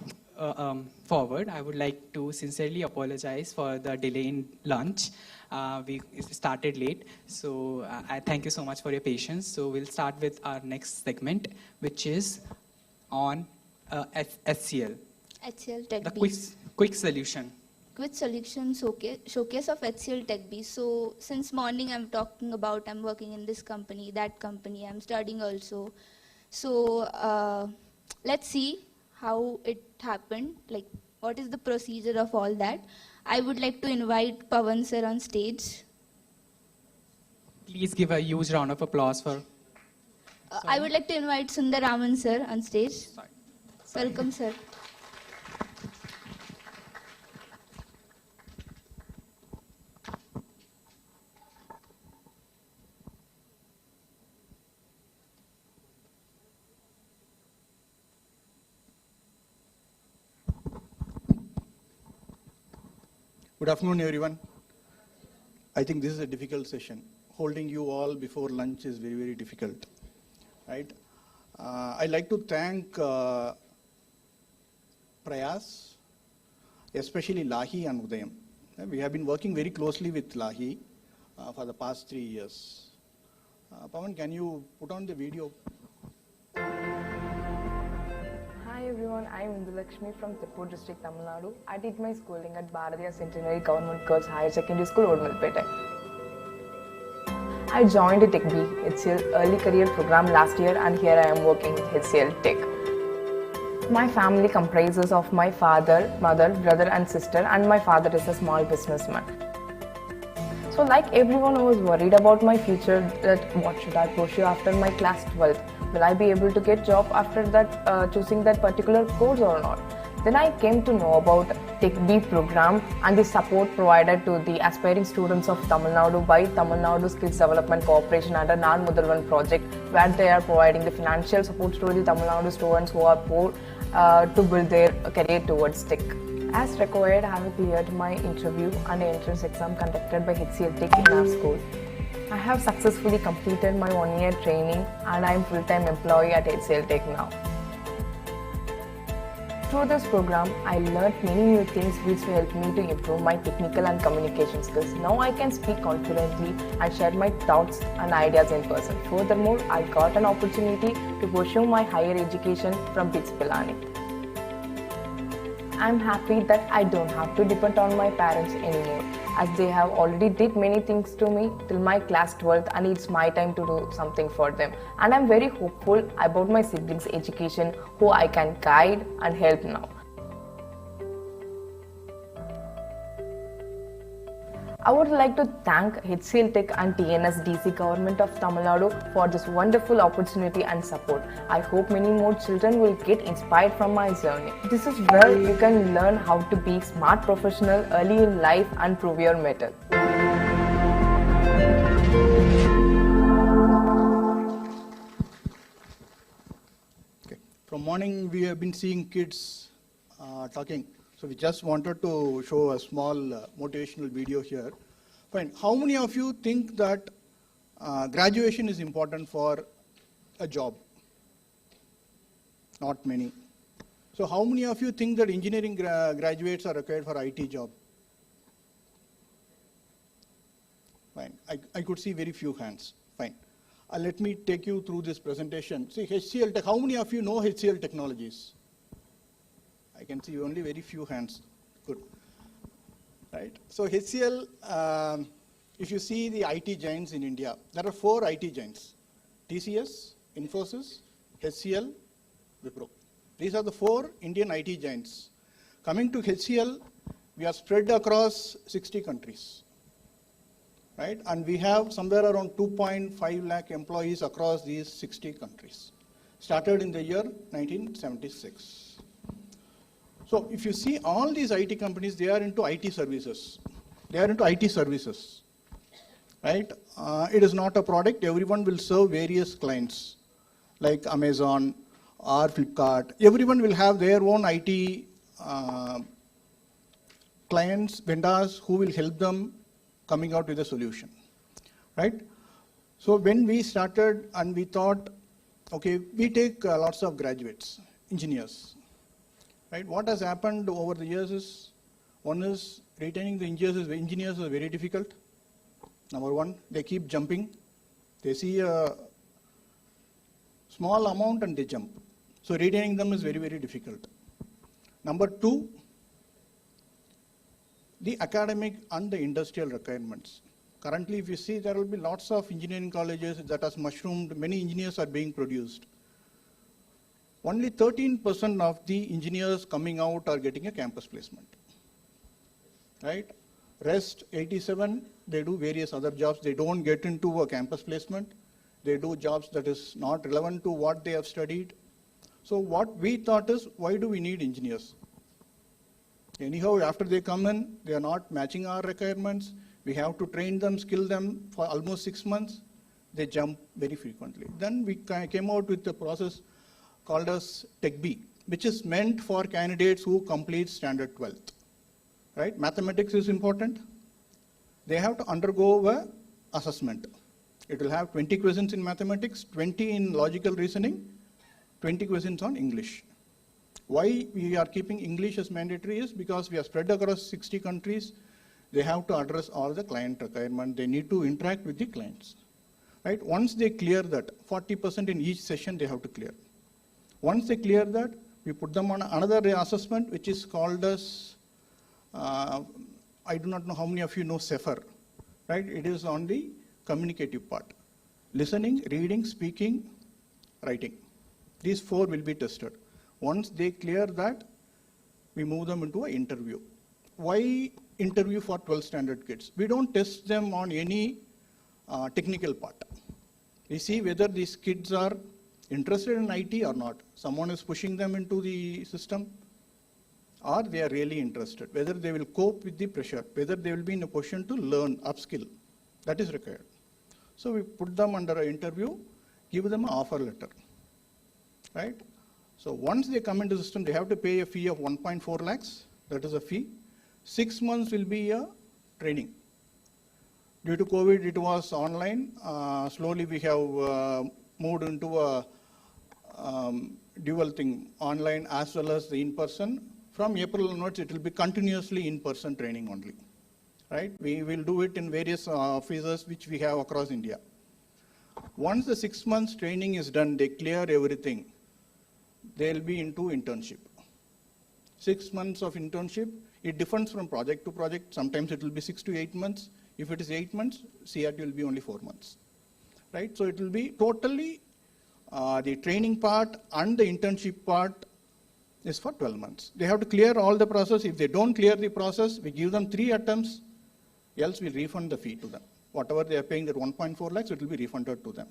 forward, I would like to sincerely apologize for the delay in lunch. We started late, so I thank you so much for your patience. So we'll start with our next segment, which is on HCL. HCL Techbee. The quick solution. Quick solution showcase of HCL Techbee. So since morning I'm talking about I'm working in this company, that company, I'm studying also. So let's see how it happened, like what is the procedure of all that. I would like to invite Pawan sir on stage. Please give a huge round of applause for... I would like to invite Sundar Raman sir on stage. Sorry. Welcome sir. Good afternoon, everyone. I think this is a difficult session. Holding you all before lunch is very, very difficult, right? I'd like to thank Prayaas, especially Lahi and Udhyam. We have been working very closely with Lahi for the past 3 years. Pawan, can you put on the video? Hi everyone, I am Indulakshmi from Tirupur district, Tamil Nadu. I did my schooling at Bharatiya Centenary Government Girls Higher Secondary School, Odmalpete. I joined Techbee, HCL Early Career Program last year, and here I am working with HCL Tech. My family comprises of my father, mother, brother and sister, and my father is a small businessman. So like everyone, I was worried about my future, that what should I pursue after my class 12th? Will I be able to get job after that, choosing that particular course or not? Then I came to know about Techbee program and the support provided to the aspiring students of Tamil Nadu by Tamil Nadu Skills Development Corporation under Naan Mudalvan project, where they are providing the financial support to the Tamil Nadu students who are poor to build their career towards tech. As required, I have cleared my interview and entrance exam conducted by HCL Tech in our school. I have successfully completed my 1-year training and I am full-time employee at HCL Tech now. Through this program, I learned many new things which helped me to improve my technical and communication skills. Now I can speak confidently and share my thoughts and ideas in person. Furthermore, I got an opportunity to pursue my higher education from BITS Pilani. I am happy that I don't have to depend on my parents anymore, as they have already did many things to me till my class 12th, and it's my time to do something for them. And I'm very hopeful about my siblings' education, who I can guide and help now. I would like to thank HCL Tech and TNSDC Government of Tamil Nadu for this wonderful opportunity and support. I hope many more children will get inspired from my journey. This is where you can learn how to be smart professional early in life and prove your mettle. Okay. From morning we have been seeing kids talking. So we just wanted to show a small motivational video here. Fine. How many of you think that graduation is important for a job? Not many. So how many of you think that engineering graduates are required for IT job? Fine. I could see very few hands. Fine. Let me take you through this presentation. See, HCL Tech, how many of you know HCL Technologies? I can see only very few hands. Good. Right. So HCL, if you see the IT giants in India, there are 4 IT giants: TCS, Infosys, HCL, Wipro. These are the 4 Indian IT giants. Coming to HCL, we are spread across 60 countries. Right? And we have somewhere around 2.5 lakh employees across these 60 countries. Started in the year 1976. So if you see all these IT companies, they are into IT services. They are into IT services, right? It is not a product. Everyone will serve various clients like Amazon or Flipkart. Everyone will have their own IT clients, vendors who will help them coming out with a solution, right? So when we started and we thought, okay, we take lots of graduates, engineers. Right? What has happened over the years is, one is retaining the engineers is very difficult. Number one, they keep jumping. They see a small amount and they jump. So retaining them is very, very difficult. Number two, the academic and the industrial requirements. Currently, if you see, there will be lots of engineering colleges that has mushroomed. Many engineers are being produced. Only 13% of the engineers coming out are getting a campus placement, right? Rest 87, they do various other jobs. They don't get into a campus placement. They do jobs that is not relevant to what they have studied. So what we thought is, why do we need engineers? Anyhow, after they come in, they are not matching our requirements. We have to train them, skill them for almost 6 months. They jump very frequently. Then we came out with a process called as Techbee, which is meant for candidates who complete standard 12th. Right? Mathematics is important. They have to undergo a assessment. It will have 20 questions in mathematics, 20 in logical reasoning, 20 questions on English. Why we are keeping English as mandatory is because we are spread across 60 countries. They have to address all the client requirements. They need to interact with the clients. Right? Once they clear that, 40% in each session they have to clear. Once they clear that, we put them on another assessment, which is called as, I do not know how many of you know CEFR, right? It is on the communicative part. Listening, reading, speaking, writing. These 4 will be tested. Once they clear that, we move them into an interview. Why interview for 12th standard kids? We don't test them on any technical part. We see whether these kids are interested in IT or not. Someone is pushing them into the system, or they are really interested. Whether they will cope with the pressure, whether they will be in a position to learn, upskill. That is required. So we put them under an interview, give them an offer letter. Right? So once they come into the system, they have to pay a fee of 1.4 lakhs. That is a fee. 6 months will be a training. Due to COVID, it was online. Slowly we have moved into a dual thing, online as well as the in-person. From April onwards, it will be continuously in-person training only, right? We will do it in various offices which we have across India. Once the 6 months training is done, they clear everything, they'll be into internship. 6 months of internship, it differs from project to project. Sometimes it will be 6 to 8 months. If it is 8 months, CRT will be only 4 months, right? So it will be totally the training part and the internship part is for 12 months. They have to clear all the process. If they don't clear the process, we give them 3 attempts, else we refund the fee to them. Whatever they are paying, that 1.4 lakhs, it will be refunded to them.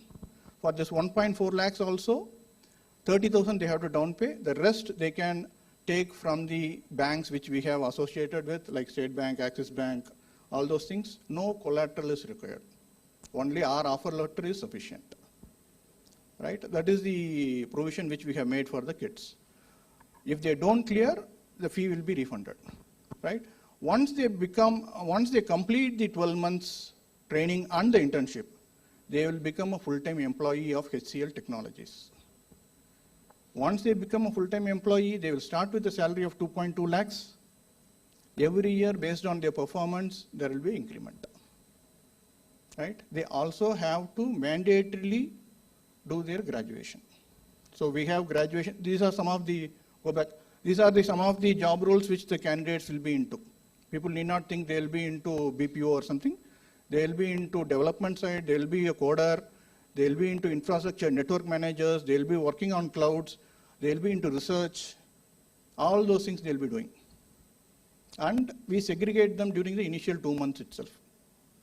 For this 1.4 lakhs also, 30,000 they have to down pay. The rest they can take from the banks which we have associated with, like State Bank, Axis Bank, all those things. No collateral is required. Only our offer letter is sufficient, right? That is the provision which we have made for the kids. If they don't clear, the fee will be refunded, right? Once they complete the 12 months training and the internship, they will become a full-time employee of HCL Technologies. Once they become a full-time employee, they will start with a salary of 2.2 lakhs. Every year, based on their performance, there will be increment, right? They also have to mandatorily do their graduation. So we have graduation. These are some of the, these are some of the job roles which the candidates will be into. People need not think they will be into BPO or something. They will be into development side, they will be a coder, they will be into infrastructure, network managers, they will be working on clouds, they will be into research. All those things they will be doing. And we segregate them during the initial 2 months itself.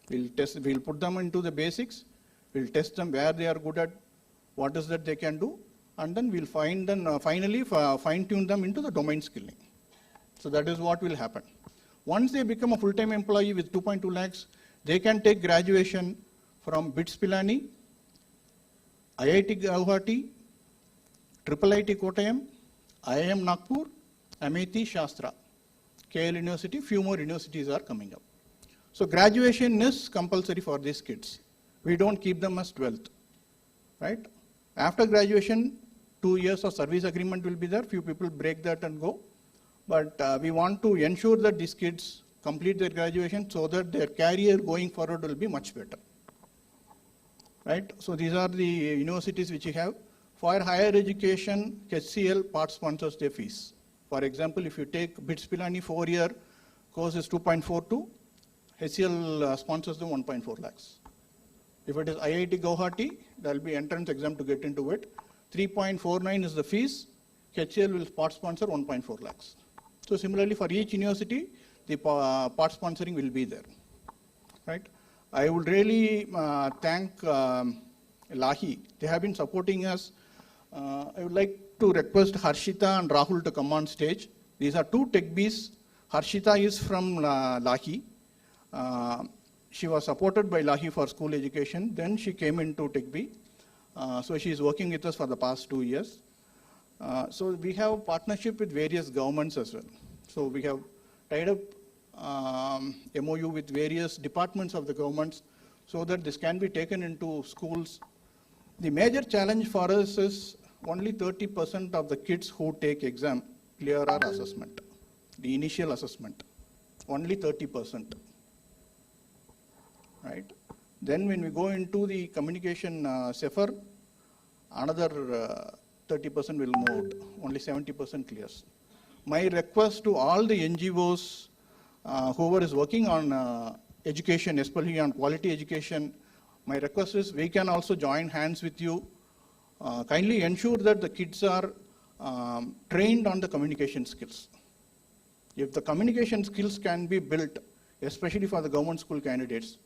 We'll put them into the basics, we'll test them where they are good at, what is that they can do, and then we'll finally fine-tune them into the domain skilling. So that is what will happen. Once they become a full-time employee with 2.2 lakhs, they can take graduation from BITS Pilani, IIT Guwahati, IIIT Kottayam, IIM Nagpur, Amity Shastra, KL University, few more universities are coming up. So graduation is compulsory for these kids. We don't keep them as 12th, right? After graduation, 2 years of service agreement will be there. Few people break that and go. But we want to ensure that these kids complete their graduation so that their career going forward will be much better, right? So these are the universities which we have. For higher education, HCL part sponsors their fees. For example, if you take BITS Pilani 4-year course is 2.42, HCL sponsors them 1.4 lakhs. If it is IIT Guwahati, there will be entrance exam to get into it. 3.49 is the fees. HCL will part sponsor 1.4 lakhs. So similarly for each university, the part sponsoring will be there, right? I would really thank Lahi. They have been supporting us. I would like to request Harshita and Rahul to come on stage. These are 2 Techbees. Harshita is from Lahi. She was supported by Lahi for school education. Then she came into Techbee. So she is working with us for the past 2 years. So we have partnership with various governments as well. So we have tied up MOU with various departments of the governments so that this can be taken into schools. The major challenge for us is only 30% of the kids who take exam clear our assessment, the initial assessment, only 30%, right? Then when we go into the communication CEFR, another 30% will move out, only 70% clears. My request to all the NGOs, whoever is working on education, especially on quality education, my request is we can also join hands with you. Kindly ensure that the kids are trained on the communication skills. If the communication skills can be built, especially for the government school candidates,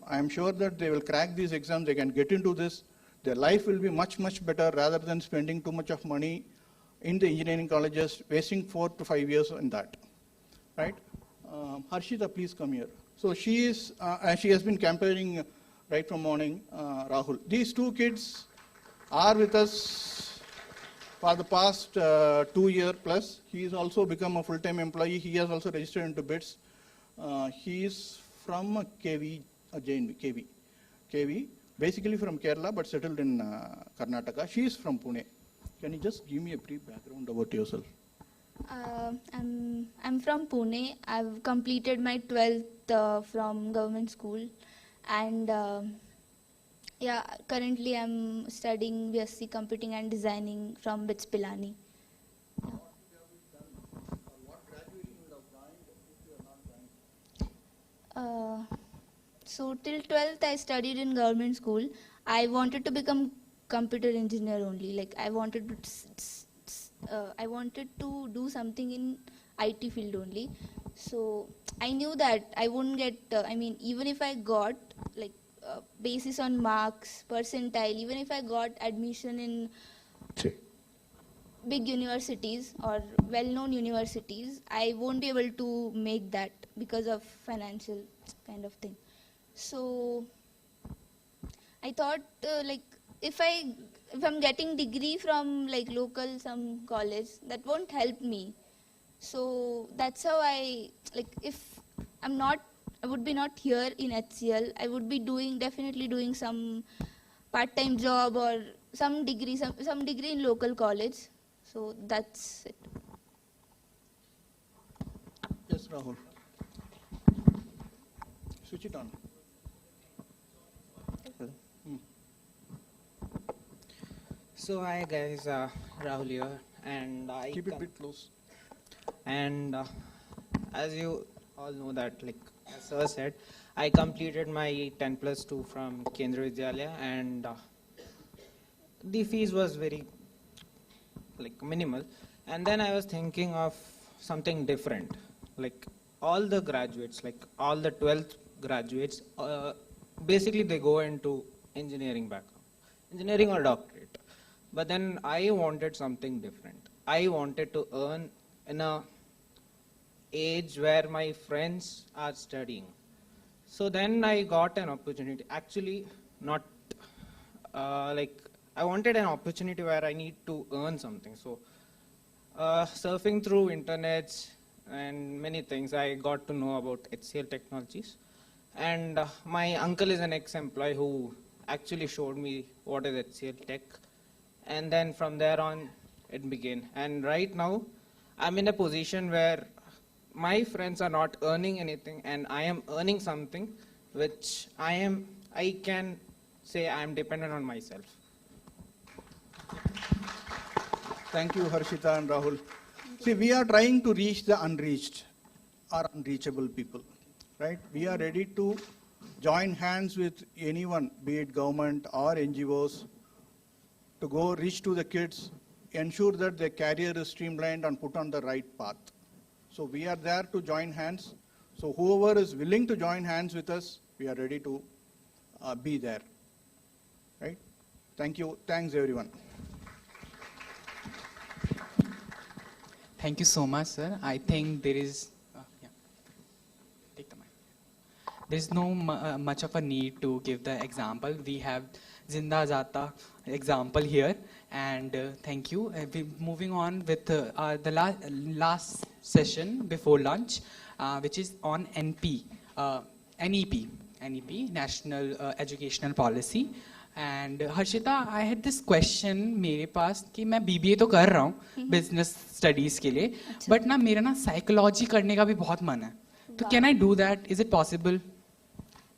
I am sure that they will crack these exams, they can get into this, their life will be much, much better rather than spending too much of money in the engineering colleges, wasting 4 to 5 years in that, right? Harshita, please come here. So she is, she has been campaigning right from morning, Rahul. These 2 kids are with us for the past 2 years plus. He has also become a full-time employee. He has also registered into BITS. He is from KV, basically from Kerala but settled in Karnataka. She is from Pune. Can you just give me a brief background about yourself? I'm from Pune. I've completed my 12th from government school, and yeah, currently I'm studying BSc Computing and Designing from BITS Pilani. So till 12th I studied in government school. I wanted to become computer engineer only. Like I wanted to do something in IT field only. So I knew that I wouldn't get. Even if I got like basis on marks, percentile, even if I got admission in big universities or well-known universities, I won't be able to make that because of financial kind of thing. So I thought if I'm getting degree from like local some college, that won't help me. So that's how if I would be not here in HCL, I would be definitely doing some part-time job or some degree in local college. So that's it. Yes, Rahul. Switch it on. So hi guys, Rahul here, and I keep it a bit close. And as you all know that, like as Sir said, I completed my 10+2 from Kendra Vidyalaya, and the fees was very minimal. And then I was thinking of something different. Like all the graduates, like all the 12th graduates, basically they go into engineering background, engineering or doctorate. But then I wanted something different. I wanted to earn in a age where my friends are studying. So then I got an opportunity. Actually, not I wanted an opportunity where I need to earn something. So surfing through internet and many things, I got to know about HCL Technologies. And my uncle is an ex-employee who actually showed me what is HCL Tech. And then from there on, it began. And right now, I'm in a position where my friends are not earning anything, and I am earning something which I can say I am dependent on myself. Thank you, Harshita and Rahul. See, we are trying to reach the unreached or unreachable people, right? We are ready to join hands with anyone, be it government or NGOs, to go reach to the kids, ensure that their career is streamlined and put on the right path. So we are there to join hands. So whoever is willing to join hands with us, we are ready to be there, right? Thank you. Thanks, everyone. Thank you so much, sir. I think there is, take the mic. There is no much of a need to give the example. We have Zinda Jata example here, and thank you. We're moving on with the last session before lunch, which is on NEP, National Educational Policy. And Harshita, I had this question मेरे पास कि मैं BBA तो कर रहा हूँ business studies के लिए, but ना मेरा ना psychology करने का भी बहुत मन है. तो can I do that? Is it possible?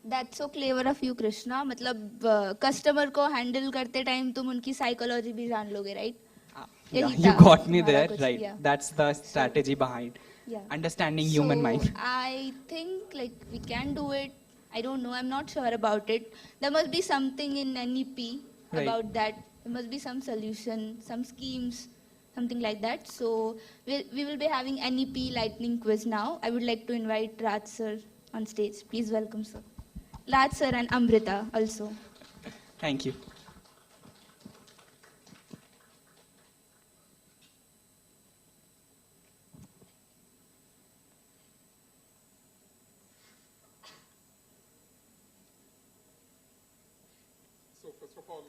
That's so clever of you, Krishna. मतलब customer को handle करते time तुम उनकी psychology भी जान लोगे, right? Yeah, you got me there, right? Yeah. That's the strategy behind understanding human mind. I think we can do it. I don't know. I'm not sure about it. There must be something in NEP about that. There must be some solution, some schemes, something like that. So we will be having NEP lightning quiz now. I would like to invite Raj sir on stage. Please welcome sir. Raj sir and Amrita also. Thank you. So first of all,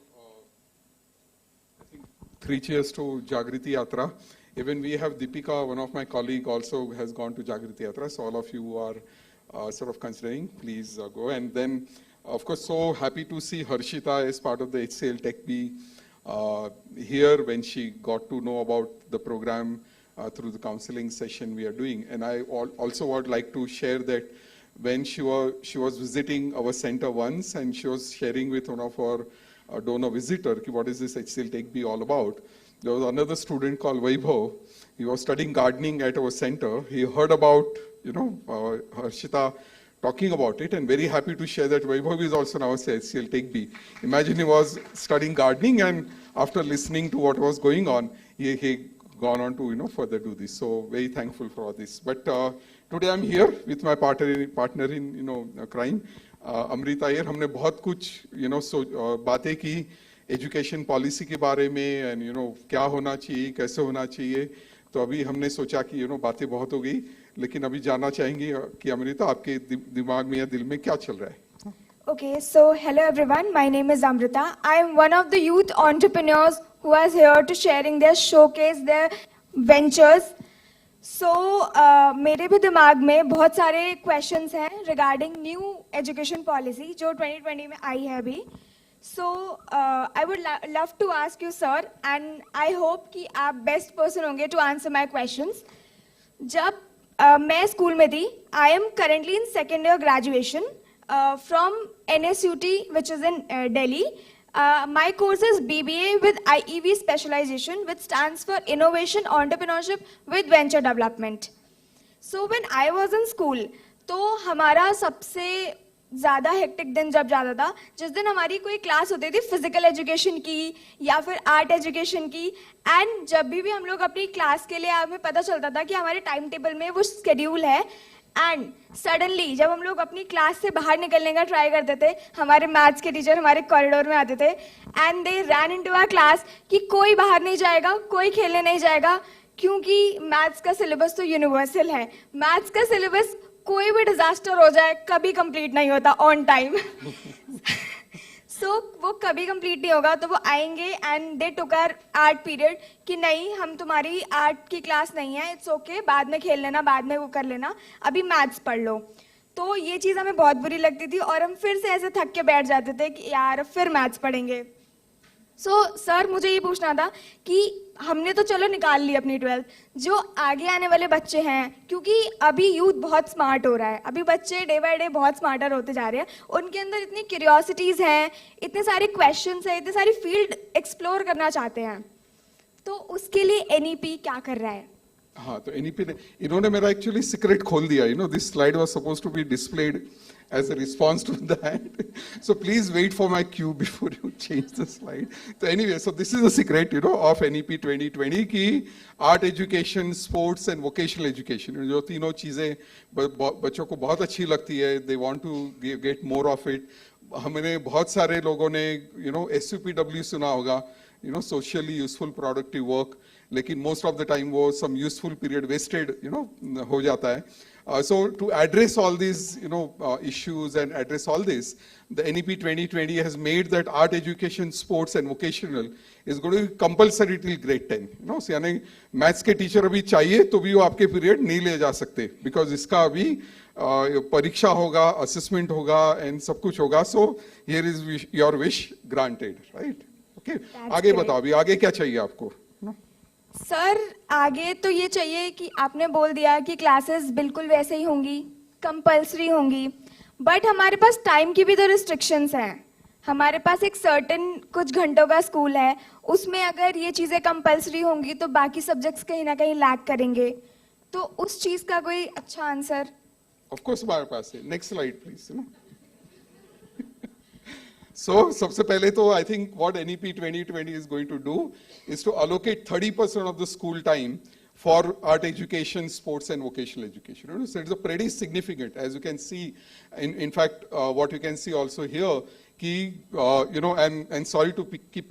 I think 3 cheers to Jagriti Yatra. Even we have Deepika, one of my colleagues, also has gone to Jagriti Yatra. So all of you who are sort of considering, please go. And then, of course, so happy to see Harshita as part of the HCL Techbee here when she got to know about the program through the counseling session we are doing. And I also would like to share that when she was visiting our center once, and she was sharing with one of our donor visitor, what is this HCL Techbee all about? There was another student called Vaibhav. He was studying gardening at our center. He heard about, Harshita talking about it, and very happy to share that Vaibhav is also now at HCL Techbee. Imagine he was studying gardening, and after listening to what was going on, he gone on to further do this. So very thankful for all this. But today I'm here with my partner in crime, Amrita Iyer. हमने बहुत कुछ बातें की education policy के बारे में, and क्या होना चाहिए, कैसे होना चाहिए. तो अभी हमने सोचा कि बातें बहुत हो गई, लेकिन अभी जानना चाहेंगे कि अमृता आपके दिमाग में या दिल में क्या चल रहा है. Okay, so hello everyone, my name is Amrita. I am one of the youth entrepreneurs who is here to sharing their showcase their ventures. So मेरे भी दिमाग में बहुत सारे questions हैं regarding new education policy जो 2020 में आई है अभी. So I would love to ask you sir, and I hope कि आप best person होंगे to answer my questions. जब मैं स्कूल में थी, I am currently in second year graduation. From NSUT, which is in Delhi. My course is BBA with IEV specialization, which stands for Innovation Entrepreneurship with Venture Development. So when I was in school, तो हमारा सबसे ज़्यादा hectic दिन जब जाता था, जिस दिन हमारी कोई क्लास होती थी फिजिकल एजुकेशन की या फिर आर्ट एजुकेशन की, एंड जब भी हम लोग अपनी क्लास के लिए हमें पता चलता था कि हमारे टाइम टेबल में वो शेड्यूल है, एंड सडनली जब हम लोग अपनी क्लास से बाहर निकलने का ट्राई करते थे, हमारे मैथ्स के टीचर हमारे कॉरिडोर में आते थे and they ran into our class कि कोई बाहर नहीं जाएगा, कोई खेलने नहीं जाएगा, क्योंकि मैथ्स का सिलेबस तो यूनिवर्सल है. मैथ्स का सिलेबस कोई भी डिजास्टर हो जाए कभी कंप्लीट नहीं होता ऑन टाइम. सो वो कभी कंप्लीट नहीं होगा, तो वो आएंगे and they took our art period कि नहीं हम तुम्हारी आर्ट की क्लास नहीं है, इट्स ओके, बाद में खेल लेना, बाद में वो कर लेना, अभी मैथ्स पढ़ लो. तो ये चीज़ हमें बहुत बुरी लगती थी और हम फिर से ऐसे थक के बैठ जाते थे कि यार फिर मैथ्स पढ़ेंगे. सो सर मुझे ये पूछना था कि हमने तो चलो निकाल ली अपनी 12th, जो आगे आने वाले बच्चे हैं, क्योंकि अभी यूथ बहुत स्मार्ट हो रहा है, अभी बच्चे डे बाय डे बहुत स्मार्टर होते जा रहे हैं, उनके अंदर इतनी क्यूरियोसिटीज़ हैं, इतने सारे क्वेश्चंस हैं, इतने सारी फील्ड एक्सप्लोर करना चाहते हैं, तो उसके लिए NEP क्या कर रहा है? हाँ, तो NEP ने इन्होंने मेरा एक्चुअली सीक्रेट खोल दिया. This slide was supposed to be displayed as a response to that. So please wait for my cue before you change the slide. So anyway, so this is a secret, of NEP 2020 की art education, sports and vocational education. जो तीनों चीजें बच्चों को बहुत अच्छी लगती है. They want to get more of it. हमने बहुत सारे लोगों ने, SUPW सुना होगा, socially useful productive work. लेकिन most of the time वो some useful period wasted, हो जाता है. So to address all these, issues and address all this, the NEP 2020 has made that art education, sports and vocational is going to be compulsory till grade 10. So यानी maths के teacher अभी चाहिए तो भी वो आपके पीरियड नहीं ले जा सकते, because इसका अभी परीक्षा होगा, असेसमेंट होगा and सब कुछ होगा. So here is your wish granted, right? Okay. आगे बताओ, अभी आगे क्या चाहिए आपको? सर आगे तो ये चाहिए कि आपने बोल दिया कि क्लासेस बिल्कुल वैसे ही होंगी, कंपल्सरी होंगी, बट हमारे पास टाइम की भी तो रिस्ट्रिक्शंस हैं. हमारे पास एक सर्टेन कुछ घंटों का स्कूल है, उसमें अगर ये चीज़ें कंपल्सरी होंगी तो बाकी सब्जेक्ट्स कहीं ना कहीं लैग करेंगे. तो उस चीज़ का कोई अच्छा आंसर? ऑफ कोर्स हमारे पास है. Next slide please. So, सबसे पहले तो I think what NEP 2020 is going to do is to allocate 30% of the school time for art education, sports and vocational education. So it's a pretty significant, as you can see. In fact, what you can see also here, कि and sorry to keep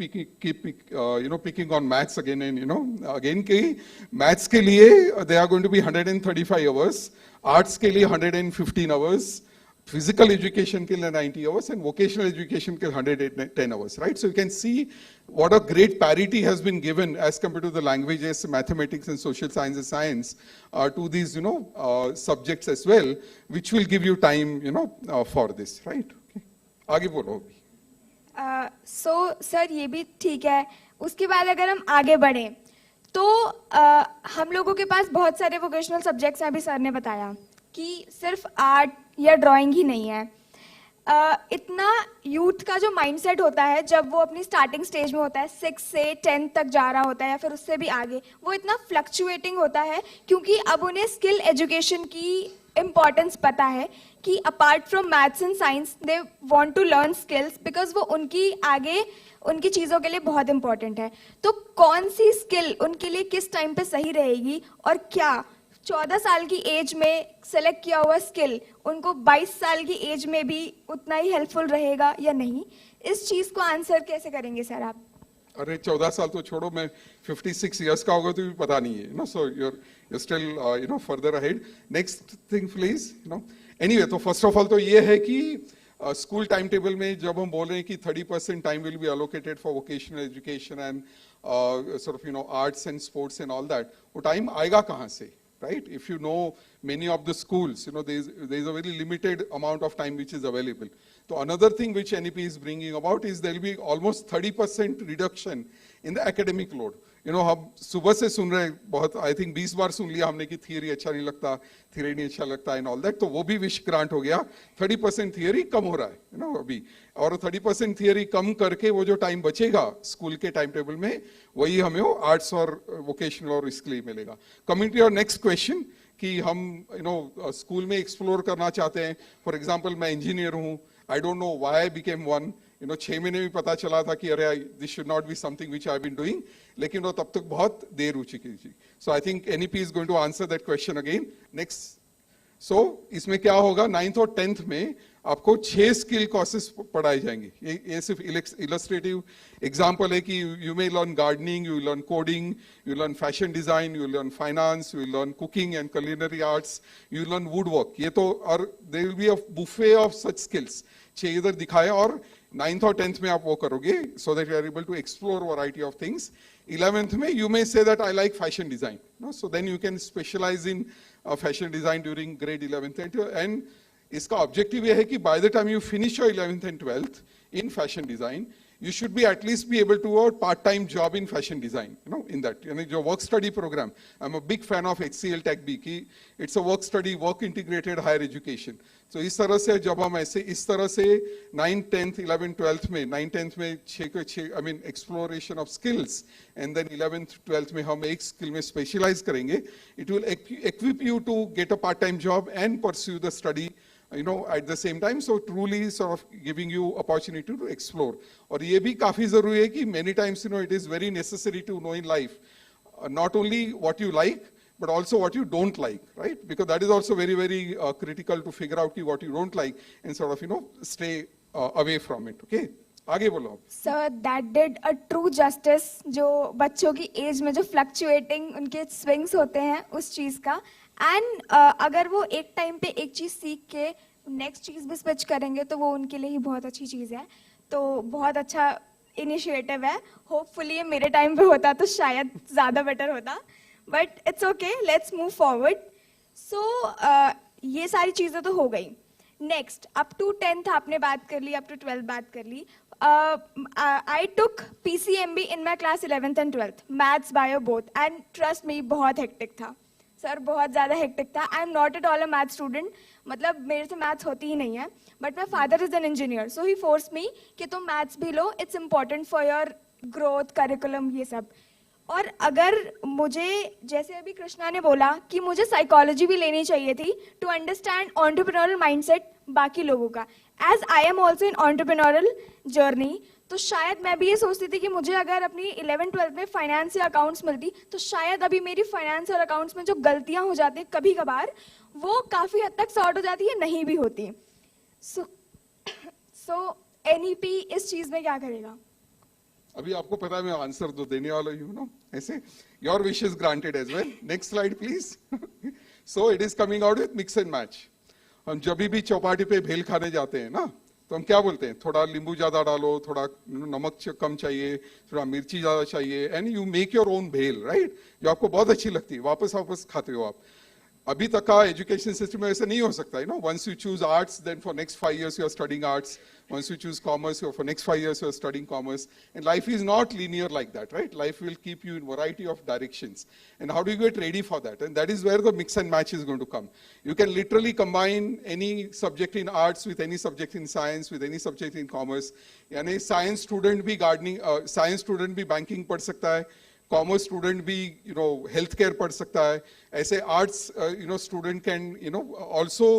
picking on maths again and again कि maths के लिए they are going to be 135 hours, arts के लिए 115 hours. Physical education ke liye 90 hours and vocational education ke 110 hours, right? So you can see what a great parity has been given as compared to the languages, mathematics and social sciences, science to these, subjects as well, which will give you time, for this, right? Okay. आगे बोलो. Sir ये भी ठीक है. उसके बाद अगर हम आगे बढ़ें तो हम लोगों के पास बहुत सारे वोकेशनल सब्जेक्ट्स हैं. अभी सर ने बताया कि सिर्फ आर्ट या ड्राइंग ही नहीं है. इतना यूथ का जो माइंडसेट होता है जब वो अपनी स्टार्टिंग स्टेज में होता है, 6 से 10 तक जा रहा होता है या फिर उससे भी आगे, वो इतना फ्लक्चुएटिंग होता है क्योंकि अब उन्हें स्किल एजुकेशन की इम्पॉर्टेंस पता है कि apart from maths and science they want to learn skills because वो उनकी आगे उनकी चीज़ों के लिए बहुत इंपॉर्टेंट है. तो कौन सी स्किल उनके लिए किस टाइम पे सही रहेगी और क्या 14 साल की एज में सेलेक्ट किया हुआ स्किल उनको 22 साल की एज में भी उतना ही हेल्पफुल रहेगा या नहीं, इस चीज़ को आंसर कैसे करेंगे सर आप? अरे 14 साल तो छोड़ो, मैं 56 इयर्स का होगा तो भी पता नहीं है, सो you're still further ahead. Next thing please. Anyway, तो first of all तो ये है कि स्कूल टाइम टेबल में जब हम बोल रहे हैं कि 30% time will be allocated for vocational education and sort of arts and sports and all that, वो टाइम आएगा कहाँ से, right? If you know many of the schools, there is a very limited amount of time which is available. So another thing which NEP is bringing about is there will be almost 30% reduction in the academic load. हम सुबह से सुन रहे हैं बहुत, I think 20 बार सुन लिया हमने कि theory अच्छा नहीं लगता, थियरी नहीं अच्छा लगता एंड ऑल दैट, तो वो भी विश ग्रांट हो गया. 30% थियरी कम हो रहा है अभी, और 30% थियरी कम करके वो जो टाइम बचेगा स्कूल के टाइम टेबल में, वही हमें आर्ट्स और वोकेशनल और इसके लिए मिलेगा. Coming to your next question कि हम स्कूल में एक्सप्लोर करना चाहते हैं. फॉर एग्जाम्पल मैं इंजीनियर हूँ, I don't know why I became one. 6 महीने में पता चला था कि अरे this should not be something which I been doing, लेकिन वो तब तक बहुत देर हो चुकी थी. So I think NEP is going to answer that question again. Next, so इसमें क्या होगा, 9th और 10th में आपको 6 स्किल कोर्सेज पढ़ाए जाएंगे. ये सिर्फ इलस्ट्रेटिव एग्जाम्पल है कि you may learn gardening, you learn coding, you learn fashion design, you learn finance, you learn cooking and culinary arts, you learn wood work. ये तो, और there will be a buffet of such skills. 6 इधर दिखाए और 9th और 10th में आप वो करोगे, so that you are able to explore variety of things. 11th में you may say that I like fashion design, so then you can specialize in fashion design during grade 11th and इसका objective ये है कि by the time you finish your 11th and 12th in fashion design, you should be at least be able to do a part-time job in fashion design, in that. जो work study program, I'm a big fan of HCL Techbee कि it's a work study, work integrated higher education. So इस तरह से जब हम ऐसे इस तरह से 9th, 10th, 11th, 12th में 9th, 10th में 6 I mean exploration of skills, and then 11th, 12th में हम एक skill में specialize करेंगे. It will equip you to get a part-time job and pursue the study at the same time, so truly sort of giving you opportunity to explore. और ये भी काफी जरूरी है कि many times it is very necessary to know in life not only what you like but also what you don't like, right? Because that is also very, very critical to figure out what you don't like and sort of stay away from it. Okay, आगे बोलो. Sir, that did a true justice जो बच्चों की as में जो fluctuating उनके swings होते हैं उस चीज़ का. एंड अगर वो एक टाइम पे एक चीज़ सीख के नेक्स्ट चीज़ भी स्विच करेंगे तो वो उनके लिए ही बहुत अच्छी चीज़ है. तो बहुत अच्छा इनिशिएटिव है. होपफुली ये मेरे टाइम पे होता तो शायद ज़्यादा बेटर होता, but it's okay, let's move forward. So ये सारी चीज़ें तो हो गई. नेक्स्ट, अप टू 10th आपने बात कर ली, अप टू 12th बात कर ली. I took PCMB in my class 11th and 12th, maths bio both, and trust me बहुत हेक्टिक था सर, बहुत ज़्यादा हेक्टिक था. I am not at all a math student, मतलब मेरे से मैथ्स होती ही नहीं है, but my father is an engineer, so he force me कि तुम मैथ्स भी लो, it's important for your growth, curriculum, ये सब. और अगर मुझे, जैसे अभी कृष्णा ने बोला कि मुझे साइकोलॉजी भी लेनी चाहिए थी टू अंडरस्टैंड एंटरप्रेन्योरल माइंडसेट बाकी लोगों का, as I am also in entrepreneurial journey, तो शायद मैं भी ये सोचती थी कि मुझे अगर अपनी 11th-12th में फाइनेंस या अकाउंट्स मिलती तो शायद अभी मेरी फाइनेंस और अकाउंट्स में जो गलतियां हो जाती हैं कभी कभार, वो काफ़ी हद तक सॉर्ट हो जाती है, नहीं भी होती. सो NEP इस चीज़ में क्या करेगा? अभी आपको पता है मैं आंसर तो देने वाला हूँ ऐसे. Your wish is granted as well. Next slide please. So it is coming out with mix and match. हम जब भी चौपाटी पे भेल खाने जाते हैं ना, तो हम क्या बोलते हैं, थोड़ा नींबू ज्यादा डालो, थोड़ा नमक कम चाहिए, थोड़ा मिर्ची ज्यादा चाहिए, and you make your own भेल, राइट, जो आपको बहुत अच्छी लगती है, वापस खाते हो आप. अभी तक का एजुकेशन सिस्टम में ऐसा नहीं हो सकता, you know, once you choose arts, then for next 5 years you are studying arts. Once you choose commerce, for next 5 years you are studying commerce. And life is not linear like that, right? Life will keep you in variety of directions. And how do you get ready for that? And that is where the mix and match is going to come. You can literally combine any subject in arts with any subject in science, with any subject in commerce. यानी science student भी gardening, science student भी banking पढ़ सकता है, commerce student भी health care पढ़ सकता है, ऐसे arts student can also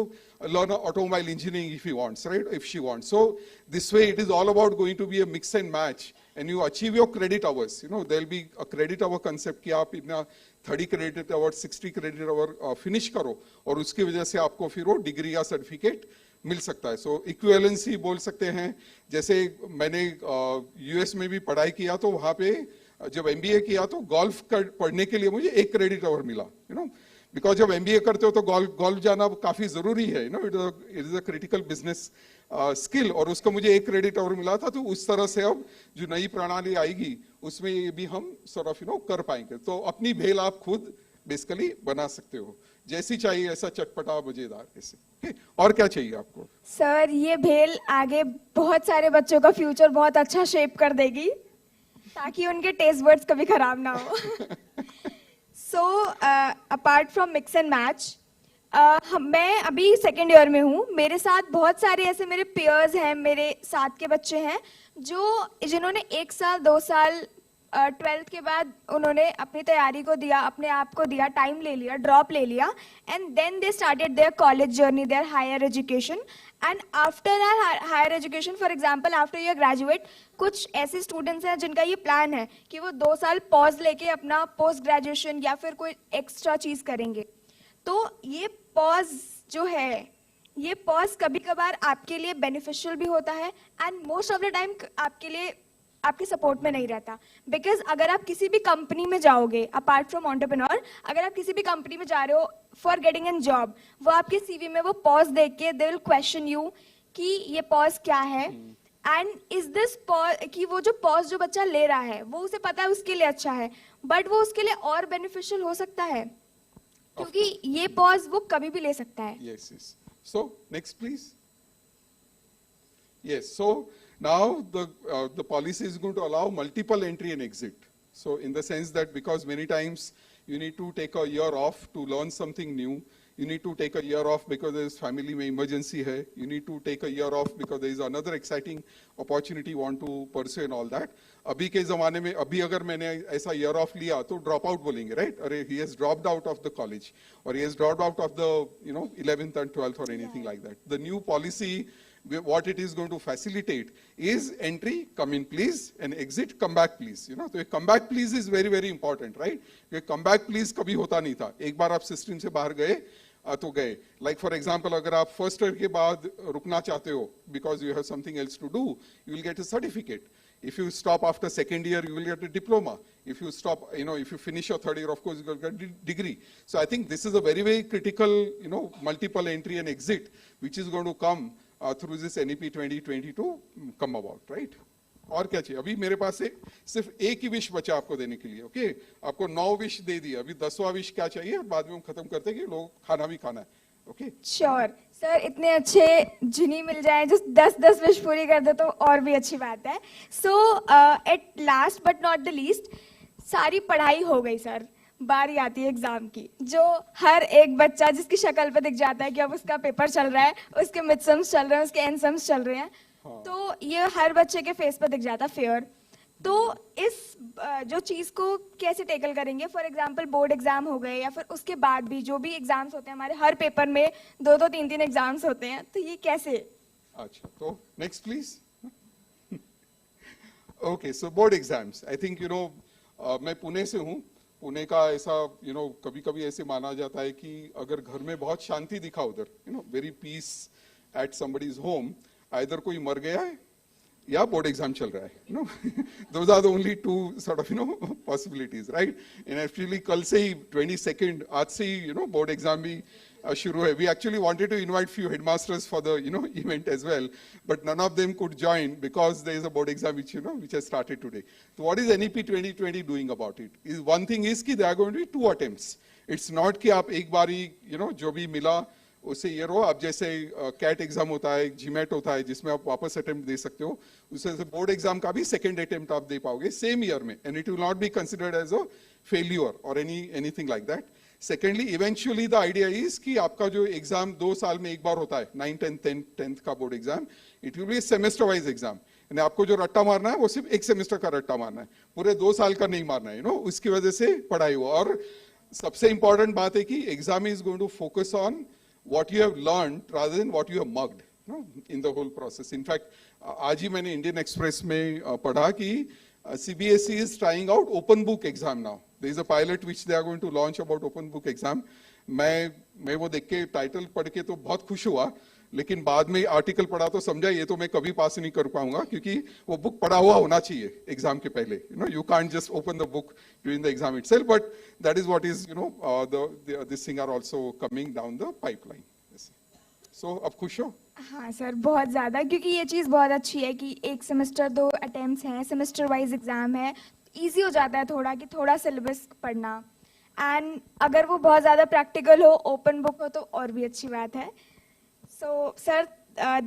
learn automobile engineering if he wants, right? If she wants. So this way it is all about going to be a mix and match, and you achieve your credit hours. There will be a credit hour concept कि आप इतना 30 credit hour, 60 credit hour finish करो और उसकी वजह से आपको फिर वो डिग्री या सर्टिफिकेट मिल सकता है. सो इक्विवेलेंसी बोल सकते हैं. जैसे मैंने यूएस में भी पढ़ाई किया तो वहाँ पे जब एमबीए किया तो गोल्फ पढ़ने के लिए मुझे 1 क्रेडिट आवर मिला, बिकॉज जब एमबीए करते हो तो गोल्फ जाना काफी जरूरी है, it is a critical business skill, और उसका मुझे 1 क्रेडिट आवर मिला था. तो उस तरह से अब जो नई प्रणाली आएगी उसमें ये भी हम सॉर्ट ऑफ कर पाएंगे. तो अपनी भेल आप खुद बेसिकली बना सकते हो, जैसी चाहिए ऐसा चटपटा मजेदार ऐसे. और क्या चाहिए आपको? सर ये भेल आगे बहुत सारे बच्चों का फ्यूचर बहुत अच्छा शेप कर देगी ताकि उनके टेस्ट बर्ड्स कभी खराब ना हो. So apart from mix and match, मैं अभी 2nd ईयर में हूँ. मेरे साथ बहुत सारे ऐसे मेरे पेयर्स हैं, मेरे साथ के बच्चे हैं जिन्होंने 1 साल 2 साल 12th के बाद उन्होंने अपनी तैयारी को दिया, अपने आप को दिया, टाइम ले लिया, ड्रॉप ले लिया, and then they started their college journey, their higher education. And after higher education, for example after your graduate, कुछ ऐसे स्टूडेंट्स हैं जिनका ये प्लान है कि वो 2 साल पॉज लेके अपना पोस्ट ग्रेजुएशन या फिर कोई एक्स्ट्रा चीज करेंगे. तो ये पॉज जो है, ये पॉज कभी कभार आपके लिए बेनिफिशियल भी होता है and most of the time आपके लिए आपके सपोर्ट में नहीं रहता. बिकॉज अगर आप किसी भी कंपनी में जाओगे, अपार्ट फ्रॉम एंटरप्रेन्योर, अगर आप किसी भी कंपनी में जा रहे हो फॉर गेटिंग एन जॉब, वो आपके सीवी में वो पॉज देख के दे विल क्वेश्चन यू कि ये पॉज क्या है, एंड इज दिस पॉज, कि वो जो पॉज जो बच्चा ले रहा है वो उसे पता है उसके लिए अच्छा है, बट वो उसके लिए और बेनिफिशियल हो सकता है क्योंकि ये पॉज वो कभी भी ले सकता है. Yes, yes. So next please. Yes, so now the policy is going to allow multiple entry and exit. So in the sense that because many times you need to take a year off to learn something new, you need to take a year off because there is family में emergency है, you need to take a year off because there is another exciting opportunity you want to pursue and all that. अभी के ज़माने में अभी अगर मैंने ऐसा year off लिया तो drop out बोलेंगे, right? अरे he has dropped out of the college or he has dropped out of the 11th and 12th or anything like that. The new policy, what it is going to facilitate is entry, come in please, and exit, come back please. So come back please is very very important, right? Come back please कभी होता नहीं था. एक बार आप system से बाहर गए तो गए. Like for example, अगर आप फर्स्ट ईयर के बाद रुकना चाहते हो because you have something else to do, you will get a certificate. If you stop after 2nd year, you will get a diploma. If you stop, if you finish your 3rd year, of course, you will get a degree. So I think this is a very, very critical, multiple entry and exit, which is going to come through this NEP 2020 to come about, right? और क्या चाहिए? अभी मेरे पास से सिर्फ एक ही wish बचा आपको देने के लिए, ओके? आपको 9 विश दे दिए, अभी 10वां विश क्या चाहिए? बाद में हम खत्म करते हैं कि लोग खाना भी खाना है, ओके? श्योर सर, इतने अच्छे जिनी मिल जाए जो 10-10 विश पूरी कर दे तो और भी अच्छी बात है. So at last but not the least, सारी पढ़ाई हो गई सर, बारी आती है एग्जाम की, जो हर एक बच्चा जिसकी शक्ल पे दिख जाता है कि अब उसका पेपर चल रहा है, उसके मिडसम्स चल रहे हैं, उसके एंडसम्स चल रहे हैं, तो ये हर बच्चे के फेस पे दिख जाता है फेयर. तो इस जो चीज को कैसे टेकल करेंगे? फॉर एग्जांपल बोर्ड एग्जाम हो गए या फिर उसके बाद भी जो भी एग्जाम्स होते हैं, हमारे हर पेपर में 2-2 3-3 एग्जाम्स होते हैं, तो ये कैसे? अच्छा, तो next please. Okay, so board exams, I think मैं पुणे से हूँ. पुणे का ऐसा कभी कभी ऐसे माना जाता है कि अगर घर में बहुत शांति दिखा उधर, very peace at somebody's home, either कोई मर गया है या बोर्ड एग्जाम चल रहा है. Those are the only 2 sort of possibilities, right? And actually कल से ही 22nd, आज से ही बोर्ड एग्जाम भी शुरू है. We actually wanted to invite few headmasters for the event as well, but none of them could join because there is a board exam which has started today. So what is NEP 2020 doing about it? One thing is that there are going to be 2 attempts. It's not कि आप एक बार ही जो भी मिला उससे ये रहो। आप जैसे कैट एग्जाम होता है, जीमेट होता है, जिसमें आप वापस अटेम्प्ट दे सकते हो, उससे बोर्ड एग्जाम का भी सेकंड अटेम्प्ट आप दे पाओगे सेम ईयर में, and it will not be considered as a failure और anything like that. Secondly, eventually the idea is कि आपका जो एग्जाम 2 साल में एक बार होता है, 9th and 10th का board exam, it will be semester wise exam, यानी आपको जो रट्टा मारना है वो सिर्फ एक सेमेस्टर का रट्टा मारना है, पूरे 2 साल का नहीं मारना है, उसकी वजह से पढ़ाई हो। और सबसे इंपॉर्टेंट बात है कि exam is going to focus on what you have learned rather than what you have mugged in the whole process. In fact, आज ही मैंने इंडियन एक्सप्रेस में पढ़ा कि CBSE is trying out open book exam now. There is a pilot which they are going to launch about open book exam. मैं वो देख के title पढ़ के तो बहुत खुश हुआ, लेकिन बाद में आर्टिकल पढ़ा तो समझा ये तो मैं कभी पास नहीं कर पाऊंगा, क्योंकि वो बुक पढ़ा हुआ होना चाहिए एग्जाम के पहले। You can't just open the book during the exam itself, but that is what is this thing are also coming down the pipeline. So अब खुश हो? हाँ सर, बहुत ज़्यादा, क्योंकि ये चीज़ बहुत अच्छी है कि एक सेमेस्टर 2 अटेम्प्ट्स हैं, सेमेस्टर वाइज एग्जाम है, इजी हो जाता है थोड़ा कि थोड़ा सिलेबस पढ़ना, एंड अगर वो बहुत ज़्यादा प्रैक्टिकल हो, ओपन बुक हो, तो और भी अच्छी बात है। So, sir,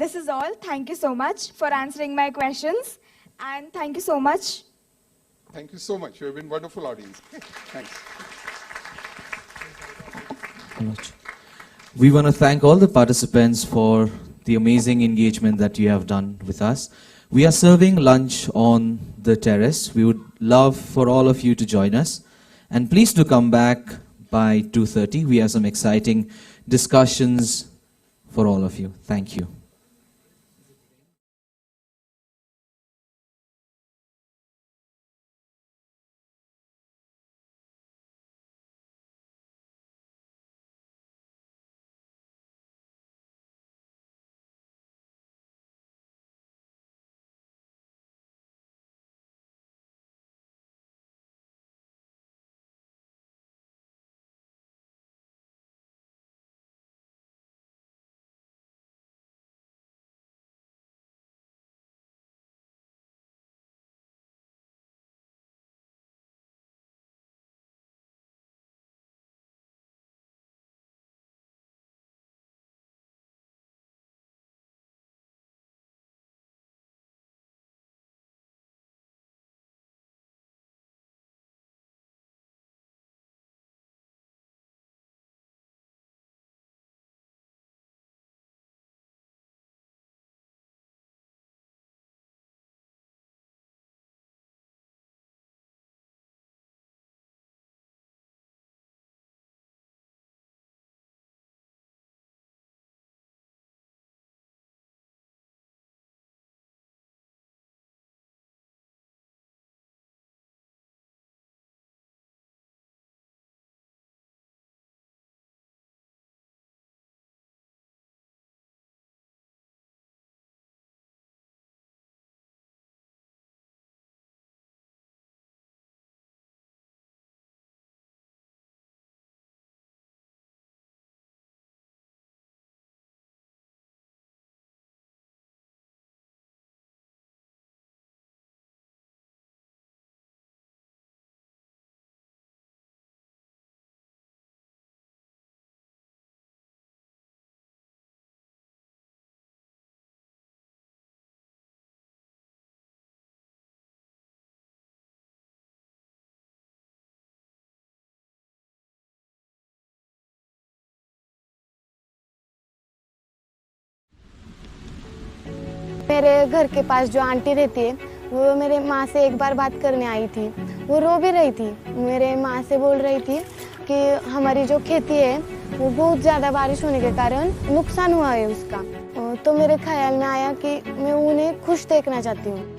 this is all. Thank you so much for answering my questions, and thank you so much. Thank you so much. You have been wonderful audience. Thanks. We want to thank all the participants for the amazing engagement that you have done with us. We are serving lunch on the terrace. We would love for all of you to join us. And please do come back by 2:30. We have some exciting discussions for all of you. Thank you. मेरे घर के पास जो aunty रहती है, वो मेरे माँ से एक बार बात करने आई थी। वो रो भी रही थी, मेरे माँ से बोल रही थी कि हमारी जो खेती है वो बहुत ज़्यादा बारिश होने के कारण नुकसान हुआ है उसका। तो मेरे ख्याल में आया कि मैं उन्हें खुश देखना चाहती हूँ।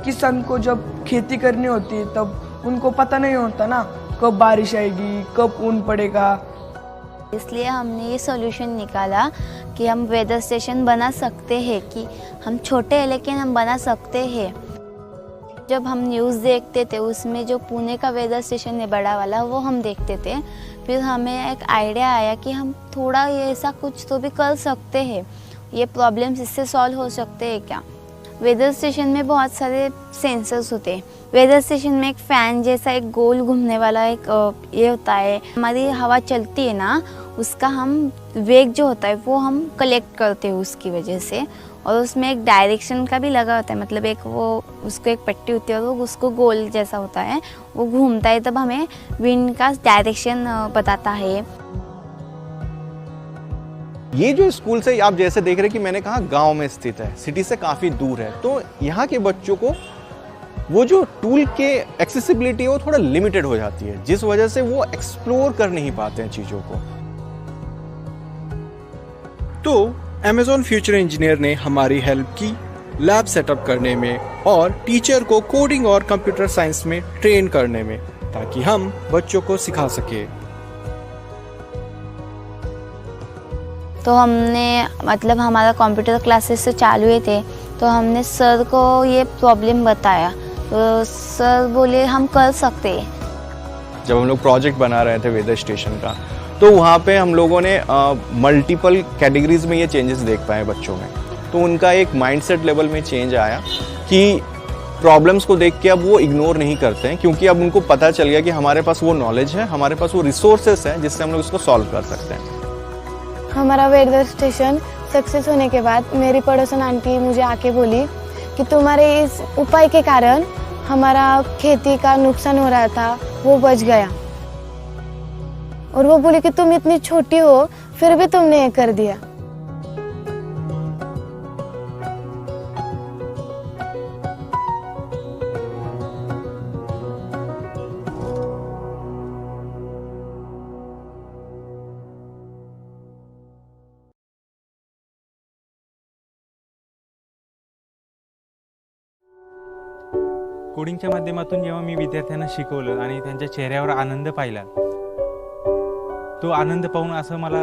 किसान को जब खेती करनी होती है तब उनको पता नहीं होता ना कब बारिश आएगी, कब ऊन पड़ेगा। इसलिए हमने ये सॉल्यूशन निकाला कि हम वेदर स्टेशन बना सकते हैं, कि हम छोटे हैं लेकिन हम बना सकते हैं। जब हम न्यूज़ देखते थे उसमें जो पुणे का वेदर स्टेशन है बड़ा वाला वो हम देखते थे, फिर हमें एक आइडिया आया कि हम थोड़ा ये ऐसा कुछ तो भी कर सकते हैं, ये प्रॉब्लम्स इससे सॉल्व हो सकते हैं क्या। वेदर स्टेशन में बहुत सारे सेंसर्स होते हैं। वेदर स्टेशन में एक फ़ैन जैसा एक गोल घूमने वाला एक ये होता है, हमारी हवा चलती है ना उसका हम वेग जो होता है वो हम कलेक्ट करते हैं उसकी वजह से, और उसमें एक डायरेक्शन का भी लगा होता है, मतलब एक वो उसको एक पट्टी होती है और वो उसको गोल जैसा होता है, वो घूमता है तब हमें विंड का डायरेक्शन बताता है। ये जो स्कूल से आप जैसे देख रहे हैं कि मैंने कहा गांव में स्थित है, सिटी से काफ़ी दूर है, तो यहाँ के बच्चों को वो जो टूल के एक्सेसिबिलिटी है वो थोड़ा लिमिटेड हो जाती है, जिस वजह से वो एक्सप्लोर कर नहीं पाते हैं चीज़ों को। तो Amazon फ्यूचर इंजीनियर ने हमारी हेल्प की लैब सेटअप करने में और टीचर को कोडिंग और कंप्यूटर साइंस में ट्रेन करने में, ताकि हम बच्चों को सिखा सके। तो हमने मतलब हमारा कंप्यूटर क्लासेस से चालू हुए थे, तो हमने सर को ये प्रॉब्लम बताया, तो सर बोले हम कर सकते हैं। जब हम लोग प्रोजेक्ट बना रहे थे वेदर स्टेशन का, तो वहाँ पे हम लोगों ने मल्टीपल कैटेगरीज में ये चेंजेस देख पाए बच्चों में, तो उनका एक माइंडसेट लेवल में चेंज आया कि प्रॉब्लम्स को देख के अब वो इग्नोर नहीं करते हैं, क्योंकि अब उनको पता चल गया कि हमारे पास वो नॉलेज है, हमारे पास वो रिसोर्सेस हैं जिससे हम लोग इसको सॉल्व कर सकते हैं। हमारा वेदर स्टेशन सक्सेस होने के बाद मेरी पड़ोसन आंटी मुझे आके बोली कि तुम्हारे इस उपाय के कारण हमारा खेती का नुकसान हो रहा था वो बच गया, और वो बोली कि तुम इतनी छोटी हो फिर भी तुमने ये कर दिया। कोडिंगच्या माध्यमातून जेव्हा मी विद्यार्थ्यांना शिकवलं आणि त्यांच्या चेहऱ्यावर आनंद पाहिला, तो आनंद पाहून असं मला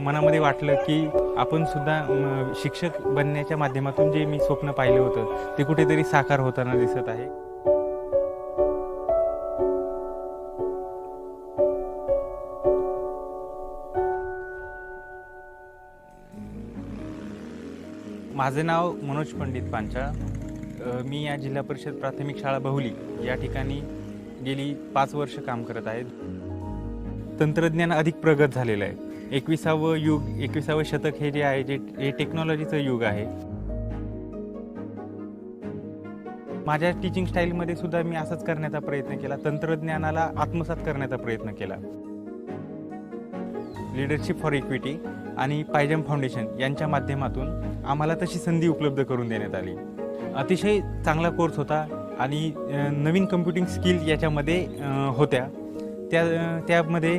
मनामध्ये वाटलं की आपण सुद्धा शिक्षक बनण्याच्या माध्यमातून जे मी स्वप्न पाहिलं होतं ते कुठेतरी साकार होताना दिसत आहे। माझे नाव मनोज पंडित पांचाळ, मी या जिल्हा परिषद प्राथमिक शाळा बहुली या ठिकाणी गेली 5 वर्ष काम करत आहे। तंत्रज्ञान अधिक प्रगत झालेलं आहे। 21वे युग 21वे शतक हे जे आहे हे टेक्नॉलॉजीचं युग आहे। माझ्या टीचिंग स्टाईलमध्ये सुद्धा मी असंच करण्याचा प्रयत्न केला, तंत्रज्ञानाला आत्मसात करण्याचा प्रयत्न केला। लीडरशिप फॉर इक्विटी आणि पायजम फाउंडेशन यांच्या माध्यमातून आम्हाला तशी संधी उपलब्ध करून देण्यात आली। अतिशय चांगला कोर्स होता आणि नवीन कम्प्युटिंग स्किल याच्यामध्ये होत्या। त्यामध्ये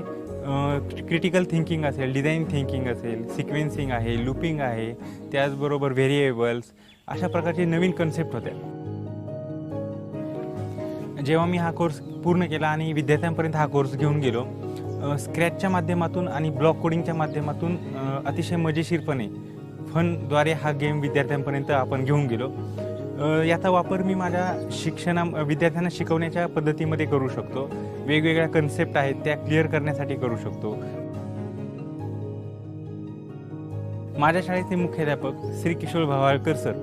क्रिटिकल थिंकिंग असेल, डिझाइन थिंकिंग असेल, सिक्वेन्सिंग आहे, लूपिंग आहे, त्याचबरोबर व्हेरिएबल्स, अशा प्रकारचे नवीन कन्सेप्ट होत्या। जेव्हा मी हा कोर्स पूर्ण केला आणि विद्यार्थ्यांपर्यंत हा कोर्स घेऊन गेलो, स्क्रॅचच्या माध्यमातून आणि ब्लॉक कोडिंगच्या माध्यमातून अतिशय मजेशीरपणे फनद्वारे हा गेम विद्यार्थ्यांपर्यंत आपण घेऊन गेलो। याचा वापर मी माझ्या विद्यार्थ्यांना शिकवण्याच्या पद्धतीमध्ये करू शकतो। वेगवेगळ्या कन्सेप्ट आहेत त्या क्लिअर करण्यासाठी करू शकतो। माझ्या शाळेचे मुख्याध्यापक श्री किशोर भावाळकर सर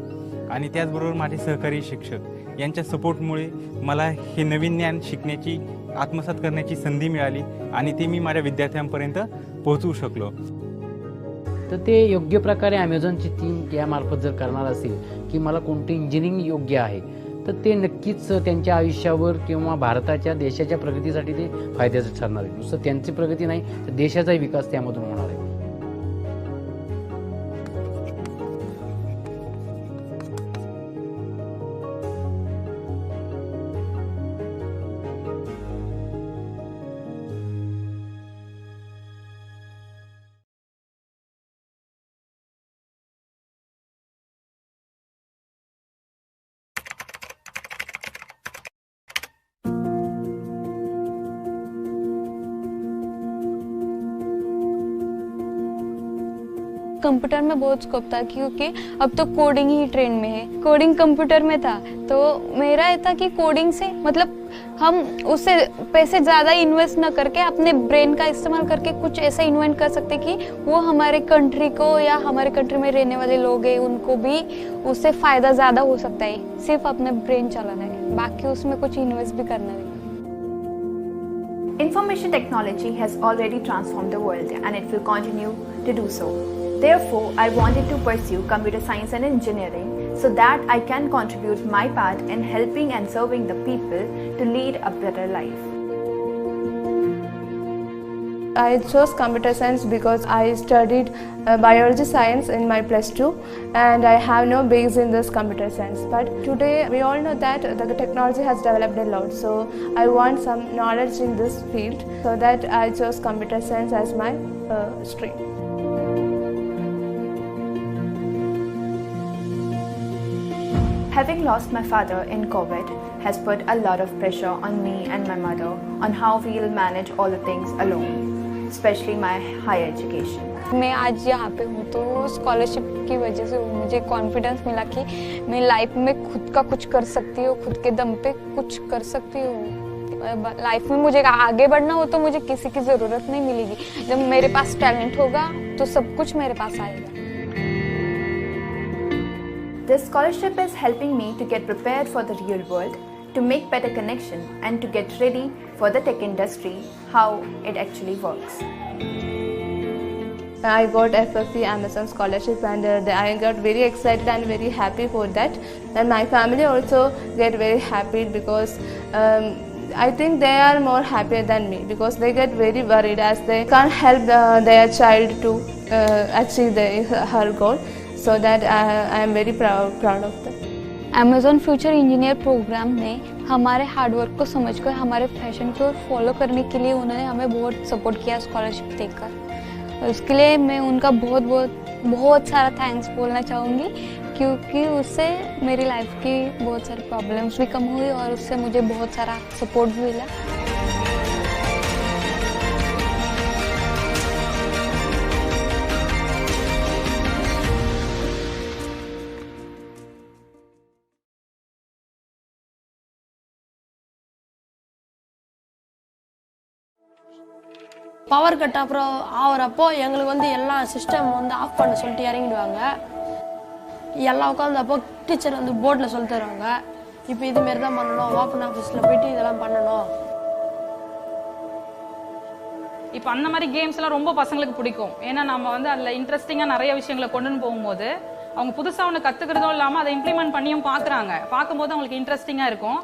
आणि त्याचबरोबर माझे सहकारी शिक्षक यांच्या सपोर्टमुळे मला हे नवीन ज्ञान शिकण्याची, आत्मसात करण्याची संधी मिळाली आणि ते मी माझ्या विद्यार्थ्यांपर्यंत पोहोचवू शकलो। तर ते योग्य प्रकारे ॲमेझॉनची टीम यामार्फत जर करणार असेल की मला कोणते इंजिनिअरिंग योग्य आहे, तर ते नक्कीच त्यांच्या आयुष्यावर किंवा भारताच्या देशाच्या प्रगतीसाठी ते फायद्याचं ठरणार आहे। नुसतं त्यांची प्रगती नाही तर देशाचाही विकास त्यामधून होणार आहे। कंप्यूटर में बहुत स्कोप था क्योंकि अब तो कोडिंग ही ट्रेंड में है, कोडिंग कंप्यूटर में था। तो मेरा ये था कि कोडिंग से मतलब हम उससे पैसे ज़्यादा इन्वेस्ट ना करके अपने ब्रेन का इस्तेमाल करके कुछ ऐसा इन्वेंट कर सकते कि वो हमारे कंट्री को या हमारे कंट्री में रहने वाले लोग हैं उनको भी उससे फ़ायदा ज़्यादा हो सकता है। सिर्फ अपने ब्रेन चलाना है, बाकी उसमें कुछ इन्वेस्ट भी करना है। Information technology has already transformed the world and it will continue to do so. Therefore, I wanted to pursue computer science and engineering so that I can contribute my part in helping and serving the people to lead a better life. I chose computer science because I studied biology science in my +2 and I have no base in this computer science. But today we all know that the technology has developed a lot, so I want some knowledge in this field, so that I chose computer science as my stream. Having lost my father in COVID has put a lot of pressure on me and my mother on how we will manage all the things alone, especially my higher education. मैं आज यहाँ पे हूँ तो scholarship की वजह से मुझे कॉन्फिडेंस मिला कि मैं लाइफ में खुद का कुछ कर सकती हूँ, खुद के दम पे कुछ कर सकती हूँ। लाइफ में मुझे आगे बढ़ना हो तो मुझे किसी की ज़रूरत नहीं मिलेगी। जब मेरे पास टैलेंट होगा तो सब कुछ मेरे पास आएगा। This scholarship is helping me to get prepared for the real world, to make better connection and to get ready for the tech industry, how it actually works. I got FFE Amazon scholarship and I got very excited and very happy for that. And my family also get very happy because I think they are more happier than me because they get very worried as they can't help their child to achieve her goal. So that I am very proud of that. Amazon Future Engineer program ने हमारे hard work को समझकर हमारे passion को follow करने के लिए उन्होंने हमें बहुत सपोर्ट किया स्कॉलरशिप देकर। उसके लिए मैं उनका बहुत सारा थैंक्स बोलना चाहूँगी क्योंकि उससे मेरी लाइफ की बहुत सारी प्रॉब्लम्स भी कम हुई और उससे मुझे बहुत सारा सपोर्ट भी मिला। பவர் கட் அப்புறம் ஆகிறப்போ எங்களுக்கு வந்து எல்லா சிஸ்டம் வந்து ஆஃப் பண்ண சொல்லிட்டு இறங்கிடுவாங்க. எல்லாம் உட்காந்தப்போ டீச்சர் வந்து போர்டில் சொல்லி தருவாங்க. இப்போ இதுமாரி தான் பண்ணணும், ஓப்பன் ஆஃபீஸில் போயிட்டு இதெல்லாம் பண்ணணும். இப்போ அந்த மாதிரி கேம்ஸ்லாம் ரொம்ப பசங்களுக்கு பிடிக்கும். ஏன்னா நம்ம வந்து அதில் இன்ட்ரெஸ்டிங்காக நிறைய விஷயங்களை கொண்டுன்னு போகும்போது அவங்க புதுசாக ஒன்று கற்றுக்கிறதும் இல்லாமல் அதை இம்ப்ளிமெண்ட் பண்ணியும் பார்க்குறாங்க. பார்க்கும்போது அவங்களுக்கு இன்ட்ரெஸ்டிங்காக இருக்கும்.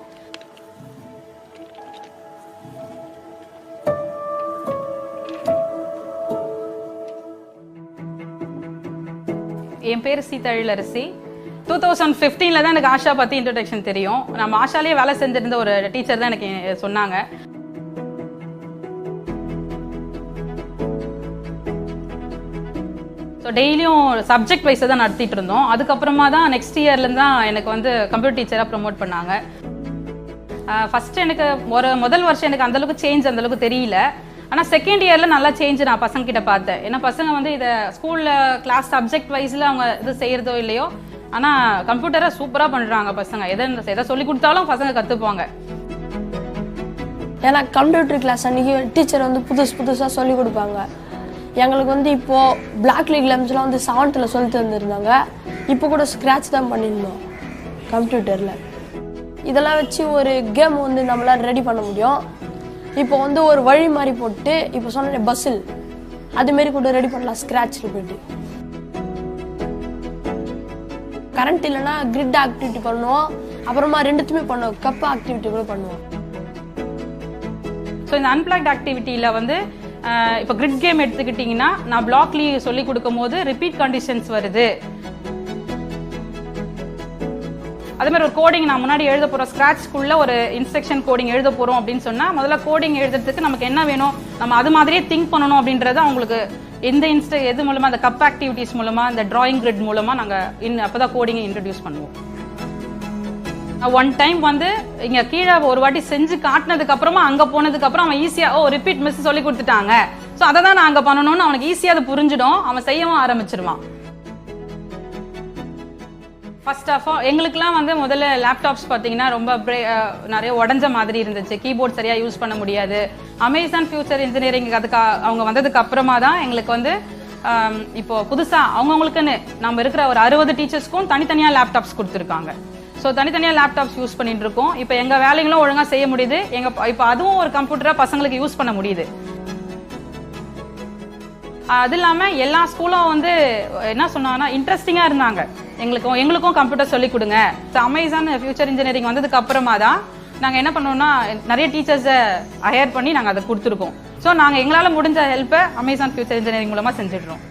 என் பேர் சீதழிலரசி. 2015 தான் எனக்கு ஆஷா பற்றி இன்ட்ரோடக்ஷன் தெரியும். நம்ம ஆஷாலேயே வேலை செஞ்சிருந்த ஒரு டீச்சர் தான் எனக்கு சொன்னாங்க. ஸோ டெய்லியும் சப்ஜெக்ட் வைஸை தான் நடத்திட்டு இருந்தோம். அதுக்கப்புறமா தான் நெக்ஸ்ட் இயர்லேருந்து தான் எனக்கு வந்து கம்ப்யூட்டர் டீச்சராக ப்ரமோட் பண்ணாங்க. ஃபஸ்ட்டு எனக்கு முதல் வருஷம் எனக்கு அந்தளவுக்கு சேஞ்ச் அந்தளவுக்கு தெரியல. ஆனால் செகண்ட் இயரில் நல்லா சேஞ்ச் நான் பசங்கக்கிட்ட பார்த்தேன். ஏன்னா பசங்க வந்து இதை ஸ்கூலில் கிளாஸ் சப்ஜெக்ட் வைஸில் அவங்க இது செய்கிறதோ இல்லையோ, ஆனால் கம்ப்யூட்டரை சூப்பராக பண்ணுறாங்க பசங்க. எதை சொல்லி கொடுத்தாலும் பசங்க கற்றுப்பாங்க. ஏன்னா கம்ப்யூட்டர் கிளாஸ் அன்றைக்கி டீச்சர் வந்து புதுசாக சொல்லிக் கொடுப்பாங்க. எங்களுக்கு வந்து இப்போது பிளாக் லீக் லெம்ஸ்லாம் வந்து 7th சொல்லி தந்துருந்தாங்க. இப்போ கூட ஸ்க்ராட்ச் தான் பண்ணியிருந்தோம் கம்ப்யூட்டரில். இதெல்லாம் வச்சு ஒரு கேம் வந்து நம்மளால் ரெடி பண்ண முடியும். இப்போ வந்து ஒரு வழி மாதிரி போட்டு இப்போ சொன்ன பஸ்ஸில் அதுமாரி கூட ரெடி பண்ணலாம் ஸ்க்ராட்சில் போய்ட்டு. கரண்ட் இல்லைன்னா கிரிட் ஆக்டிவிட்டி பண்ணுவோம், அப்புறமா ரெண்டுத்துமே பண்ணுவோம், கப் ஆக்டிவிட்டி கூட பண்ணுவோம். ஸோ இந்த அன்பிளாக்ட் ஆக்டிவிட்டியில் வந்து இப்போ கிரிட் கேம் எடுத்துக்கிட்டிங்கன்னா நான் பிளாக்லி சொல்லி கொடுக்கும் போது ரிப்பீட் கண்டிஷன்ஸ் வருது. அதே மாதிரி ஒரு கோடிங் நான் முன்னாடி எழுத போகிறோம், ஸ்க்ராட்ச்குள்ளே ஒரு இன்ஸ்ட்ரக்ஷன் கோடிங் எழுத போகிறோம் அப்படின்னு சொன்னால் முதல்ல கோடிங் எழுதுறதுக்கு நமக்கு என்ன வேணும், நம்ம அது மாதிரியே திங்க் பண்ணணும் அப்படின்றத அவங்களுக்கு எந்த எது மூலமாக, அந்த கப் ஆக்டிவிட்டிஸ் மூலமாக, இந்த டிராயிங் கிரிட் மூலமாக நாங்கள் அப்போ தான் கோடிங்கை இன்ட்ரடியூஸ் பண்ணுவோம். ஒன் டைம் வந்து இங்கே கீழே ஒரு வாட்டி செஞ்சு காட்டினதுக்கப்புறமா அங்கே போனதுக்கப்புறம் அவன் ஈஸியாக ரிப்பீட் மிஸ் சொல்லி கொடுத்துட்டாங்க, ஸோ அதை தான் நாங்கள் பண்ணணும்னு அவனுக்கு ஈஸியாக அது புரிஞ்சிடும், அவன் செய்யவும் ஆரம்பிச்சிருவான். ஃபர்ஸ்ட் ஆஃப் ஆல் எங்களுக்குலாம் வந்து முதல்ல லேப்டாப்ஸ் பார்த்தீங்கன்னா ரொம்ப நிறைய உடஞ்ச மாதிரி இருந்துச்சு, கீபோர்ட் சரியாக யூஸ் பண்ண முடியாது. அமேசான் ஃபியூச்சர் இன்ஜினியரிங் அதுக்கு அவங்க வந்ததுக்கு அப்புறமா தான் எங்களுக்கு வந்து இப்போ புதுசாக அவங்கவுங்களுக்குன்னு நம்ம இருக்கிற ஒரு 60 டீச்சர்ஸ்க்கும் தனித்தனியாக லேப்டாப்ஸ் கொடுத்துருக்காங்க. ஸோ தனித்தனியாக லேப்டாப்ஸ் யூஸ் பண்ணிட்டு இருக்கோம். இப்போ எங்கள் வேலைகளும் ஒழுங்காக செய்ய முடியுது. இப்போ அதுவும் ஒரு கம்ப்யூட்டராக பசங்களுக்கு யூஸ் பண்ண முடியுது. அது இல்லாமல் எல்லா ஸ்கூலும் வந்து என்ன சொன்னாங்கன்னா இன்ட்ரெஸ்டிங்காக இருந்தாங்க. எங்களுக்கும் கம்ப்யூட்டர் சொல்லிக் கொடுங்க. ஸோ அமேசான் ஃபியூச்சர் இன்ஜினியரிங் வந்ததுக்கு அப்புறமா தான் நாங்கள் என்ன பண்ணோம்னா நிறைய டீச்சர்ஸை ஹையர் பண்ணி நாங்கள் அதை கொடுத்துருக்கோம். ஸோ நாங்கள் எங்களால் முடிஞ்ச ஹெல்ப்பை அமேசான் ஃபியூச்சர் இன்ஜினியரிங் மூலமாக செஞ்சிடுறோம்.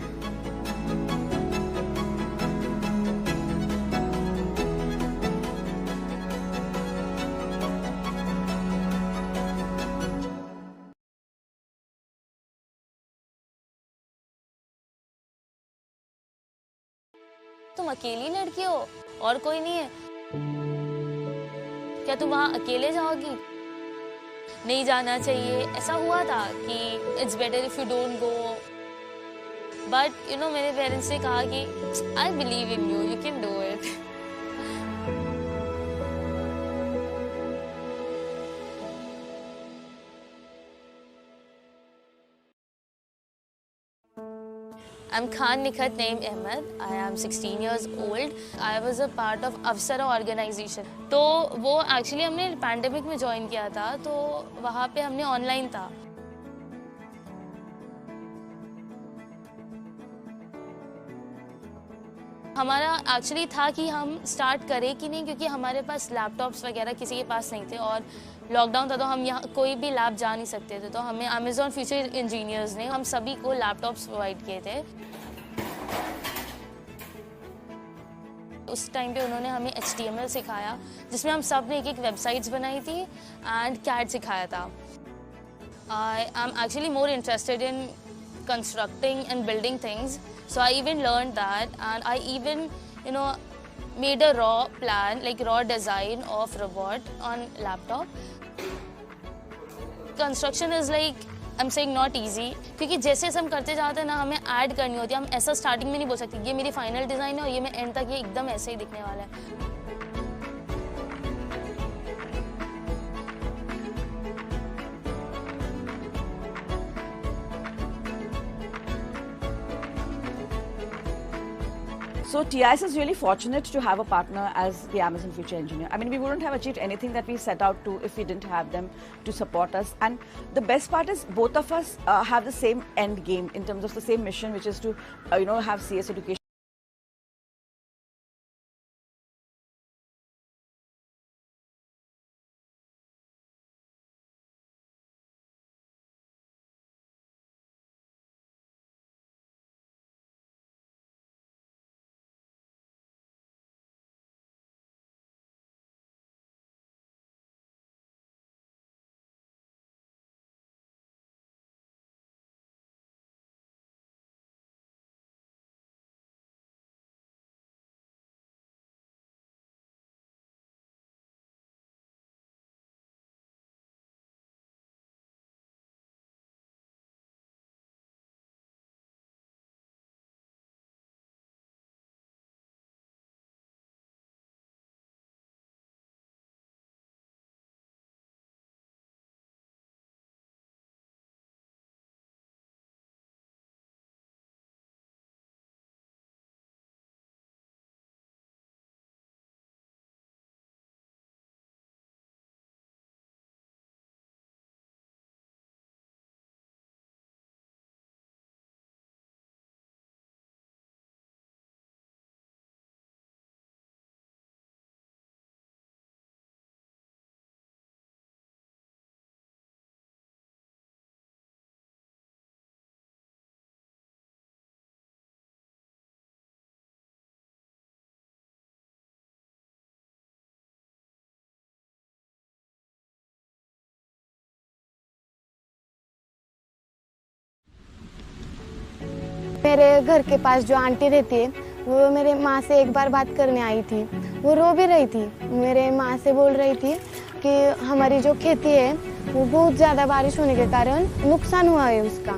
तुम अकेली लड़की हो और कोई नहीं है क्या? तुम वहाँ अकेले जाओगी? नहीं जाना चाहिए, ऐसा हुआ था कि it's better if you don't go. But you know मेरे पेरेंट्स ने कहा कि I believe in you, you can do it. I'm Khan Nikhat Naeem Ahmed. I am 16 years old. I was a part of Avsara organization. तो वो actually हमने pandemic में join किया था, तो वहाँ पे हमने ऑनलाइन था. हमारा एक्चुअली था कि हम स्टार्ट करें कि नहीं, क्योंकि हमारे पास लैपटॉप्स वगैरह किसी के पास नहीं थे और लॉकडाउन था, तो हम यहाँ कोई भी लैब जा नहीं सकते थे. तो हमें अमेजॉन फ्यूचर इंजीनियर्स ने हम सभी को लैपटॉप्स प्रोवाइड किए थे. उस टाइम पे उन्होंने हमें HTML सिखाया, जिसमें हम सब ने एक वेबसाइट्स बनाई थी एंड CAD सिखाया था. I am actually more interested in constructing and building things, so I even learned that, and I even made a raw plan, like raw design of robot on laptop. Construction is like, I'm saying not easy, क्योंकि जैसे हम करते जाते हैं ना, हमें add करनी होती है. हम ऐसा स्टार्टिंग में नहीं बोल सकते ये मेरी फाइनल डिज़ाइन है और ये मैं एंड तक ये एकदम ऐसे ही दिखने वाला है. So TIS is really fortunate to have a partner as the Amazon Future Engineer. I mean, we wouldn't have achieved anything that we set out to if we didn't have them to support us. And the best part is both of us have the same end game in terms of the same mission, which is to, have CS education. मेरे घर के पास जो aunty रहती है, वो मेरे माँ से एक बार बात करने आई थी. वो रो भी रही थी. मेरे माँ से बोल रही थी कि हमारी जो खेती है वो बहुत ज़्यादा बारिश होने के कारण नुकसान हुआ है उसका.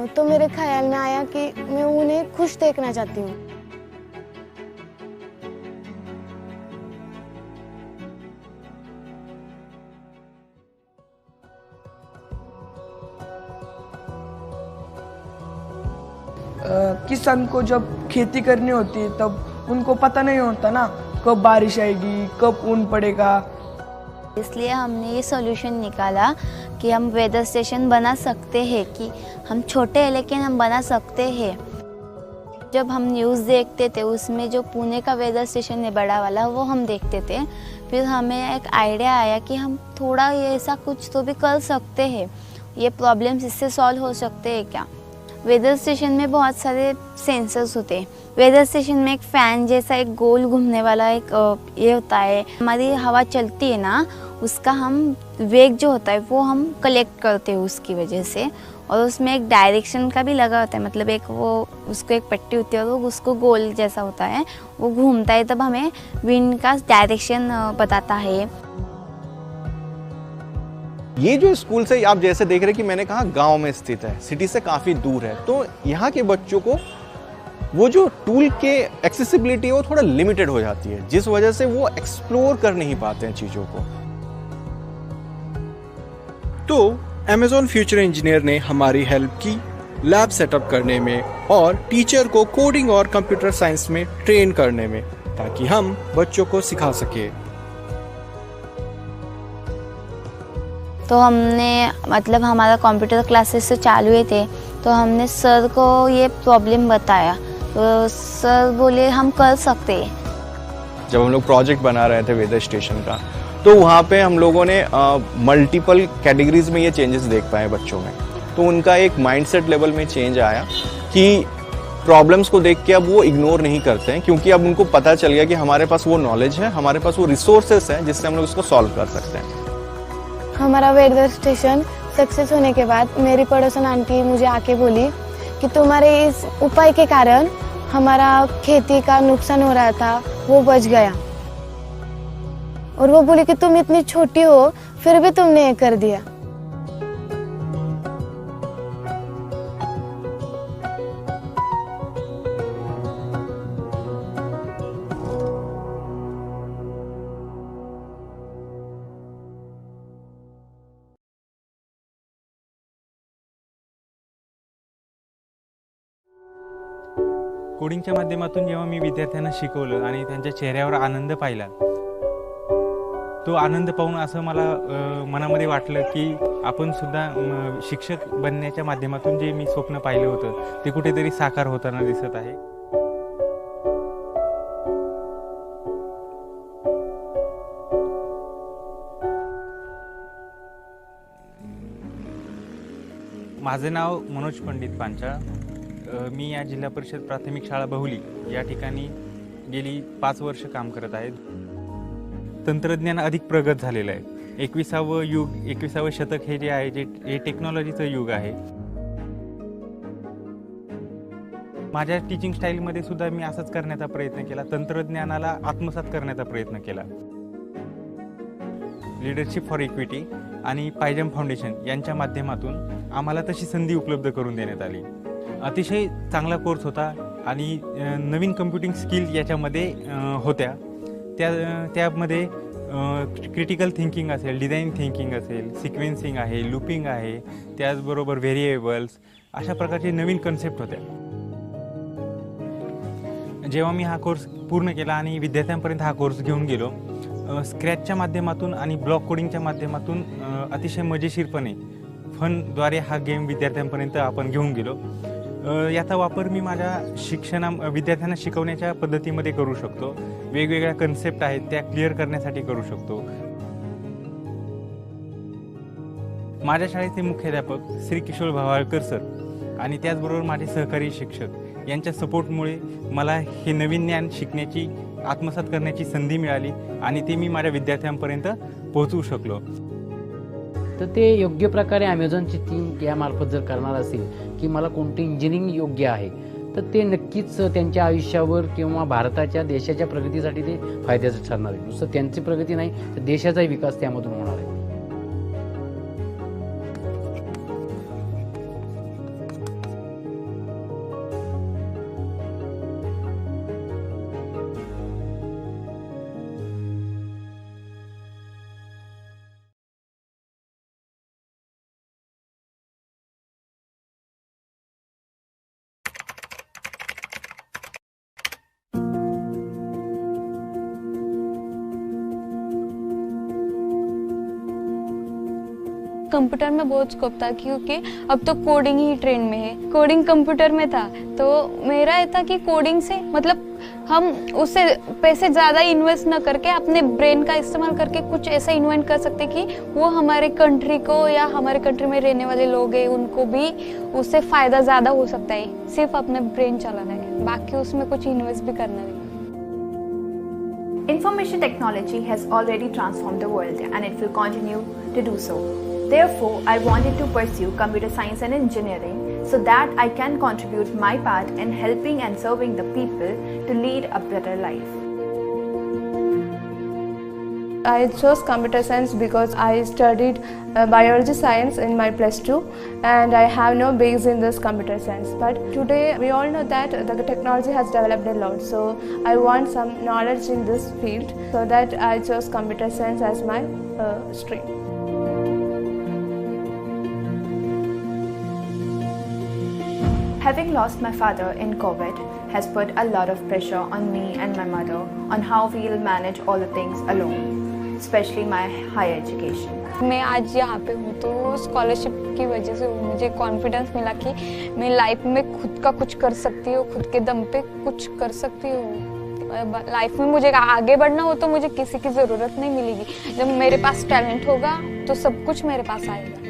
तो मेरे ख्याल में आया कि मैं उन्हें खुश देखना चाहती हूँ। किसान को जब खेती करनी होती है तब उनको पता नहीं होता ना कब बारिश आएगी, कब ऊन पड़ेगा। इसलिए हमने ये सॉल्यूशन निकाला कि हम वेदर स्टेशन बना सकते हैं, कि हम छोटे हैं लेकिन हम बना सकते हैं। जब हम न्यूज़ देखते थे उसमें जो पुणे का वेदर स्टेशन है बड़ा वाला, वो हम देखते थे। फिर हमें एक आइडिया आया कि हम थोड़ा ये ऐसा कुछ तो भी कर सकते हैं, ये प्रॉब्लम्स इससे सॉल्व हो सकते हैं क्या। वेदर स्टेशन में बहुत सारे सेंसर्स होते हैं। वेदर स्टेशन में एक फ़ैन जैसा एक गोल घूमने वाला एक ये होता है। हमारी हवा चलती है ना, उसका हम वेग जो होता है वो हम कलेक्ट करते हैं उसकी वजह से। और उसमें एक डायरेक्शन का भी लगा होता है, मतलब एक वो उसको एक पट्टी होती है और वो उसको गोल जैसा होता है, वो घूमता है, तब हमें विंड का डायरेक्शन बताता है। ये जो स्कूल से आप जैसे देख रहे हैं कि मैंने कहा गांव में स्थित है, सिटी से काफ़ी दूर है, तो यहाँ के बच्चों को वो जो टूल के एक्सेसिबिलिटी है वो थोड़ा लिमिटेड हो जाती है, जिस वजह से वो एक्सप्लोर कर नहीं पाते हैं चीज़ों को। तो Amazon फ्यूचर इंजीनियर ने हमारी हेल्प की लैब सेटअप करने में और टीचर को कोडिंग और कंप्यूटर साइंस में ट्रेन करने में, ताकि हम बच्चों को सिखा सके। तो हमने मतलब हमारा कंप्यूटर क्लासेस से चालू हुए थे, तो हमने सर को ये प्रॉब्लम बताया, तो सर बोले हम कर सकते हैं। जब हम लोग प्रोजेक्ट बना रहे थे वेदर स्टेशन का, तो वहाँ पे हम लोगों ने मल्टीपल कैटेगरीज में ये चेंजेस देख पाए बच्चों में। तो उनका एक माइंडसेट लेवल में चेंज आया कि प्रॉब्लम्स को देख के अब वो इग्नोर नहीं करते हैं, क्योंकि अब उनको पता चल गया कि हमारे पास वो नॉलेज है, हमारे पास वो रिसोर्सेस हैं जिससे हम लोग इसको सॉल्व कर सकते हैं। हमारा वेदर स्टेशन सक्सेस होने के बाद मेरी पड़ोसन आंटी मुझे आके बोली कि तुम्हारे इस उपाय के कारण हमारा खेती का नुकसान हो रहा था वो बच गया। और वो बोली कि तुम इतनी छोटी हो फिर भी तुमने ये कर दिया। कोडिंगच्या माध्यमातून जेव्हा मी विद्यार्थ्यांना शिकवलं आणि त्यांच्या चेहऱ्यावर आनंद पाहिला, तो आनंद पाहून असं मला मनामध्ये वाटलं की आपण सुद्धा शिक्षक बनण्याच्या माध्यमातून जे मी स्वप्न पाहिलं होतं ते कुठेतरी साकार होताना दिसत आहे। माझे नाव मनोज पंडित पांचाळ, मी या जिल्हा परिषद प्राथमिक शाळा बहुली या ठिकाणी गेली 5 वर्ष काम करत आहे। तंत्रज्ञान अधिक प्रगत झालेलं आहे। 21वे युग 21वे शतक हे जे आहे हे टेक्नॉलॉजीचं युग आहे। माझ्या टीचिंग स्टाईलमध्ये सुद्धा मी असंच करण्याचा प्रयत्न केला, तंत्रज्ञानाला आत्मसात करण्याचा प्रयत्न केला। लीडरशिप फॉर इक्विटी आणि पायजम फाउंडेशन यांच्या माध्यमातून आम्हाला तशी संधी उपलब्ध करून देण्यात आली। अतिशय चांगला कोर्स होता आणि नवीन कम्प्युटिंग स्किल याच्यामध्ये होत्या। त्यामध्ये क्रिटिकल थिंकिंग असेल, डिझाईन थिंकिंग असेल, सिक्वेन्सिंग आहे, लूपिंग आहे, त्याचबरोबर व्हेरिएबल्स, अशा प्रकारचे नवीन कन्सेप्ट होत्या। जेव्हा मी हा कोर्स पूर्ण केला आणि विद्यार्थ्यांपर्यंत हा कोर्स घेऊन गेलो, स्क्रॅचच्या माध्यमातून आणि ब्लॉक कोडिंगच्या माध्यमातून अतिशय मजेशीरपणे फनद्वारे हा गेम विद्यार्थ्यांपर्यंत आपण घेऊन गेलो। याचा वापर मी माझ्या विद्यार्थ्यांना शिकवण्याच्या पद्धतीमध्ये करू शकतो। वेगवेगळ्या कन्सेप्ट आहेत त्या क्लिअर करण्यासाठी करू शकतो। माझ्या शाळेचे मुख्याध्यापक श्री किशोर भावाळकर सर आणि त्याचबरोबर माझे सहकारी शिक्षक यांच्या सपोर्टमुळे मला हे नवीन ज्ञान शिकण्याची, आत्मसात करण्याची संधी मिळाली आणि ते मी माझ्या विद्यार्थ्यांपर्यंत पोहोचवू शकलो। तर ते योग्य प्रकारे ॲमेझॉनची टीम यामार्फत जर करणार असेल की मला कोणते इंजिनिअरिंग योग्य आहे, तर ते नक्कीच त्यांच्या आयुष्यावर किंवा भारताच्या देशाच्या प्रगतीसाठी ते फायद्याचं ठरणार आहे। नुसतं त्यांची प्रगती नाही तर देशाचाही विकास त्यामधून होणार आहे। कंप्यूटर में बहुत स्कोप था क्योंकि अब तो कोडिंग ही ट्रेंड में है, कोडिंग कंप्यूटर में था। तो मेरा ये था कि कोडिंग से मतलब हम उससे पैसे ज़्यादा इन्वेस्ट ना करके अपने ब्रेन का इस्तेमाल करके कुछ ऐसा इन्वेंट कर सकते कि वो हमारे कंट्री को या हमारे कंट्री में रहने वाले लोग हैं उनको भी उससे फ़ायदा ज़्यादा हो सकता है। सिर्फ अपने ब्रेन चलाना है, बाकी उसमें कुछ इन्वेस्ट भी करना है। Information technology has already transformed the world and it will continue to do so. Therefore, I wanted to pursue computer science and engineering so that I can contribute my part in helping and serving the people to lead a better life. I chose computer science because I studied biology science in my +2 and I have no base in this computer science. But today we all know that the technology has developed a lot. So I want some knowledge in this field, so that I chose computer science as my stream. Having lost my father in COVID has put a lot of pressure on me and my mother on how we'll manage all the things alone, especially my higher education. मैं आज यहाँ पे हूँ तो scholarship की वजह से मुझे कॉन्फिडेंस मिला कि मैं लाइफ में खुद का कुछ कर सकती हूँ, खुद के दम पे कुछ कर सकती हूँ। लाइफ में मुझे आगे बढ़ना हो तो मुझे किसी की ज़रूरत नहीं मिलेगी। जब मेरे पास टैलेंट होगा तो सब कुछ मेरे पास आएगा।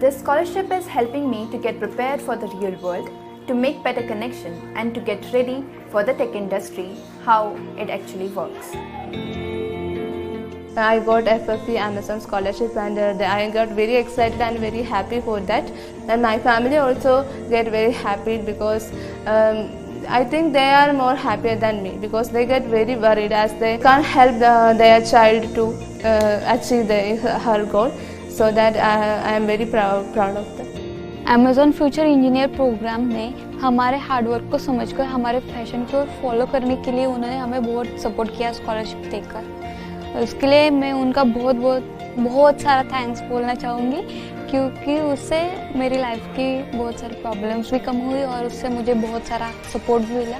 This scholarship is helping me to get prepared for the real world, to make better connection and to get ready for the tech industry, how it actually works. I got FFP Amazon scholarship and I got very excited and very happy for that. And my family also get very happy because I think they are more happier than me because they get very worried as they can't help their child to achieve her goal. So that I am very proud of them. Amazon Future Engineer program ने हमारे hard work को समझकर हमारे passion को follow करने के लिए उन्होंने हमें बहुत सपोर्ट किया स्कॉलरशिप देकर। उसके लिए मैं उनका बहुत सारा थैंक्स बोलना चाहूँगी क्योंकि उससे मेरी लाइफ की बहुत सारी प्रॉब्लम्स भी कम हुई और उससे मुझे बहुत सारा सपोर्ट भी मिला।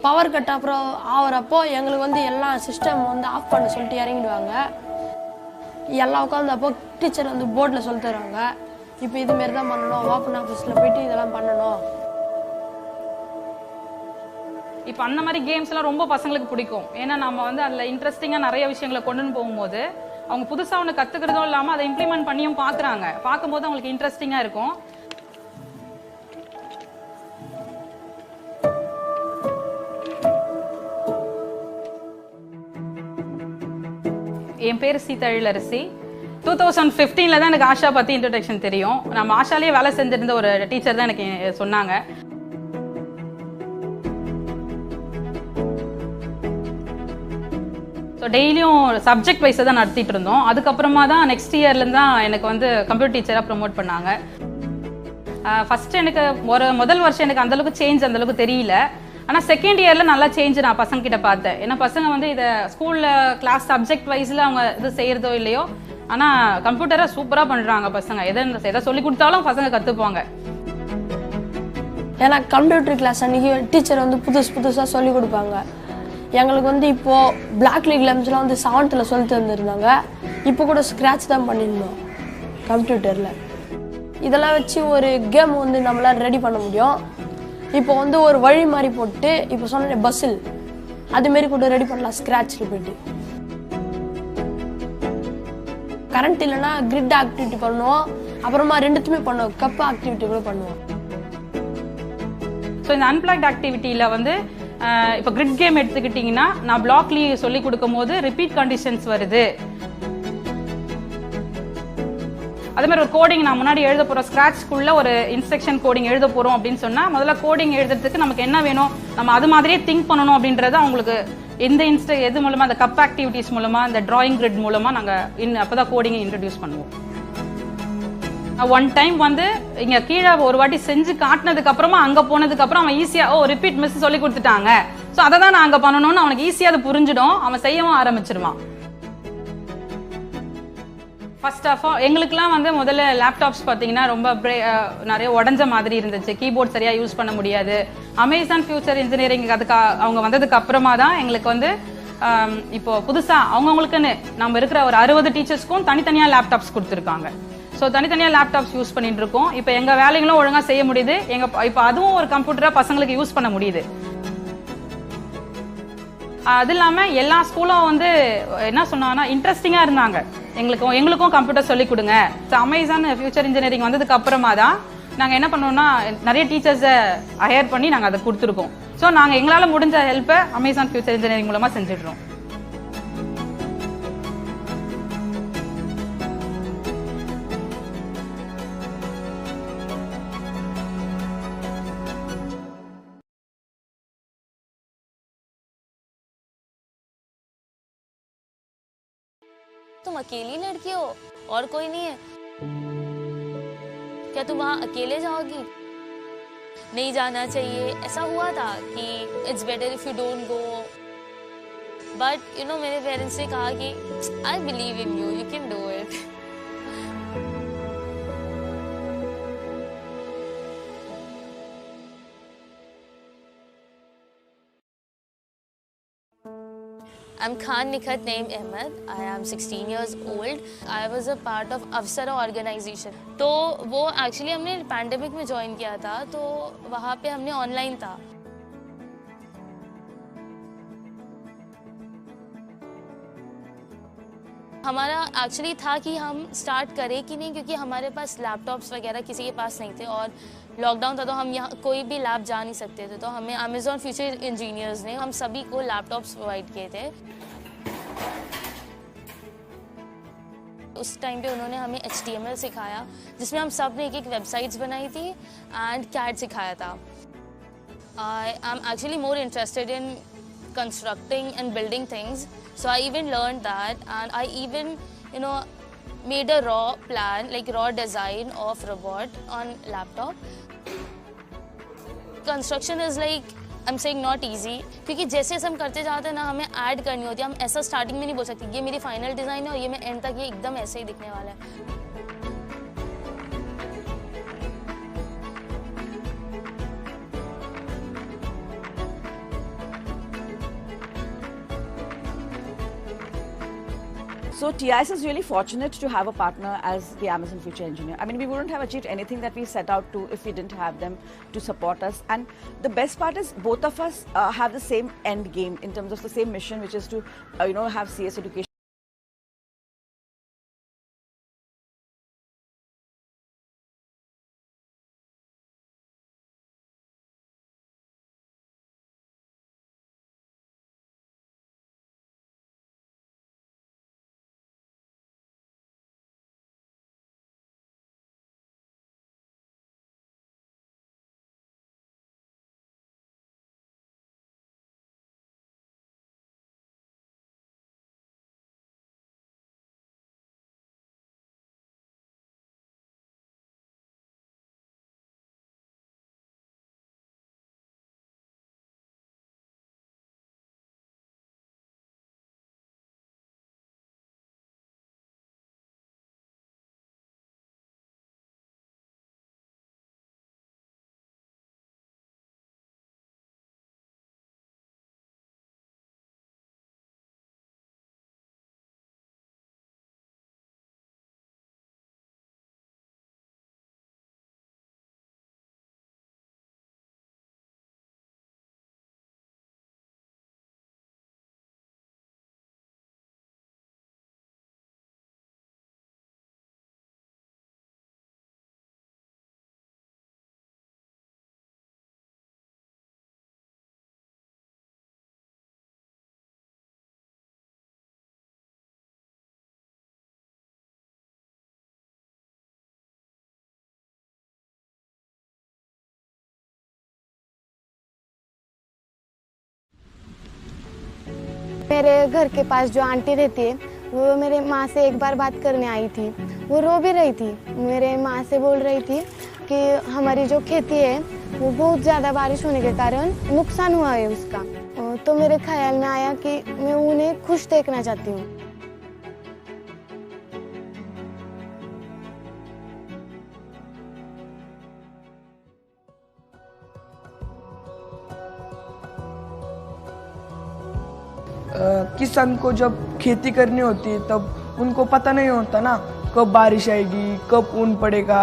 பவர் கட் அப்புறம் ஆகிறப்போ எங்களுக்கு வந்து எல்லா சிஸ்டம் வந்து ஆஃப் பண்ண சொல்லிட்டு இறங்கிடுவாங்க. எல்லாம் உட்காந்தப்போ டீச்சர் வந்து போர்டில் சொல்லி தருவாங்க, இப்போ இதுமாரி தான் பண்ணணும், ஓப்பன் ஆஃபீஸில் போயிட்டு இதெல்லாம் பண்ணணும். இப்போ அந்த மாதிரி கேம்ஸ்லாம் ரொம்ப பசங்களுக்கு பிடிக்கும். ஏன்னா நம்ம வந்து அதில் இன்ட்ரெஸ்டிங்காக நிறைய விஷயங்களை கொண்டு போகும்போது அவங்க புதுசாக ஒன்று கற்றுக்கிறதும் இல்லாமல் அதை இம்ப்ளிமெண்ட் பண்ணியும் பார்க்குறாங்க. பார்க்கும்போது அவங்களுக்கு இன்ட்ரெஸ்டிங்காக இருக்கும். என் பேர் சீதழிலரசி. 2015 தான் எனக்கு ஆஷா பற்றி இன்ட்ரடக்ஷன் தெரியும். நம்ம ஆஷாலேயே வேலை செஞ்சிருந்த ஒரு டீச்சர் தான் எனக்கு சொன்னாங்க. ஸோ டெய்லியும் சப்ஜெக்ட் வைஸை தான் நடத்திட்டு இருந்தோம். அதுக்கப்புறமா தான் நெக்ஸ்ட் இயர்லேருந்து தான் எனக்கு வந்து கம்ப்யூட்டர் டீச்சராக ப்ரமோட் பண்ணாங்க. ஃபஸ்ட்டு எனக்கு முதல் வருஷம் எனக்கு அந்தளவுக்கு சேஞ்ச் அந்தளவுக்கு தெரியல. ஆனால் செகண்ட் இயரில் நல்லா சேஞ்ச் நான் பசங்கக்கிட்ட பார்த்தேன். ஏன்னா பசங்க வந்து இதை ஸ்கூலில் கிளாஸ் சப்ஜெக்ட் வைஸில் அவங்க இது செய்கிறதோ இல்லையோ, ஆனால் கம்ப்யூட்டரை சூப்பராக பண்ணுறாங்க பசங்க. எதை சொல்லி கொடுத்தாலும் பசங்க கற்றுப்பாங்க. ஏன்னா கம்ப்யூட்டர் கிளாஸ் அன்றைக்கி டீச்சர் வந்து புதுசாக சொல்லிக் கொடுப்பாங்க. எங்களுக்கு வந்து இப்போது பிளாக் லீக்லம்ஸ்லாம் வந்து 7th சொல்லி தந்துருந்தாங்க. இப்போ கூட ஸ்க்ராட்ச் தான் பண்ணியிருந்தோம் கம்ப்யூட்டரில். இதெல்லாம் வச்சு ஒரு கேம் வந்து நம்மளால் ரெடி பண்ண முடியும். இப்போ வந்து ஒரு வழி மாதிரி போட்டு இப்போ சொன்ன பஸ்ஸில் அதுமாரி கூட ரெடி பண்ணலாம் ஸ்க்ராட்சில் போய்ட்டு. கரண்ட் இல்லைன்னா கிரிட் ஆக்டிவிட்டி பண்ணுவோம், அப்புறமா ரெண்டுத்துமே பண்ணுவோம், கப் ஆக்டிவிட்டி கூட பண்ணுவோம். ஸோ இந்த அன்பிளாக்ட் ஆக்டிவிட்டியில் வந்து இப்போ கிரிட் கேம் எடுத்துக்கிட்டிங்கன்னா நான் பிளாக்லி சொல்லி கொடுக்கும் போது ரிப்பீட் கண்டிஷன்ஸ் வருது. அதே மாதிரி ஒரு கோடிங் நான் முன்னாடி எழுத போகிறோம், ஸ்க்ராட்ச்குள்ளே ஒரு இன்ஸ்ட்ரக்ஷன் கோடிங் எழுத போகிறோம் அப்படின்னு சொன்னால் முதல்ல கோடிங் எழுதுறதுக்கு நமக்கு என்ன வேணும், நம்ம அது மாதிரியே திங்க் பண்ணணும் அப்படின்றத அவங்களுக்கு எது மூலமாக, அந்த கப் ஆக்டிவிட்டிஸ் மூலமாக, இந்த டிராயிங் கிரிட் மூலமாக நாங்கள் அப்போ தான் கோடிங்கை இன்ட்ரடியூஸ் பண்ணுவோம். ஒன் டைம் வந்து இங்கே கீழே ஒரு வாட்டி செஞ்சு காட்டினதுக்கு அப்புறமா அங்கே போனதுக்கு அப்புறம் அவன் ஈஸியாக ரிப்பீட் மிஸ் சொல்லி கொடுத்துட்டாங்க, ஸோ அதை தான் நான் அங்கே பண்ணணும்னு அவனுக்கு ஈஸியாக அது புரிஞ்சிடும், அவன் செய்யவும் ஆரம்பிச்சிருவான். ஃபர்ஸ்ட் ஆஃப் ஆல் எங்களுக்குலாம் வந்து முதல்ல லேப்டாப்ஸ் பார்த்தீங்கன்னா ரொம்ப நிறைய உடஞ்ச மாதிரி இருந்துச்சு, கீபோர்ட் சரியாக யூஸ் பண்ண முடியாது. அமேசான் ஃபியூச்சர் இன்ஜினியரிங் அதுக்கு அவங்க வந்ததுக்கு அப்புறமா தான் எங்களுக்கு வந்து இப்போ புதுசாக அவங்கவுங்களுக்குன்னு நம்ம இருக்கிற ஒரு 60 டீச்சர்ஸ்க்கும் தனித்தனியாக லேப்டாப்ஸ் கொடுத்துருக்காங்க. ஸோ தனித்தனியாக லேப்டாப்ஸ் யூஸ் பண்ணிட்டு இருக்கோம். இப்போ எங்கள் வேலைகளும் ஒழுங்காக செய்ய முடியுது. இப்போ அதுவும் ஒரு கம்ப்யூட்டராக பசங்களுக்கு யூஸ் பண்ண முடியுது. அது இல்லாமல் எல்லா ஸ்கூலும் வந்து என்ன சொன்னாங்கன்னா இன்ட்ரெஸ்டிங்காக இருந்தாங்க. எங்களுக்கும் கம்ப்யூட்டர் சொல்லிக் கொடுங்க. அமேசான் ஃபியூச்சர் இன்ஜினியரிங் வந்ததுக்கு அப்புறமா தான் நாங்கள் என்ன பண்ணோம்னா நிறைய டீச்சர்ஸை ஹையர் பண்ணி நாங்கள் அதை கொடுத்துருக்கோம். ஸோ நாங்கள் எங்களால் முடிஞ்ச ஹெல்ப்பை அமேசான் ஃபியூச்சர் இன்ஜினியரிங் மூலமாக செஞ்சிடுறோம். तुम अकेली लड़की हो और कोई नहीं है? क्या तुम वहां अकेले जाओगी? नहीं जाना चाहिए, ऐसा हुआ था कि it's better if you don't go. But you know मेरे पेरेंट्स ने कहा कि I believe in you, you can do it. I'm Khan Nikhat Naeem Ahmed. I am 16 years old. I was a part of अवसरा organization. तो वो actually हमने pandemic में join किया था, तो वहाँ पे हमने ऑनलाइन था. हमारा एक्चुअली था कि हम स्टार्ट करें कि नहीं, क्योंकि हमारे पास लैपटॉप्स वगैरह किसी के पास नहीं थे और लॉकडाउन था तो हम यहाँ कोई भी लैब जा नहीं सकते थे. तो हमें अमेजॉन फ्यूचर इंजीनियर्स ने हम सभी को लैपटॉप्स प्रोवाइड किए थे. उस टाइम पे उन्होंने हमें HTML सिखाया, जिसमें हम सब ने एक वेबसाइट्स बनाई थी एंड CAD सिखाया था. I am actually more interested in constructing and building things, so I even learned that, and I even made a raw plan, like raw design of robot on laptop. Construction is like I'm saying not easy, क्योंकि जैसे हम करते जाते हैं ना, हमें add करनी होती है. हम ऐसा स्टार्टिंग में नहीं बोल सकते ये मेरी फाइनल डिजाइन है और ये मैं एंड तक ये एकदम ऐसे ही दिखने वाला है. So TIS is really fortunate to have a partner as the Amazon Future Engineer. I mean, we wouldn't have achieved anything that we set out to if we didn't have them to support us. And the best part is both of us have the same end game in terms of the same mission, which is to, have CS education. मेरे घर के पास जो aunty रहती है, वो मेरे माँ से एक बार बात करने आई थी. वो रो भी रही थी. मेरे माँ से बोल रही थी कि हमारी जो खेती है वो बहुत ज़्यादा बारिश होने के कारण नुकसान हुआ है उसका. तो मेरे ख्याल में आया कि मैं उन्हें खुश देखना चाहती हूँ. किसान को जब खेती करनी होती है तब उनको पता नहीं होता ना कब बारिश आएगी, कब ऊन पड़ेगा।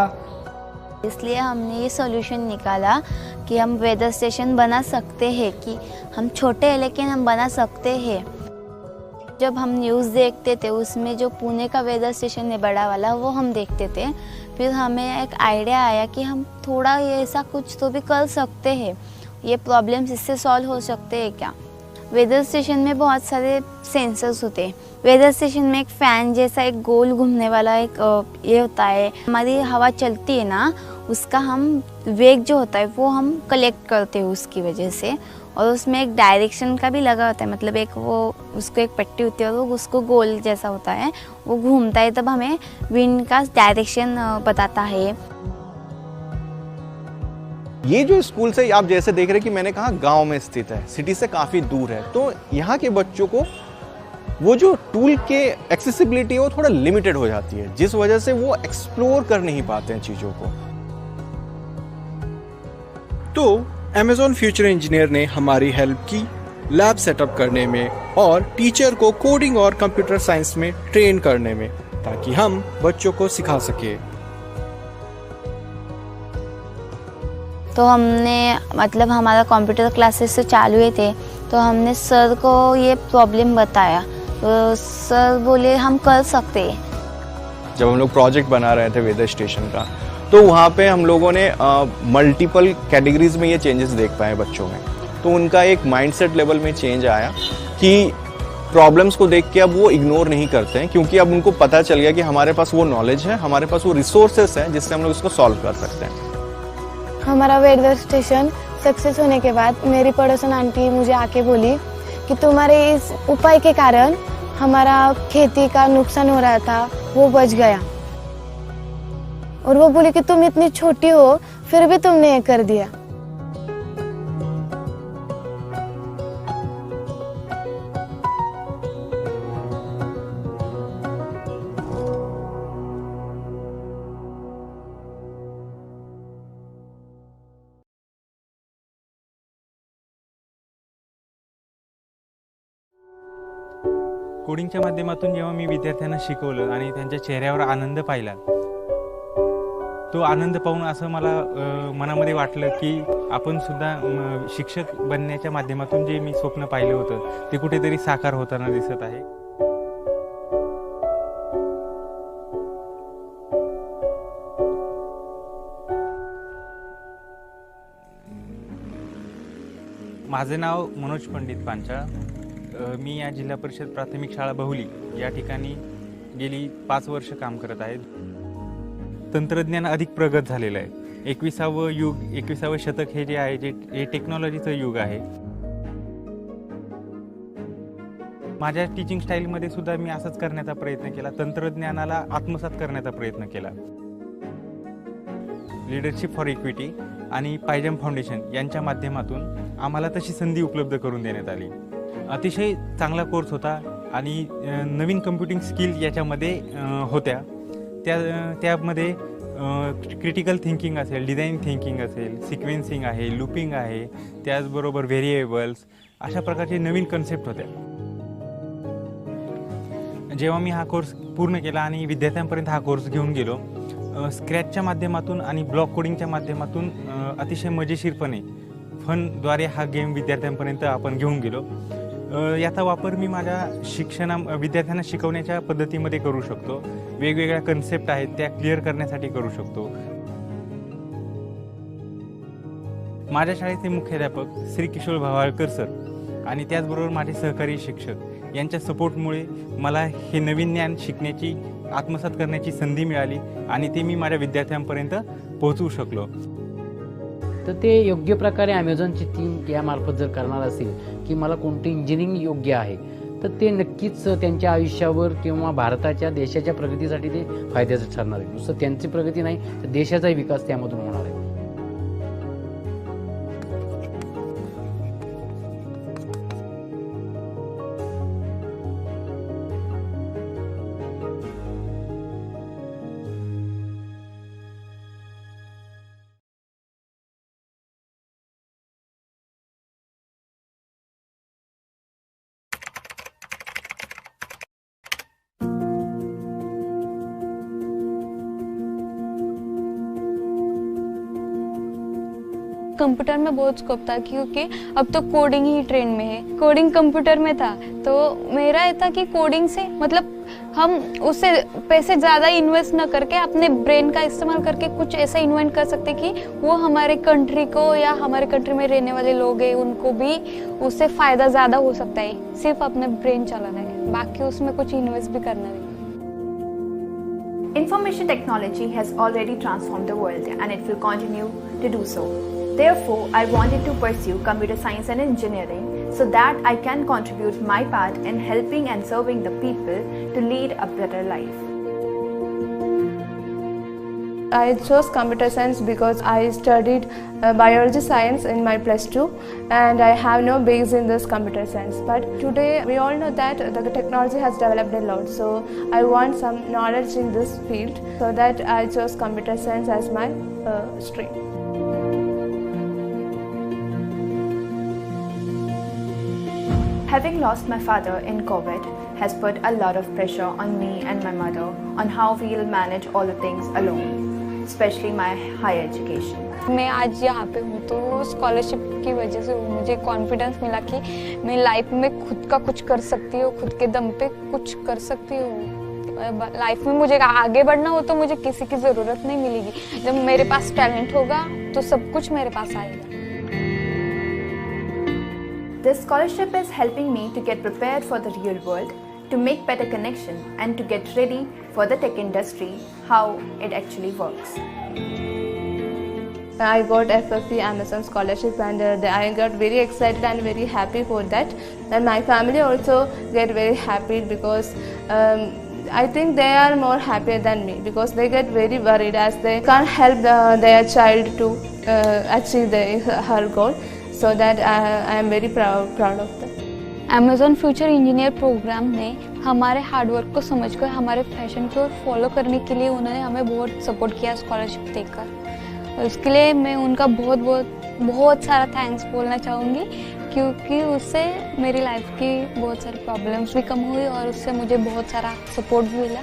इसलिए हमने ये सॉल्यूशन निकाला कि हम वेदर स्टेशन बना सकते हैं, कि हम छोटे हैं लेकिन हम बना सकते हैं। जब हम न्यूज़ देखते थे उसमें जो पुणे का वेदर स्टेशन है बड़ा वाला, वो हम देखते थे। फिर हमें एक आइडिया आया कि हम थोड़ा ये ऐसा कुछ तो भी कर सकते हैं, ये प्रॉब्लम्स इससे सॉल्व हो सकते हैं क्या। वेदर स्टेशन में बहुत सारे सेंसर्स होते हैं। वेदर स्टेशन में एक फ़ैन जैसा एक गोल घूमने वाला एक ये होता है। हमारी हवा चलती है ना, उसका हम वेग जो होता है वो हम कलेक्ट करते हैं उसकी वजह से। और उसमें एक डायरेक्शन का भी लगा होता है, मतलब एक वो उसको एक पट्टी होती है और वो उसको गोल जैसा होता है, वो घूमता है, तब हमें विंड का डायरेक्शन बताता है। ये जो स्कूल से आप जैसे देख रहे हैं कि मैंने कहा गांव में स्थित है, सिटी से काफ़ी दूर है, तो यहाँ के बच्चों को वो जो टूल के एक्सेसिबिलिटी है वो थोड़ा लिमिटेड हो जाती है, जिस वजह से वो एक्सप्लोर कर नहीं पाते हैं चीज़ों को। तो Amazon फ्यूचर इंजीनियर ने हमारी हेल्प की लैब सेटअप करने में और टीचर को कोडिंग और कंप्यूटर साइंस में ट्रेन करने में, ताकि हम बच्चों को सिखा सके। तो हमने मतलब हमारा कंप्यूटर क्लासेस तो चालू ही थे, तो हमने सर को ये प्रॉब्लम बताया, तो सर बोले हम कर सकते हैं। जब हम लोग प्रोजेक्ट बना रहे थे वेदर स्टेशन का, तो वहाँ पे हम लोगों ने मल्टीपल कैटेगरीज में ये चेंजेस देख पाए बच्चों में। तो उनका एक माइंडसेट लेवल में चेंज आया कि प्रॉब्लम्स को देख के अब वो इग्नोर नहीं करते हैं, क्योंकि अब उनको पता चल गया कि हमारे पास वो नॉलेज है, हमारे पास वो रिसोर्सेस हैं जिससे हम लोग इसको सॉल्व कर सकते हैं। हमारा वेदर स्टेशन सक्सेस होने के बाद मेरी पड़ोसन आंटी मुझे आके बोली कि तुम्हारे इस उपाय के कारण हमारा खेती का नुकसान हो रहा था वो बच गया। और वो बोली कि तुम इतनी छोटी हो फिर भी तुमने ये कर दिया। कोडिंगच्या माध्यमातून जेव्हा मी विद्यार्थ्यांना शिकवलं आणि त्यांच्या चेहऱ्यावर आनंद पाहिला, तो आनंद पाहून असं मला मनामध्ये वाटलं की आपण सुद्धा शिक्षक बनण्याच्या माध्यमातून जे मी स्वप्न पाहिलं होतं ते कुठेतरी साकार होताना दिसत आहे। माझे नाव मनोज पंडित पांचाळ, मी या जिल्हा परिषद प्राथमिक शाळा बहुली या ठिकाणी गेली 5 वर्ष काम करत आहे। तंत्रज्ञान अधिक प्रगत झालेलं आहे। 21वे युग 21वे शतक हे जे आहे हे टेक्नॉलॉजीचं युग आहे। माझ्या टीचिंग स्टाईलमध्ये सुद्धा मी असंच करण्याचा प्रयत्न केला, तंत्रज्ञानाला आत्मसात करण्याचा प्रयत्न केला। लीडरशिप फॉर इक्विटी आणि पायजम फाउंडेशन यांच्या माध्यमातून आम्हाला तशी संधी उपलब्ध करून देण्यात आली। अतिशय चांगला कोर्स होता आणि नवीन कम्प्युटिंग स्किल याच्यामध्ये होत्या। त्यामध्ये क्रिटिकल थिंकिंग असेल, डिझाईन थिंकिंग असेल, सिक्वेन्सिंग आहे, लूपिंग आहे, त्याचबरोबर व्हेरिएबल्स, अशा प्रकारचे नवीन कन्सेप्ट होत्या। जेव्हा मी हा कोर्स पूर्ण केला आणि विद्यार्थ्यांपर्यंत हा कोर्स घेऊन गेलो, स्क्रॅचच्या माध्यमातून आणि ब्लॉक कोडिंगच्या माध्यमातून अतिशय मजेशीरपणे फनद्वारे हा गेम विद्यार्थ्यांपर्यंत आपण घेऊन गेलो। याचा वापर मी माझ्या विद्यार्थ्यांना शिकवण्याच्या पद्धतीमध्ये करू शकतो। वेगवेगळ्या कन्सेप्ट आहेत त्या क्लिअर करण्यासाठी करू शकतो। माझ्या शाळेचे मुख्याध्यापक श्री किशोर भावाळकर सर आणि त्याचबरोबर माझे सहकारी शिक्षक यांच्या सपोर्टमुळे मला हे नवीन ज्ञान शिकण्याची, आत्मसात करण्याची संधी मिळाली आणि ते मी माझ्या विद्यार्थ्यांपर्यंत पोहोचवू शकलो। तर ते योग्य प्रकारे ॲमेझॉनची टीम यामार्फत जर करणार असेल की मला कोणती इंजिनिअरिंग योग्य आहे, तर ते नक्कीच त्यांच्या आयुष्यावर किंवा भारताच्या देशाच्या प्रगतीसाठी ते फायद्याचं ठरणार आहे। नुसतं त्यांची प्रगती नाही तर देशाचाही विकास त्यामधून होणार आहे। कंप्यूटर में बहुत स्कोप था क्योंकि अब तो कोडिंग ही ट्रेंड में है, कोडिंग कंप्यूटर में था। तो मेरा ये था कि कोडिंग से मतलब हम उससे पैसे ज़्यादा इन्वेस्ट न करके अपने ब्रेन का इस्तेमाल करके कुछ ऐसा इन्वेंट कर सकते कि वो हमारे कंट्री को या हमारे कंट्री में रहने वाले लोग हैं उनको भी उससे फ़ायदा ज़्यादा हो सकता है। सिर्फ अपने ब्रेन चलाना है, बाकी उसमें कुछ इन्वेस्ट भी करना नहीं। Information technology has already transformed the world and it will continue to do so. Therefore, I wanted to pursue computer science and engineering so that I can contribute my part in helping and serving the people to lead a better life. I chose computer science because I studied biology science in my +2 and I have no base in this computer science. But today we all know that the technology has developed a lot. So I want some knowledge in this field, so that I chose computer science as my stream. Having lost my father in COVID has put a lot of pressure on me and my mother on how we'll manage all the things alone, especially my higher education. मैं आज यहाँ पे हूँ तो scholarship की वजह से मुझे कॉन्फिडेंस मिला कि मैं लाइफ में खुद का कुछ कर सकती हूँ, खुद के दम पे कुछ कर सकती हूँ। लाइफ में मुझे आगे बढ़ना हो तो मुझे किसी की ज़रूरत नहीं मिलेगी। जब मेरे पास टैलेंट होगा तो सब कुछ मेरे पास आएगा। This scholarship is helping me to get prepared for the real world, to make better connection and to get ready for the tech industry, how it actually works. I got FFP Amazon scholarship and I got very excited and very happy for that. And my family also get very happy because I think they are more happier than me, because they get very worried as they can't help their child to achieve her goal. So that I am very proud of them. Amazon future engineer program ने हमारे hard work को समझकर हमारे passion को follow करने के लिए उन्होंने हमें बहुत सपोर्ट किया स्कॉलरशिप देकर। उसके लिए मैं उनका बहुत सारा थैंक्स बोलना चाहूँगी, क्योंकि उससे मेरी लाइफ की बहुत सारी प्रॉब्लम्स भी कम हुई और उससे मुझे बहुत सारा सपोर्ट भी मिला।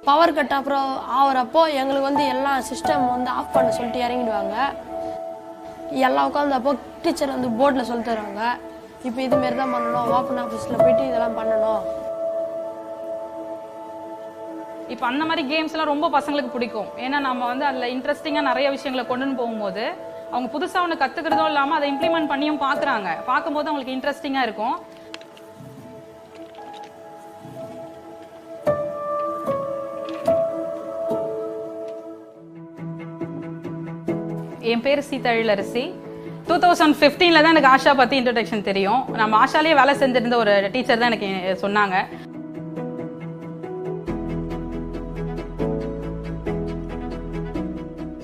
பவர் கட் அப்புறம் ஆகிறப்போ எங்களுக்கு வந்து எல்லா சிஸ்டம் வந்து ஆஃப் பண்ண சொல்லிட்டு இறங்கிடுவாங்க. எல்லாம் உட்காந்தப்போ டீச்சர் வந்து போர்டில் சொல்லி தருவாங்க, இப்போ இதுமாரி தான் பண்ணணும், ஓப்பன் ஆஃபீஸில் போயிட்டு இதெல்லாம் பண்ணணும். இப்போ அந்த மாதிரி கேம்ஸ்லாம் ரொம்ப பசங்களுக்கு பிடிக்கும். ஏன்னா நம்ம வந்து அதில் இன்ட்ரெஸ்டிங்காக நிறைய விஷயங்களை கொண்டுன்னு போகும்போது அவங்க புதுசாக ஒன்று கற்றுக்கிறதும் இல்லாமல் அதை இம்ப்ளிமெண்ட் பண்ணியும் பார்க்குறாங்க. பார்க்கும்போது அவங்களுக்கு இன்ட்ரெஸ்டிங்காக இருக்கும். என் பேர் சீதழிலரசி. 2015 தான் எனக்கு ஆஷா பற்றி இன்ட்ரடக்ஷன் தெரியும். நம்ம ஆஷாலேயே வேலை செஞ்சிருந்த ஒரு டீச்சர் தான் எனக்கு சொன்னாங்க.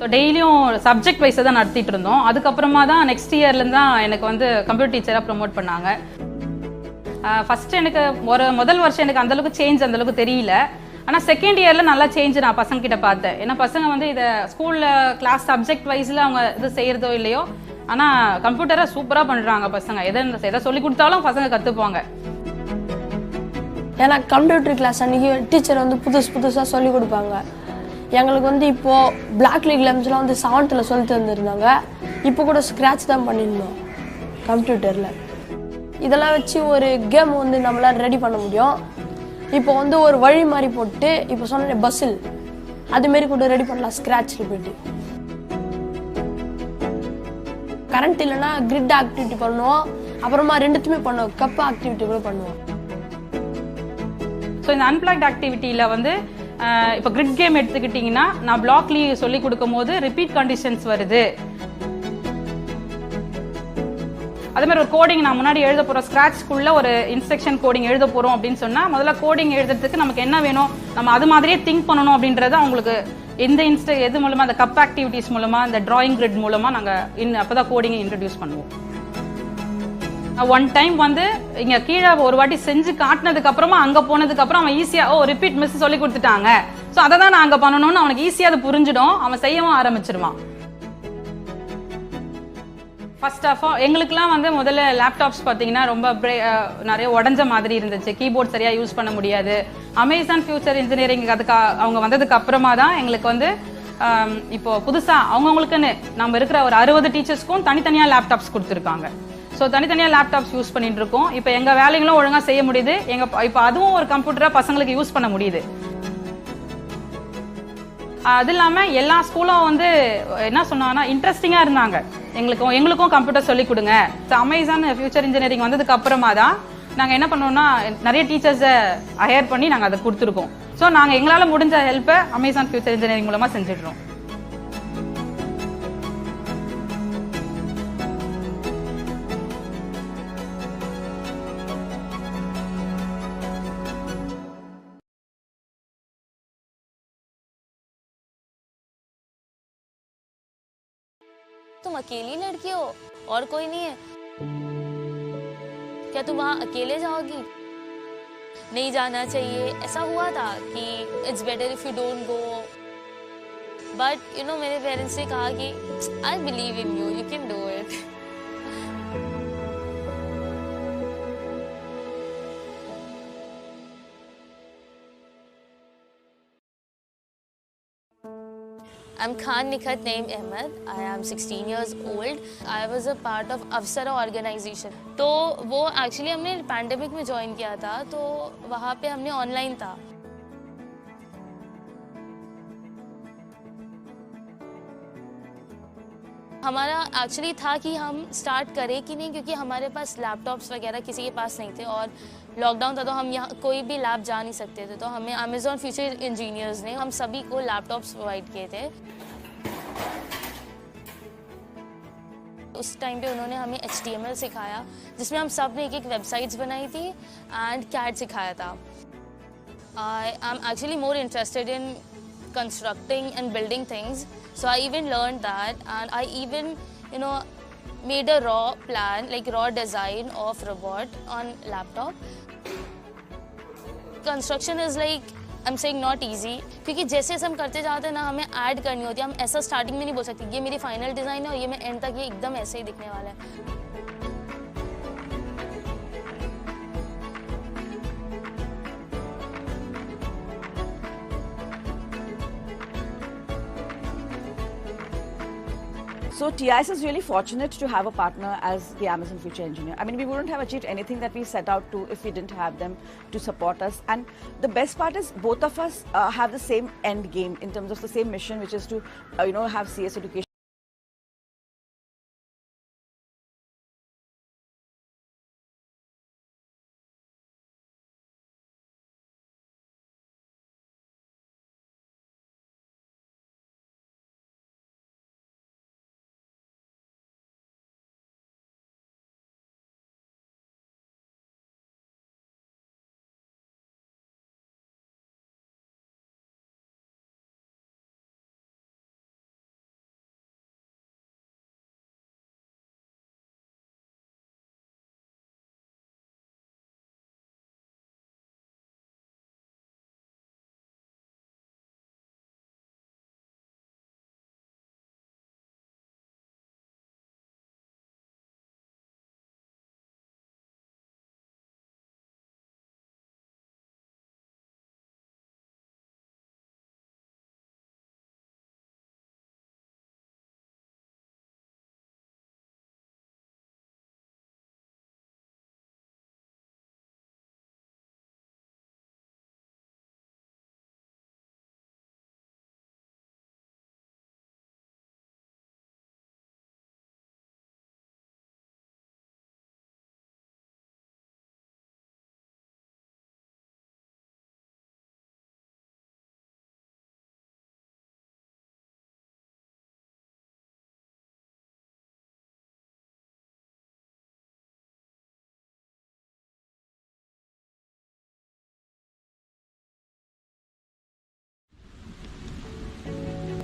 ஸோ டெய்லியும் சப்ஜெக்ட் வைஸை தான் நடத்திட்டு இருந்தோம். அதுக்கப்புறமா தான் நெக்ஸ்ட் இயர்லேருந்து தான் எனக்கு வந்து கம்ப்யூட்டர் டீச்சராக ப்ரமோட் பண்ணாங்க. ஃபஸ்ட்டு எனக்கு முதல் வருஷம் எனக்கு அந்தளவுக்கு சேஞ்ச் அந்தளவுக்கு தெரியல. ஆனால் செகண்ட் இயரில் நல்லா சேஞ்ச் நான் பசங்கக்கிட்ட பார்த்தேன். ஏன்னா பசங்க வந்து இதை ஸ்கூலில் கிளாஸ் சப்ஜெக்ட் வைஸில் அவங்க இது செய்கிறதோ இல்லையோ, ஆனால் கம்ப்யூட்டரை சூப்பராக பண்ணுறாங்க பசங்க. எதை சொல்லி கொடுத்தாலும் பசங்க கற்றுப்பாங்க. ஏன்னா கம்ப்யூட்டர் கிளாஸ் அன்றைக்கி டீச்சர் வந்து புதுசாக சொல்லிக் கொடுப்பாங்க. எங்களுக்கு வந்து இப்போது பிளாக் லெக்லம்ஸ்லாம் வந்து 7th சொல்லி தந்துருந்தாங்க. இப்போ கூட ஸ்க்ராட்ச் தான் பண்ணியிருந்தோம் கம்ப்யூட்டரில். இதெல்லாம் வச்சு ஒரு கேம் வந்து நம்மளால் ரெடி பண்ண முடியும். இப்போ வந்து ஒரு வழி மாதிரி போட்டு இப்போ சொன்ன பஸ்ஸில் அதுமாரி கூட ரெடி பண்ணலாம் ஸ்க்ராட்சில் போய்ட்டு. கரண்ட் இல்லைன்னா கிரிட் ஆக்டிவிட்டி பண்ணுவோம், அப்புறமா ரெண்டுத்துமே பண்ணுவோம், கப் ஆக்டிவிட்டி கூட பண்ணுவோம். ஸோ இந்த அன்பிளாக்ட் ஆக்டிவிட்டியில் வந்து இப்போ கிரிட் கேம் எடுத்துக்கிட்டிங்கன்னா நான் பிளாக்லி சொல்லி கொடுக்கும் போது ரிப்பீட் கண்டிஷன்ஸ் வருது. அதே மாதிரி ஒரு கோடிங் நான் முன்னாடி எழுத போகிறோம், ஸ்க்ராட்ச்குள்ளே ஒரு இன்ஸ்ட்ரக்ஷன் கோடிங் எழுத போகிறோம் அப்படின்னு சொன்னால் முதல்ல கோடிங் எழுதுறதுக்கு நமக்கு என்ன வேணும், நம்ம அது மாதிரியே திங்க் பண்ணணும் அப்படின்றத அவங்களுக்கு எது மூலமாக, அந்த கப் ஆக்டிவிட்டிஸ் மூலமாக, இந்த டிராயிங் கிரிட் மூலமாக நாங்கள் அப்போ தான் கோடிங்கை இன்ட்ரடியூஸ் பண்ணுவோம். ஒன் டைம் வந்து இங்கே கீழே ஒரு வாட்டி செஞ்சு காட்டினதுக்கப்புறமா அங்கே போனதுக்கப்புறம் அவன் ஈஸியாக ரிப்பீட் மிஸ் சொல்லி கொடுத்துட்டாங்க, ஸோ அதை தான் நாங்கள் பண்ணணும்னு அவனுக்கு ஈஸியாக அது புரிஞ்சிடும், அவன் செய்யவும் ஆரம்பிச்சிருவான். ஃபர்ஸ்ட் ஆஃப் ஆல் எங்களுக்குலாம் வந்து முதல்ல லேப்டாப்ஸ் பார்த்தீங்கன்னா ரொம்ப நிறைய உடஞ்ச மாதிரி இருந்துச்சு, கீபோர்ட் சரியாக யூஸ் பண்ண முடியாது. அமேசான் ஃபியூச்சர் இன்ஜினியரிங் அதுக்கு அவங்க வந்ததுக்கு அப்புறமா தான் எங்களுக்கு வந்து இப்போ புதுசாக அவங்கவுங்களுக்குன்னு நம்ம இருக்கிற ஒரு 60 டீச்சர்ஸ்க்கும் தனித்தனியாக லேப்டாப்ஸ் கொடுத்துருக்காங்க. ஸோ தனித்தனியாக லேப்டாப்ஸ் யூஸ் பண்ணிட்டு இருக்கோம். இப்போ எங்கள் வேலைகளும் ஒழுங்காக செய்ய முடியுது, இப்போ அதுவும் ஒரு கம்ப்யூட்டராக பசங்களுக்கு யூஸ் பண்ண முடியுது. அது இல்லாமல் எல்லா ஸ்கூலும் வந்து என்ன சொன்னாங்கன்னா இன்ட்ரெஸ்டிங்காக இருந்தாங்க, எங்களுக்கும் கம்ப்யூட்டர் சொல்லிக் கொடுங்க. ஸோ அமேசான் ஃபியூச்சர் இன்ஜினியரிங் வந்ததுக்கு அப்புறமா தான் நாங்கள் என்ன பண்ணோம்னா நிறைய டீச்சர்ஸை ஹையர் பண்ணி நாங்கள் அதை கொடுத்துருக்கோம். ஸோ நாங்கள் எங்களால் முடிஞ்ச ஹெல்ப்பை அமேசான் ஃபியூச்சர் இன்ஜினியரிங் மூலமாக செஞ்சிடுறோம். तुम अकेली लड़की हो और कोई नहीं है क्या? तुम वहाँ अकेले जाओगी? नहीं जाना चाहिए, ऐसा हुआ था कि it's better if you don't go. But you know मेरे पेरेंट्स ने कहा कि I believe in you, you can do it. I'm Khan Nikhat Naeem Ahmed. I am 16 years old. I was a part of अवसरा organization. तो वो actually हमने pandemic में join किया था, तो वहाँ पे हमने ऑनलाइन था. हमारा एक्चुअली था कि हम स्टार्ट करें कि नहीं, क्योंकि हमारे पास लैपटॉप्स वगैरह किसी के पास नहीं थे और लॉकडाउन था, तो हम यहाँ कोई भी लैब जा नहीं सकते थे. तो हमें अमेजॉन फ्यूचर इंजीनियर्स ने हम सभी को लैपटॉप्स प्रोवाइड किए थे. उस टाइम पे उन्होंने हमें HTML सिखाया, जिसमें हम सब ने एक वेबसाइट्स बनाई थी एंड CAD सिखाया था. I am actually more interested in constructing and building things, so I even learned that, and I even made a raw plan, like raw design of robot on laptop. Construction is like I'm saying not easy, क्योंकि जैसे हम करते जाते हैं ना, हमें add करनी होती है. हम ऐसा स्टार्टिंग में नहीं बोल सकते ये मेरी फाइनल डिज़ाइन है और ये मैं एंड तक ये एकदम ऐसे ही दिखने वाला है. So TIS is really fortunate to have a partner as the Amazon Future Engineer. I mean, we wouldn't have achieved anything that we set out to if we didn't have them to support us. And the best part is both of us have the same end game in terms of the same mission, which is to, have CS education.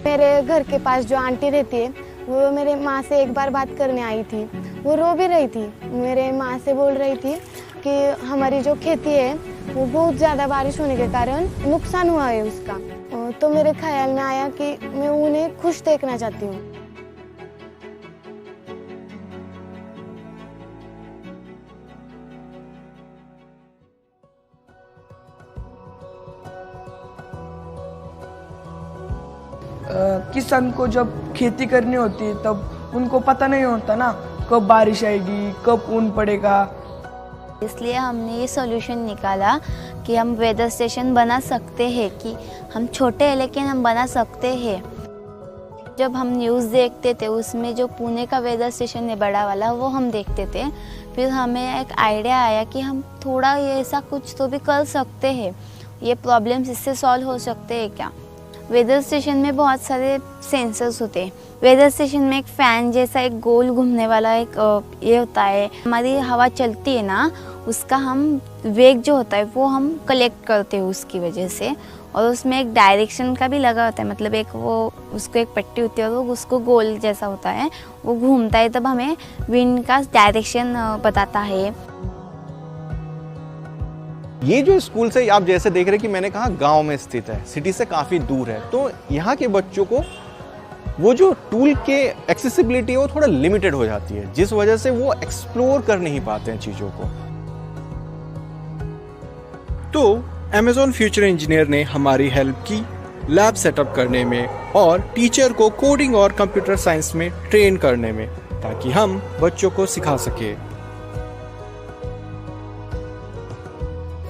मेरे घर के पास जो aunty रहती है, वो मेरे माँ से एक बार बात करने आई थी. वो रो भी रही थी. मेरे माँ से बोल रही थी कि हमारी जो खेती है वो बहुत ज़्यादा बारिश होने के कारण नुकसान हुआ है उसका. तो मेरे ख्याल में आया कि मैं उन्हें खुश देखना चाहती हूँ। किसान को जब खेती करनी होती है तब उनको पता नहीं होता ना कब बारिश आएगी, कब ऊन पड़ेगा। इसलिए हमने ये सॉल्यूशन निकाला कि हम वेदर स्टेशन बना सकते हैं, कि हम छोटे हैं लेकिन हम बना सकते हैं। जब हम न्यूज़ देखते थे उसमें जो पुणे का वेदर स्टेशन है बड़ा वाला, वो हम देखते थे। फिर हमें एक आइडिया आया कि हम थोड़ा ये ऐसा कुछ तो भी कर सकते हैं, ये प्रॉब्लम्स इससे सॉल्व हो सकते हैं क्या। वेदर स्टेशन में बहुत सारे सेंसर्स होते हैं। वेदर स्टेशन में एक फ़ैन जैसा एक गोल घूमने वाला एक ये होता है। हमारी हवा चलती है ना, उसका हम वेग जो होता है वो हम कलेक्ट करते हैं उसकी वजह से। और उसमें एक डायरेक्शन का भी लगा होता है, मतलब एक वो उसको एक पट्टी होती है और वो उसको गोल जैसा होता है, वो घूमता है, तब हमें विंड का डायरेक्शन बताता है। ये जो स्कूल से आप जैसे देख रहे हैं कि मैंने कहा गांव में स्थित है, सिटी से काफ़ी दूर है, तो यहाँ के बच्चों को वो जो टूल के एक्सेसिबिलिटी है वो थोड़ा लिमिटेड हो जाती है, जिस वजह से वो एक्सप्लोर कर नहीं पाते हैं चीज़ों को। तो Amazon फ्यूचर इंजीनियर ने हमारी हेल्प की लैब सेटअप करने में और टीचर को कोडिंग और कंप्यूटर साइंस में ट्रेन करने में, ताकि हम बच्चों को सिखा सके।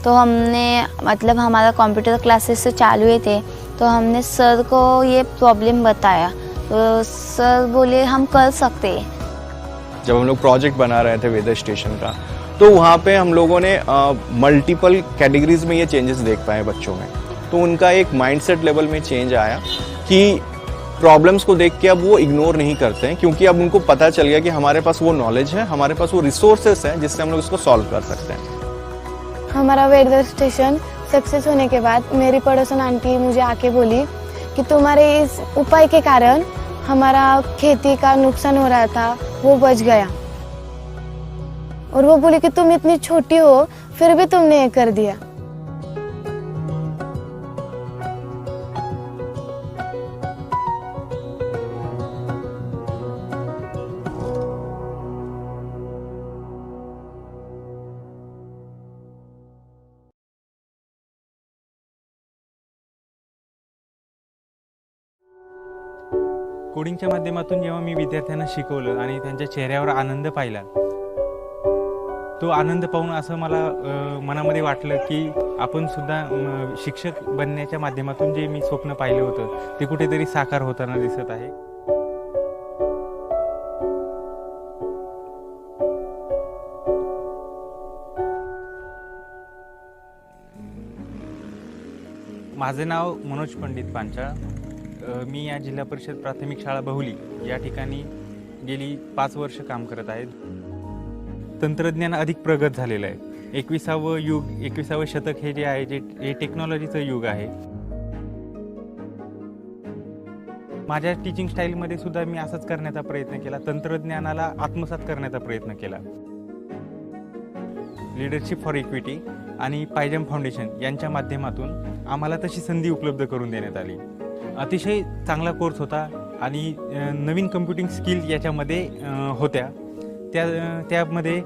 तो हमने मतलब हमारा कंप्यूटर क्लासेस से चालू हुए थे, तो हमने सर को ये प्रॉब्लम बताया, तो सर बोले हम कर सकते हैं। जब हम लोग प्रोजेक्ट बना रहे थे वेदर स्टेशन का, तो वहाँ पे हम लोगों ने मल्टीपल कैटेगरीज में ये चेंजेस देख पाए बच्चों में। तो उनका एक माइंडसेट लेवल में चेंज आया कि प्रॉब्लम्स को देख के अब वो इग्नोर नहीं करते हैं, क्योंकि अब उनको पता चल गया कि हमारे पास वो नॉलेज है, हमारे पास वो रिसोर्सेस हैं जिससे हम लोग इसको सॉल्व कर सकते हैं। हमारा वेदर स्टेशन सक्सेस होने के बाद मेरी पड़ोसन आंटी मुझे आके बोली कि तुम्हारे इस उपाय के कारण हमारा खेती का नुकसान हो रहा था वो बच गया। और वो बोली कि तुम इतनी छोटी हो फिर भी तुमने ये कर दिया। कोडिंगच्या माध्यमातून जेव्हा मी विद्यार्थ्यांना शिकवलं आणि त्यांच्या चेहऱ्यावर आनंद पाहिला, तो आनंद पाहून असं मला मनामध्ये वाटलं की आपण सुद्धा शिक्षक बनण्याच्या माध्यमातून जे मी स्वप्न पाहिलं होतं ते कुठेतरी साकार होताना दिसत आहे। माझे नाव मनोज पंडित पांचाळ, मी या जिल्हा परिषद प्राथमिक शाळा बहुली या ठिकाणी गेली 5 वर्ष काम करत आहे। तंत्रज्ञान अधिक प्रगत झालेलं आहे। 21वे युग 21वे शतक हे जे आहे हे टेक्नॉलॉजीचं युग आहे। माझ्या टीचिंग स्टाईलमध्ये सुद्धा मी असंच करण्याचा प्रयत्न केला, तंत्रज्ञानाला आत्मसात करण्याचा प्रयत्न केला। लीडरशिप फॉर इक्विटी आणि पायजम फाउंडेशन यांच्या माध्यमातून आम्हाला तशी संधी उपलब्ध करून देण्यात आली। अतिशय चांगला कोर्स होता आणि नवीन कम्प्युटिंग स्किल याच्यामध्ये होत्या। त्यामध्ये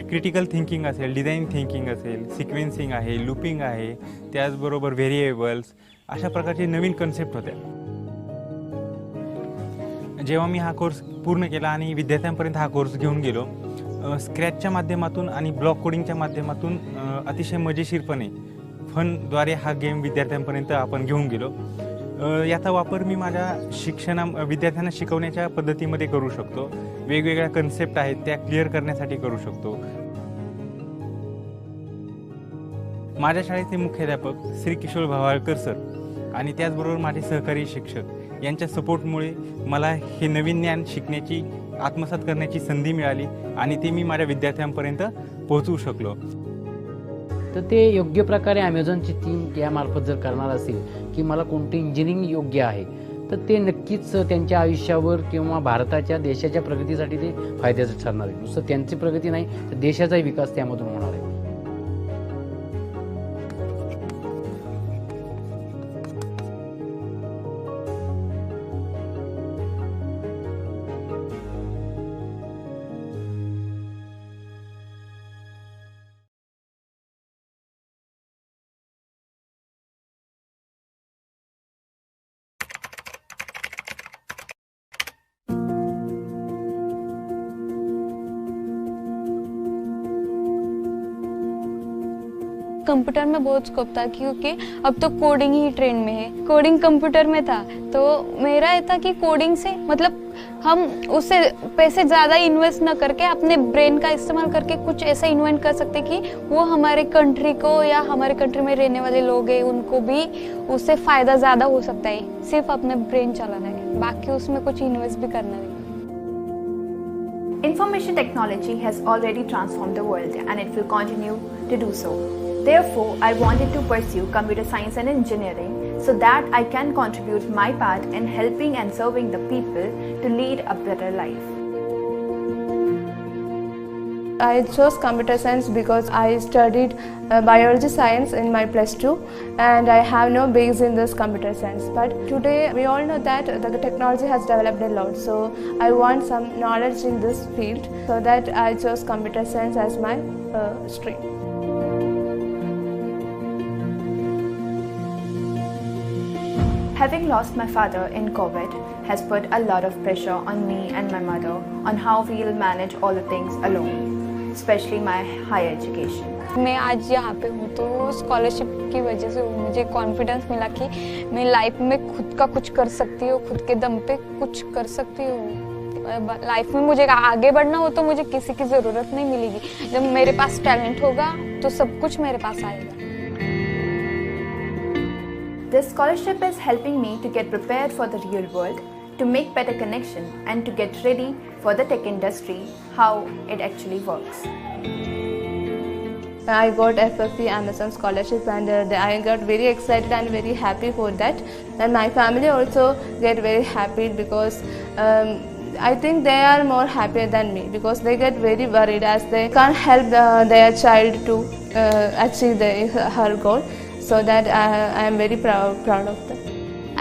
क्रिटिकल थिंकिंग असेल, डिझाइन थिंकिंग असेल, सिक्वेन्सिंग आहे, लूपिंग आहे, त्याचबरोबर व्हेरिएबल्स, अशा प्रकारचे नवीन कन्सेप्ट होत्या। जेव्हा मी हा कोर्स पूर्ण केला आणि विद्यार्थ्यांपर्यंत हा कोर्स घेऊन गेलो, स्क्रॅचच्या माध्यमातून आणि ब्लॉक कोडिंगच्या माध्यमातून अतिशय मजेशीरपणे फनद्वारे हा गेम विद्यार्थ्यांपर्यंत आपण घेऊन गेलो। याचा वापर मी माझ्या विद्यार्थ्यांना शिकवण्याच्या पद्धतीमध्ये करू शकतो। वेगवेगळ्या कन्सेप्ट आहेत त्या क्लिअर करण्यासाठी करू शकतो। माझ्या शाळेचे मुख्याध्यापक श्री किशोर भावाळकर सर आणि त्याचबरोबर माझे सहकारी शिक्षक यांच्या सपोर्टमुळे मला हे नवीन ज्ञान शिकण्याची, आत्मसात करण्याची संधी मिळाली आणि ते मी माझ्या विद्यार्थ्यांपर्यंत पोहोचवू शकलो। तर ते योग्य प्रकारे ॲमेझॉनची टीम यामार्फत जर करणार असेल की मला कोणते इंजिनिअरिंग योग्य आहे, तर ते नक्कीच त्यांच्या आयुष्यावर किंवा भारताच्या देशाच्या प्रगतीसाठी ते फायद्याचं ठरणार आहे। नुसतं त्यांची प्रगती नाही तर देशाचाही विकास त्यामधून होणार आहे। कंप्यूटर में बहुत स्कोप था क्योंकि अब तो कोडिंग ही ट्रेंड में है, कोडिंग कंप्यूटर में था। तो मेरा ये था कि कोडिंग से मतलब हम उससे पैसे ज़्यादा इन्वेस्ट ना करके अपने ब्रेन का इस्तेमाल करके कुछ ऐसा इन्वेंट कर सकते कि वो हमारे कंट्री को या हमारे कंट्री में रहने वाले लोग हैं उनको भी उससे फ़ायदा ज़्यादा हो सकता है। सिर्फ अपने ब्रेन चलाना है, बाकी उसमें कुछ इन्वेस्ट भी करना है। Information technology has already transformed the world and it will continue to do so. Therefore, I wanted to pursue computer science and engineering so that I can contribute my part in helping and serving the people to lead a better life. I chose computer science because I studied biology science in my +2 and I have no base in this computer science. But today we all know that the technology has developed a lot. So I want some knowledge in this field, so that I chose computer science as my stream. Having lost my father in COVID has put a lot of pressure on me and my mother on how we'll manage all the things alone, especially my higher education. मैं आज यहाँ पे हूँ तो scholarship की वजह से मुझे कॉन्फिडेंस मिला कि मैं लाइफ में खुद का कुछ कर सकती हूँ, खुद के दम पे कुछ कर सकती हूँ। लाइफ में मुझे आगे बढ़ना हो तो मुझे किसी की ज़रूरत नहीं मिलेगी। जब मेरे पास टैलेंट होगा तो सब कुछ मेरे पास आएगा। This scholarship is helping me to get prepared for the real world, to make better connection and to get ready for the tech industry, how it actually works. I got FFE Amazon scholarship and I got very excited and very happy for that. And my family also get very happy because I think they are more happier than me, because they get very worried as they can't help their child to achieve her goal. So that I am very proud of them.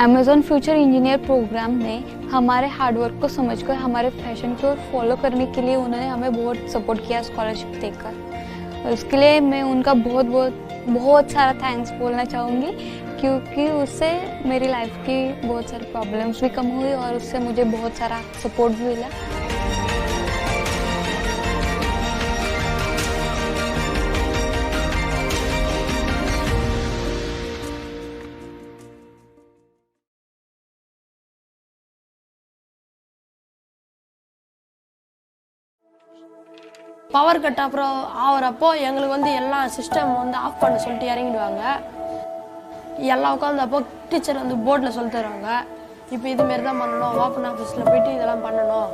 Amazon future engineer program ने हमारे hard work को समझकर हमारे passion को follow करने के लिए उन्होंने हमें बहुत सपोर्ट किया स्कॉलरशिप देकर। उसके लिए मैं उनका बहुत सारा थैंक्स बोलना चाहूँगी, क्योंकि उससे मेरी लाइफ की बहुत सारी प्रॉब्लम्स भी कम हुई और उससे मुझे बहुत सारा सपोर्ट भी मिला। பவர் கட் அப்புறம் ஆகிறப்போ எங்களுக்கு வந்து எல்லா சிஸ்டம் வந்து ஆஃப் பண்ண சொல்லிட்டு இறங்கிடுவாங்க. எல்லாம் உட்காந்தப்போ டீச்சர் வந்து போர்டில் சொல்லி தருவாங்க, இப்போ இதுமாரி தான் பண்ணணும், ஓப்பன் ஆஃபீஸில் போயிட்டு இதெல்லாம் பண்ணணும்.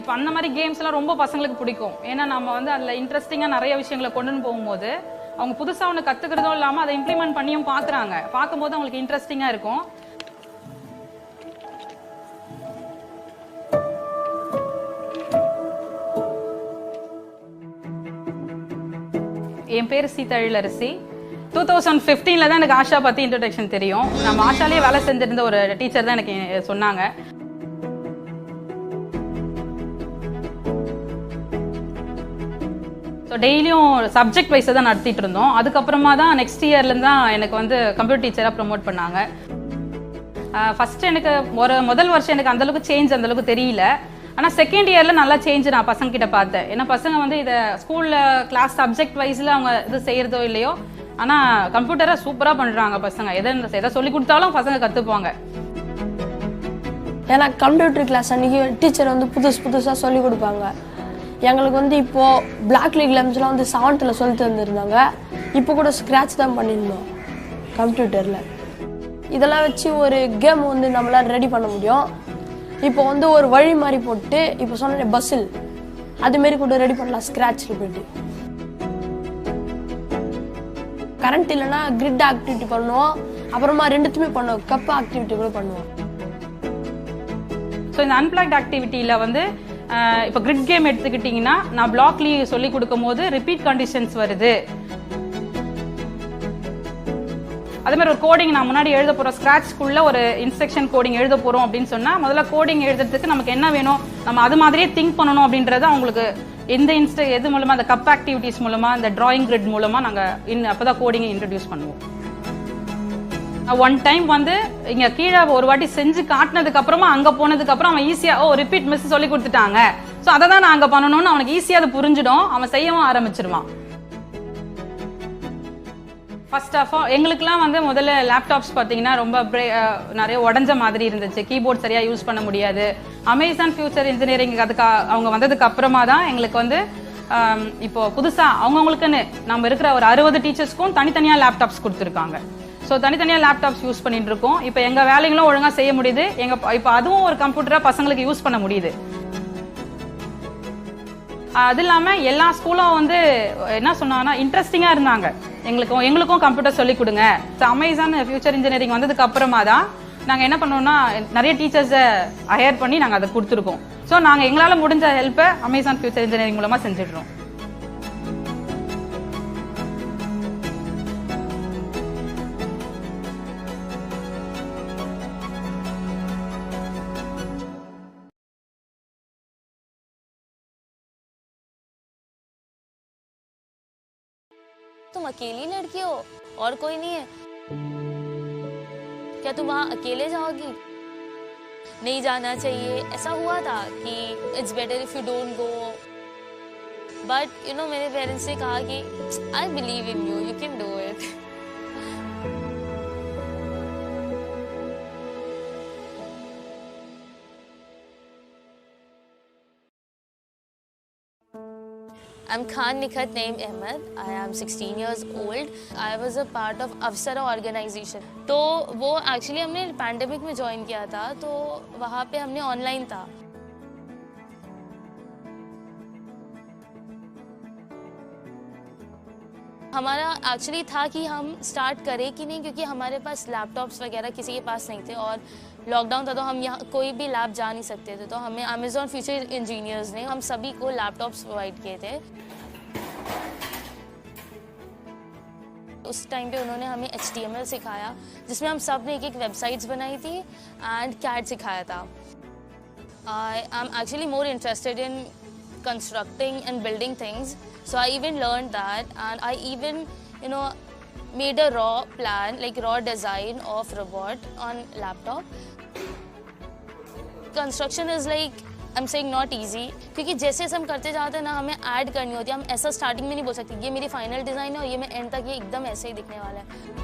இப்போ அந்த மாதிரி கேம்ஸ்லாம் ரொம்ப பசங்களுக்கு பிடிக்கும். ஏன்னா நம்ம வந்து அதில் இன்ட்ரெஸ்டிங்காக நிறைய விஷயங்களை கொண்டுன்னு போகும்போது அவங்க புதுசாக ஒன்று கற்றுக்கிறதும் இல்லாமல் அதை இம்ப்ளிமெண்ட் பண்ணியும் பார்க்குறாங்க. பார்க்கும்போது அவங்களுக்கு இன்ட்ரெஸ்டிங்காக இருக்கும். என் பேர் சீதழிலரசி. 2015 தான் எனக்கு ஆஷா பற்றி இன்ட்ரோடக்ஷன் தெரியும். நம்ம ஆஷாலேயே வேலை செஞ்சிருந்த ஒரு டீச்சர் தான் எனக்கு சொன்னாங்க. ஸோ டெய்லியும் சப்ஜெக்ட் வைஸை தான் நடத்திட்டு இருந்தோம். அதுக்கப்புறமா தான் நெக்ஸ்ட் இயர்லேருந்து தான் எனக்கு வந்து கம்ப்யூட்டர் டீச்சராக ப்ரமோட் பண்ணாங்க. ஃபஸ்ட்டு எனக்கு முதல் வருஷம் எனக்கு அந்தளவுக்கு சேஞ்ச் அந்தளவுக்கு தெரியல. ஆனால் செகண்ட் இயரில் நல்லா சேஞ்ச் நான் பசங்கக்கிட்ட பார்த்தேன். ஏன்னா பசங்க வந்து இதை ஸ்கூலில் கிளாஸ் சப்ஜெக்ட் வைஸில் அவங்க இது செய்கிறதோ இல்லையோ, ஆனால் கம்ப்யூட்டரை சூப்பராக பண்ணுறாங்க பசங்க. எதை சொல்லி கொடுத்தாலும் பசங்க கற்றுப்பாங்க. ஏன்னா கம்ப்யூட்டர் கிளாஸ் அன்றைக்கி டீச்சர் வந்து புதுசாக சொல்லிக் கொடுப்பாங்க. எங்களுக்கு வந்து இப்போது பிளாக் லீக்லம்ஸ்லாம் வந்து 7th சொல்லி தந்துருந்தாங்க. இப்போ கூட ஸ்க்ராட்ச் தான் பண்ணியிருந்தோம் கம்ப்யூட்டரில். இதெல்லாம் வச்சு ஒரு கேம் வந்து நம்மளால் ரெடி பண்ண முடியும். இப்போ வந்து ஒரு வழி மாதிரி போட்டு இப்போ சொன்ன பஸ்ஸில் அதுமாரி கூட ரெடி பண்ணலாம் ஸ்க்ராட்சில் போய்ட்டு. கரண்ட் இல்லைன்னா கிரிட் ஆக்டிவிட்டி பண்ணுவோம், அப்புறமா ரெண்டுத்துமே பண்ணுவோம், கப் ஆக்டிவிட்டி கூட பண்ணுவோம். ஸோ இந்த அன்பிளாக்ட் ஆக்டிவிட்டியில் வந்து இப்போ கிரிட் கேம் எடுத்துக்கிட்டிங்கன்னா நான் பிளாக்லி சொல்லி கொடுக்கும் போது ரிப்பீட் கண்டிஷன்ஸ் வருது. அதே மாதிரி ஒரு கோடிங் நான் முன்னாடி எழுத போகிறோம், ஸ்க்ராட்ச்குள்ளே ஒரு இன்ஸ்ட்ரக்ஷன் கோடிங் எழுத போகிறோம் அப்படின்னு சொன்னால் முதல்ல கோடிங் எழுதுறதுக்கு நமக்கு என்ன வேணும், நம்ம அது மாதிரியே திங்க் பண்ணணும் அப்படின்றத அவங்களுக்கு எது மூலமாக, அந்த கப் ஆக்டிவிட்டிஸ் மூலமாக, இந்த டிராயிங் கிரிட் மூலமாக நாங்கள் அப்போ தான் கோடிங்கை இன்ட்ரடியூஸ் பண்ணுவோம். ஒன் டைம் வந்து இங்கே கீழே ஒரு வாட்டி செஞ்சு காட்டினதுக்கப்புறமா அங்கே போனதுக்கப்புறம் அவன் ஈஸியாக ரிப்பீட் மிஸ் சொல்லி கொடுத்துட்டாங்க, ஸோ அதை தான் நாங்கள் பண்ணணும்னு அவனுக்கு ஈஸியாக அது புரிஞ்சிடும், அவன் செய்யவும் ஆரம்பிச்சிருவான். ஃபர்ஸ்ட் ஆஃப் ஆல் எங்களுக்குலாம் வந்து முதல்ல லேப்டாப்ஸ் பார்த்தீங்கன்னா ரொம்ப நிறைய உடஞ்ச மாதிரி இருந்துச்சு, கீபோர்ட் சரியாக யூஸ் பண்ண முடியாது. அமேசான் ஃபியூச்சர் இன்ஜினியரிங் அதுக்கு அவங்க வந்ததுக்கு அப்புறமா தான் எங்களுக்கு வந்து இப்போ புதுசாக அவங்கவுங்களுக்குன்னு நம்ம இருக்கிற ஒரு 60 டீச்சர்ஸ்க்கும் தனித்தனியாக லேப்டாப்ஸ் கொடுத்துருக்காங்க. ஸோ தனித்தனியாக லேப்டாப்ஸ் யூஸ் பண்ணிட்டு இருக்கோம். இப்போ எங்கள் வேலைகளும் ஒழுங்காக செய்ய முடியுது, இப்போ அதுவும் ஒரு கம்ப்யூட்டராக பசங்களுக்கு யூஸ் பண்ண முடியுது. அது இல்லாமல் எல்லா ஸ்கூலும் வந்து என்ன சொன்னாங்கன்னா இன்ட்ரெஸ்டிங்காக இருந்தாங்க, எங்களுக்கும் கம்ப்யூட்டர் சொல்லிக் கொடுங்க. ஸோ அமேசான் ஃபியூச்சர் இன்ஜினியரிங் வந்ததுக்கு அப்புறமா தான் நாங்கள் என்ன பண்ணோம்னா நிறைய டீச்சர்ஸை ஹையர் பண்ணி நாங்கள் அதை கொடுத்துருக்கோம். ஸோ நாங்கள் எங்களால் முடிஞ்ச ஹெல்ப்பை அமேசான் ஃபியூச்சர் இன்ஜினியரிங் மூலமாக செஞ்சிடுறோம். तुम अकेली लड़की हो और कोई नहीं है क्या? तुम वहाँ अकेले जाओगी? नहीं जाना चाहिए, ऐसा हुआ था कि it's better if you don't go. But you know मेरे पेरेंट्स ने कहा कि I believe in you, you can do it. I'm Khan Nikhat Naeem Ahmed. I am 16 years old. I was a part of Avsara organization. तो वो actually हमने pandemic में join किया था, तो वहाँ पे हमने ऑनलाइन था. हमारा एक्चुअली था कि हम स्टार्ट करें कि नहीं, क्योंकि हमारे पास लैपटॉप्स वगैरह किसी के पास नहीं थे और लॉकडाउन था तो हम यहाँ कोई भी लैब जा नहीं सकते थे. तो हमें अमेजॉन फ्यूचर इंजीनियर्स ने हम सभी को लैपटॉप्स प्रोवाइड किए थे. उस टाइम पे उन्होंने हमें HTML सिखाया, जिसमें हम सब ने एक वेबसाइट्स बनाई थी एंड CAD सिखाया था. I am actually more interested in constructing and building things, so I even learned that, and I even made a raw plan, like raw design of robot on laptop. Construction is like, I'm saying not easy, क्योंकि जैसे हम करते जाते हैं ना, हमें add करनी होती है. हम ऐसा स्टार्टिंग में नहीं बोल सकते ये मेरी फाइनल डिज़ाइन है और ये मैं एंड तक ये एकदम ऐसे ही दिखने वाला है.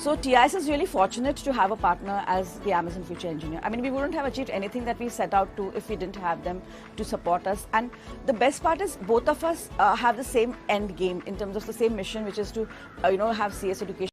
So TIS is really fortunate to have a partner as the Amazon Future Engineer. I mean, we wouldn't have achieved anything that we set out to if we didn't have them to support us. And the best part is both of us have the same end game in terms of the same mission, which is to, have CS education.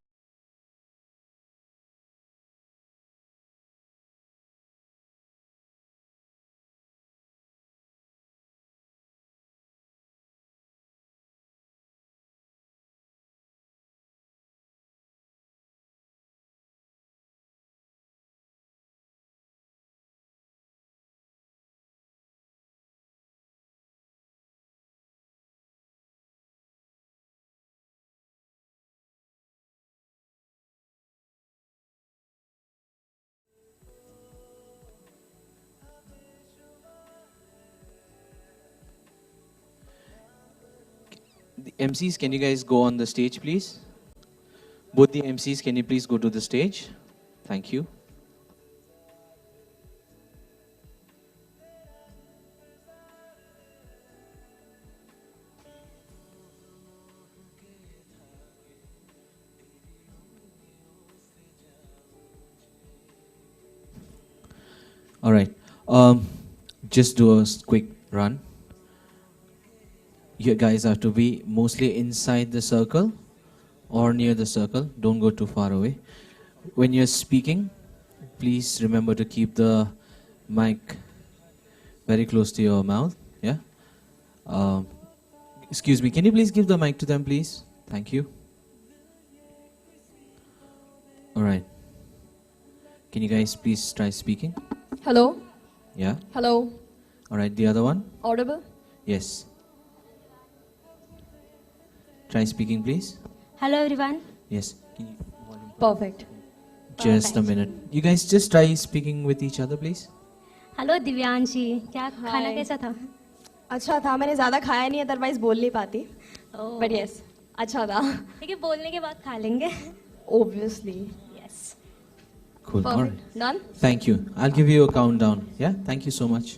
The MCs, can you guys go on the stage, please? Both the MCs, can you please go to the stage? Thank you. All right. Just do a quick run. You guys have to be mostly inside the circle or near the circle. Don't go too far away. When you're speaking, please remember to keep the mic very close to your mouth. Yeah. Excuse me. Can you please give the mic to them, please? Thank you. All right. Can you guys please try speaking? Hello. Yeah. Hello. All right. The other one? Audible? Yes. Try speaking, please. Hello, everyone. Yes. Perfect. Just a minute. You guys just try speaking with each other, please. Hello Divyanshi, क्या खाना कैसा था? अच्छा था, मैंने ज़्यादा खाया नहीं, अदरवाइज बोल नहीं पाती. But yes, अच्छा था. ठीक है, बोलने के बाद खा लेंगे. Obviously. Yes. Cool. All right. Done? Thank you. I'll give you a countdown. Yeah? Thank you so much.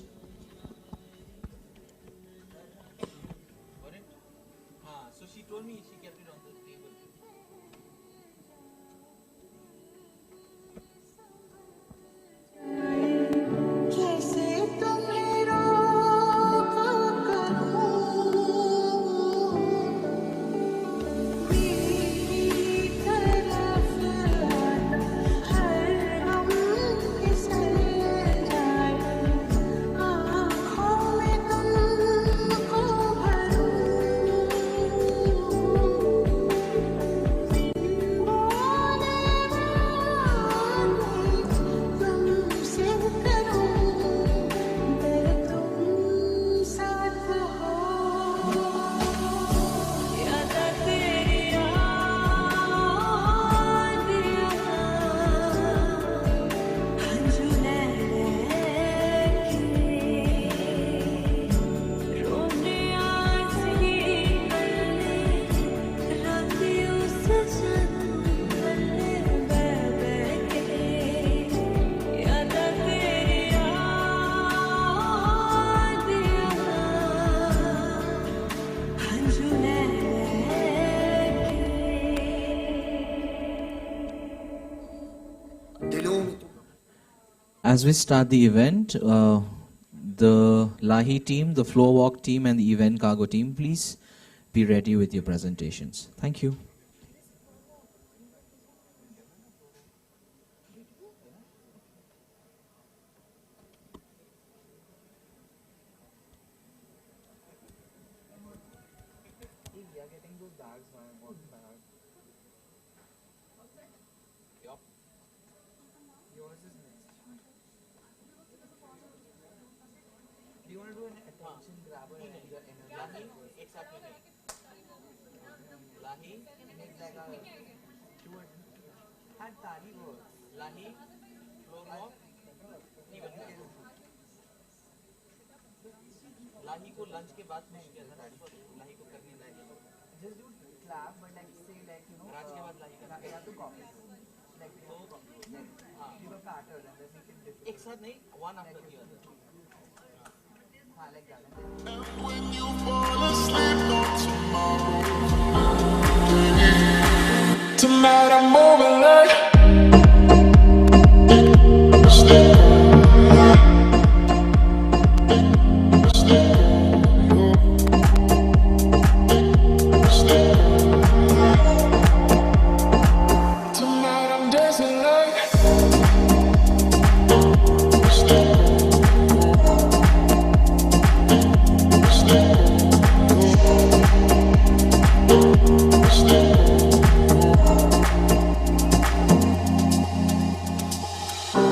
As we start the event, the Lahi team, the FloorWalk team, and the event cargo team, please be ready with your presentations. Thank you. Do you want to do an attention grabber and Lahi? Exactly. Lahi is like a had Tali words. Lahi, FloorWalk, even Lahi को lunch के बाद push किया था Lahi को करने लगे. Just do clap, but like say like राज के बाद Lahi करना. You have to copy. Like give a pattern and then make it different. एक साथ नहीं, one after the other. And when you fall asleep on tomorrow, tonight I'm moving like tonight I'm dancing like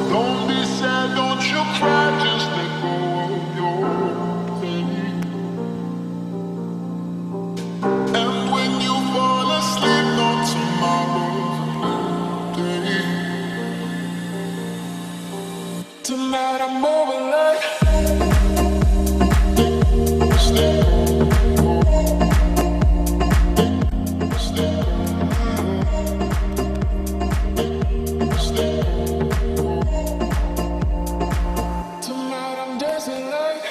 don't be sad, don't you cry, just let go of your pain. And when you fall asleep, not tomorrow's a new day. Tonight I'm moving like tonight I'm dancing like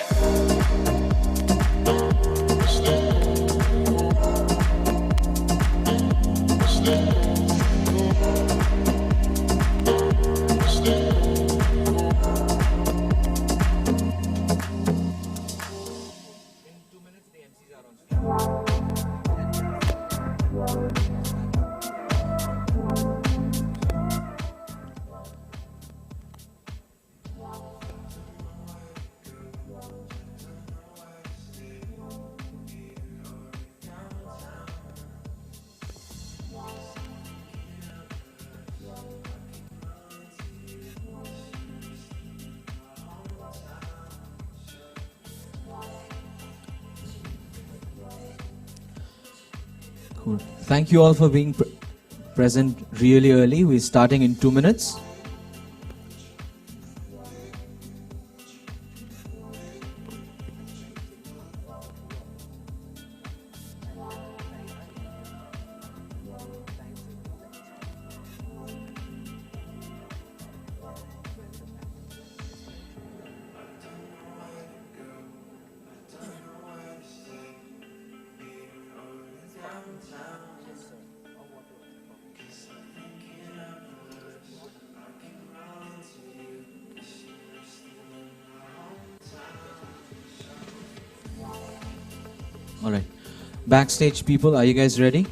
Cool. Thank you all for being present really early. We're starting in 2 minutes. All right. Backstage people, are you guys ready?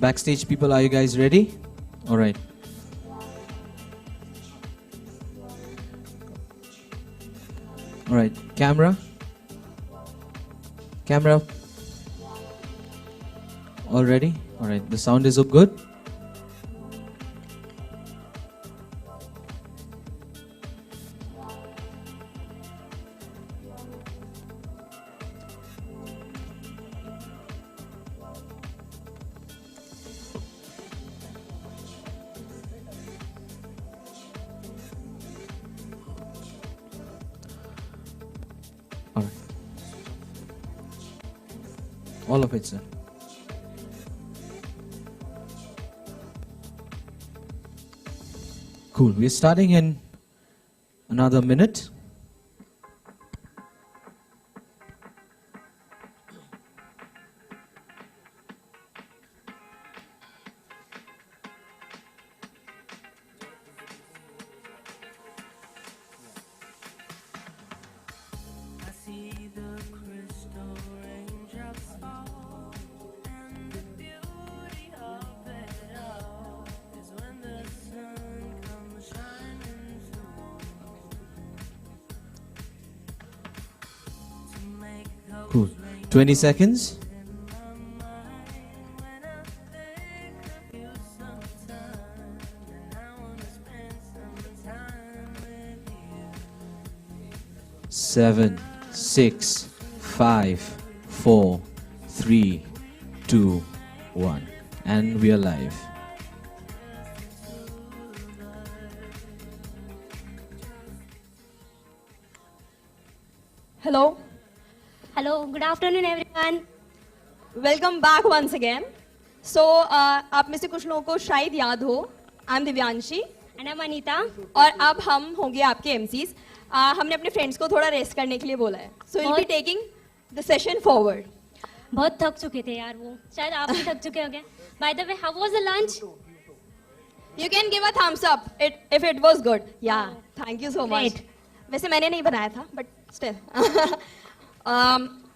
Backstage people, are you guys ready? All right. All right. Camera. Camera. All ready? All right. The sound is good? All of it, sir. Cool. We're starting in another minute. Cool. 20 seconds. Seven, 6, 5, 4, 3, 2, 1. And we are live. Hello. Hello, good afternoon everyone. Welcome back once again. So, आप में से कुछ लोगों को शायद याद हो, I'm Divyanshi and I'm Anita. और अब हम होंगे आपके MCs. हमने अपने फ्रेंड्स को थोड़ा रेस्ट करने के लिए बोला है. So we'll be taking the session forward. बहुत थक चुके थे यार वो. शायद आप भी थक चुके होंगे. By the way, how was the lunch? You can give a thumbs up if it was good. Yeah, thank you so much. Great. वैसे मैंने नहीं बनाया था, but still.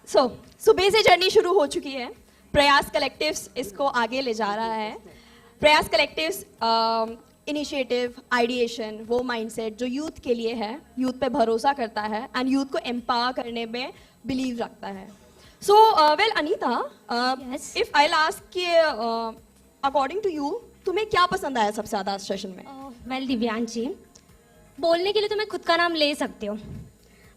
So सुबह से जर्नी शुरू हो चुकी है. प्रयास कलेक्टिव्स इसको आगे ले जा रहा है. प्रयास कलेक्टिव्स इनिशिएटिव, आइडिएशन, वो माइंडसेट जो यूथ के लिए है, यूथ पे भरोसा करता है एंड यूथ को एम्पावर करने में बिलीव रखता है. So well Anita, if I ask कि अकॉर्डिंग टू यू तुम्हें क्या पसंद आया सबसे ज्यादा सेशन में? वेल दिव्यांशी, बोलने के लिए तो मैं खुद का नाम ले सकती हूँ,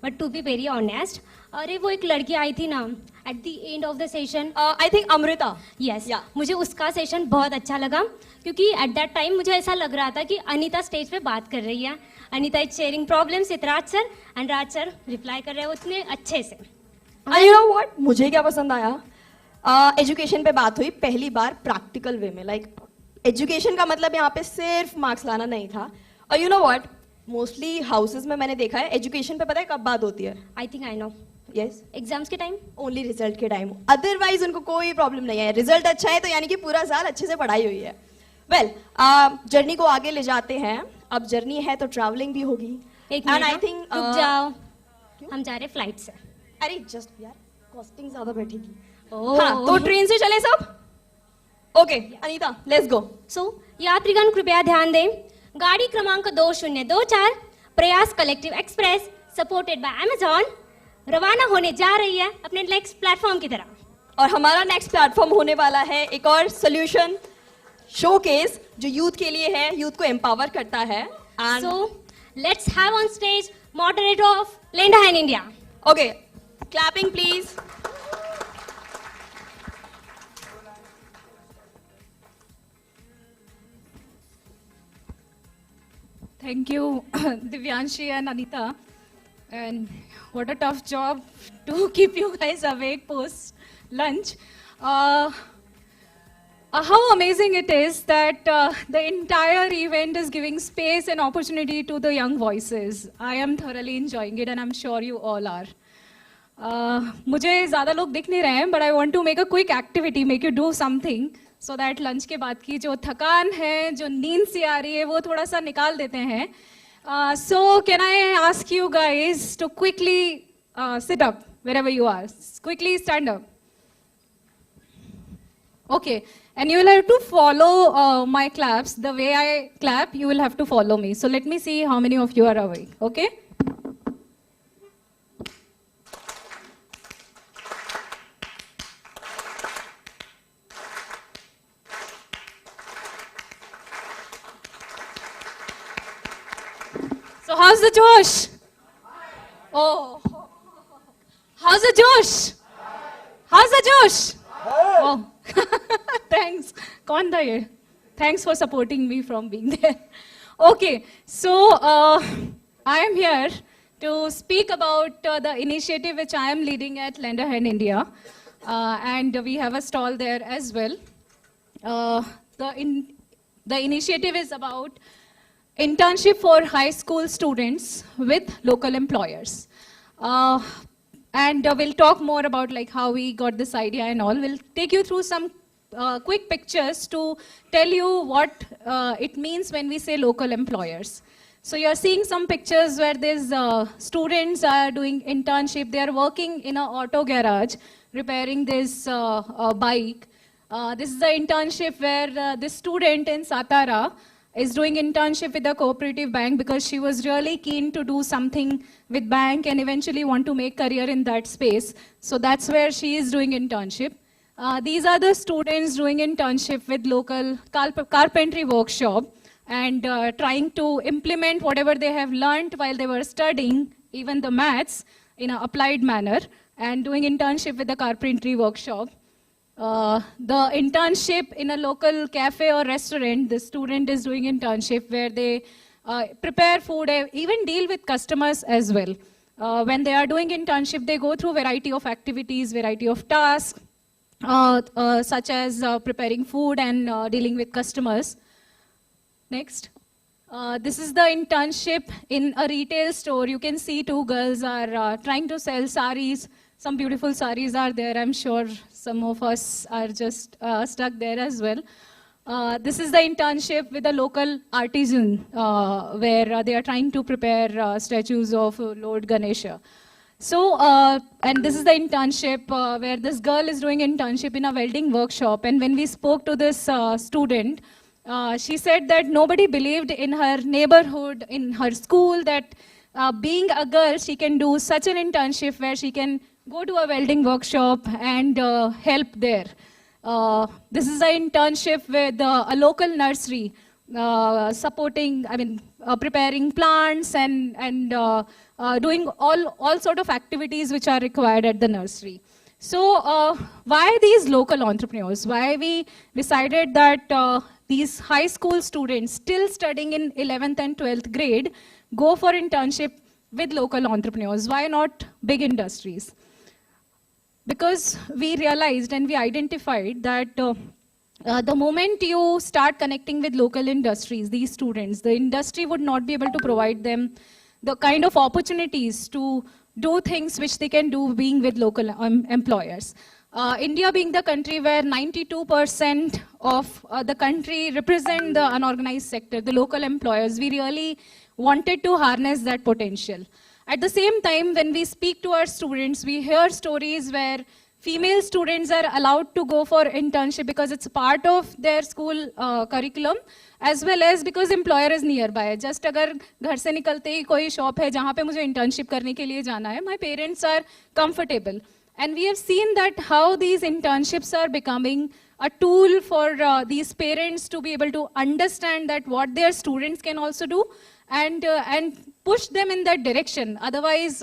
but to be very honest, अरे वो एक लड़की आई थी ना at the end of the session, I think Amrita. Yes, मुझे उसका सेशन बहुत अच्छा लगा क्योंकि एट दैट टाइम मुझे ऐसा लग रहा था कि अनीता स्टेज पे बात कर रही है. Anita is sharing problems with Raj sir and Raj sir reply कर रहे हैं उतने अच्छे से. यू नो व्हाट, मुझे क्या पसंद आया? एजुकेशन पे बात हुई पहली बार प्रैक्टिकल वे में. लाइक एजुकेशन का मतलब यहाँ पे सिर्फ मार्क्स लाना नहीं था. और you know what, mostly houses में मैंने देखा है एजुकेशन पे पता है कब बात होती है? I think I know. Yes, exams के टाइम, ओनली रिजल्ट के टाइम. अदरवाइज उनको कोई प्रॉब्लम नहीं है. रिजल्ट अच्छा है तो यानी कि पूरा साल अच्छे से पढ़ाई हुई है. वेल, जर्नी को आगे ले जाते हैं. अब जर्नी है तो ट्रैवलिंग भी होगी. एंड आई थिंक रुक जाओ, हम जा रहे फ्लाइट से. अरे जस्ट यार, कॉस्टिंग ज्यादा बैठेगी. हाँ, तो ट्रेन से चले सब. Okay Anita, let's go. So यात्रीगण कृपया ध्यान दें. गाड़ी क्रमांक 2024 Prayas collective express supported by Amazon रवाना होने जा रही है अपने नेक्स्ट प्लेटफॉर्म की तरफ. और हमारा नेक्स्ट प्लेटफॉर्म होने वाला है एक और सोल्यूशन शोकेस जो यूथ के लिए है, यूथ को एम्पावर करता है. So let's have on stage moderator of लेंडा in India. Okay, clapping please. Thank you, Divyanshi and Anita. And what a tough job to keep you guys awake post lunch. How amazing it is that the entire event is giving space and opportunity to the young voices. I am thoroughly enjoying it and I'm sure you all are. मुझे ज़्यादा लोग दिख नहीं रहे हैं, but I want to make a quick activity, make you do something so that lunch के बाद की जो थकान है, जो नींद सी आ रही है, वो थोड़ा सा निकाल देते हैं. So can I ask you guys to quickly sit up wherever you are. Quickly stand up. Okay, and you will have to follow my claps. The way I clap, you will have to follow me. So let me see how many of you are awake, okay? So how's the Josh? Oh, how's the Josh? How's the Josh? Oh, thanks. कौन था ये? Thanks for supporting me from being there. Okay, so I am here to speak about the initiative which I am leading at Lend a Hand India, and we have a stall there as well. The initiative is about internship for high school students with local employers. And we'll talk more about like how we got this idea and all. We'll take you through some quick pictures to tell you what it means when we say local employers. So you're seeing some pictures where these students are doing internship. They are working in an auto garage, repairing this bike. This is the internship where this student in Satara is doing internship with a cooperative bank because she was really keen to do something with bank and eventually want to make career in that space. So that's where she is doing internship. These are the students doing internship with local carpentry workshop and trying to implement whatever they have learned while they were studying, even the maths, in an applied manner, and doing internship with the carpentry workshop. The internship in a local cafe or restaurant, the student is doing internship where they prepare food, even deal with customers as well. When they are doing internship, they go through variety of activities, variety of tasks, such as preparing food and dealing with customers. Next. This is the internship in a retail store. You can see two girls are trying to sell saris. Some beautiful saris are there. I'm sure some of us are just stuck there as well. This is the internship with a local artisan where they are trying to prepare statues of Lord Ganesha. So, and this is the internship where this girl is doing internship in a welding workshop. And when we spoke to this student, she said that nobody believed in her neighborhood, in her school, that being a girl, she can do such an internship where she can go to a welding workshop and help there. This is an internship with a local nursery supporting, preparing plants and doing all sort of activities which are required at the nursery. So why these local entrepreneurs? Why we decided that these high school students still studying in 11th and 12th grade go for internship with local entrepreneurs? Why not big industries? Because we realized and we identified that the moment you start connecting with local industries, these students, the industry would not be able to provide them the kind of opportunities to do things which they can do being with local employers. India being the country where 92% of the country represent the unorganized sector, the local employers, we really wanted to harness that potential. At the same time, when we speak to our students, we hear stories where female students are allowed to go for internship because it's part of their school curriculum, as well as because employer is nearby. Just अगर घर से निकलते ही कोई shop है जहाँ पे मुझे internship करने के लिए जाना है, my parents are comfortable. And we have seen that how these internships are becoming a tool for these parents to be able to understand that what their students can also do and push them in that direction. Otherwise,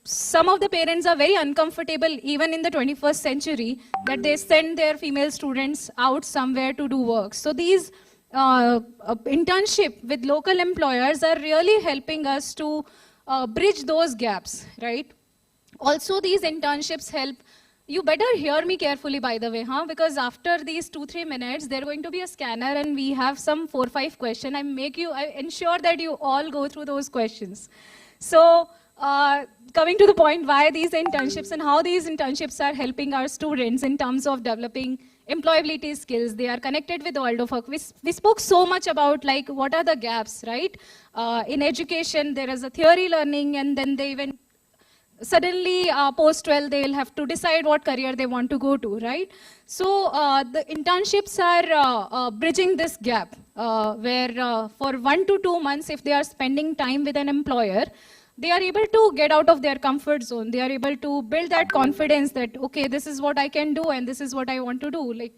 some of the parents are very uncomfortable even in the 21st century that they send their female students out somewhere to do work. So these internship with local employers are really helping us to bridge those gaps, right? Also, these internships help. You better hear me carefully, by the way, huh? Because after these 2-3 minutes, they're going to be a scanner and we have some 4-5 questions. I ensure that you all go through those questions. So coming to the point, why these internships and how these internships are helping our students in terms of developing employability skills. They are connected with the world of work. We spoke so much about like what are the gaps, right? In education, there is a theory learning, and then they even suddenly post-12 they will have to decide what career they want to go to, right? So the internships are bridging this gap where for 1 to 2 months, if they are spending time with an employer, they are able to get out of their comfort zone. They are able to build that confidence that, okay, this is what I can do and this is what I want to do. Like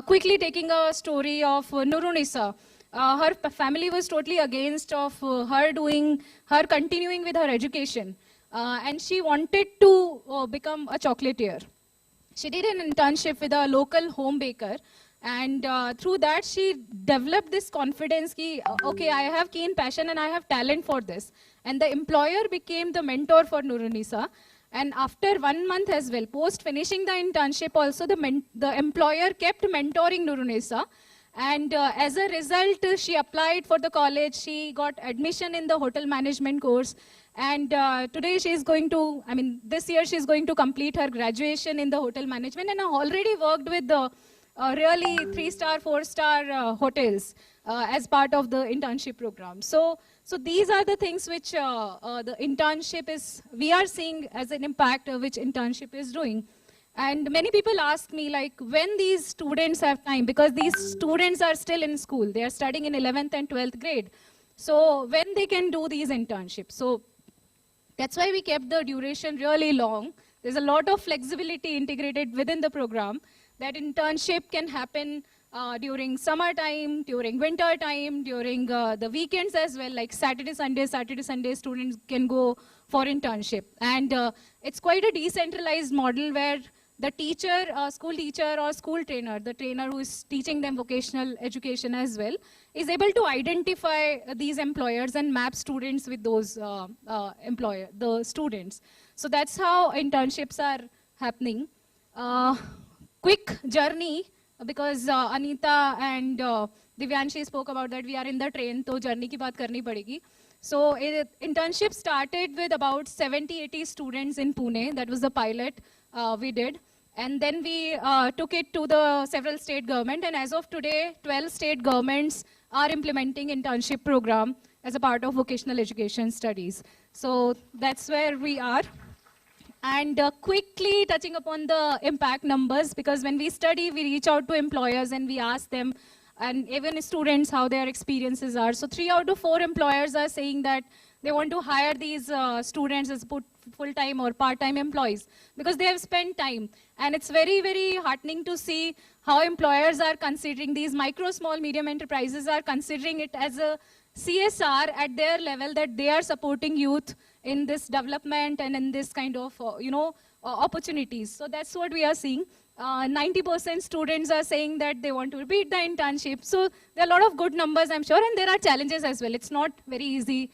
quickly taking a story of Nurunisa. Her family was totally against of her continuing with her education. And she wanted to become a chocolatier. She did an internship with a local home baker, and through that she developed this confidence ki, okay, I have keen passion and I have talent for this. And the employer became the mentor for Nurunisa. And after 1 month as well, post finishing the internship also, the employer kept mentoring Nurunisa. And as a result, she applied for the college. She got admission in the hotel management course. And today she is going to, this year she is going to complete her graduation in the hotel management, and already worked with the really 3-star, 4-star hotels as part of the internship program. So these are the things which the internship we are seeing as an impact which internship is doing. And many people ask me, like, when these students have time, because these students are still in school, they are studying in 11th and 12th grade. So when they can do these internships. So that's why we kept the duration really long. There's a lot of flexibility integrated within the program. That internship can happen during summertime, during winter time, during the weekends as well, like Saturday, Sunday, students can go for internship. And it's quite a decentralized model where the teacher, school teacher or school trainer, the trainer who is teaching them vocational education as well, is able to identify these employers and map students with those the students. So that's how internships are happening. Quick journey, because Anita and Divyanshi spoke about that we are in the train, so journey ki baat karni padegi. So internship started with about 70-80 students in Pune. That was the pilot we did. And then we took it to the several state government, and as of today, 12 state governments are implementing internship program as a part of vocational education studies. So that's where we are. And quickly touching upon the impact numbers, because when we study, we reach out to employers and we ask them, and even students, how their experiences are. So 3 out of 4 employers are saying that they want to hire these students as full-time or part-time employees because they have spent time. And it's very, very heartening to see how employers are considering these micro, small, medium enterprises are considering it as a CSR at their level, that they are supporting youth in this development and in this kind of, opportunities. So that's what we are seeing. 90% students are saying that they want to repeat the internship. So there are a lot of good numbers, I'm sure, and there are challenges as well. It's not very easy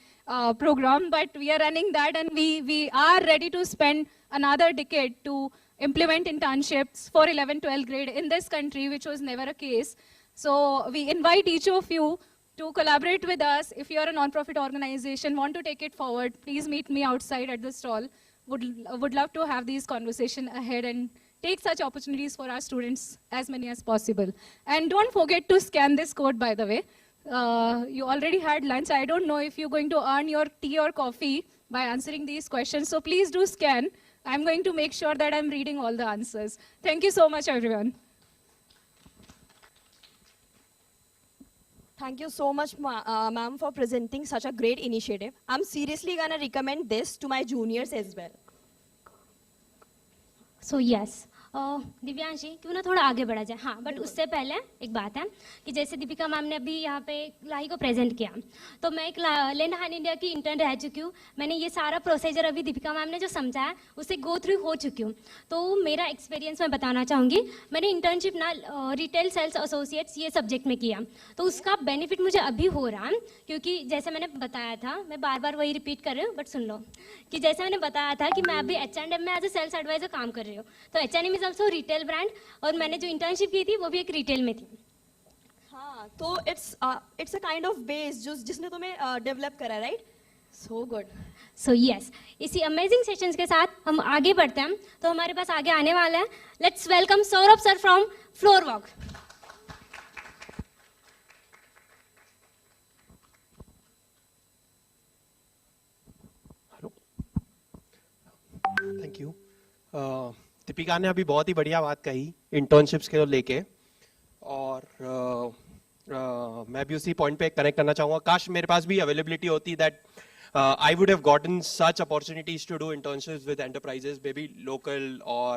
program, but we are running that, and we are ready to spend another decade to implement internships for 11th, 12th grade in this country, which was never a case. So we invite each of you to collaborate with us. If you are a non-profit organization, want to take it forward, please meet me outside at the stall. Would love to have these conversations ahead and take such opportunities for our students, as many as possible. And don't forget to scan this code, by the way. You already had lunch. I don't know if you're going to earn your tea or coffee by answering these questions. So please do scan. I'm going to make sure that I'm reading all the answers. Thank you so much, everyone. Thank you so much, ma'am, for presenting such a great initiative. I'm seriously going to recommend this to my juniors as well. So yes, Divyanshi क्यों ना थोड़ा आगे बढ़ा जाए. हाँ, but उससे पहले एक बात है कि जैसे दीपिका मैम ने अभी यहाँ पे लाही को प्रेजेंट किया, तो मैं एक लेन हैंड इंडिया की इंटर्न रह चुकी हूँ. मैंने ये सारा प्रोसीजर अभी दीपिका मैम ने जो समझाया उससे गो थ्रू हो चुकी हूँ. तो मेरा एक्सपीरियंस मैं बताना चाहूँगी. मैंने इंटर्नशिप ना रिटेल सेल्स एसोसिएट्स ये सब्जेक्ट में किया, तो उसका बेनिफिट मुझे अभी हो रहा है, क्योंकि जैसे मैंने बताया था, मैं बार बार वही रिपीट कर रही हूँ, बट सुन लो कि जैसे मैंने बताया था कि मैं अभी H&M में एज ए सेल्स एडवाइजर काम कर रही हूँ. तो H&M is also retail brand, और मैंने जो इंटर्नशिप की थी वो भी एक रिटेल में थी. हाँ, तो it's a kind of base जिसने तुम्हें डेवलप करा, right? So good. So yes, इसी अमेजिंग सेशंस के साथ हम आगे बढ़ते हैं. तो हमारे पास आगे आने वाले हैं. Let's welcome Saurabh sir from FloorWalk. Thank you. Deepika ने अभी बहुत ही बढ़िया बात कही इंटर्नशिप्स के लेके, और मैं भी उसी पॉइंट पे कनेक्ट करना चाहूँगा. काश मेरे पास भी अवेलेबिलिटी होती that I would have gotten such opportunities to do internships with enterprises, maybe local or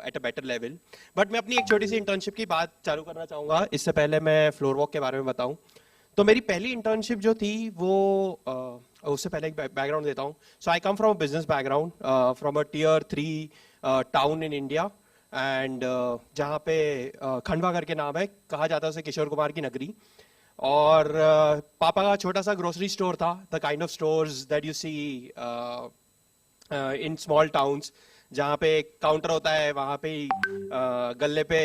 at a better level. But मैं अपनी एक छोटी सी internship की बात चालू करना चाहूँगा. इससे पहले मैं FloorWalk के बारे में बताऊँ. तो मेरी पहली internship जो थी वो उससे पहले एक background देता हूँ. So I come from a business background, from a tier 3 town in India, and जहाँ पे खंडवा करके नाम है, कहा जाता है उसे किशोर कुमार की नगरी. और पापा का छोटा सा ग्रोसरी स्टोर था, the kind of stores that you see in small towns, जहाँ पे काउंटर होता है, वहाँ पे गल्ले पे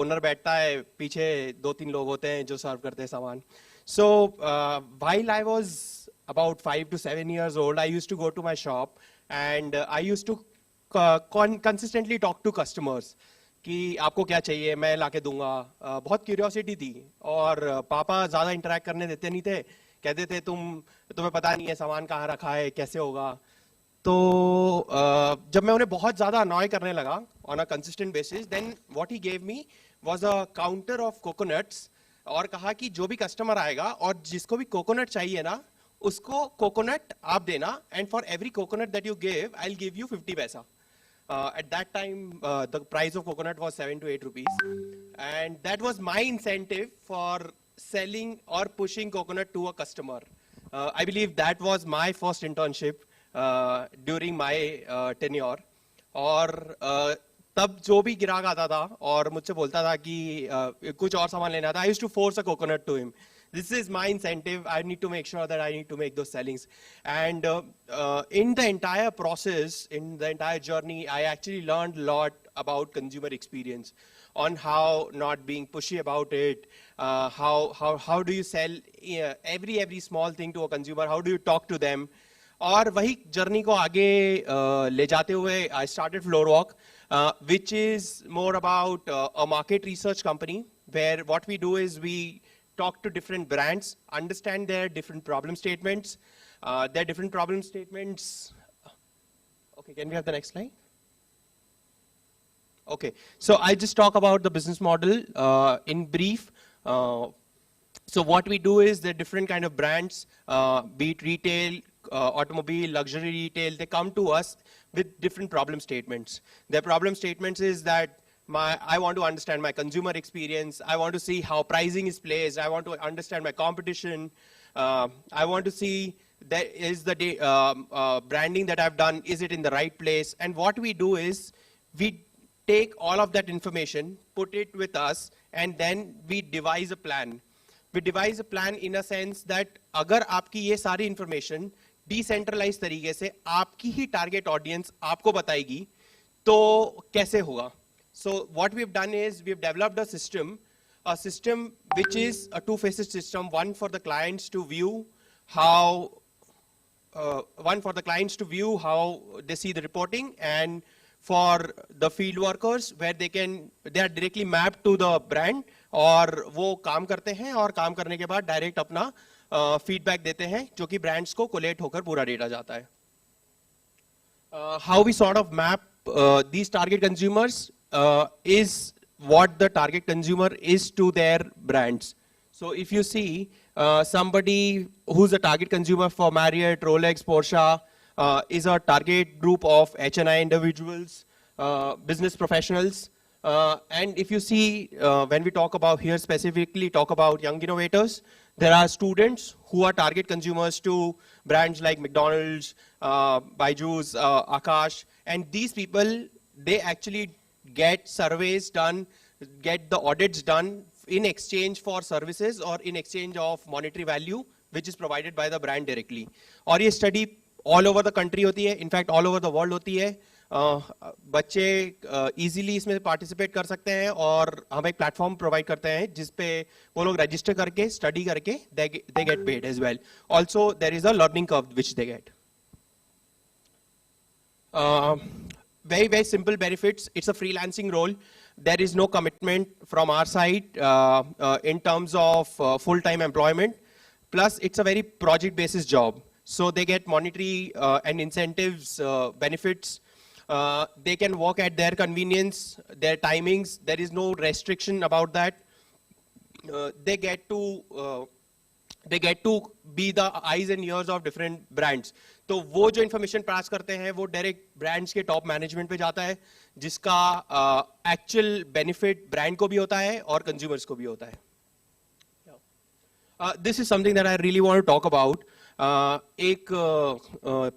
ओनर बैठता है, पीछे 2-3 लोग होते हैं जो सर्व करते हैं सामान. सो while I was about 5 to 7 years old, I used to go to my shop and I used to consistently talk to customers कि आपको क्या चाहिए, मैं लाके दूंगा. बहुत क्यूरियोसिटी थी, और पापा ज़्यादा इंटरेक्ट करने देते नहीं थे. कहते थे तुम्हें पता नहीं है सामान कहाँ रखा है, कैसे होगा. तो जब मैं उन्हें बहुत ज़्यादा अनॉय करने लगा on a consistent basis, then what he gave me was a counter of coconuts, और कहा कि जो भी कस्टमर आएगा और जिसको भी कोकोनट चाहिए ना, उसको कोकोनट आप देना, and for every coconut that you give I will give you 50 पैसा. At that time, the price of coconut was 7 to 8 rupees, and that was my incentive for selling or pushing coconut to a customer. I believe that was my first internship during my tenure. और तब जो भी ग्राहक आता था और मुझसे बोलता था कि कुछ और सामान लेना था, I used to force a coconut to him. This is my incentive. I need to make sure that I need to make those sellings. And in the entire process, in the entire journey, I actually learned a lot about consumer experience, on how not being pushy about it, how do you sell every small thing to a consumer, how do you talk to them. और वही journey को आगे ले जाते हुए I started FloorWalk, which is more about a market research company, where what we do is we talk to different brands, understand their different problem statements. Okay, can we have the next slide? Okay, so I just talk about the business model in brief. So what we do is there are different kind of brands, be it retail, automobile, luxury retail. They come to us with different problem statements. Their problem statements is that I want to understand my consumer experience. I want to see how pricing is placed. I want to understand my competition. I want to see that is the branding that I've done, is it in the right place? And what we do is we take all of that information, put it with us, and then we devise a plan. We devise a plan in a sense that अगर आपकी ये सारी information decentralized तरीके से आपकी ही target audience आपको बताएगी, तो कैसे होगा? So what we've done is we've developed a system which is a two-faced system, one for the clients to view how they see the reporting, and for the field workers where they are directly mapped to the brand, और वो काम करते हैं और काम करने के बाद डायरेक्ट अपना फीडबैक देते हैं, जो कि ब्रांड्स को कोलेट होकर पूरा डेटा जाता है. How we sort of map these target consumers is what the target consumer is to their brands. So if you see somebody who's a target consumer for Marriott, Rolex, Porsche, is a target group of H&I individuals, business professionals. And if you see, when we talk about here specifically, talk about young innovators, there are students who are target consumers to brands like McDonald's, Byju's, Akash. And these people, they actually get surveys done, get the audits done in exchange for services or in exchange of monetary value, which is provided by the brand directly. और ये study all over the country होती है, in fact all over the world होती है. बच्चे easily इसमें participate कर सकते हैं और हम एक प्लेटफॉर्म प्रोवाइड करते हैं जिसपे वो लोग रजिस्टर करके स्टडी करके they get paid as well. Also there is a learning curve which they get. Very simple benefits. It's a freelancing role. There is no commitment from our side in terms of full-time employment. Plus, it's a very project-basis job. So they get monetary and incentives, benefits. They can work at their convenience, their timings. There is no restriction about that. They get to be the eyes and ears of different brands. तो वो जो information pass करते हैं वो direct brands के top management पे जाता है, जिसका एक्चुअल बेनिफिट ब्रांड को भी होता है और कंज्यूमर्स को भी होता है. This is something that I really want to talk about. एक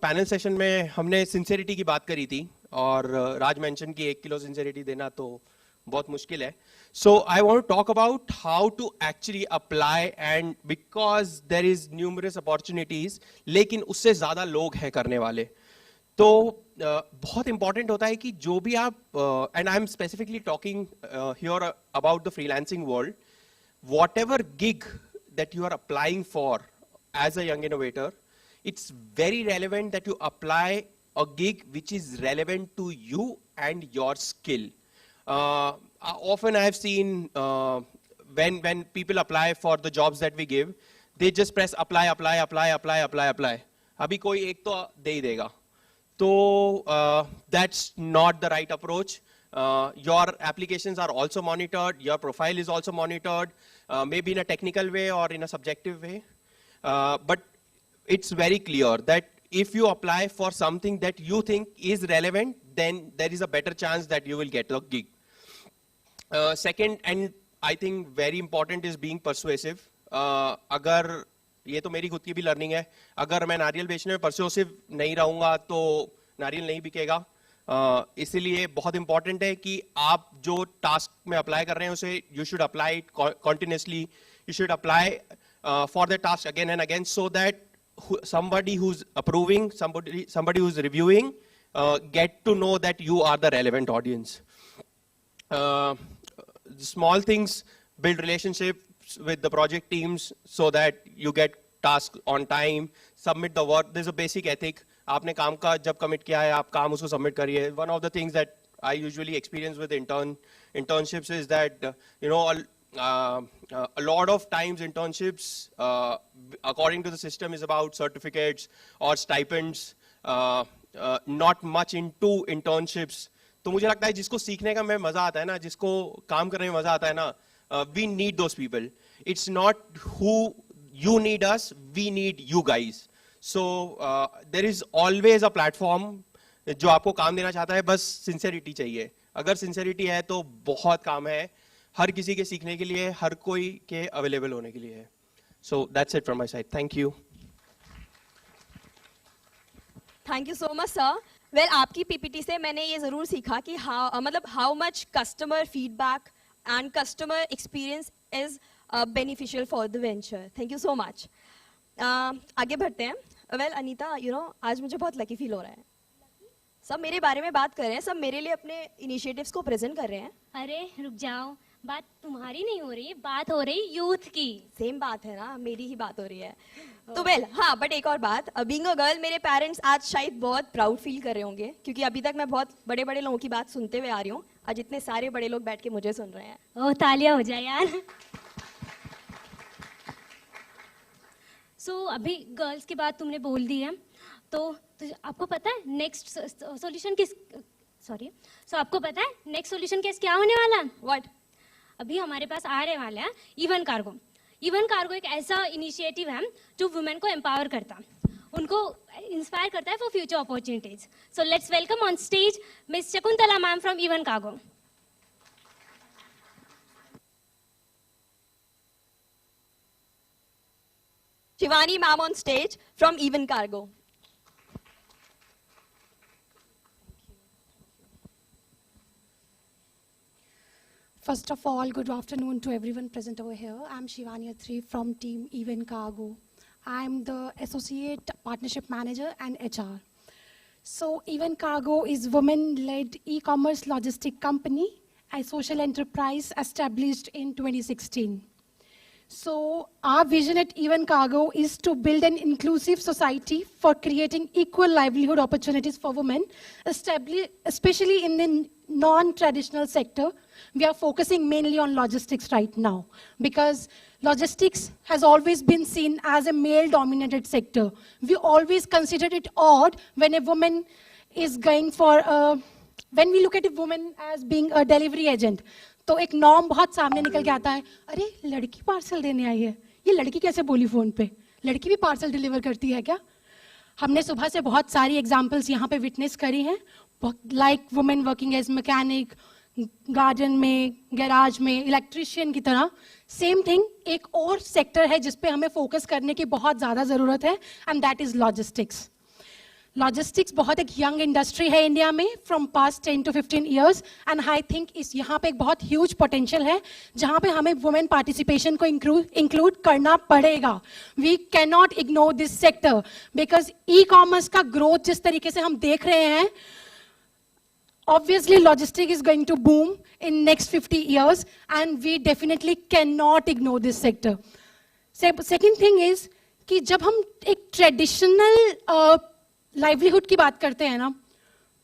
पैनल सेशन में हमने सिंसियरिटी की बात करी थी और राज मेंशन की 1 किलो सिंसियरिटी देना तो बहुत मुश्किल है. So I want to talk about how to actually apply, and because there is numerous opportunities, लेकिन उससे ज़्यादा लोग हैं करने वाले. तो बहुत important होता है कि जो भी आप, and I'm specifically talking here about the freelancing world, whatever gig that you are applying for as a young innovator, it's very relevant that you apply a gig which is relevant to you and your skill. Often I have seen when people apply for the jobs that we give, they just press apply. अभी कोई एक तो दे ही देगा. तो that's not the right approach. Your applications are also monitored. Your profile is also monitored, maybe in a technical way or in a subjective way. But it's very clear that if you apply for something that you think is relevant, then there is a better chance that you will get a gig. Second, and I think very important, is being persuasive. अगर ये तो मेरी खुद की भी learning है, अगर मैं नारियल बेचने में परसुएसिव नहीं रहूँगा तो नारियल नहीं बिकेगा. इसीलिए बहुत इंपॉर्टेंट है कि आप जो टास्क में अप्लाई कर रहे हैं उसे you should apply it continuously. You should apply for the task again and again, so that somebody who's approving, somebody who's reviewing, get to know that you are the relevant audience. Small things, build relationships with the project teams so that you get tasks on time, submit the work. There's a basic ethic. आपने काम का जब commit किया है, आप काम उसको submit करिए. One of the things that I usually experience with internships is that, a lot of times internships, according to the system, is about certificates or stipends, not much into internships. तो मुझे लगता है जिसको सीखने का में मजा आता है ना, जिसको काम करने में मजा आता है ना, we need those people. It's not who you need us, we need you guys. So there is always a platform जो आपको काम देना चाहता है, बस सिंसियरिटी चाहिए. अगर सिंसियरिटी है तो बहुत काम है हर किसी के सीखने के लिए, हर कोई के अवेलेबल होने के लिए है. So that's it from my side. Thank you. Thank you so much, sir. Well, आपकी पीपीटी से मैंने ये ज़रूर सीखा कि how much customer feedback and customer experience is beneficial for the venture. Thank you so much. आगे बढ़ते हैं. Well, अनीता, आज मुझे बहुत लकी फील हो रहा है. सब मेरे बारे में बात कर रहे हैं, सब मेरे लिए अपने इनिशिएटिव्स को प्रेजेंट कर रहे हैं. अरे रुक जाओ, बात तुम्हारी नहीं हो रही, बात हो रही यूथ की. सेम बात है ना, मेरी ही बात हो रही है. तो वेल, हाँ, बट एक और बात, बीइंग अ गर्ल, मेरे पेरेंट्स आज शायद बहुत प्राउड फील कर रहे होंगे, क्योंकि अभी तक मैं बहुत बड़े बड़े लोगों की बात सुनते हुए आ रही हूँ. आज इतने सारे बड़े लोग बैठ के मुझे सुन रहे हैं. ओह, तालियां हो जाए यार. सो अभी गर्ल्स की बात तुमने बोल दी है, तो आपको पता है नेक्स्ट सॉल्यूशन किस, सो आपको पता है नेक्स्ट सॉल्यूशन केस क्या होने वाला है? व्हाट? अभी हमारे पास आ रहे वाला है इवन कार्गो. इवन कार्गो एक ऐसा इनिशिएटिव है जो वुमेन को एम्पावर करता है, उनको इंस्पायर करता है for future opportunities. So let's welcome on stage miss Shakuntala ma'am from even cargo. Shivani ma'am on stage from Even Cargo. First of all, good afternoon to everyone present over here. I'm Shivani Yatra from Team Even Cargo. I'm the Associate Partnership Manager and HR. So Even Cargo is women-led e-commerce logistic company, a social enterprise established in 2016. So our vision at Even Cargo is to build an inclusive society for creating equal livelihood opportunities for women, especially in the non-traditional sector. We are focusing mainly on logistics right now because logistics has always been seen as a male-dominated sector. We always considered it odd when a woman is going for when we look at a woman as being a delivery agent. तो एक norm बहुत सामने निकल के आता है, अरे लड़की पार्सल देने आई है, ये लड़की कैसे बोली फोन पे, लड़की भी पार्सल डिलीवर करती है क्या? हमने सुबह से बहुत सारी एग्जांपल्स यहाँ पे विटनेस करी हैं, like women working as mechanic, garden में, गैराज में, इलेक्ट्रिशियन की तरह. सेम थिंग एक और सेक्टर है जिस पे हमें फोकस करने की बहुत ज़्यादा ज़रूरत है, and that is logistics. Logistics बहुत एक यंग इंडस्ट्री है इंडिया में from past 10 to 15 years, and I think इस यहाँ पे एक बहुत ह्यूज पोटेंशियल है जहाँ पे हमें वुमेन पार्टिसिपेशन को इंक्लूड करना पड़ेगा. We can not ignore this sector because ecommerce का ग्रोथ जिस तरीके से हम देख रहे हैं, obviously logistics is going to boom in next 50 years and we definitely cannot ignore this sector. Second thing is कि जब हम एक ट्रेडिशनल लाइवलीहुड की बात करते हैं ना,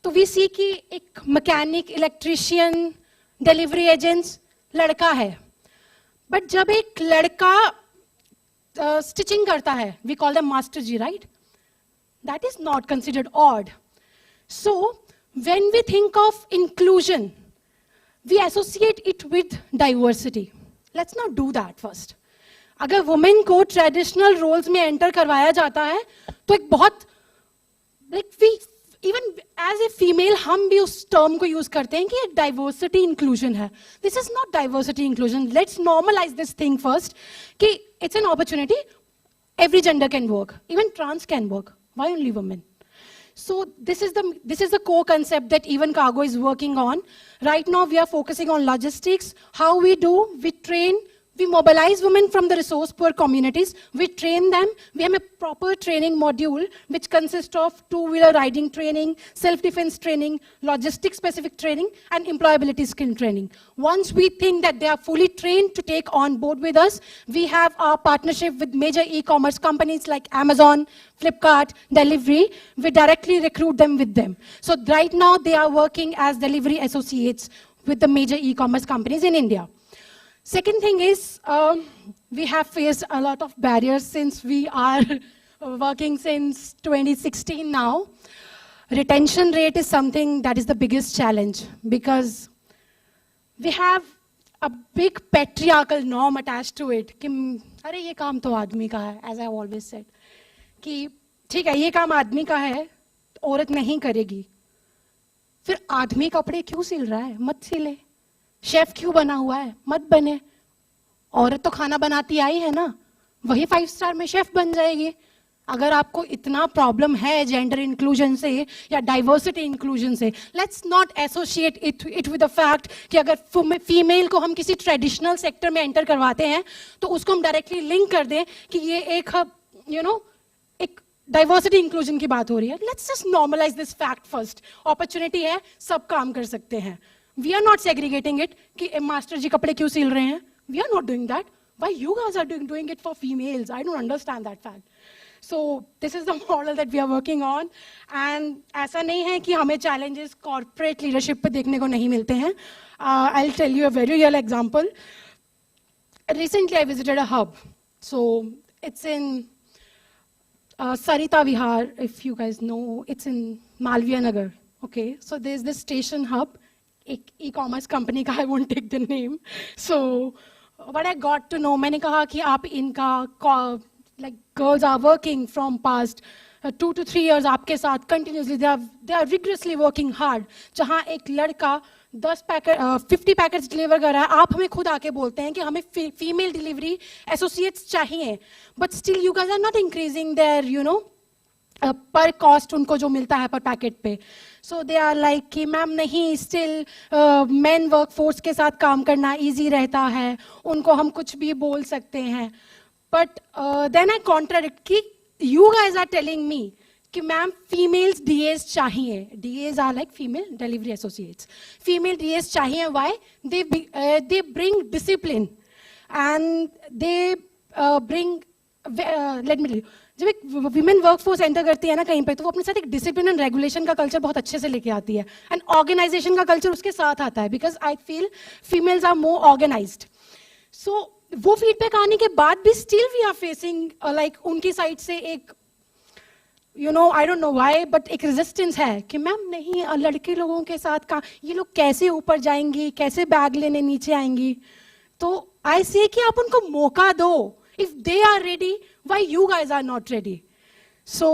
तो वी सी कि एक मैकेनिक, इलेक्ट्रिशियन, डिलीवरी एजेंट्स लड़का है. बट जब एक लड़का स्टिचिंग करता है, we call them master ji, right? That is not considered odd. So when we think of inclusion, we associate it with diversity. Let's not do that first. अगर women को traditional roles में enter करवाया जाता है, तो एक बहुत like we even as a female हम भी उस term को use करते हैं कि diversity inclusion है. This is not diversity inclusion. Let's normalize this thing first. कि it's an opportunity. Every gender can work. Even trans can work. Why only women? So this is the core concept that Even Cargo is working on. Right now we are focusing on logistics. How we do? We train, we mobilize women from the resource poor communities. We train them. We have a proper training module which consists of two-wheeler riding training, self-defense training, logistics specific training, and employability skill training. Once we think that they are fully trained to take on board with us, we have our partnership with major e-commerce companies like Amazon, Flipkart, Delivery. We directly recruit them with them. So right now they are working as delivery associates with the major e-commerce companies in India. Second thing is, we have faced a lot of barriers since we are working since 2016 now. Retention rate is something that is the biggest challenge because we have a big patriarchal norm attached to it. कि अरे ये काम तो आदमी का है, as I have always said. कि ठीक है ये काम आदमी का है, औरत नहीं करेगी. फिर आदमी कपड़े क्यों सिल रहा है? मत सिले. शेफ क्यों बना हुआ है? मत बने. औरत तो खाना बनाती आई है ना, वही 5 स्टार में शेफ बन जाएगी. अगर आपको इतना प्रॉब्लम है जेंडर इंक्लूजन से या डाइवर्सिटी इंक्लूजन से, let's not associate it with the fact कि अगर फीमेल को हम किसी ट्रेडिशनल सेक्टर में एंटर करवाते हैं तो उसको हम डायरेक्टली लिंक कर दें कि ये एक एक डाइवर्सिटी इंक्लूजन की बात हो रही है. Let's just normalize this fact first. Opportunity है, सब काम कर सकते हैं. We are not segregating it कि मास्टर जी कपड़े क्यों सिल रहे हैं. We are not doing that. Why you guys are doing it for females? I don't understand that fact. So this is the model that we are working on. And ऐसा नहीं है कि हमें challenges corporate leadership पे देखने को नहीं मिलते हैं. I'll tell you a very real example. Recently I visited a hub. So it's in Sarita Vihar, if you guys know. It's in Malviya Nagar. Okay, so there's this station hub. E-commerce company का, I won't take the name. So what I got to know, मैंने कहा कि आप इनका like girls are working from past 2 to 3 years आपके साथ continuously. They are rigorously working hard. जहाँ एक लड़का 50 पैकेट्स डिलीवर कर रहा है, आप हमें खुद आके बोलते हैं कि हमें फीमेल डिलीवरी एसोसिएट्स चाहिए. But still you guys are not increasing their पर कॉस्ट उनको जो मिलता है पर पैकेट पे. सो दे आर लाइक कि मैम नहीं, स्टिल मेन वर्क फोर्स के साथ काम करना इजी रहता है, उनको हम कुछ भी बोल सकते हैं. बट देन आई कॉन्ट्राडिक्ट कि you guys are telling me कि मैम फीमेल्स डीएस चाहिए, DS are like female delivery associates, female DS चाहिए. Why? They bring discipline and they bring, let me tell you, जब एक women workforce enter करती है ना कहीं पे, तो वो अपने साथ एक डिसिप्लिन एंड रेगुलेशन का कल्चर बहुत अच्छे से लेके आती है, एंड ऑर्गेनाइजेशन का कल्चर उसके साथ आता है, because I feel females are more organised. So वो फीडबैक आने के बाद भी still we are facing like उनकी साइड से एक I don't know why, but एक रेजिस्टेंस है कि मैम नहीं, लड़के लोगों के साथ का ये लोग कैसे ऊपर जाएंगी, कैसे बैग लेने नीचे आएंगी. तो आई से कि आप उनको मौका दो. If they are ready, why you guys are not ready? So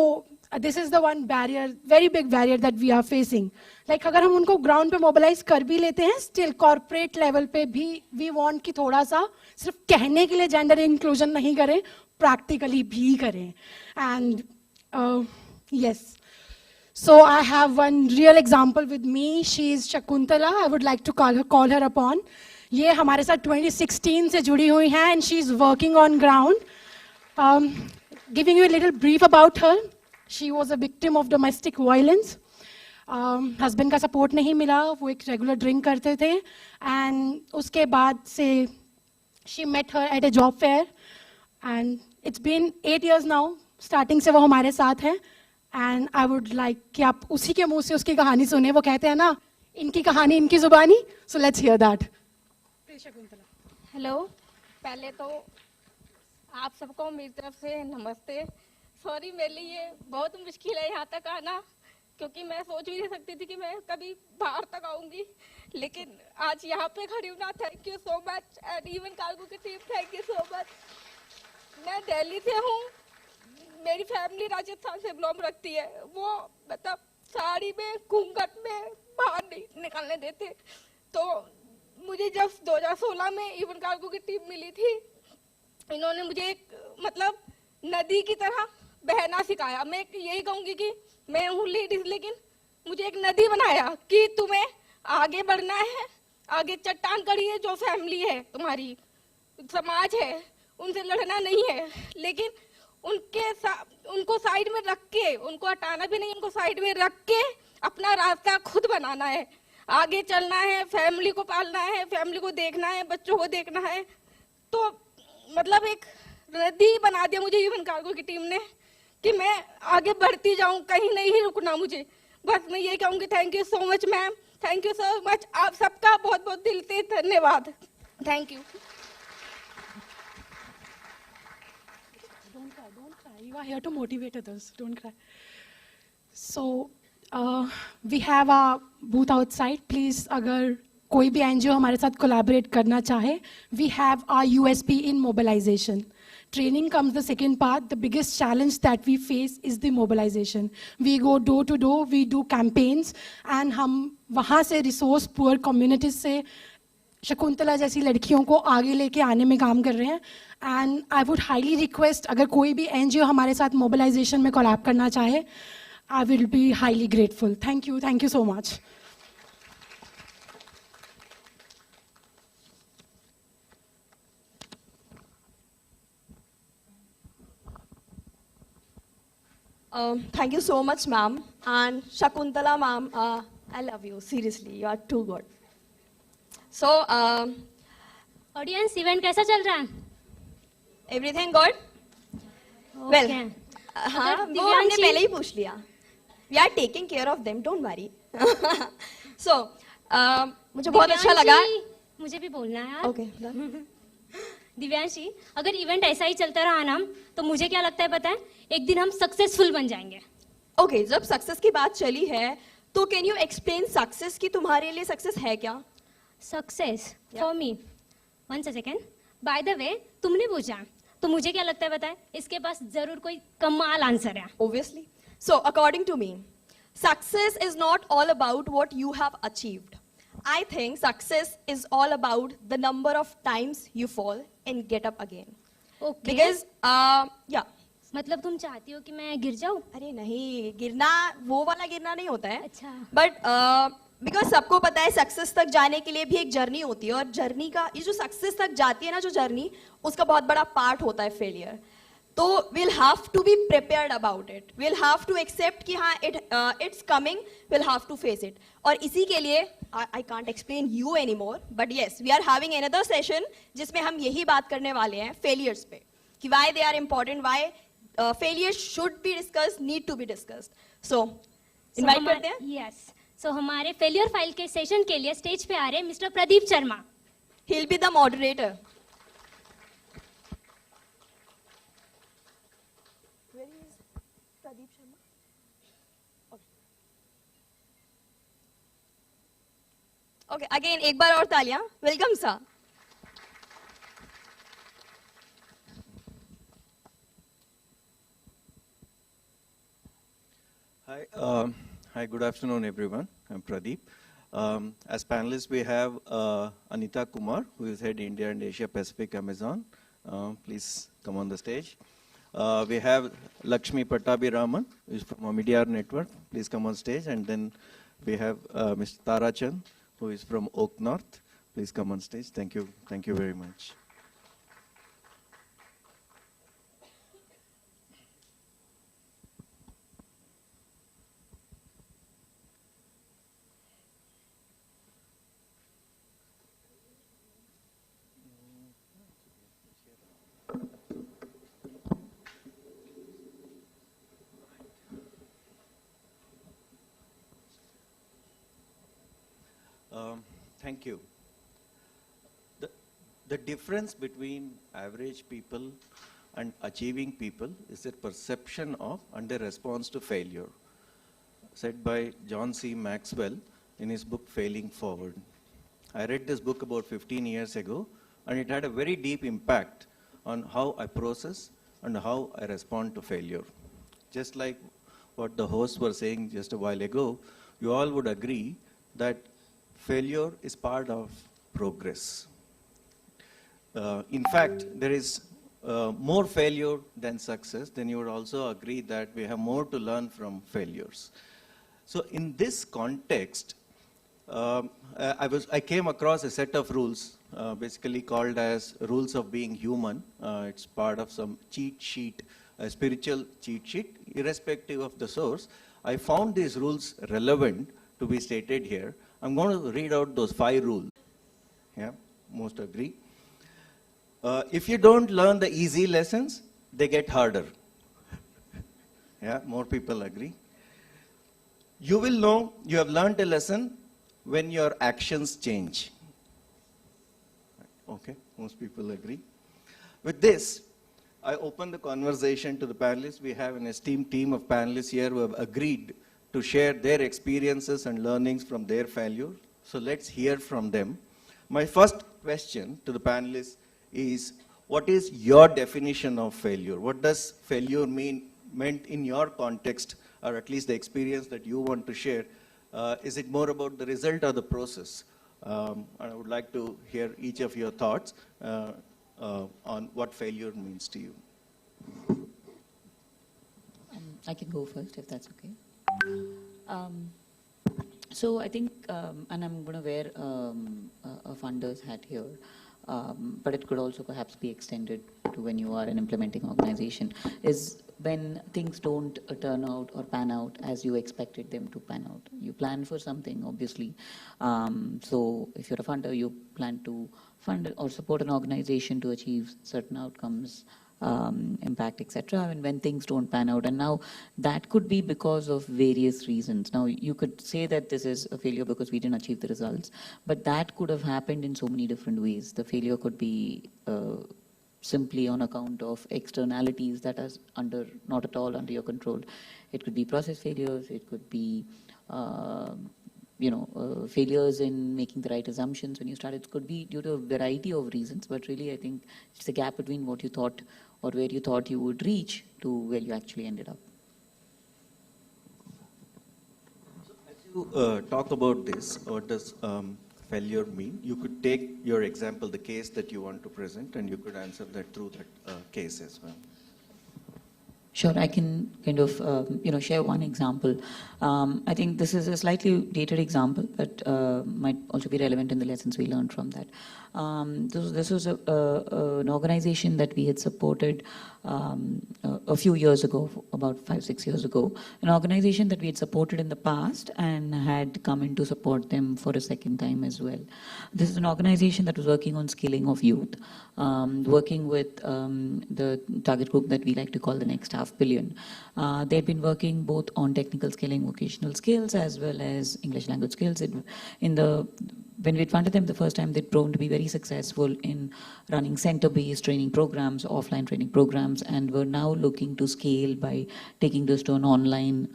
this is the one barrier, very big barrier that we are facing. Like अगर हम उनको ground पे mobilize कर भी लेते हैं, still corporate level पे भी we want कि थोड़ा सा सिर्फ कहने के लिए gender inclusion नहीं करें, practically भी करें. And yes, so I have one real example with me. She is Shakuntala. I would like to call her upon. ये हमारे साथ 2016 से जुड़ी हुई हैं, and she is working on ground. Giving you a little brief about her. She was a victim of domestic violence. Husband का support नहीं मिला, वो एक regular drink करते थे, and उसके बाद से she met her at a job fair, and it's been 8 years now. Starting से वो हमारे साथ है, and I would like कि आप उसी के मुंह से उसकी कहानी सुने. वो कहते हैं ना, इनकी कहानी इनकी जुबानी. So let's hear that. Hello, पहले तो आप सबको मेरी तरफ से नमस्ते. सॉरी, मेरे लिए ये बहुत मुश्किल है यहाँ तक आना, क्योंकि मैं सोच भी नहीं सकती थी कि मैं कभी बाहर तक आऊँगी, लेकिन आज यहाँ पे खड़ी हूँ ना. Thank you so much, and even cargo की team, thank you so much. मैं दिल्ली से हूँ, मेरी फैमिली राजस्थान से बिलोंग रखती है. वो मतलब साड़ी में घूंघट में बाहर नहीं निकलने देते. तो मुझे जब 2016 में इवन कार्गो की टीम मिली थी, इन्होंने मुझे एक मतलब नदी की तरह बहना सिखाया. मैं यही कहूँगी कि मैं हूँ लेडीज, लेकिन मुझे एक नदी बनाया कि तुम्हें आगे बढ़ना है. आगे चट्टान खड़ी है, जो फैमिली है, तुम्हारी समाज है, उनसे लड़ना नहीं है, लेकिन उनको साइड में रख के, उनको हटाना भी नहीं, उनको साइड में रख के अपना रास्ता खुद बनाना है. आगे चलना है, फैमिली को पालना है, फैमिली को देखना है, बच्चों को देखना है. तो मतलब एक नदी बना दिया मुझे इवन कार्गो की टीम ने कि मैं आगे बढ़ती जाऊं, कहीं नहीं रुकना मुझे. बस मैं ये कहूँगी, thank you so much ma'am, thank you so much. आप सबका बहुत बहुत दिल से धन्यवाद. Thank you. Don't cry. You are here to motivate others. Don't cry. So we have a booth outside. Please, अगर कोई भी NGO हमारे साथ collaborate करना चाहे, we have our USP in mobilization. Training comes the second part. The biggest challenge that we face is the mobilization. We go door to door, we do campaigns, and हम वहाँ से resource poor communities से शकुंतला जैसी लड़कियों को आगे लेके आने में काम कर रहे हैं. And I would highly request, अगर कोई भी NGO हमारे साथ मोबिलाइजेशन में कोलैब करना चाहे, आई will be highly grateful. Thank you so much. Thank you so much, ma'am. And Shakuntala, ma'am, I love you. Seriously, you are too good. So, audience, event कैसा चल रहा है? Everything good? Well, हाँ, वो हमने पहले ही पूछ लिया. We are taking care of them. Don't worry. So, मुझे बहुत अच्छा लगा. मुझे भी बोलना है यार. Okay. दिव्यांशी, अगर इवेंट ऐसा ही चलता रहा ना, तो मुझे क्या लगता है पता है, एक दिन हम सक्सेसफुल बन जाएंगे. ओके, जब सक्सेस की बात चली है, तो कैन यू एक्सप्लेन सक्सेस कि तुम्हारे लिए सक्सेस है क्या? Success for me, one second, by the way तुमने पूछा, तो मुझे क्या लगता है पता है, इसके पास जरूर कोई कमाल आंसर है. Obviously. So, according to me, success is not all about what you have achieved. I think success is all about the number of times you fall and get up again. Okay. Because, yeah. मतलब तुम चाहती हो कि मैं गिर जाऊं? अरे नहीं, गिरना वो वाला गिरना नहीं होता है. अच्छा. But बिकॉज सबको पता है सक्सेस तक जाने के लिए भी एक जर्नी होती है, और जर्नी का ये जो सक्सेस तक जाती है ना, जो जर्नी, उसका बहुत बड़ा पार्ट होता है failure. So we'll have to be prepared about it. We'll have to accept कि हाँ it's coming. We'll have to face it. और इसी के लिए I can't explain you anymore, but yes, we are having another session जिसमें हम यही बात करने वाले हैं failures पे कि why they are important, why failures should be discussed, need to be discussed. So invite करते हैं. Yes. So हमारे failure file के session के लिए stage पे आ रहे हैं Mr. Pradeep Sharma. He'll be the moderator. Okay, again, एक बार और तालियां. Welcome, sir. Hi, good afternoon, everyone. I'm Pradeep. As panelists, we have Anita Kumar, who is head India and Asia Pacific Amazon. Please come on the stage. We have Lakshmi Pattabhiraman, who is from Media Network. Please come on stage. And then we have Mr. Tarachan, who is from Oak North. Please come on stage. Thank you. Thank you very much. Thank you. The difference between average people and achieving people is their perception of and their response to failure, said by John C. Maxwell in his book Failing Forward. I read this book about 15 years ago, and it had a very deep impact on how I process and how I respond to failure. Just like what the hosts were saying just a while ago, you all would agree that failure is part of progress. In fact, there is more failure than success. Then you would also agree that we have more to learn from failures. So in this context, I came across a set of rules, basically called as rules of being human. It's part of some cheat sheet, a spiritual cheat sheet, irrespective of the source. I found these rules relevant to be stated here. I'm going to read out those 5 rules. Yeah, most agree. If you don't learn the easy lessons, they get harder. Yeah, more people agree. You will know you have learned a lesson when your actions change. Okay, most people agree. With this, I open the conversation to the panelists. We have an esteemed team of panelists here who have agreed to share their experiences and learnings from their failure. So let's hear from them. My first question to the panelists is, what is your definition of failure? What does failure meant in your context, or at least the experience that you want to share? Is it more about the result or the process? And I would like to hear each of your thoughts on what failure means to you. I can go first if that's okay. So I think, and I'm going to wear a funder's hat here, but it could also perhaps be extended to when you are an implementing organization, is when things don't turn out or pan out as you expected them to pan out. You plan for something, obviously. So if you're a funder, you plan to fund or support an organization to achieve certain outcomes, impact, etc. I mean, when things don't pan out, and now that could be because of various reasons. Now you could say that this is a failure because we didn't achieve the results, but that could have happened in so many different ways. The failure could be simply on account of externalities that are not at all under your control. It could be process failures. It could be failures in making the right assumptions when you started. It could be due to a variety of reasons, but really I think it's the gap between what you thought or where you thought you would reach to where you actually ended up. So as you talk about this, what does failure mean? You could take your example, the case that you want to present, and you could answer that through that case as well. Sure, I can kind of share one example. I think this is a slightly dated example, but might also be relevant in the lessons we learned from that. This was an organization that we had supported a few years ago, about 5-6 years ago. An organization that we had supported in the past and had come in to support them for a second time as well. This is an organization that was working on scaling of youth, working with the target group that we like to call the next $500 million. They've been working both on technical scaling, vocational skills, as well as English language skills. When we funded them the first time, they'd proven to be very successful in running center-based training programs, offline training programs, and we're now looking to scale by taking this to an online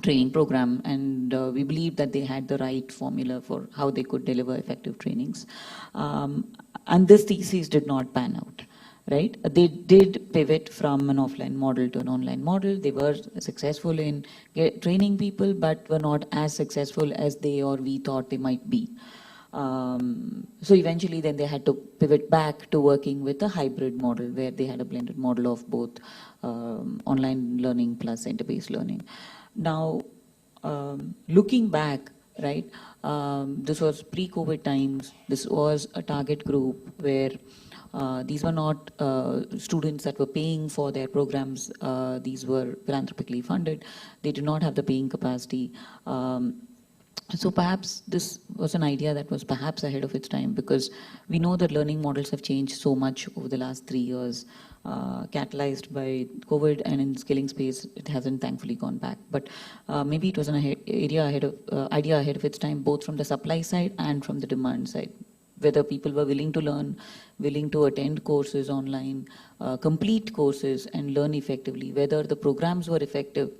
training program. And we believe that they had the right formula for how they could deliver effective trainings. And this thesis did not pan out. Right? They did pivot from an offline model to an online model. They were successful in training people, but were not as successful as they or we thought they might be. So eventually then they had to pivot back to working with a hybrid model where they had a blended model of both online learning plus center-based learning. Now, looking back, right, this was pre-COVID times. This was a target group where these were not students that were paying for their programs. These were philanthropically funded. They did not have the paying capacity. So perhaps this was an idea that was perhaps ahead of its time, because we know that learning models have changed so much over the last 3 years, catalyzed by COVID, and in skilling space, it hasn't thankfully gone back. But maybe it was an idea ahead of its time, both from the supply side and from the demand side. Whether people were willing to learn, willing to attend courses online, complete courses and learn effectively, whether the programs were effective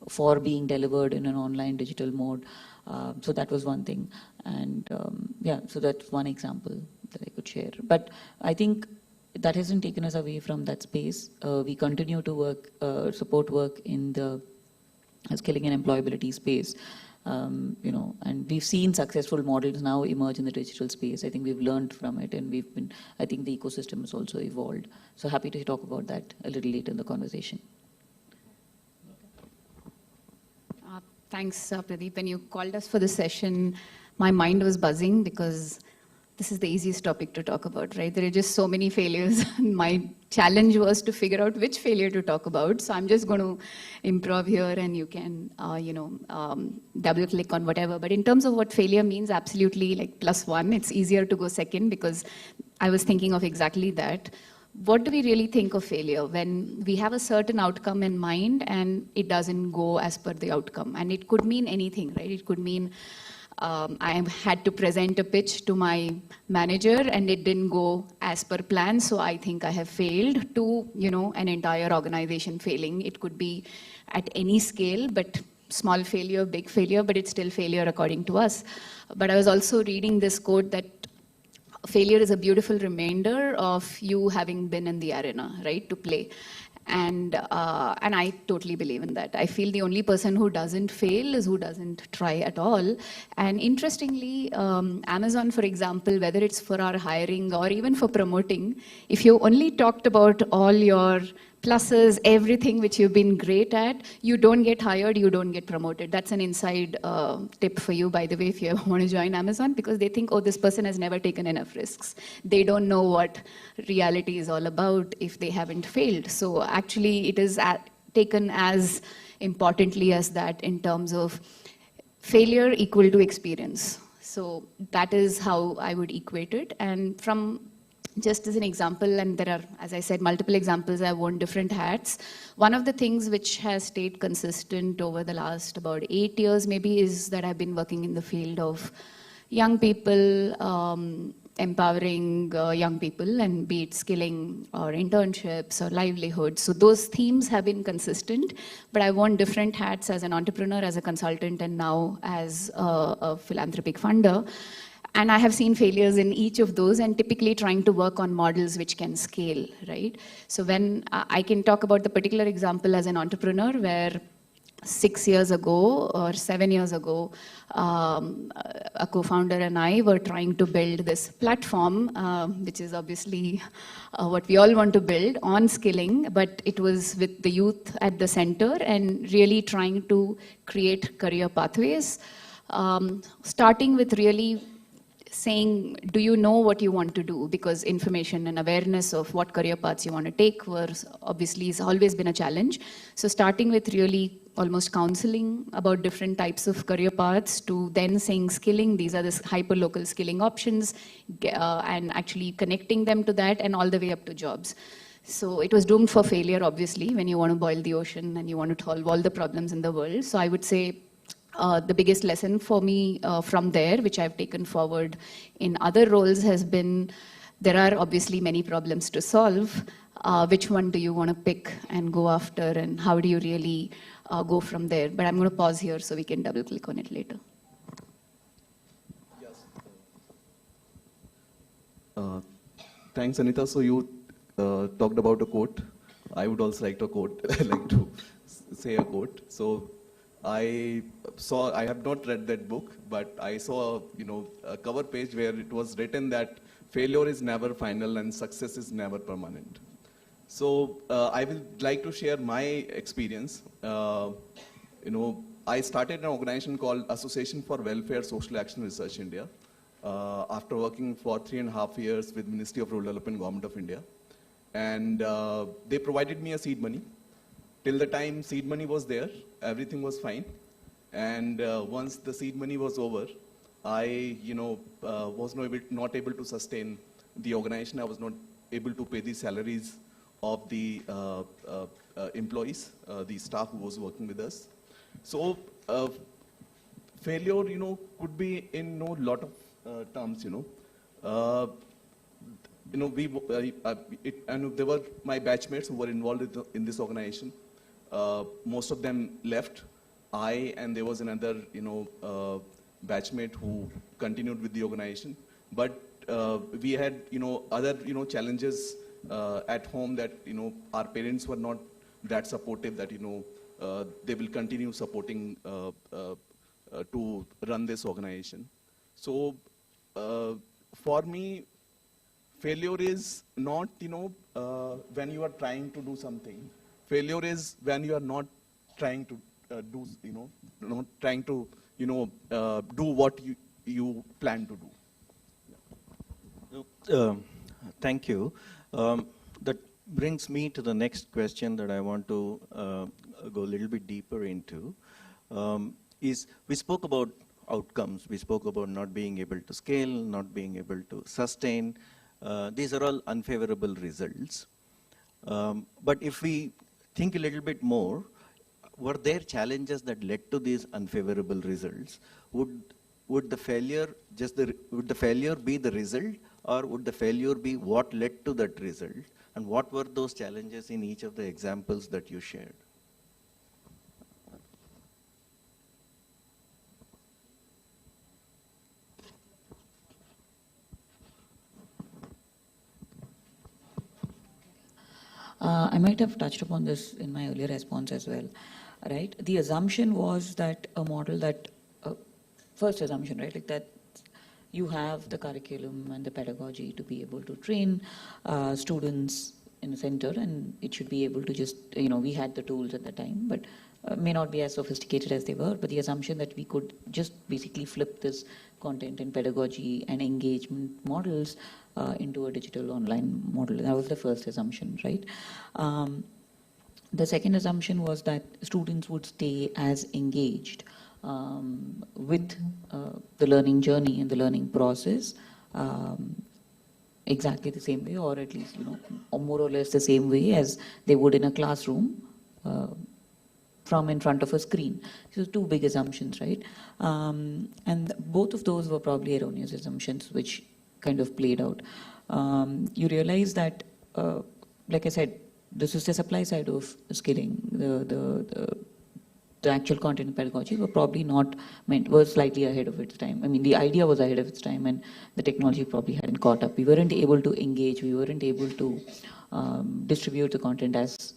for being delivered in an online digital mode. So that was one thing. And so that's one example that I could share. But I think that hasn't taken us away from that space. We continue to work, support work in the skilling and employability space. And we've seen successful models now emerge in the digital space. I think we've learned from it, and I think the ecosystem has also evolved. So happy to talk about that a little later in the conversation. Thanks, Pradeep. When you called us for this session, my mind was buzzing because this is the easiest topic to talk about, right? There are just so many failures. My challenge was to figure out which failure to talk about. So I'm just going to improv here, and you can, double click on whatever. But in terms of what failure means, absolutely like +1. It's easier to go second because I was thinking of exactly that. What do we really think of failure when we have a certain outcome in mind and it doesn't go as per the outcome? And it could mean anything, right? It could mean I had to present a pitch to my manager and it didn't go as per plan, so I think I have failed, to an entire organization failing. It could be at any scale, but small failure, big failure, but it's still failure according to us. But I was also reading this quote that failure is a beautiful reminder of you having been in the arena, right, to play. And I totally believe in that. I feel the only person who doesn't fail is who doesn't try at all. And interestingly, Amazon, for example, whether it's for our hiring or even for promoting, if you only talked about all your pluses, everything which you've been great at, you don't get hired, you don't get promoted. That's an inside tip for you, by the way, if you ever want to join Amazon, because they think, oh, this person has never taken enough risks. They don't know what reality is all about if they haven't failed. So actually, it is taken as importantly as that in terms of failure equal to experience. So that is how I would equate it. And from just as an example, and there are, as I said, multiple examples, I've worn different hats. One of the things which has stayed consistent over the last about 8 years maybe is that I've been working in the field of young people, empowering young people, and be it skilling or internships or livelihoods. So those themes have been consistent, but I've worn different hats as an entrepreneur, as a consultant, and now as a philanthropic funder. And I have seen failures in each of those, and typically trying to work on models which can scale, right? So when I can talk about the particular example as an entrepreneur where 6 years ago or 7 years ago, a co-founder and I were trying to build this platform, which is obviously what we all want to build on skilling, but it was with the youth at the center and really trying to create career pathways, starting with really saying, do you know what you want to do? Because information and awareness of what career paths you want to take obviously has always been a challenge. So starting with really almost counseling about different types of career paths to then saying skilling, these are the hyper-local skilling options, and actually connecting them to that and all the way up to jobs. So it was doomed for failure, obviously, when you want to boil the ocean and you want to solve all the problems in the world. So I would say the biggest lesson for me from there, which I've taken forward in other roles, has been there are obviously many problems to solve. Which one do you want to pick and go after, and how do you really go from there? But I'm going to pause here so we can double click on it later. Yes. Thanks, Anita. So you talked about a quote. I would also like to say a quote. So I have not read that book, but I saw a cover page where it was written that failure is never final and success is never permanent. So I would like to share my experience. I started an organization called Association for Welfare, Social Action Research India after working for 3.5 years with Ministry of Rural Development, Government of India. And they provided me a seed money. Till the time seed money was there, everything was fine. And once the seed money was over, I was not able to sustain the organization. I was not able to pay the salaries of the employees, the staff who was working with us. So failure, could be in lot of terms, and there were my batchmates who were involved in this organization. Most of them left. And there was another, batchmate who continued with the organization. But we had, other, challenges at home that, our parents were not that supportive that, they will continue supporting to run this organization. So for me, failure is not, when you are trying to do something. Failure is when you are not trying to not trying to, do what you plan to do. Thank you. That brings me to the next question that I want to go a little bit deeper into. Is we spoke about outcomes. We spoke about not being able to scale, not being able to sustain. These are all unfavorable results. But if we think a little bit more, were there challenges that led to these unfavorable results? Would the failure be the result, or would the failure be what led to that result? And what were those challenges in each of the examples that you shared? I might have touched upon this in my earlier response as well, right? The assumption was that a model that, first assumption, right, like that you have the curriculum and the pedagogy to be able to train students in a center, and it should be able to just, we had the tools at the time, but may not be as sophisticated as they were, but the assumption that we could just basically flip this content and pedagogy and engagement models into a digital online model. That was the first assumption, right? The second assumption was that students would stay as engaged with the learning journey and the learning process exactly the same way, or at least, or more or less the same way as they would in a classroom from in front of a screen. So two big assumptions, right? And both of those were probably erroneous assumptions, which kind of played out. You realize that, like I said, this is the supply side of skilling. The actual content and pedagogy were probably not meant, were slightly ahead of its time. I mean, the idea was ahead of its time, and the technology probably hadn't caught up. We weren't able to engage, we weren't able to distribute the content as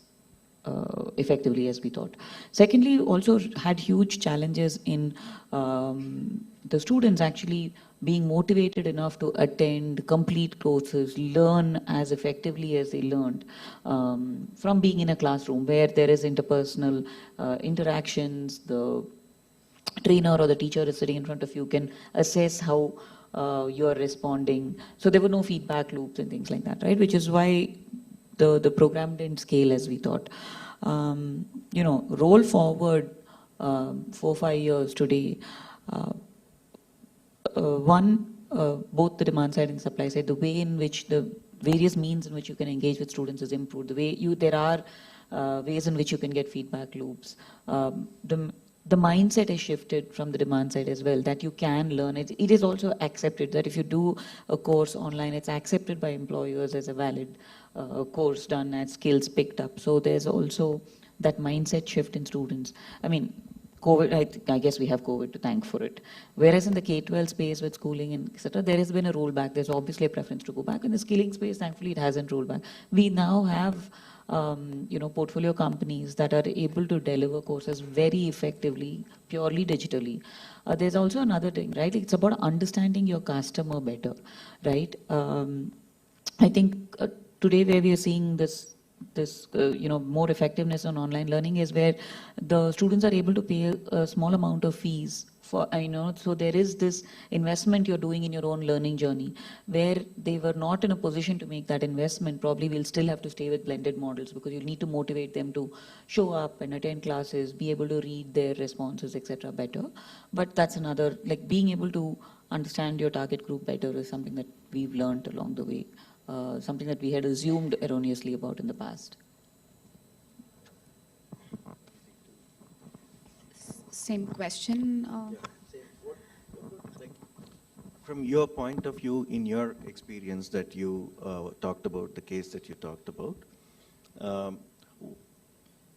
effectively as we thought. Secondly, also had huge challenges in the students actually being motivated enough to attend, complete courses, learn as effectively as they learned from being in a classroom where there is interpersonal interactions. The trainer or the teacher is sitting in front of you, can assess how you are responding. So there were no feedback loops and things like that, right? Which is why the program didn't scale as we thought. You know, roll forward 4-5 years today. Both the demand side and supply side, the way in which the various means in which you can engage with students is improved. The way there are ways in which you can get feedback loops. The mindset has shifted from the demand side as well, that you can learn. It is also accepted that if you do a course online, it's accepted by employers as a valid course done, as skills picked up. So there's also that mindset shift in students. I mean, COVID, I guess we have COVID to thank for it. Whereas in the K-12 space with schooling and etc., there has been a rollback. There's obviously a preference to go back. In the skilling space, thankfully, it hasn't rolled back. We now have portfolio companies that are able to deliver courses very effectively, purely digitally. There's also another thing, right? It's about understanding your customer better, right? I think today where we are seeing this more effectiveness on online learning is where the students are able to pay a small amount of fees for, so there is this investment you're doing in your own learning journey where they were not in a position to make that investment. Probably will still have to stay with blended models because you need to motivate them to show up and attend classes, be able to read their responses, etc. better. But that's another, like being able to understand your target group better is something that we've learned along the way. Something that we had assumed erroneously about in the past. Same question. From your point of view, in your experience that you talked about, the case that you talked about,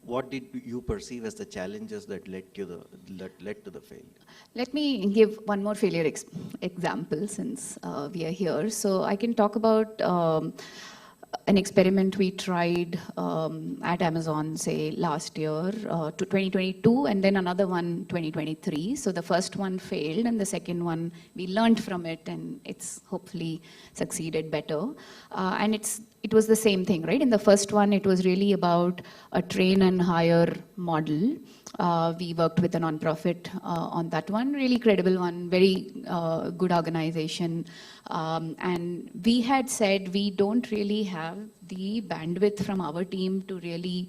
what did you perceive as the challenges that led to the failure? Let me give one more failure example since we are here. So I can talk about an experiment we tried at Amazon, say last year to 2022, and then another one 2023. So the first one failed, and the second one we learned from it, and it's hopefully succeeded better. And it was the same thing, right? In the first one, it was really about a train and hire model. We worked with a nonprofit on that one, really credible one, very good organization. And we had said we don't really have the bandwidth from our team to really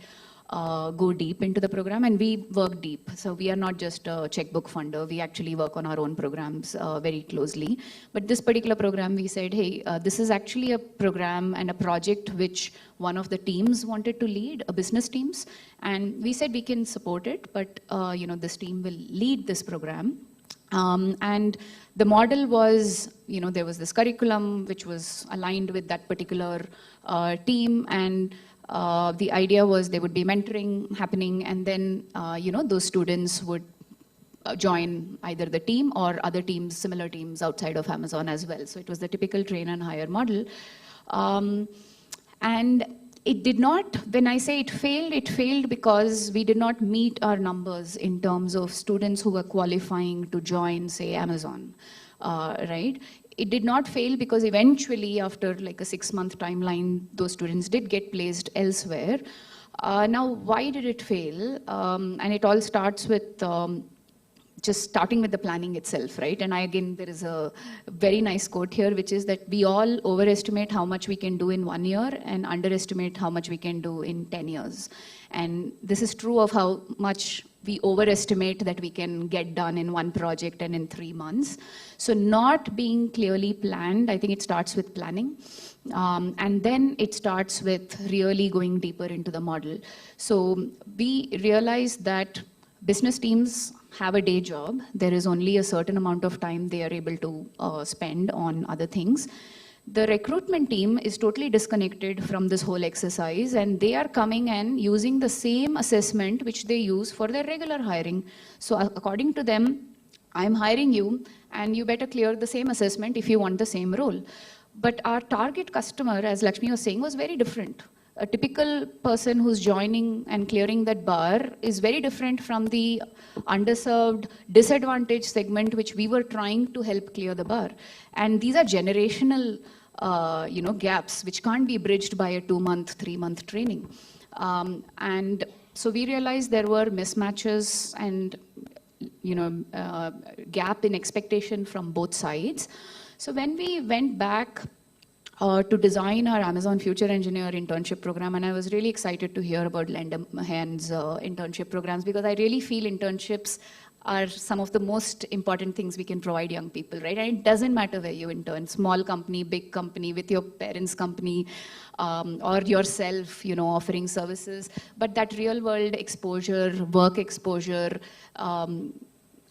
go deep into the program, and we work deep. So we are not just a checkbook funder. We actually work on our own programs very closely. But this particular program, we said, hey, this is actually a program and a project which one of the teams wanted to lead, a business teams. And we said we can support it, but this team will lead this program. And the model was, there was this curriculum which was aligned with that particular team, and the idea was there would be mentoring happening, and then those students would join either the team or other teams, similar teams outside of Amazon as well. So it was the typical train and hire model. And it did not, when I say it failed because we did not meet our numbers in terms of students who were qualifying to join, say, Amazon, right? It did not fail because eventually, after like a 6-month timeline, those students did get placed elsewhere. Now, why did it fail? And it all starts with just starting with the planning itself, right? And again, there is a very nice quote here, which is that we all overestimate how much we can do in 1 year and underestimate how much we can do in 10 years. And this is true of how much we overestimate that we can get done in one project and in 3 months. So not being clearly planned, I think it starts with planning. And then it starts with really going deeper into the model. So we realized that business teams have a day job. There is only a certain amount of time they are able to spend on other things. The recruitment team is totally disconnected from this whole exercise, and they are coming and using the same assessment which they use for their regular hiring. So according to them, I'm hiring you and you better clear the same assessment if you want the same role. But our target customer, as Lakshmi was saying, was very different. a typical person who's joining and clearing that bar is very different from the underserved, disadvantaged segment which we were trying to help clear the bar. And these are generational gaps which can't be bridged by a 2-month, 3-month training. And so we realized there were mismatches and gap in expectation from both sides. So when we went back to design our Amazon Future Engineer internship program, and I was really excited to hear about Lend a Hand's internship programs, because I really feel internships are some of the most important things we can provide young people, right? And it doesn't matter where you intern, small company, big company, with your parents' company, or yourself, offering services. But that real world exposure, work exposure,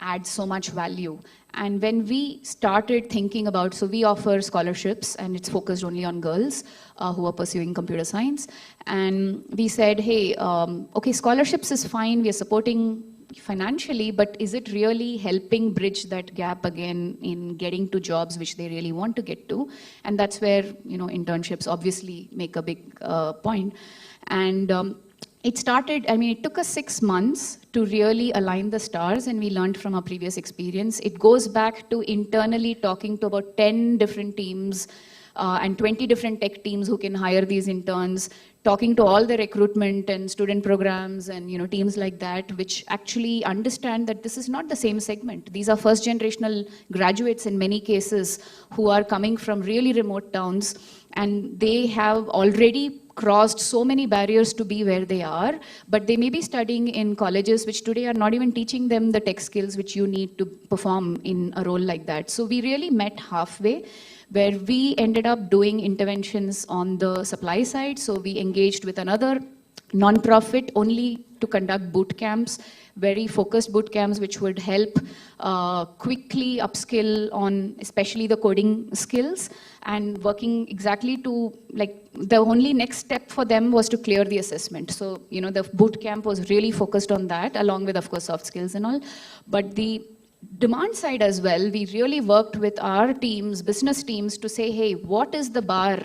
adds so much value. And when we started thinking about, so we offer scholarships and it's focused only on girls who are pursuing computer science. And we said, hey, okay, scholarships is fine, we are supporting financially, but is it really helping bridge that gap again in getting to jobs which they really want to get to? And that's where, internships obviously make a big point. And it started, it took us 6 months to really align the stars, and we learned from our previous experience. It goes back to internally talking to about 10 different teams and 20 different tech teams who can hire these interns, talking to all the recruitment and student programs and teams like that, which actually understand that this is not the same segment. These are first generational graduates in many cases who are coming from really remote towns, and they have already crossed so many barriers to be where they are, but they may be studying in colleges which today are not even teaching them the tech skills which you need to perform in a role like that. So we really met halfway, where we ended up doing interventions on the supply side. So we engaged with another non-profit only to conduct boot camps, very focused boot camps which would help quickly upskill on especially the coding skills, and working exactly to, the only next step for them was to clear the assessment. So, the boot camp was really focused on that, along with, of course, soft skills and all. But the demand side as well, we really worked with our teams, business teams, to say, hey, what is the bar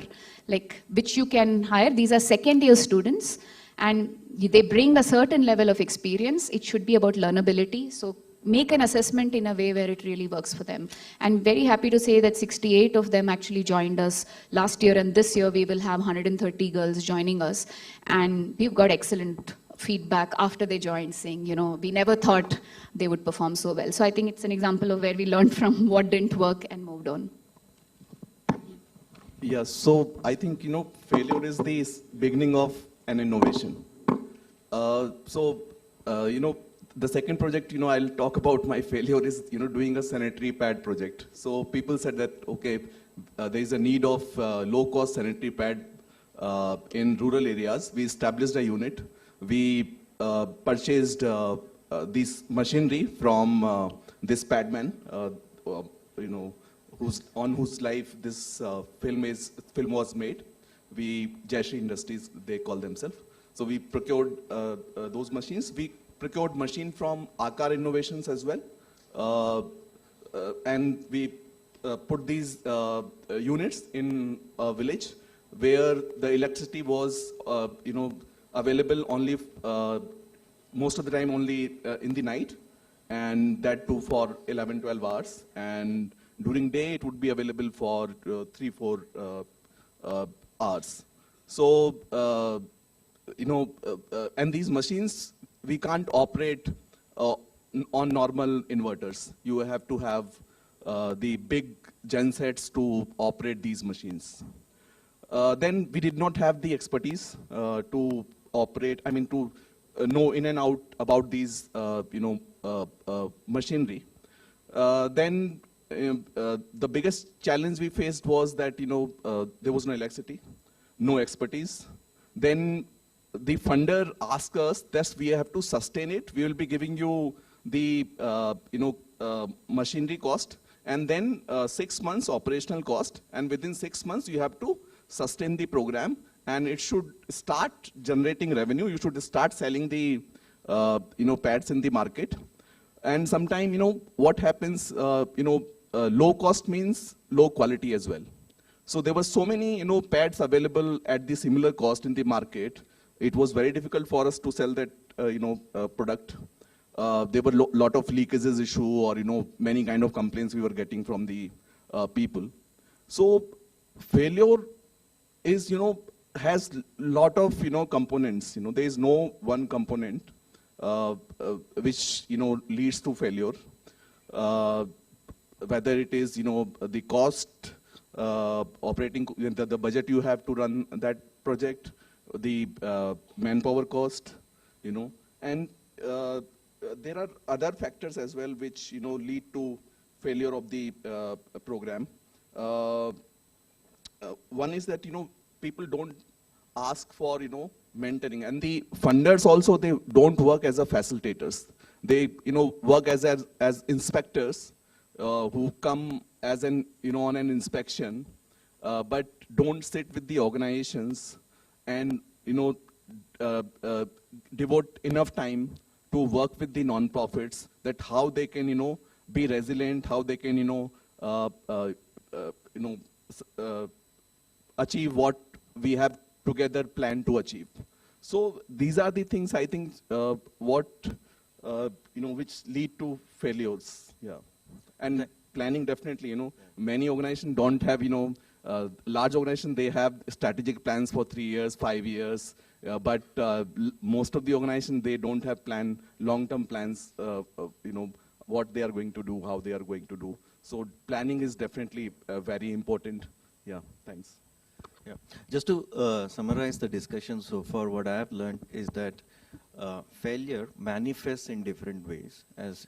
which you can hire? These are second-year students, and they bring a certain level of experience. It should be about learnability. So make an assessment in a way where it really works for them. And very happy to say that 68 of them actually joined us last year, and this year we will have 130 girls joining us. And we've got excellent feedback after they joined, saying, we never thought they would perform so well. So I think it's an example of where we learned from what didn't work and moved on. Yeah, so I think, failure is the beginning of an innovation. The second project, I'll talk about my failure is, doing a sanitary pad project. So people said that, okay, there is a need of low-cost sanitary pad in rural areas. We established a unit. We purchased this machinery from this padman, whose life this film was made. Jagriti Industries, they call themselves. So we procured those machines. We procured machine from Akar Innovations as well. And we put these units in a village where the electricity was, available only, most of the time only in the night, and that too for 11-12 hours. And during day, it would be available for 3-4 hours. So, and these machines, we can't operate on normal inverters. You have to have the big gensets to operate these machines. Then we did not have the expertise to operate, to know in and out about these, machinery. Then the biggest challenge we faced was that, there was no electricity, no expertise. Then the funder asked us that we have to sustain it. We will be giving you the, machinery cost, and then 6 months operational cost. And within 6 months, you have to sustain the program, and it should start generating revenue. You should start selling the, pads in the market. And sometime, what happens, low cost means low quality as well. So there were so many, pads available at the similar cost in the market. It was very difficult for us to sell that, product. There were lot of leakages issue, or many kind of complaints we were getting from the people. So failure is, has lot of components. There is no one component which leads to failure. Whether it is the cost, operating the budget you have to run that project, the manpower cost, and there are other factors as well which lead to failure of the program. One is that people don't ask for mentoring, and the funders also, they don't work as a facilitators. They work as inspectors who come as an on an inspection, but don't sit with the organizations and devote enough time to work with the non-profits, that how they can be resilient, how they can achieve what we have together planned to achieve. So these are the things I think which lead to failures. Yeah, and planning definitely. Many organizations don't have large organizations, they have strategic plans for 3 years, 5 years, but most of the organizations, they don't have long-term plans. What they are going to do, how they are going to do. So planning is definitely very important. Yeah, thanks. Yeah. Just to summarize the discussion so far, what I have learned is that failure manifests in different ways as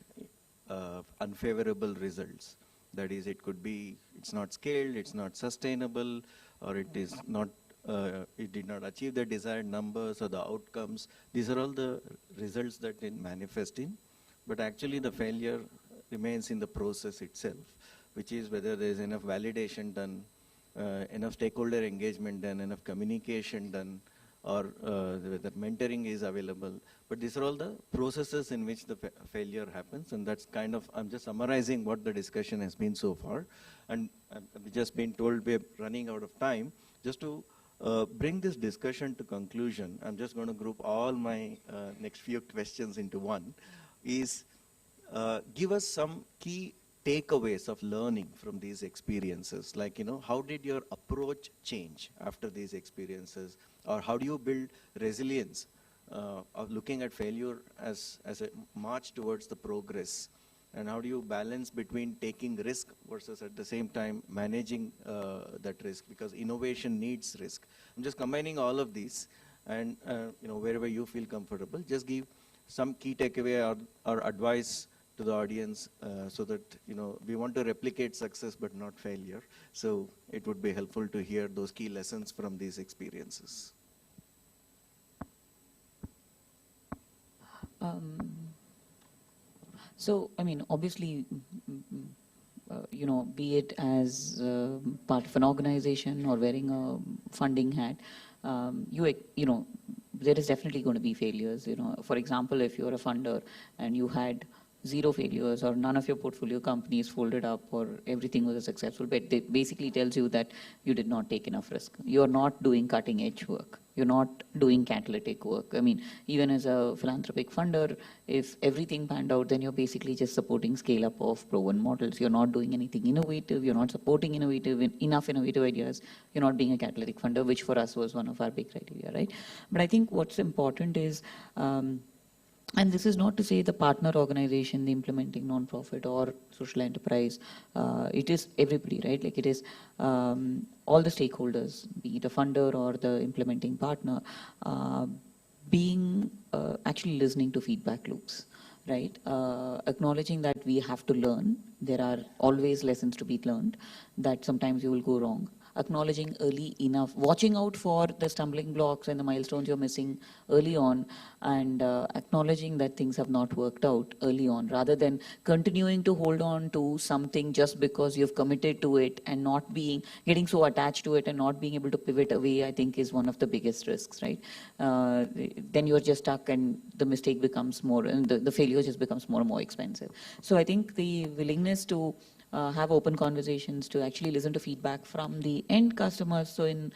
unfavorable results. That is, it could be, it's not scaled, it's not sustainable, or it is not, it did not achieve the desired numbers or the outcomes. These are all the results that it manifests in. But actually the failure remains in the process itself, which is whether there is enough validation done, enough stakeholder engagement done, enough communication done, or whether mentoring is available. But these are all the processes in which the failure happens, and that's kind of, I'm just summarizing what the discussion has been so far. And I've just been told we're running out of time. Just to bring this discussion to conclusion, I'm just going to group all my next few questions into one. Is give us some key takeaways of learning from these experiences. Like, how did your approach change after these experiences? Or how do you build resilience of looking at failure as a march towards the progress? And how do you balance between taking risk versus at the same time managing that risk? Because innovation needs risk. I'm just combining all of these, and wherever you feel comfortable, just give some key takeaway or advice to the audience, so that we want to replicate success but not failure. So it would be helpful to hear those key lessons from these experiences. So, I mean, obviously, be it as part of an organization or wearing a funding hat, there is definitely going to be failures. For example, if you're a funder and you had 0 failures, or none of your portfolio companies folded up, or everything was a successful bet, it basically tells you that you did not take enough risk. You're not doing cutting edge work. You're not doing catalytic work. I mean, even as a philanthropic funder, if everything panned out, then you're basically just supporting scale up of proven models. You're not doing anything innovative. You're not supporting enough innovative ideas. You're not being a catalytic funder, which for us was one of our big criteria, right? But I think what's important is, and this is not to say the partner organization, the implementing non-profit or social enterprise, it is everybody, right? Like, it is all the stakeholders, be it a funder or the implementing partner, being actually listening to feedback loops, right? Acknowledging that we have to learn. There are always lessons to be learned, that sometimes you will go wrong. Acknowledging early enough, watching out for the stumbling blocks and the milestones you're missing early on, and acknowledging that things have not worked out early on, rather than continuing to hold on to something just because you've committed to it and not getting so attached to it and not being able to pivot away, I think is one of the biggest risks, right? Then you're just stuck, and the mistake becomes more, and the failure just becomes more and more expensive. So I think the willingness to have open conversations, to actually listen to feedback from the end customers. So in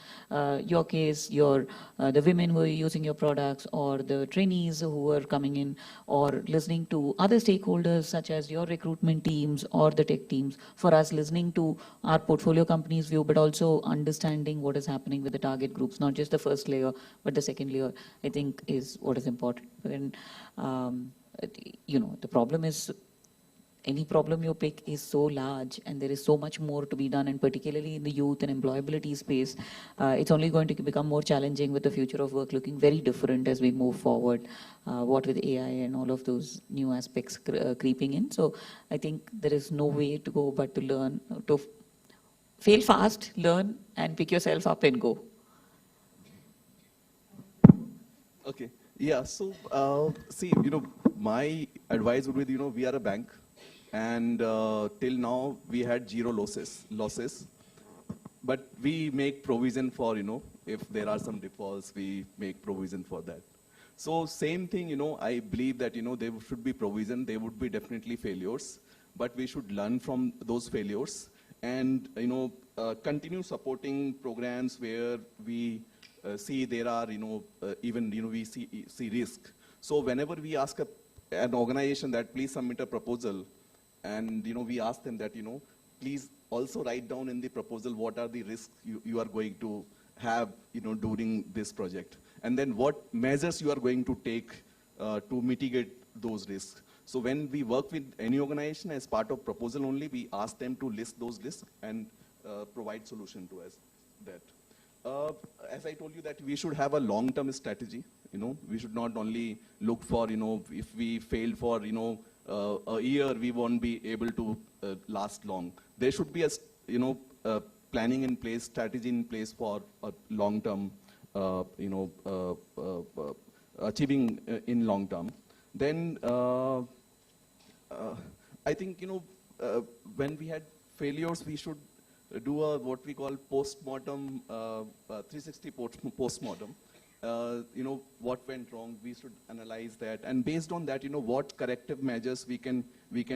your case, the women who are using your products, or the trainees who are coming in, or listening to other stakeholders such as your recruitment teams or the tech teams. For us, listening to our portfolio companies' view, but also understanding what is happening with the target groups, not just the first layer, but the second layer, I think is what is important. But then, the problem is, any problem you pick is so large, and there is so much more to be done, and particularly in the youth and employability space, it's only going to become more challenging, with the future of work looking very different as we move forward, what with AI and all of those new aspects creeping in. So I think there is no way to go but to learn, to fail fast, learn, and pick yourself up and go. Okay. Yeah. So, see, my advice would be, we are a bank, and till now we had zero losses. But we make provision for, if there are some defaults, we make provision for that. So same thing, I believe that, there should be provision, there would be definitely failures, but we should learn from those failures and, continue supporting programs where we see there are, we see risk. So whenever we ask an organization that please submit a proposal, and, we ask them that, please also write down in the proposal what are the risks you are going to have, during this project. And then what measures you are going to take to mitigate those risks. So when we work with any organization as part of proposal only, we ask them to list those risks and provide solution to us that. As I told you that we should have a long-term strategy. We should not only look for, if we fail for, a year, we won't be able to last long. There should be a, planning in place, strategy in place for a long-term, achieving in long term. Then I think, when we had failures, we should do what we call post-mortem, 360 post-mortem. What went wrong, we should analyze that. And based on that, what corrective measures we can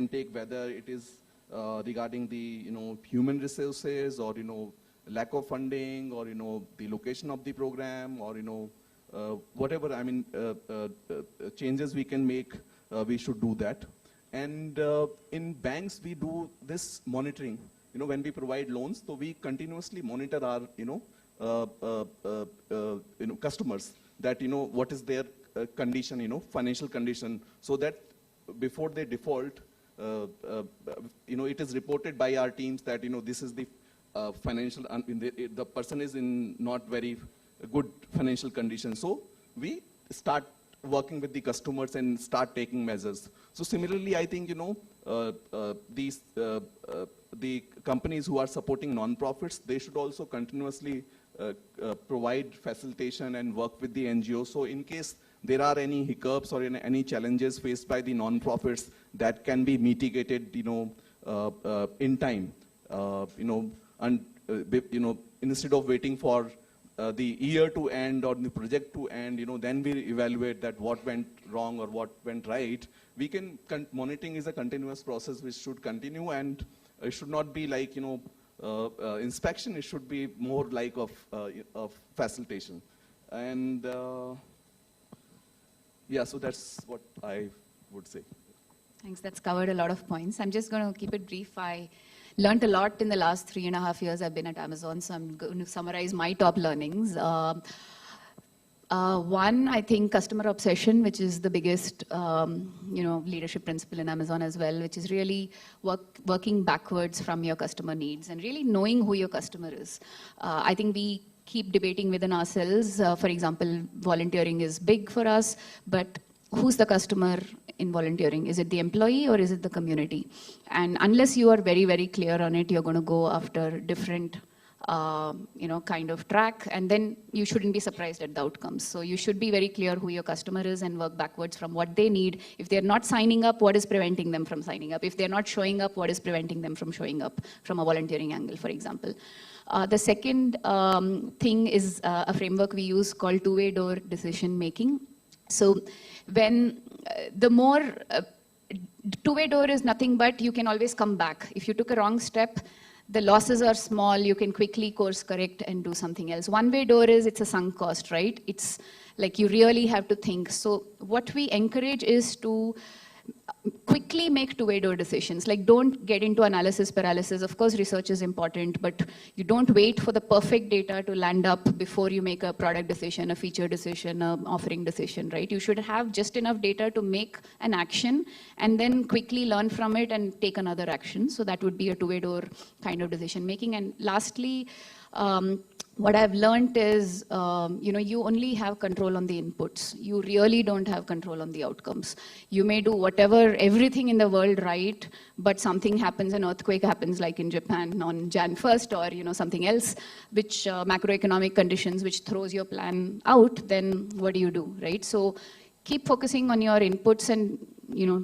take, whether it is regarding the, human resources, or, lack of funding, or, the location of the program, or, whatever, changes we can make, we should do that. And in banks, we do this monitoring. When we provide loans, so we continuously monitor our, customers, that, what is their condition, financial condition, so that before they default, it is reported by our teams that, this is the financial, the person is in not very good financial condition. So we start working with the customers and start taking measures. So similarly, I think, the companies who are supporting non-profits, they should also continuously provide facilitation and work with the NGOs. So in case there are any hiccups or any challenges faced by the non-profits, that can be mitigated, in time, and instead of waiting for the year to end or the project to end, then we evaluate that what went wrong or what went right. We can, monitoring is a continuous process which should continue, and it should not be like, inspection, it should be more like of facilitation. And yeah, so that's what I would say. Thanks, that's covered a lot of points. I'm just going to keep it brief. I learned a lot in the last 3.5 years I've been at Amazon, so I'm going to summarize my top learnings. One, I think customer obsession, which is the biggest, leadership principle in Amazon as well, which is really working backwards from your customer needs and really knowing who your customer is. I think we keep debating within ourselves. For example, volunteering is big for us, but who's the customer in volunteering? Is it the employee or is it the community? And unless you are very, very clear on it, you're going to go after different kind of track, and then you shouldn't be surprised at the outcomes. So you should be very clear who your customer is and work backwards from what they need. If they're not signing up, what is preventing them from signing up? If they're not showing up, what is preventing them from showing up from a volunteering angle, for example? The second thing is a framework we use called two-way door decision making. So when the more two-way door is nothing but you can always come back. If you took a wrong step, the losses are small, you can quickly course correct and do something else. One-way door is, it's a sunk cost, right? It's like you really have to think. So what we encourage is to quickly make two-way door decisions. Like, don't get into analysis paralysis. Of course, research is important, but you don't wait for the perfect data to land up before you make a product decision, a feature decision, an offering decision, right? You should have just enough data to make an action and then quickly learn from it and take another action. So that would be a two-way door kind of decision making. And lastly, what I've learned is, you only have control on the inputs. You really don't have control on the outcomes. You may do everything in the world right, but something happens, an earthquake happens like in Japan on Jan 1st, or something else, which macroeconomic conditions, which throws your plan out, then what do you do, right? So keep focusing on your inputs and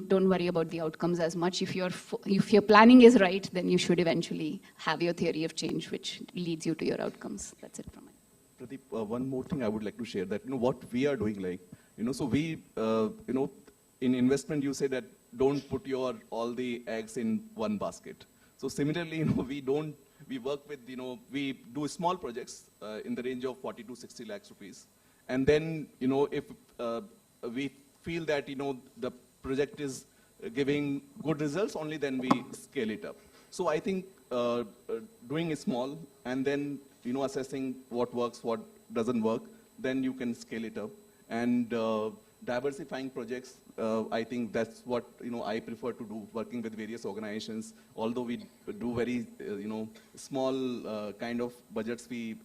don't worry about the outcomes as much. If your planning is right, then you should eventually have your theory of change, which leads you to your outcomes. That's it from me. Pradeep, one more thing I would like to share, that what we are doing, like, so we, in investment, you say that don't put all the eggs in one basket. So similarly, we work with, we do small projects in the range of 40 to 60 lakhs rupees. And then, if we feel that, the project is giving good results, only then we scale it up. So I think doing it small and then assessing what works, what doesn't work, then you can scale it up. And diversifying projects, I think that's what I prefer to do, working with various organizations. Although we do very small kind of budgets we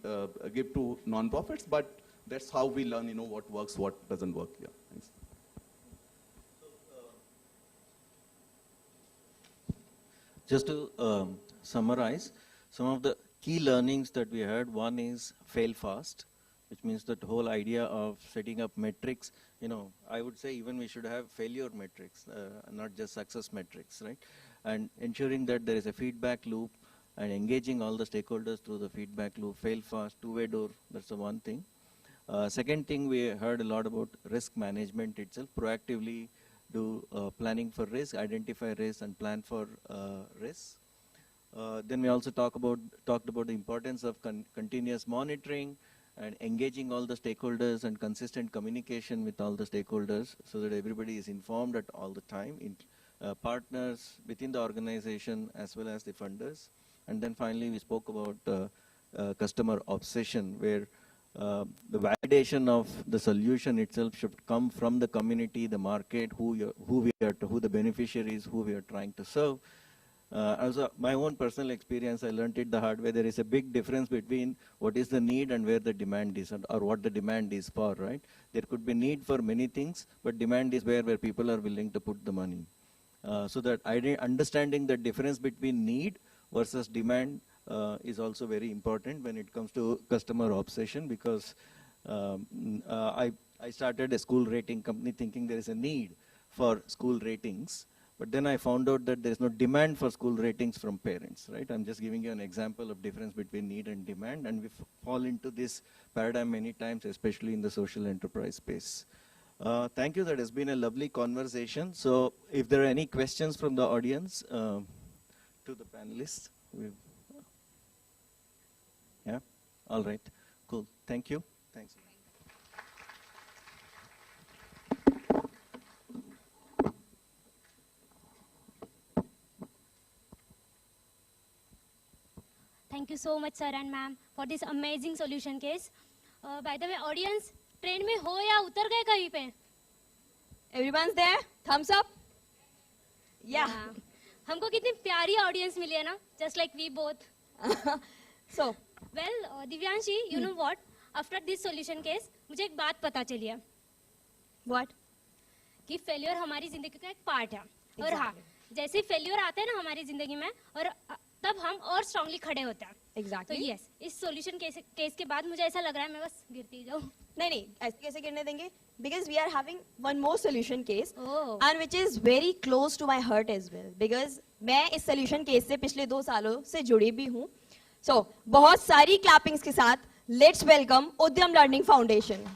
give to non-profits, but that's how we learn what works, what doesn't work. Yeah, thanks. Just to summarize, some of the key learnings that we had, one is fail fast, which means that the whole idea of setting up metrics, I would say even we should have failure metrics, not just success metrics, right? And ensuring that there is a feedback loop and engaging all the stakeholders through the feedback loop, fail fast, two-way door, that's the one thing. Second thing, we heard a lot about risk management itself, proactively do planning for risk, identify risk and plan for risk. Then we also talked about the importance of continuous monitoring and engaging all the stakeholders and consistent communication with all the stakeholders so that everybody is informed at all the time, partners within the organization as well as the funders. And then finally we spoke about customer obsession, where the validation of the solution itself should come from the community, the market, who the beneficiaries, who we are trying to serve. Also, my own personal experience, I learned it the hard way. There is a big difference between what is the need and where the demand is, or what the demand is for, right? There could be need for many things, but demand is where people are willing to put the money. So that understanding the difference between need versus demand is also very important when it comes to customer obsession, because I started a school rating company thinking there is a need for school ratings, but then I found out that there is no demand for school ratings from parents, right? I'm just giving you an example of difference between need and demand, and we fall into this paradigm many times, especially in the social enterprise space. Thank you, that has been a lovely conversation. So if there are any questions from the audience to the panelists. Yeah, all right, cool, thank you. Thanks. Thank you so much, sir and ma'am, for this amazing solution case. By the way, audience, train में हो या उतर गए कहीं पे? Everyone's there? Thumbs up? Yeah. हमको कितनी प्यारी audience मिली है ना? Just like we both. So, well, Divyanshi, you know what? After this solution case, मुझे एक बात पता चली है. What? कि failure हमारी जिंदगी का एक part है. और हाँ, जैसे failure आते हैं ना हमारी जिंदगी में, और तब हम और strongly खड़े होते हैं. Exactly. तो yes, इस solution case के बाद मुझे ऐसा लग रहा है मैं बस गिरती जाऊँ. नहीं, ऐसे कैसे गिरने देंगे? Because we are having one more solution case, and which is very close to my heart as well. Because मैं इस solution case से पिछले 2 सालों से जुड़ी भी हूँ. So, बहुत सारी clappings के साथ, let's welcome Udhyam Learning Foundation.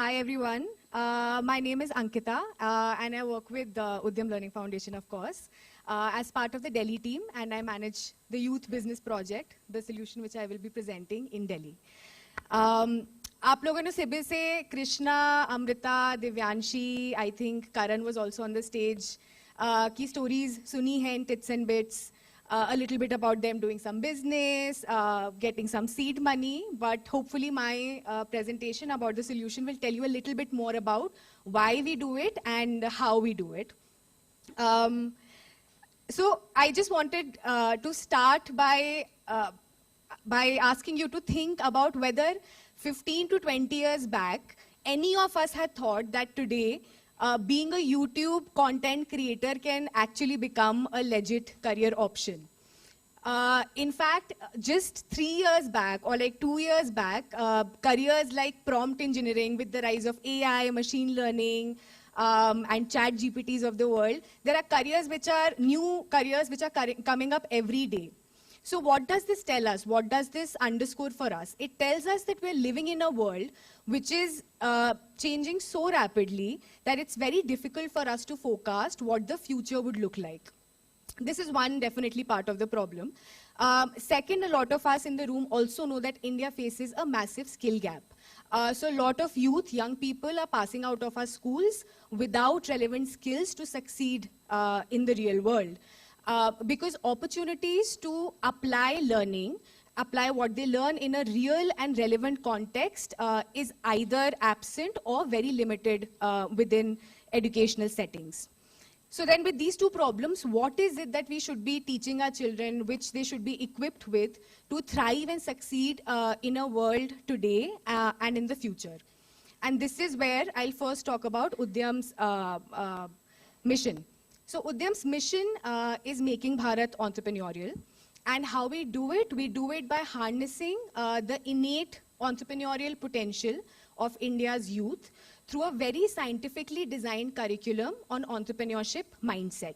Hi everyone, my name is Ankita and I work with the Udhyam Learning Foundation, of course, as part of the Delhi team, and I manage the youth business project, the solution which I will be presenting in Delhi. आप लोगों ने सिबे से Krishna, Amrita, Divyanshi, I think Karan was also on the stage, की stories सुनी हैं in tits and bits. A little bit about them doing some business, getting some seed money, but hopefully my presentation about the solution will tell you a little bit more about why we do it and how we do it. So I just wanted to start by asking you to think about whether 15 to 20 years back, any of us had thought that today being a YouTube content creator can actually become a legit career option. In fact, just 3 years back or like 2 years back, careers like prompt engineering with the rise of AI, machine learning, and chat GPTs of the world, there are careers which are new careers which are coming up every day. So what does this tell us? What does this underscore for us? It tells us that we're living in a world which is changing so rapidly that it's very difficult for us to forecast what the future would look like. This is one definitely part of the problem. Second, a lot of us in the room also know that India faces a massive skill gap. So a lot of youth, young people are passing out of our schools without relevant skills to succeed in the real world. Because opportunities to apply learning, apply what they learn in a real and relevant context is either absent or very limited within educational settings. So then with these two problems, what is it that we should be teaching our children, which they should be equipped with to thrive and succeed in a world today and in the future? And this is where I'll first talk about Udhyam's mission. So Udhyam's mission is making Bharat entrepreneurial. And how we do it by harnessing the innate entrepreneurial potential of India's youth through a very scientifically designed curriculum on entrepreneurship mindset.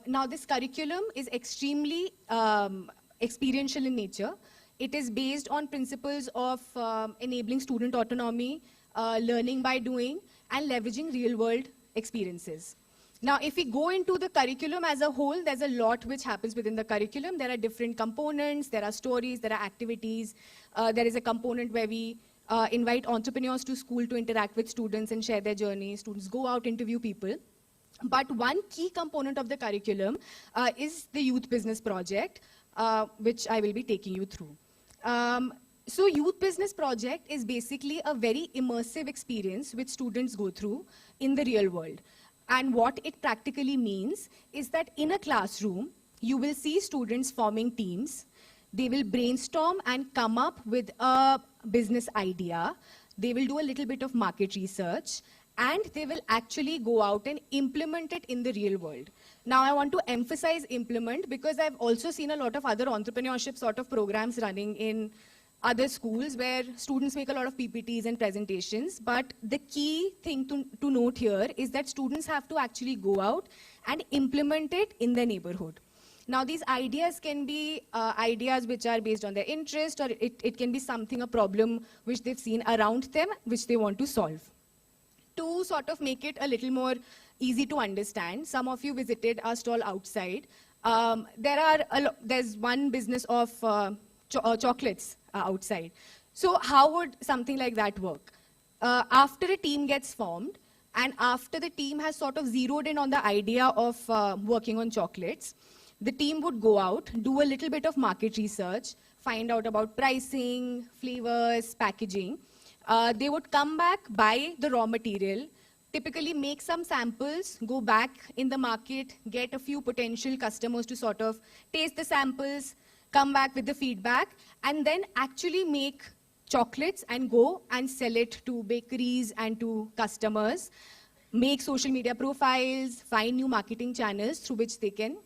Now this curriculum is extremely experiential in nature. It is based on principles of enabling student autonomy, learning by doing, and leveraging real-world experiences. Now, if we go into the curriculum as a whole, there's a lot which happens within the curriculum. There are different components, there are stories, there are activities. There is a component where we invite entrepreneurs to school to interact with students and share their journey. Students go out, interview people. But one key component of the curriculum is the youth business project, which I will be taking you through. So youth business project is basically a very immersive experience which students go through in the real world. And what it practically means is that in a classroom, you will see students forming teams. They will brainstorm and come up with a business idea. They will do a little bit of market research, and they will actually go out and implement it in the real world. Now, I want to emphasize implement because I've also seen a lot of other entrepreneurship sort of programs running in other schools where students make a lot of PPTs and presentations, but the key thing to note here is that students have to actually go out and implement it in their neighborhood. Now these ideas can be ideas which are based on their interest, or it can be something, a problem which they've seen around them, which they want to solve. To sort of make it a little more easy to understand, some of you visited our stall outside. There's one business of chocolates outside. So how would something like that work? After a team gets formed, and after the team has sort of zeroed in on the idea of working on chocolates, the team would go out, do a little bit of market research, find out about pricing, flavors, packaging. They would come back, buy the raw material, typically make some samples, go back in the market, get a few potential customers to sort of taste the samples, come back with the feedback, and then actually make chocolates and go and sell it to bakeries and to customers, make social media profiles, find new marketing channels through which they can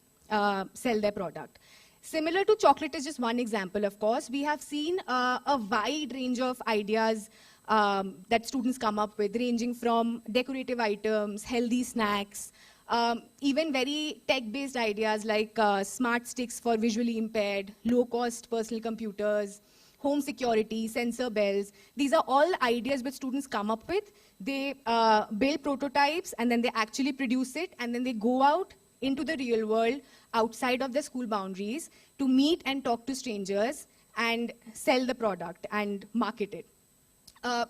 sell their product. Similar to chocolate is just one example, of course. We have seen a wide range of ideas that students come up with, ranging from decorative items, healthy snacks, even very tech-based ideas like smart sticks for visually impaired, low-cost personal computers, home security, sensor bells. These are all ideas which students come up with. They build prototypes and then they actually produce it, and then they go out into the real world outside of the school boundaries to meet and talk to strangers and sell the product and market it.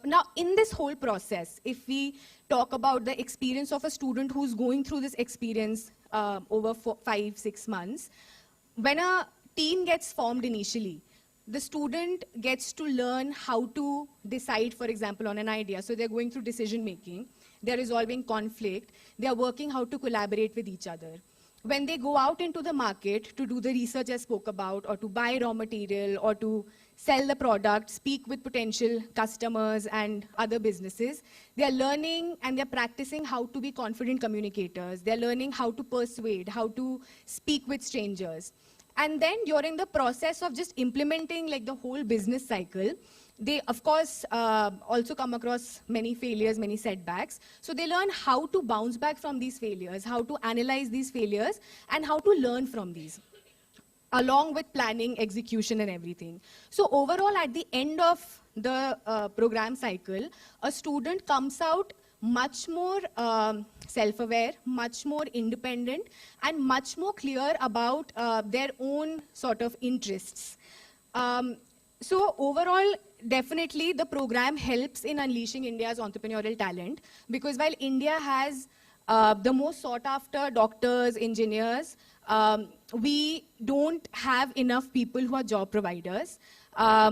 Now, in this whole process, if we talk about the experience of a student who's going through this experience over 5-6 months, when a team gets formed initially, the student gets to learn how to decide, for example, on an idea. So they're going through decision making, they're resolving conflict, they're working how to collaborate with each other. When they go out into the market to do the research I spoke about, or to buy raw material, or to sell the product, speak with potential customers and other businesses, they're learning and they're practicing how to be confident communicators. They're learning how to persuade, how to speak with strangers. And then during the process of just implementing like the whole business cycle, they of course also come across many failures, many setbacks. So they learn how to bounce back from these failures, how to analyze these failures, and how to learn from these, along with planning, execution, and everything. So overall, at the end of the program cycle, a student comes out much more self-aware, much more independent, and much more clear about their own sort of interests. So overall, definitely the program helps in unleashing India's entrepreneurial talent, because while India has the most sought after doctors, engineers, we don't have enough people who are job providers.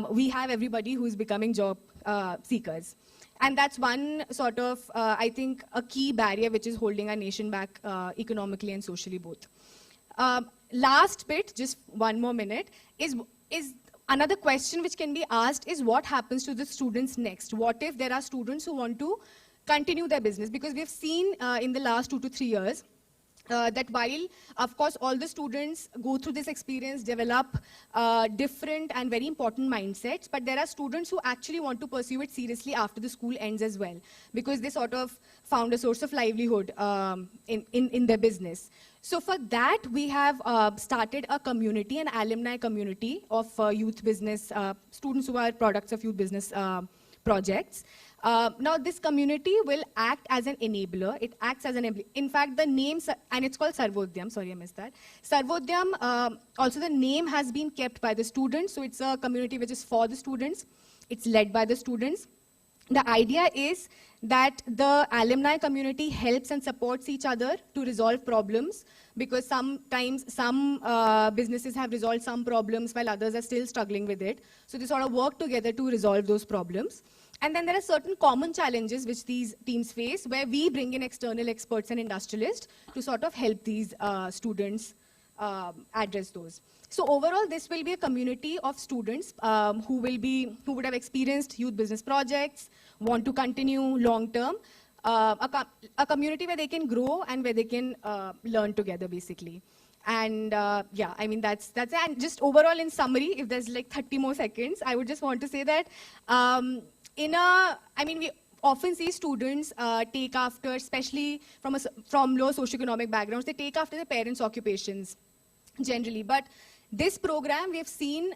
We have everybody who's becoming job seekers. And that's one sort of, I think, a key barrier which is holding our nation back economically and socially both. Last bit, just one more minute, is another question which can be asked is what happens to the students next? What if there are students who want to continue their business? Because we've seen in the last 2 to 3 years, that while, of course, all the students go through this experience, develop different and very important mindsets, but there are students who actually want to pursue it seriously after the school ends as well, because they sort of found a source of livelihood in their business. So for that, we have started a community, an alumni community of youth business, students who are products of youth business projects. Now, this community will act as an enabler. It acts as an enabler. In fact, the name, and it's called Sarvodhyam. Sorry, I missed that. Sarvodhyam, also the name has been kept by the students. So it's a community which is for the students. It's led by the students. The idea is that the alumni community helps and supports each other to resolve problems, because sometimes some businesses have resolved some problems while others are still struggling with it. So they sort of work together to resolve those problems. And then there are certain common challenges which these teams face, where we bring in external experts and industrialists to sort of help these students address those. So overall, this will be a community of students who would have experienced youth business projects, want to continue long term, a community where they can grow and where they can learn together, basically. And yeah, I mean, that's it. And just overall, in summary, if there's like 30 more seconds, I would just want to say that we often see students take after, especially from low socioeconomic backgrounds, they take after their parents' occupations generally. But this program, we have seen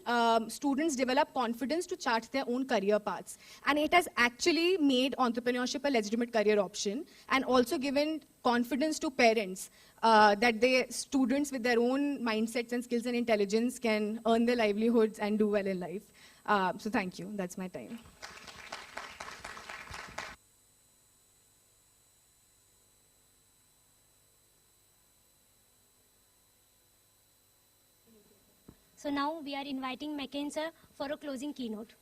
students develop confidence to chart their own career paths. And it has actually made entrepreneurship a legitimate career option, and also given confidence to parents that their students with their own mindsets and skills and intelligence can earn their livelihoods and do well in life. So thank you. That's my time. So now we are inviting McCain sir for a closing keynote.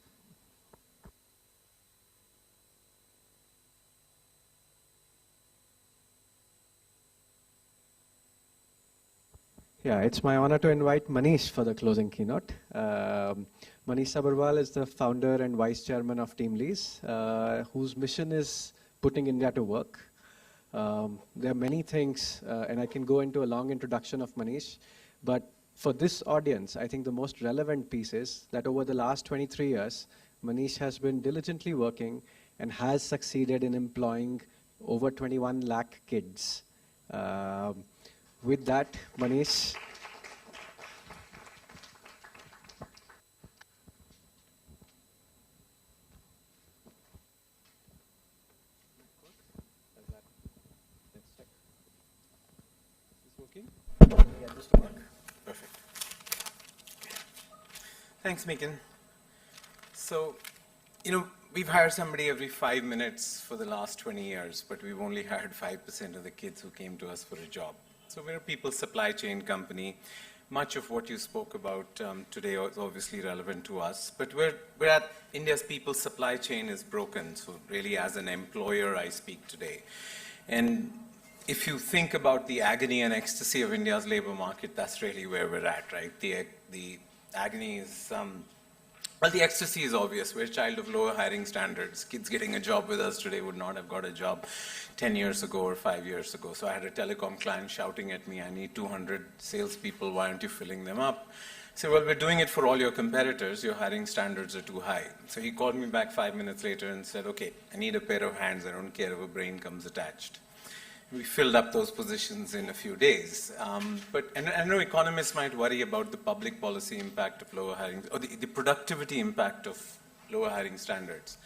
Yeah, it's my honor to invite Manish for the closing keynote. Manish Sabharwal is the founder and vice chairman of TeamLease, whose mission is putting India to work. There are many things, and I can go into a long introduction of Manish, but for this audience, I think the most relevant piece is that over the last 23 years, Manish has been diligently working and has succeeded in employing over 21 lakh kids. With that, Manish. working? Yeah, this will work. Perfect. Thanks, Megan. So, we've hired somebody every 5 minutes for the last 20 years, but we've only hired 5% of the kids who came to us for a job. So we're a people supply chain company. Much of what you spoke about today is obviously relevant to us, but we're at India's people supply chain is broken. So really, as an employer, I speak today. And if you think about the agony and ecstasy of India's labor market, that's really where we're at, right? The agony is, well, the ecstasy is obvious. We're a child of lower hiring standards. Kids getting a job with us today would not have got a job 10 years ago or 5 years ago. So I had a telecom client shouting at me, I need 200 salespeople, why aren't you filling them up? I said, well, we're doing it for all your competitors. Your hiring standards are too high. So he called me back 5 minutes later and said, okay, I need a pair of hands. I don't care if a brain comes attached. We filled up those positions in a few days. And I know economists might worry about the public policy impact of lower hiring, or the productivity impact of lower hiring standards.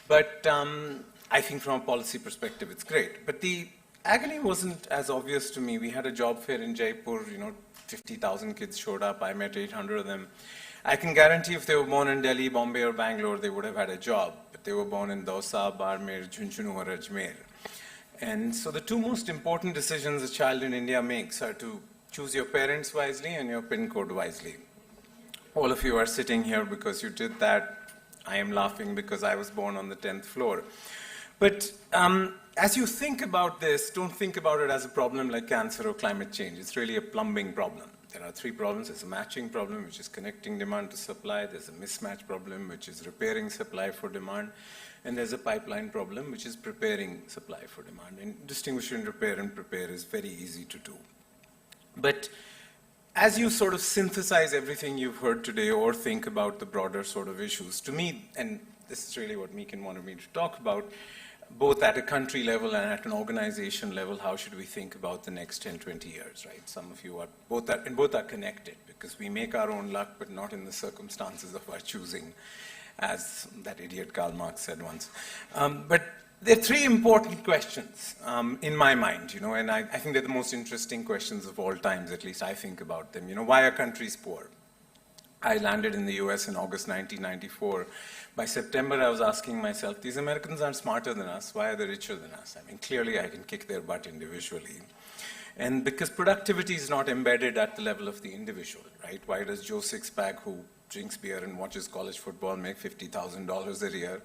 But I think from a policy perspective, it's great. But the agony wasn't as obvious to me. We had a job fair in Jaipur, 50,000 kids showed up. I met 800 of them. I can guarantee if they were born in Delhi, Bombay, or Bangalore, they would have had a job. But they were born in Dausa, Barmer, Jhunjhunu, or Ajmer. And so the two most important decisions a child in India makes are to choose your parents wisely and your PIN code wisely. All of you are sitting here because you did that. I am laughing because I was born on the 10th floor. But as you think about this, don't think about it as a problem like cancer or climate change. It's really a plumbing problem. There are three problems. There's a matching problem, which is connecting demand to supply. There's a mismatch problem, which is repairing supply for demand. And there's a pipeline problem, which is preparing supply for demand. And distinguishing repair and prepare is very easy to do. But as you sort of synthesize everything you've heard today or think about the broader sort of issues, to me, and this is really what Meekin wanted me to talk about, both at a country level and at an organization level, how should we think about the next 10, 20 years, right? Some of you are, both are connected because we make our own luck, but not in the circumstances of our choosing, as that idiot Karl Marx said once. But there are three important questions in my mind, and I think they're the most interesting questions of all times, at least I think about them. Why are countries poor? I landed in the US in August 1994. By September, I was asking myself, these Americans aren't smarter than us. Why are they richer than us? I mean, clearly I can kick their butt individually. And because productivity is not embedded at the level of the individual, right? Why does Joe Sixpack, who drinks beer and watches college football, make $50,000 a year?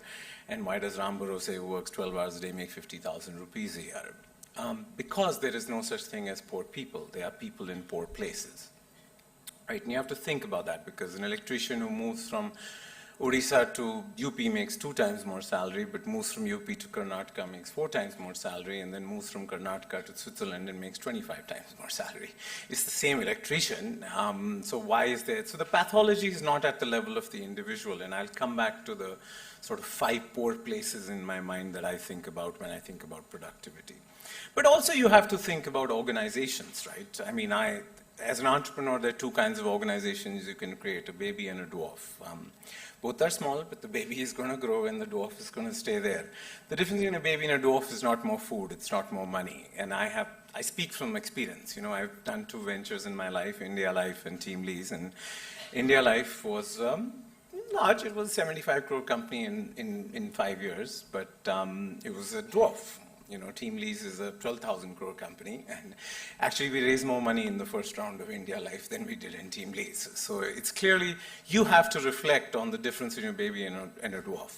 And why does Ram Bharose, who works 12 hours a day, make 50,000 rupees a year? Because there is no such thing as poor people. There are people in poor places. Right? And you have to think about that, because an electrician who moves from Odisha to UP makes 2 times more salary, but moves from UP to Karnataka makes 4 times more salary, and then moves from Karnataka to Switzerland and makes 25 times more salary. It's the same electrician. So why is there? So the pathology is not at the level of the individual, and I'll come back to the sort of 5 poor places in my mind that I think about when I think about productivity. But also you have to think about organizations, right? I mean, as an entrepreneur, there are 2 kinds of organizations you can create, a baby and a dwarf. Both are small, but the baby is going to grow and the dwarf is going to stay there. The difference between a baby and a dwarf is not more food, it's not more money. And I speak from experience. I've done 2 ventures in my life, India Life and TeamLease. And India Life was large. It was a 75 crore company in 5 years, but it was a dwarf. TeamLease is a 12,000 crore company, and actually we raised more money in the first round of India Life than we did in TeamLease. So it's clearly, you have to reflect on the difference in a baby and a dwarf.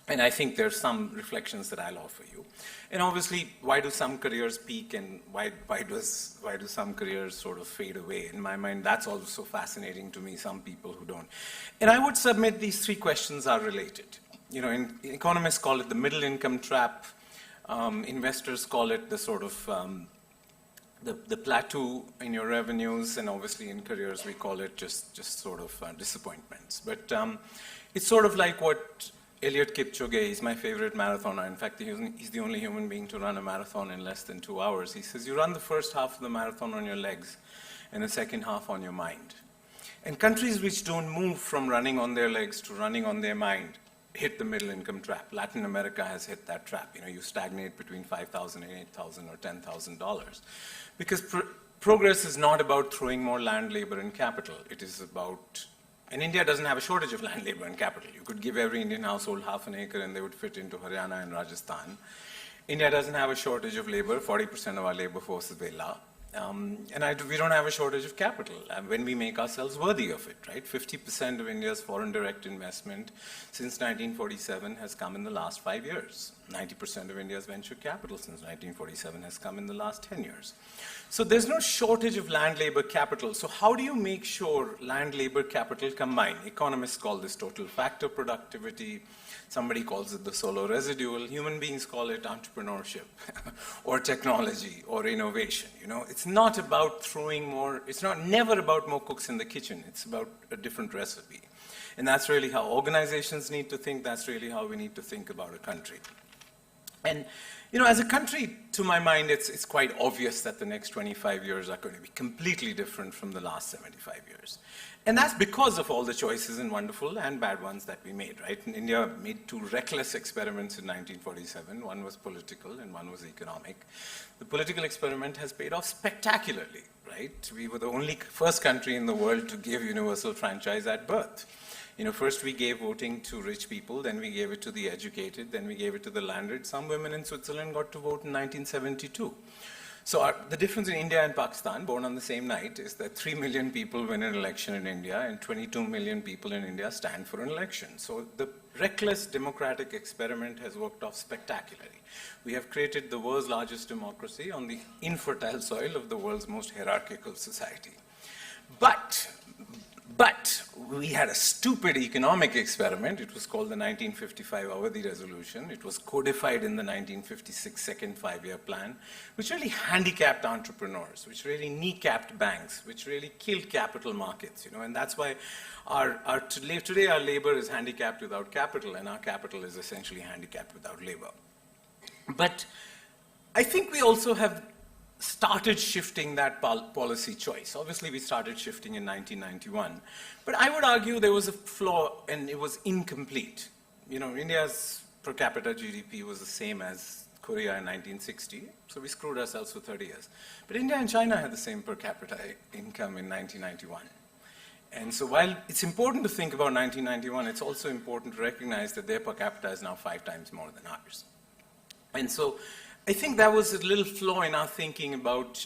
And I think there's some reflections that I'll offer you. And obviously, why do some careers peak and why do some careers sort of fade away? In my mind, that's also fascinating to me, some people who don't. And I would submit these 3 questions are related. Economists call it the middle income trap. Investors call it the sort of the plateau in your revenues, and obviously in careers we call it just sort of disappointments. But it's sort of like what Eliud Kipchoge is, my favorite marathoner. In fact, he's the only human being to run a marathon in less than 2 hours. He says, you run the first half of the marathon on your legs and the second half on your mind. And countries which don't move from running on their legs to running on their mind hit the middle income trap. Latin America has hit that trap. You stagnate between $5,000 and $8,000 or $10,000. Because progress is not about throwing more land, labor, and capital. It is about, and India doesn't have a shortage of land, labor, and capital. You could give every Indian household half an acre and they would fit into Haryana and Rajasthan. India doesn't have a shortage of labor. 40% of our labor force is Vela. We don't have a shortage of capital when we make ourselves worthy of it, right? 50% of India's foreign direct investment since 1947 has come in the last 5 years. 90% of India's venture capital since 1947 has come in the last 10 years. So there's no shortage of land, labor, capital. So how do you make sure land, labor, capital combine? Economists call this total factor productivity. Somebody calls it the solo residual. Human beings call it entrepreneurship or technology or innovation. You know, it's not about throwing more, it's never about more cooks in the kitchen. It's about a different recipe. And that's really how organizations need to think. That's really how we need to think about a country. And, you know, as a country, to my mind, it's quite obvious that the next 25 years are going to be completely different from the last 75 years. And that's because of all the choices, and wonderful and bad ones, that we made, right? And India made 2 reckless experiments in 1947. One was political and one was economic. The political experiment has paid off spectacularly, right? We were the only first country in the world to give universal franchise at birth. You know, first we gave voting to rich people, then we gave it to the educated, then we gave it to the landed. Some women in Switzerland got to vote in 1972. So the difference in India and Pakistan, born on the same night, is that 3 million people win an election in India and 22 million people in India stand for an election. So the reckless democratic experiment has worked off spectacularly. We have created the world's largest democracy on the infertile soil of the world's most hierarchical society. But we had a stupid economic experiment. It was called the 1955 Avanti Resolution. It was codified in the 1956 Second Five-Year Plan, which really handicapped entrepreneurs, which really kneecapped banks, which really killed capital markets, you know, and that's why today our labor is handicapped without capital, and our capital is essentially handicapped without labor. But I think we also have started shifting that policy choice. Obviously, we started shifting in 1991. But I would argue there was a flaw, and it was incomplete. You know, India's per capita GDP was the same as Korea in 1960, so we screwed ourselves for 30 years. But India and China had the same per capita income in 1991. And so while it's important to think about 1991, it's also important to recognize that their per capita is now 5 times more than ours. And so I think that was a little flaw in our thinking about,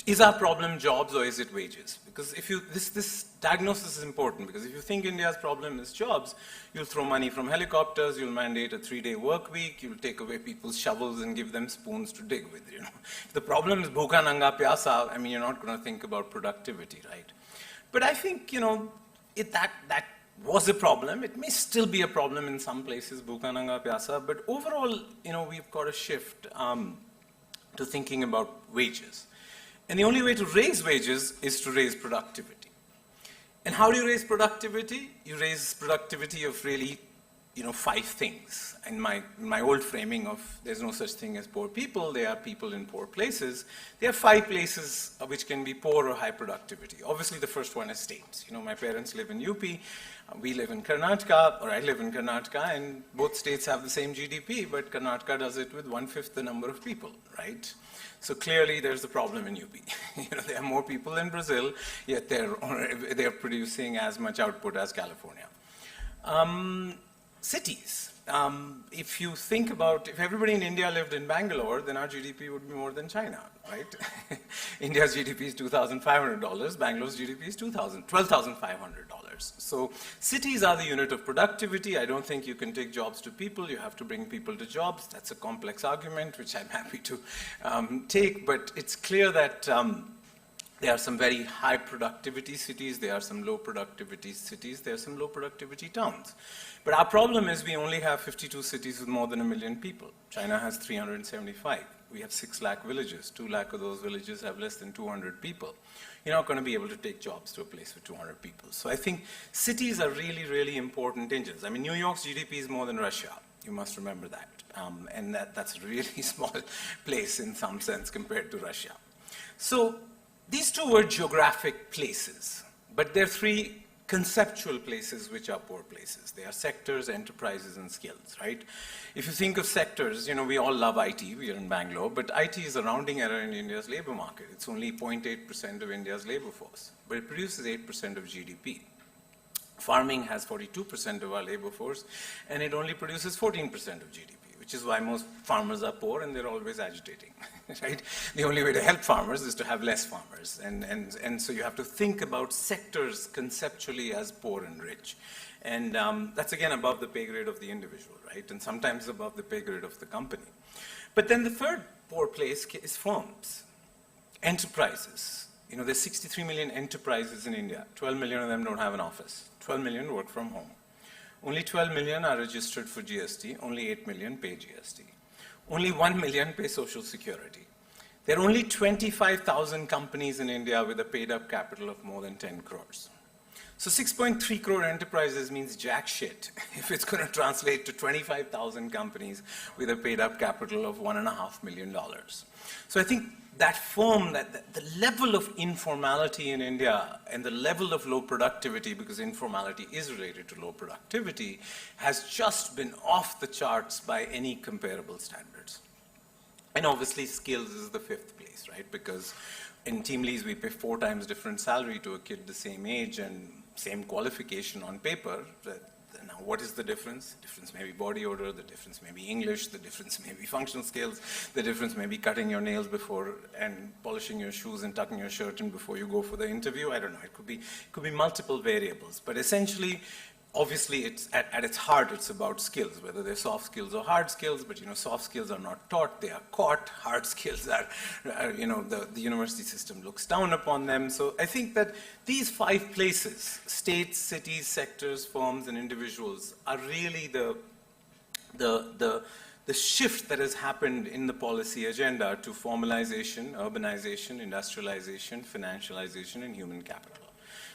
is our problem jobs or is it wages? Because if you, this diagnosis is important, because if you think India's problem is jobs, you'll throw money from helicopters, you'll mandate a 3-day work week, you'll take away people's shovels and give them spoons to dig with, you know. If the problem is bhuka nanga pyasa, I mean, you're not going to think about productivity, right? But I think, you know, that was a problem. It may still be a problem in some places, bhuka nanga pyasa, but overall, you know, we've got a shift to thinking about wages. And the only way to raise wages is to raise productivity. And how do you raise productivity? You raise productivity of really, you know, 5 things. In my old framing of there's no such thing as poor people, there are people in poor places. There are 5 places which can be poor or high productivity. Obviously, the first one is states. You know, my parents live in UP, we live in Karnataka, or I live in Karnataka, and both states have the same GDP, but Karnataka does it with 1/5 the number of people, right? So clearly there's a problem in UP. You know, there are more people in Brazil, yet they're producing as much output as California. Cities. If you think about, if everybody in India lived in Bangalore, then our GDP would be more than China, right? India's GDP is $2,500, Bangalore's GDP is $12,500. So cities are the unit of productivity. I don't think you can take jobs to people. You have to bring people to jobs. That's a complex argument, which I'm happy to take, but it's clear that there are some very high productivity cities, there are some low productivity cities, there are some low productivity towns. But our problem is we only have 52 cities with more than 1 million people. China has 375. We have 6 lakh villages. 2 lakh of those villages have less than 200 people. You're not going to be able to take jobs to a place with 200 people. So I think cities are really, really important engines. I mean, New York's GDP is more than Russia. You must remember that. And that's a really small place in some sense compared to Russia. So these 2 were geographic places, but there are 3 conceptual places which are poor places. They are sectors, enterprises, and skills, right? If you think of sectors, we all love IT. We are in Bangalore, but IT is a rounding error in India's labor market. It's only 0.8% of India's labor force, but it produces 8% of GDP. Farming has 42% of our labor force, and it only produces 14% of GDP, which is why most farmers are poor and they're always agitating, right? The only way to help farmers is to have less farmers. And so you have to think about sectors conceptually as poor and rich. And that's, again, above the pay grade of the individual, right? And sometimes above the pay grade of the company. But then the third poor place is firms, enterprises. There's 63 million enterprises in India. 12 million of them don't have an office. 12 million work from home. Only 12 million are registered for GST. Only 8 million pay GST. Only 1 million pay Social Security. There are only 25,000 companies in India with a paid-up capital of more than 10 crores. So 6.3 crore enterprises means jack shit if it's going to translate to 25,000 companies with a paid-up capital of $1.5 million. So I think that firm, that the level of informality in India and the level of low productivity, because informality is related to low productivity, has just been off the charts by any comparable standards. And obviously skills is the fifth place, right? Because in TeamLease we pay 4 times different salary to a kid the same age and same qualification on paper. Now, what is the difference? The difference may be body odor, the difference may be English, the difference may be functional skills, the difference may be cutting your nails before and polishing your shoes and tucking your shirt in before you go for the interview. I don't know. It could be multiple variables. But essentially, obviously, it's at its heart, it's about skills, whether they're soft skills or hard skills. But soft skills are not taught; they are caught. Hard skills are, the university system looks down upon them. So I think that these 5 places, states, cities, sectors, firms, and individuals, are really the shift that has happened in the policy agenda to formalization, urbanization, industrialization, financialization, and human capital.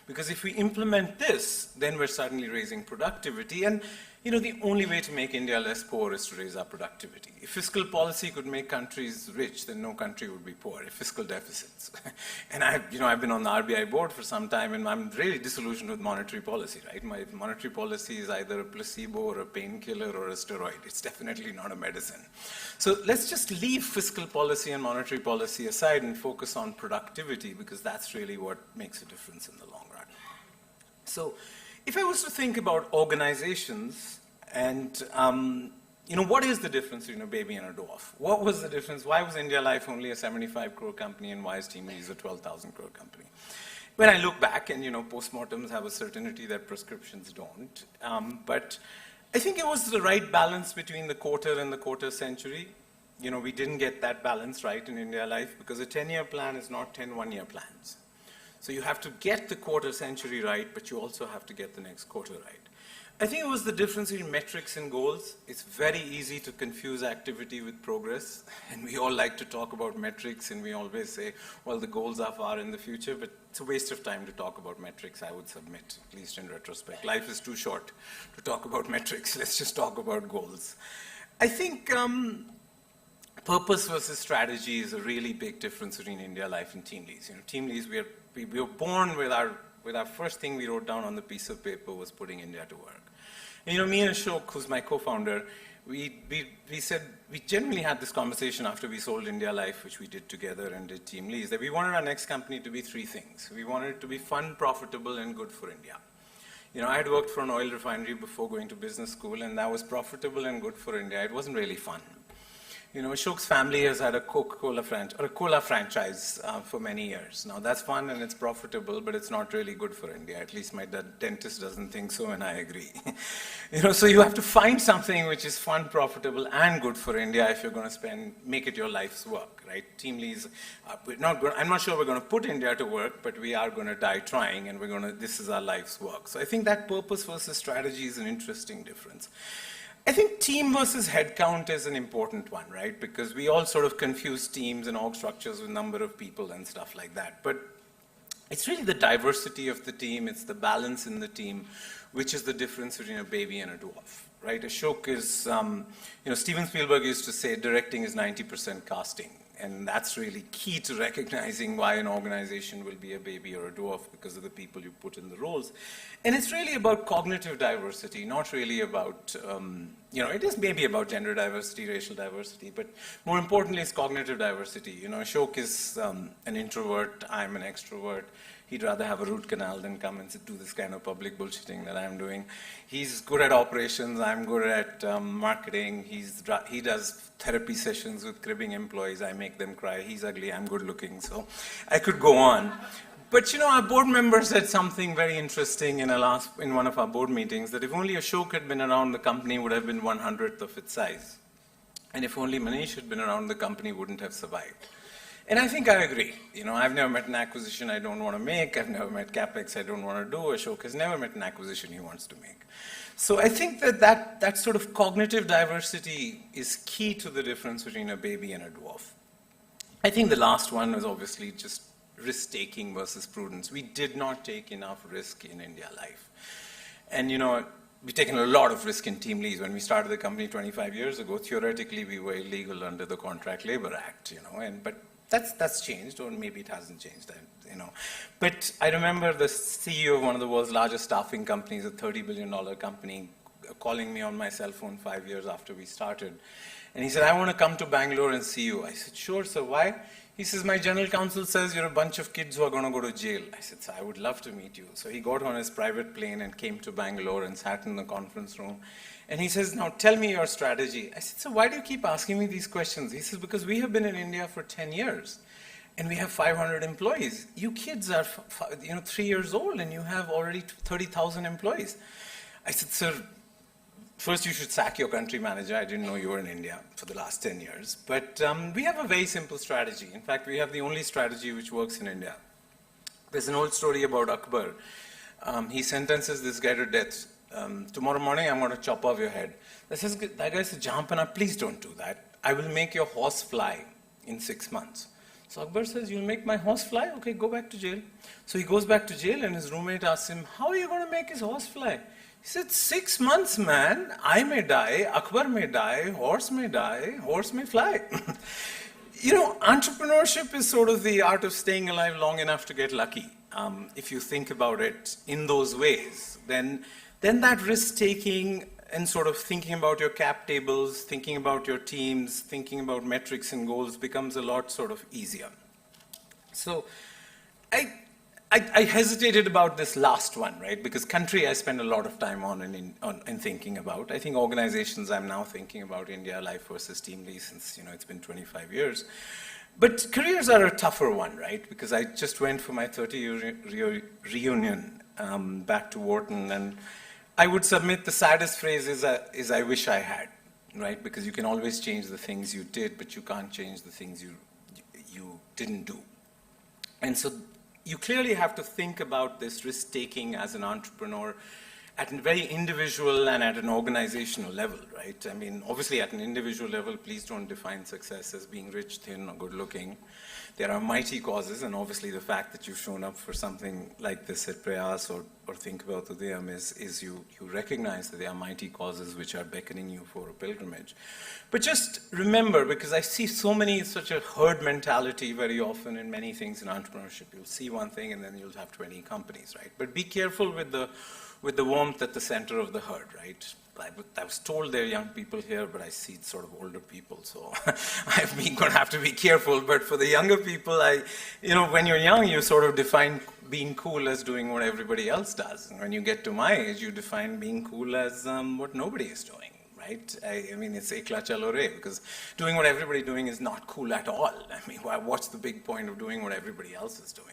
Because if we implement this, then we're suddenly raising productivity. And, the only way to make India less poor is to raise our productivity. If fiscal policy could make countries rich, then no country would be poor, if fiscal deficits. And I've been on the RBI board for some time, and I'm really disillusioned with monetary policy, right? My monetary policy is either a placebo or a painkiller or a steroid. It's definitely not a medicine. So let's just leave fiscal policy and monetary policy aside and focus on productivity, because that's really what makes a difference in the long run. So if I was to think about organizations and, what is the difference between a baby and a dwarf? What was the difference? Why was India Life only a 75 crore company and why is TeamLease a 12,000 crore company? When I look back, and, postmortems have a certainty that prescriptions don't, but I think it was the right balance between the quarter and the quarter century. We didn't get that balance right in India Life because a 10-year plan is not 10 one-year plans. So you have to get the quarter century right, but you also have to get the next quarter right. I think it was the difference between metrics and goals. It's very easy to confuse activity with progress, and we all like to talk about metrics, and we always say, well, the goals are far in the future, but it's a waste of time to talk about metrics, I would submit, at least in retrospect. Life is too short to talk about metrics. Let's just talk about goals. I think purpose versus strategy is a really big difference between India Life and TeamLease. TeamLease, we were born with our first thing we wrote down on the piece of paper was putting India to work. And, me and Ashok, who's my co-founder, we said, we generally had this conversation after we sold India Life, which we did together and did TeamLease, that we wanted our next company to be 3 things. We wanted it to be fun, profitable, and good for India. I had worked for an oil refinery before going to business school, and that was profitable and good for India. It wasn't really fun. Ashok's family has had a Coca-Cola franchise, or a cola franchise for many years. Now, that's fun and it's profitable, but it's not really good for India. At least my dentist doesn't think so, and I agree. So you have to find something which is fun, profitable, and good for India if you're going to make it your life's work, right? TeamLease, I'm not sure we're going to put India to work, but we are going to die trying, and this is our life's work. So I think that purpose versus strategy is an interesting difference. I think team versus headcount is an important one, right? Because we all sort of confuse teams and org structures with number of people and stuff like that. But it's really the diversity of the team, it's the balance in the team, which is the difference between a baby and a dwarf, right? Ashok is, Steven Spielberg used to say, directing is 90% casting. And that's really key to recognizing why an organization will be a baby or a dwarf, because of the people you put in the roles. And it's really about cognitive diversity, not really about, it is maybe about gender diversity, racial diversity, but more importantly, it's cognitive diversity. Ashok is an introvert, I'm an extrovert. He'd rather have a root canal than come and do this kind of public bullshitting that I'm doing. He's good at operations, I'm good at marketing. He does therapy sessions with cribbing employees. I make them cry. He's ugly, I'm good looking. So I could go on. But our board member said something very interesting in one of our board meetings, that if only Ashok had been around, the company would have been 1/100th of its size. And if only Manish had been around, the company wouldn't have survived. And I think I agree. I've never met an acquisition I don't want to make. I've never met CapEx I don't want to do. Ashok has never met an acquisition he wants to make. So I think that sort of cognitive diversity is key to the difference between a baby and a dwarf. I think the last one was obviously just risk-taking versus prudence. We did not take enough risk in India Life. And we've taken a lot of risk in TeamLease. When we started the company 25 years ago, theoretically we were illegal under the Contract Labor Act, but that's changed, or maybe it hasn't changed, But I remember the CEO of one of the world's largest staffing companies, a $30 billion company, calling me on my cell phone 5 years after we started. And he said, I want to come to Bangalore and see you. I said, sure, sir, why? He says, my general counsel says you're a bunch of kids who are going to go to jail. I said, sir, I would love to meet you. So he got on his private plane and came to Bangalore and sat in the conference room. And he says, now tell me your strategy. I said, so why do you keep asking me these questions? He says, because we have been in India for 10 years and we have 500 employees. You kids are 3 years old and you have already 30,000 employees. I said, sir, first you should sack your country manager. I didn't know you were in India for the last 10 years. But we have a very simple strategy. In fact, we have the only strategy which works in India. There's an old story about Akbar. He sentences this guy to death. Tomorrow morning, I'm going to chop off your head. That guy says, Jahanpana, please don't do that. I will make your horse fly in 6 months. So Akbar says, you'll make my horse fly? Okay, go back to jail. So he goes back to jail and his roommate asks him, how are you going to make his horse fly? He said, 6 months, man. I may die, Akbar may die, horse may fly. Entrepreneurship is sort of the art of staying alive long enough to get lucky. If you think about it in those ways, then that risk-taking and sort of thinking about your cap tables, thinking about your teams, thinking about metrics and goals becomes a lot sort of easier. So I hesitated about this last one, right? Because country I spend a lot of time on thinking about. I think organizations I'm now thinking about India Life versus TeamLease since it's been 25 years. But careers are a tougher one, right? Because I just went for my 30-year reunion back to Wharton, and I would submit the saddest phrase is I wish I had, right? Because you can always change the things you did, but you can't change the things you didn't do. And so you clearly have to think about this risk-taking as an entrepreneur at a very individual and at an organizational level, right? I mean, obviously at an individual level, please don't define success as being rich, thin, or good-looking. There are mighty causes, and obviously the fact that you've shown up for something like this at Prayaas or think about Udhyam is you recognize that there are mighty causes which are beckoning you for a pilgrimage. But just remember, because I see such a herd mentality very often in many things in entrepreneurship. You'll see one thing and then you'll have 20 companies, right? But be careful with the warmth at the center of the herd, right? I was told there are young people here, but I see sort of older people, so I'm going to have to be careful. But for the younger people, when you're young, you sort of define being cool as doing what everybody else does. And when you get to my age, you define being cool as what nobody is doing, right? I mean, it's ekla chalo re, because doing what everybody's doing is not cool at all. I mean, what's the big point of doing what everybody else is doing?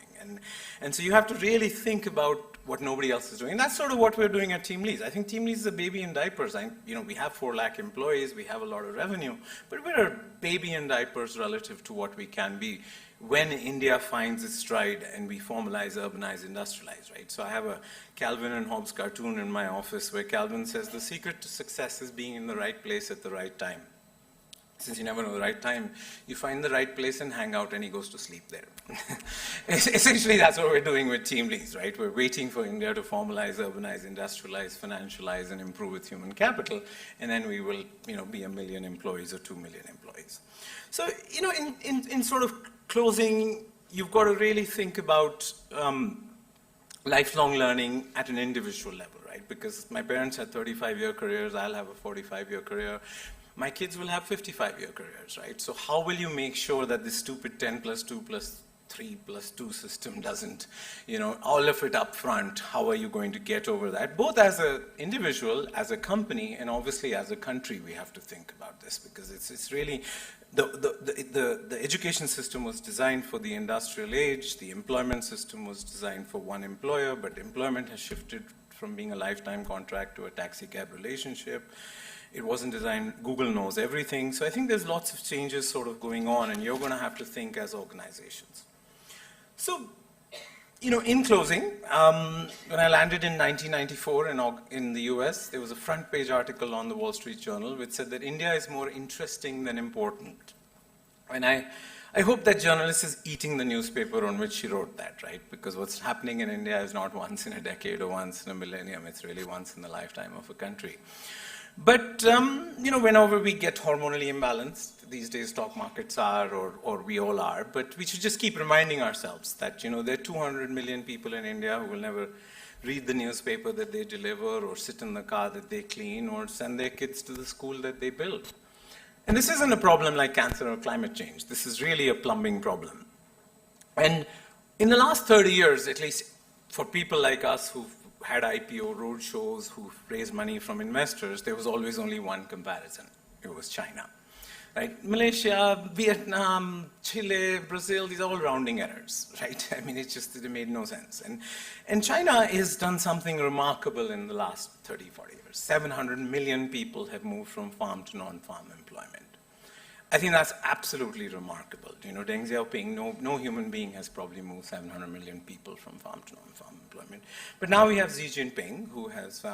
And so you have to really think about what nobody else is doing. And that's sort of what we're doing at TeamLease. I think TeamLease is a baby in diapers. We have 4 lakh employees, we have a lot of revenue, but we're a baby in diapers relative to what we can be when India finds its stride and we formalize, urbanize, industrialize, right? So I have a Calvin and Hobbes cartoon in my office where Calvin says the secret to success is being in the right place at the right time. since you never know the right time, you find the right place and hang out, and he goes to sleep there. Essentially, that's what we're doing with TeamLease, right? We're waiting for India to formalize, urbanize, industrialize, financialize, and improve its human capital, and then we will, be 1 million employees or 2 million employees. So, in sort of closing, you've got to really think about lifelong learning at an individual level, right? Because my parents had 35-year careers, I'll have a 45-year career. My kids will have 55-year careers, right? So how will you make sure that this stupid 10 plus 2 plus 3 plus 2 system doesn't, all of it up front? How are you going to get over that? Both as an individual, as a company, and obviously as a country, we have to think about this, because it's really, the education system was designed for the industrial age, the employment system was designed for one employer, but employment has shifted from being a lifetime contract to a taxi cab relationship. It wasn't designed, Google knows everything. So I think there's lots of changes sort of going on, and you're going to have to think as organizations. So, in closing, when I landed in 1994 in the US, there was a front page article on the Wall Street Journal which said that India is more interesting than important. And I hope that journalist is eating the newspaper on which she wrote that, right? Because what's happening in India is not once in a decade or once in a millennium, it's really once in the lifetime of a country. But, whenever we get hormonally imbalanced, these days stock markets are, or we all are, but we should just keep reminding ourselves that, there are 200 million people in India who will never read the newspaper that they deliver, or sit in the car that they clean, or send their kids to the school that they build. And this isn't a problem like cancer or climate change. This is really a plumbing problem. And in the last 30 years, at least for people like us who've had IPO roadshows, who raised money from investors, there was always only one comparison. It was China, right? Malaysia, Vietnam, Chile, Brazil, these are all rounding errors, right? I mean, it made no sense. And China has done something remarkable in the last 30, 40 years. 700 million people have moved from farm to non-farm employment. I think that's absolutely remarkable. Deng Xiaoping, no human being has probably moved 700 million people from farm to non-farm employment. But now we have Xi Jinping, who has,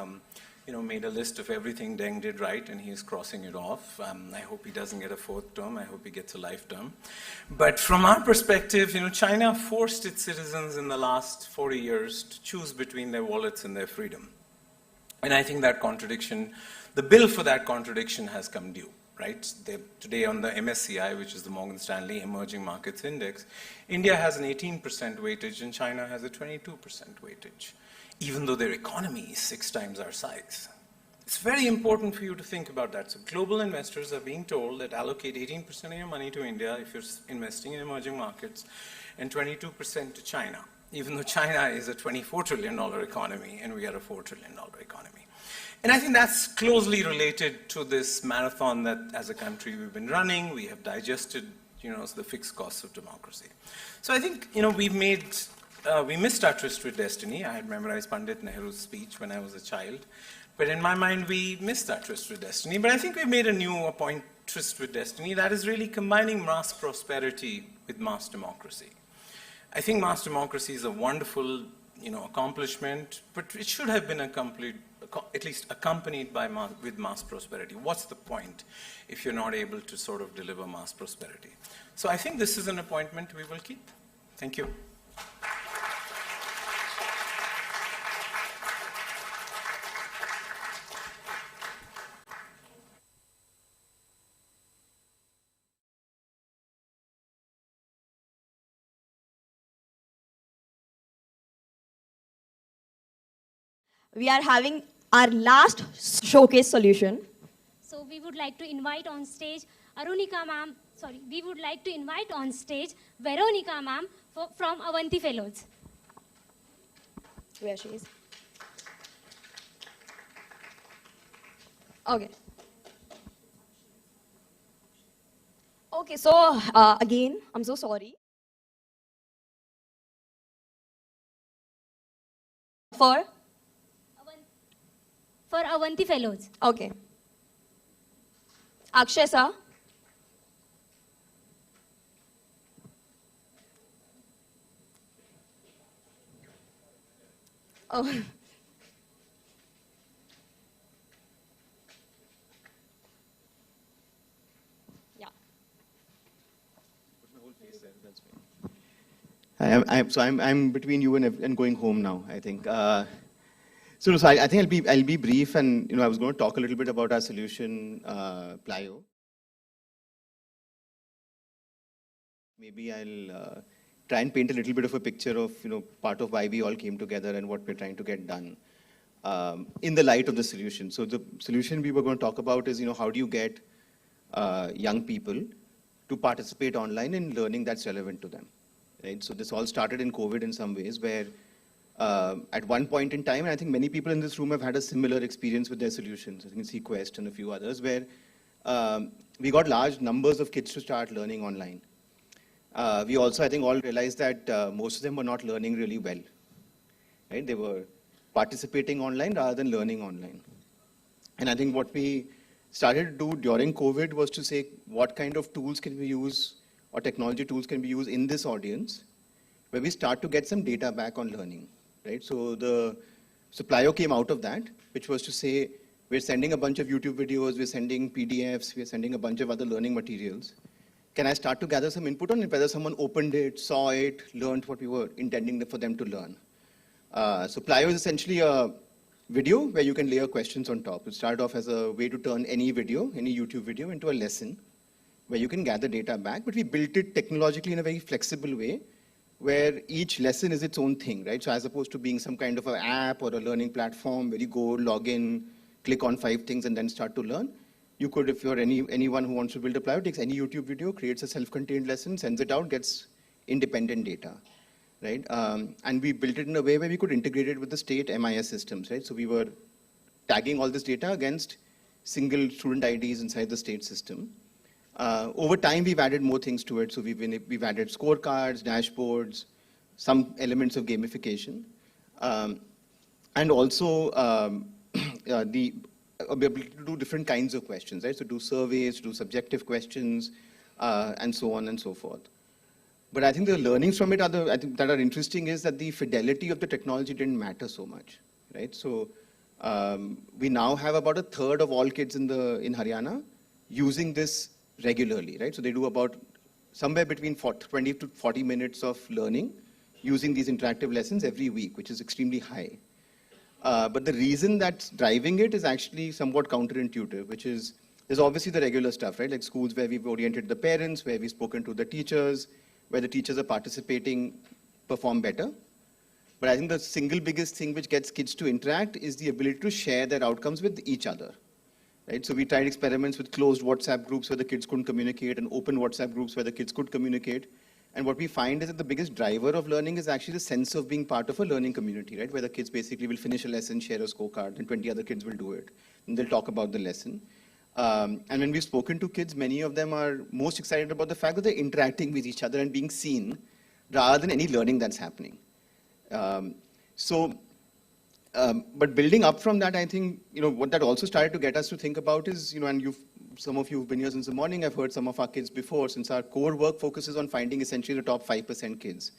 made a list of everything Deng did right, and he's crossing it off. I hope he doesn't get a 4th term. I hope he gets a life term. But from our perspective, China forced its citizens in the last 40 years to choose between their wallets and their freedom. And I think that contradiction, the bill for that contradiction has come due. Right? Today on the MSCI, which is the Morgan Stanley Emerging Markets Index, India has an 18% weightage and China has a 22% weightage, even though their economy is 6 times our size. It's very important for you to think about that. So global investors are being told that allocate 18% of your money to India if you're investing in emerging markets, and 22% to China, even though China is a $24 trillion economy and we are a $4 trillion economy. And I think that's closely related to this marathon that, as a country, we've been running. We have digested, the fixed costs of democracy. So I think, we missed our tryst with destiny. I had memorized Pandit Nehru's speech when I was a child. But in my mind, we missed our tryst with destiny. But I think we've made a new tryst with destiny that is really combining mass prosperity with mass democracy. I think mass democracy is a wonderful, accomplishment, but it should have been at least accompanied with mass prosperity. What's the point if you're not able to sort of deliver mass prosperity? So I think this is an appointment we will keep. Thank you. We are having our last showcase solution. So we would like to invite on stage Arunika ma'am, we would like to invite on stage Veronica ma'am from Avanti Fellows. Where she is. Okay. Okay, so again, I'm so sorry. For Avanti Fellows. Okay. Akshay sir. Oh. I'm between you and going home now, I think. So I think I'll be brief, and I was going to talk a little bit about our solution, Plyo. Maybe I'll try and paint a little bit of a picture of part of why we all came together and what we're trying to get done in the light of the solution. So the solution we were going to talk about is how do you get young people to participate online in learning that's relevant to them. Right? So this all started in COVID in some ways, where at one point in time, and I think many people in this room have had a similar experience with their solutions, I think Sequest and a few others, where we got large numbers of kids to start learning online. We also, I think, all realized that most of them were not learning really well. Right? They were participating online rather than learning online. And I think what we started to do during COVID was to say, what kind of tools can we use, or technology tools can be used in this audience, where we start to get some data back on learning, right? So Plyo came out of that, which was to say, we're sending a bunch of YouTube videos, we're sending PDFs, we're sending a bunch of other learning materials. Can I start to gather some input on it, whether someone opened it, saw it, learned what we were intending for them to learn? So Plyo is essentially a video where you can layer questions on top. It started off as a way to turn any video, any YouTube video, into a lesson, where you can gather data back, but we built it technologically in a very flexible way, where each lesson is its own thing, right? So as opposed to being some kind of an app or a learning platform where you go, log in, click on 5 things and then start to learn, you could, if you're anyone who wants to build a Plyo, takes any YouTube video, creates a self-contained lesson, sends it out, gets independent data, right? And we built it in a way where we could integrate it with the state MIS systems, right? So we were tagging all this data against single student IDs inside the state system. Over time, we've added more things to it. So we've added scorecards, dashboards, some elements of gamification, and also the ability to do different kinds of questions, right? So do surveys, do subjective questions, and so on and so forth. But I think the learnings from it that are interesting is that the fidelity of the technology didn't matter so much, right? So we now have about 1/3 of all kids in Haryana using this regularly, right? So they do about somewhere between 20 to 40 minutes of learning using these interactive lessons every week, which is extremely high. But the reason that's driving it is actually somewhat counterintuitive, which is there's obviously the regular stuff, right? Like schools where we've oriented the parents, where we've spoken to the teachers, where the teachers are participating, perform better. But I think the single biggest thing which gets kids to interact is the ability to share their outcomes with each other. Right? So we tried experiments with closed WhatsApp groups where the kids couldn't communicate and open WhatsApp groups where the kids could communicate. And what we find is that the biggest driver of learning is actually the sense of being part of a learning community, right? Where the kids basically will finish a lesson, share a scorecard, and 20 other kids will do it. And they'll talk about the lesson. And when we've spoken to kids, many of them are most excited about the fact that they're interacting with each other and being seen rather than any learning that's happening. But building up from that, I think, what that also started to get us to think about is, and some of you who've been here since the morning, I've heard some of our kids before, since our core work focuses on finding essentially the top 5% kids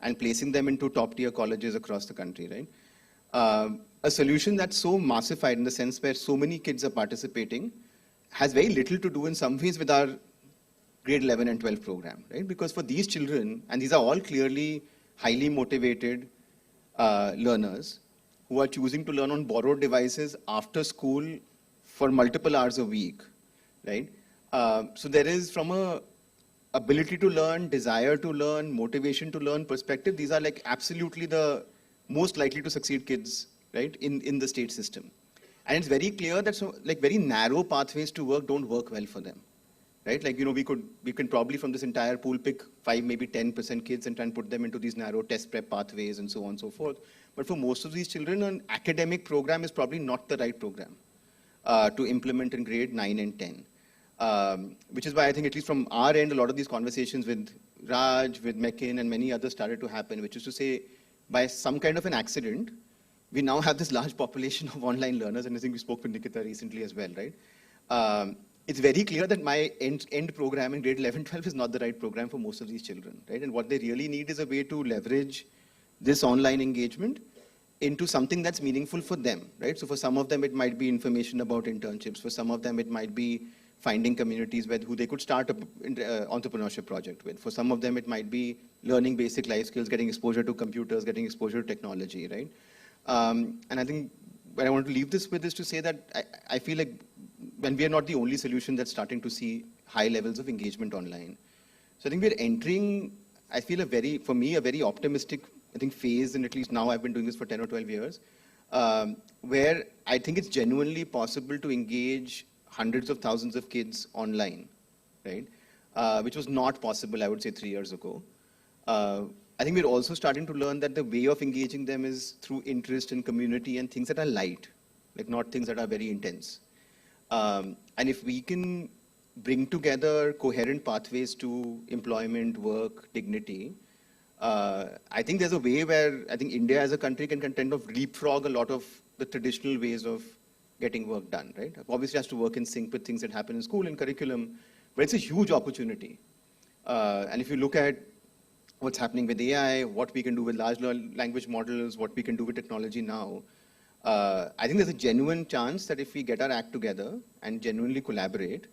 and placing them into top tier colleges across the country, right? A solution that's so massified in the sense where so many kids are participating has very little to do in some ways with our grade 11 and 12 program, right? Because for these children, and these are all clearly highly motivated learners who are choosing to learn on borrowed devices after school for multiple hours a week, right? So there is, from a ability to learn, desire to learn, motivation to learn perspective, these are like absolutely the most likely to succeed kids, right, in the state system. And it's very clear that very narrow pathways to work don't work well for them, right? Like, we can probably from this entire pool pick 5, maybe 10% kids and try and put them into these narrow test prep pathways and so on and so forth. But for most of these children, an academic program is probably not the right program to implement in grade 9 and 10. Which is why I think, at least from our end, a lot of these conversations with Raj, with Mekin, and many others started to happen, which is to say, by some kind of an accident, we now have this large population of online learners, and I think we spoke with Nikita recently as well, right? It's very clear that my end program in grade 11, 12 is not the right program for most of these children, right? And what they really need is a way to leverage this online engagement into something that's meaningful for them, right? So for some of them, it might be information about internships. For some of them, it might be finding communities who they could start an entrepreneurship project with. For some of them, it might be learning basic life skills, getting exposure to computers, getting exposure to technology, right? And I think what I want to leave this with is to say that I feel like when we are not the only solution that's starting to see high levels of engagement online. So I think we're entering, I feel for me, a very optimistic, I think, phase, and at least now I've been doing this for 10 or 12 years, where I think it's genuinely possible to engage hundreds of thousands of kids online, right? Which was not possible, I would say, 3 years ago. I think we're also starting to learn that the way of engaging them is through interest and community and things that are light, like not things that are very intense. And if we can bring together coherent pathways to employment, work, dignity, I think there's a way where I think India as a country can kind of leapfrog a lot of the traditional ways of getting work done, right? Obviously, it has to work in sync with things that happen in school and curriculum, but it's a huge opportunity. And if you look at what's happening with AI, what we can do with large language models, what we can do with technology now, I think there's a genuine chance that if we get our act together and genuinely collaborate,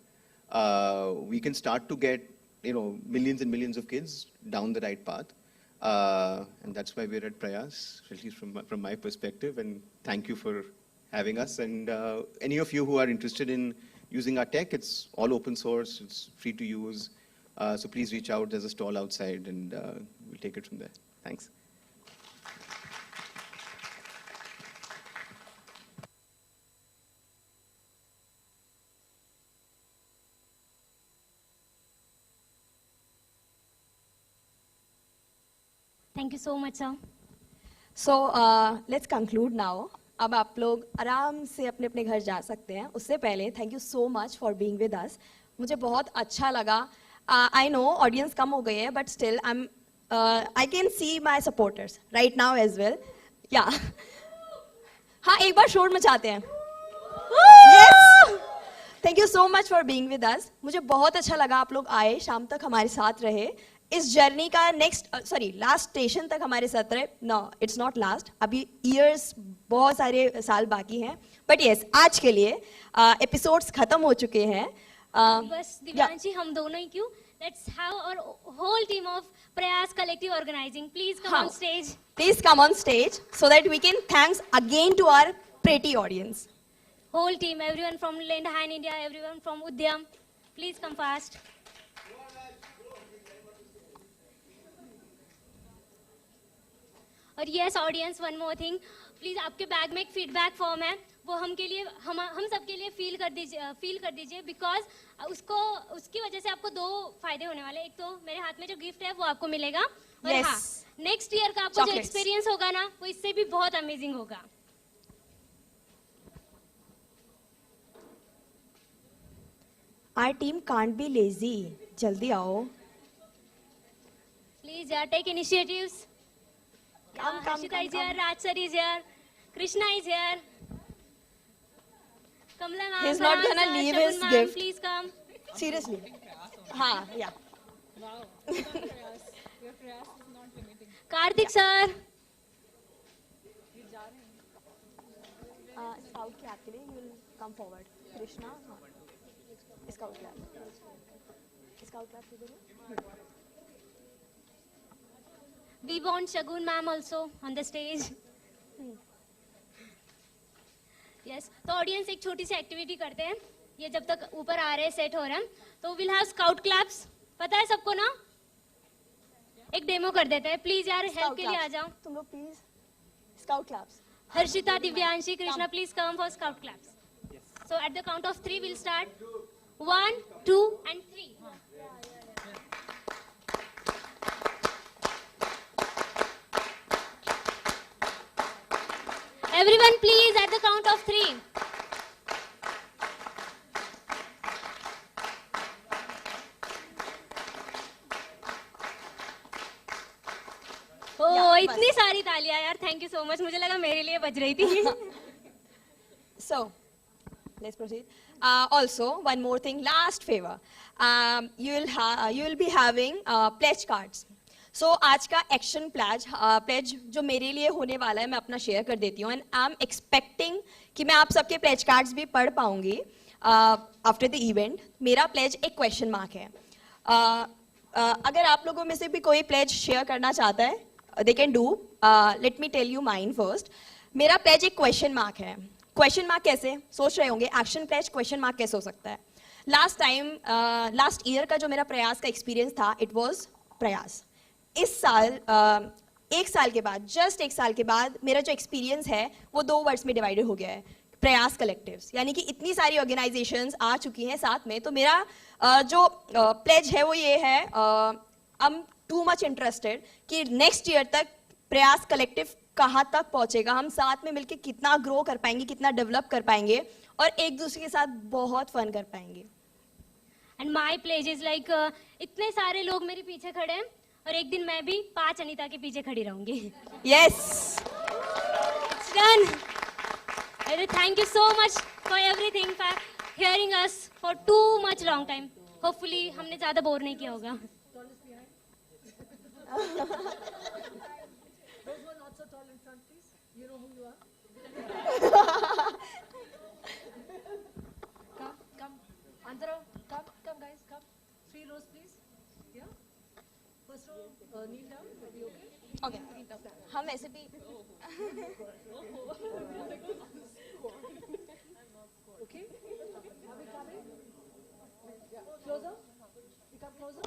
we can start to get millions and millions of kids down the right path. And that's why we're at Prayaas, at least from my perspective. And thank you for having us. And any of you who are interested in using our tech, it's all open source, it's free to use. So please reach out. There's a stall outside, and we'll take it from there. Thanks. Thank you so much, sir. So let's conclude now. अब आप लोग आराम से अपने अपने घर जा सकते हैं. उससे पहले thank you so much for being with us. मुझे बहुत अच्छा लगा. I know audience कम हो गई है, but still I can see my supporters right now as well. Yeah. हाँ, एक बार शोर मचाते हैं. Yes. Thank you so much for being with us. मुझे बहुत अच्छा लगा आप लोग आए, शाम तक हमारे साथ रहे. इस जर्नी का लास्ट स्टेशन तक हमारे साथ रहे. No, it's not last. अभी इयर्स, बहुत सारे साल बाकी हैं. बट यस, आज के लिए एपिसोड्स खत्म हो चुके हैं. बस दिव्यांशी, हम दोनों ही क्यों? Let's have our whole team of Prayaas Collective organizing. Please come on stage. Please come on stage so that we can thanks again to our pretty audience. Whole team, everyone from Lend Hand India, everyone from Udhyam. Please come fast. और yes audience, one more thing, please आपके bag में एक feedback form है, वो हम सब के लिए फील कर दीजिए बिकॉज उसकी वजह से आपको दो फायदे होने वाले. एक तो मेरे हाथ में जो गिफ्ट है वो आपको मिलेगा, और हाँ, नेक्स्ट ईयर का आपको जो एक्सपीरियंस होगा ना, वो इससे भी बहुत अमेजिंग होगा. Our team can't be lazy. जल्दी आओ. Please take initiatives. Ashita is here, Raj sir is here, Krishna is here. Kamla ma'am, He's not gonna leave his gift. Please come. Seriously. हाँ, yeah. Karthik sir. Scout clap के लिए you will come forward. Krishna. Scout clap. Scout clap के लिए. We want Shagun ma'am also on the stage. Yes. तो audience एक छोटी सी activity करते हैं. ये जब तक ऊपर आ रहे हैं, सेट हो रहे हैं, तो विल हैव स्काउट क्लैप्स. पता है सबको ना? एक डेमो कर देते हैं. प्लीज यार हेल्प के लिए आ जाओ. तुम लोग please scout claps. Harshita, Divyanshi, Krishna, please come for scout claps. So at the count of 3 we'll start. 1, 2 and 3. Everyone please at the count of 3. Oh, इतनी सारी तालियां यार. Thank you so much. मुझे लगा मेरे लिए बज रही थी. So, let's proceed. Also, one more thing, last favor. You will be having pledge cards. So, आज का action pledge जो मेरे लिए होने वाला है, मैं अपना share कर देती हूँ. And I'm expecting कि मैं आप सबके pledge cards भी पढ़ पाऊँगी. आफ्टर द इवेंट, मेरा प्लेज एक क्वेश्चन मार्क है. अगर आप लोगों में से भी कोई प्लेज शेयर करना चाहता है, they can do. Let me tell you mine first. मेरा प्लेज एक क्वेश्चन मार्क है. क्वेश्चन मार्क कैसे? सोच रहे होंगे एक्शन प्लेज क्वेश्चन मार्क कैसे हो सकता है. लास्ट ईयर का जो मेरा प्रयास का एक्सपीरियंस था, इट वाज प्रयास. इस साल एक साल के बाद, जस्ट एक साल के बाद मेरा जो एक्सपीरियंस है वो 2 वर्ड्स में डिवाइडेड हो गया है, प्रयास कलेक्टिव्स. यानी कि इतनी सारी ऑर्गेनाइजेशंस आ चुकी हैं साथ में. तो मेरा जो प्लेज है वो ये है, I M too much interested कि नेक्स्ट ईयर तक प्रयास कलेक्टिव कहाँ तक पहुंचेगा, हम साथ में मिलकर कितना ग्रो कर पाएंगे, कितना डेवलप कर पाएंगे और एक दूसरे के साथ बहुत फन कर पाएंगे. And my pledge is like इतने सारे लोग मेरे पीछे खड़े हैं और एक दिन मैं भी 5 अनीता के पीछे खड़ी रहूंगी. Yes, done. Thank you so much for everything, for hearing us for too much long time. Hopefully हमने ज़्यादा बोर नहीं किया होगा. Those who are not so tall in front, please. You know who you are. Come. Antara, come guys, come. 3 rows, please. Yeah. First row, kneel down. Will be okay? Okay. हम ऐसे भी. Okay. Are we coming? Yeah. Closer. You come closer.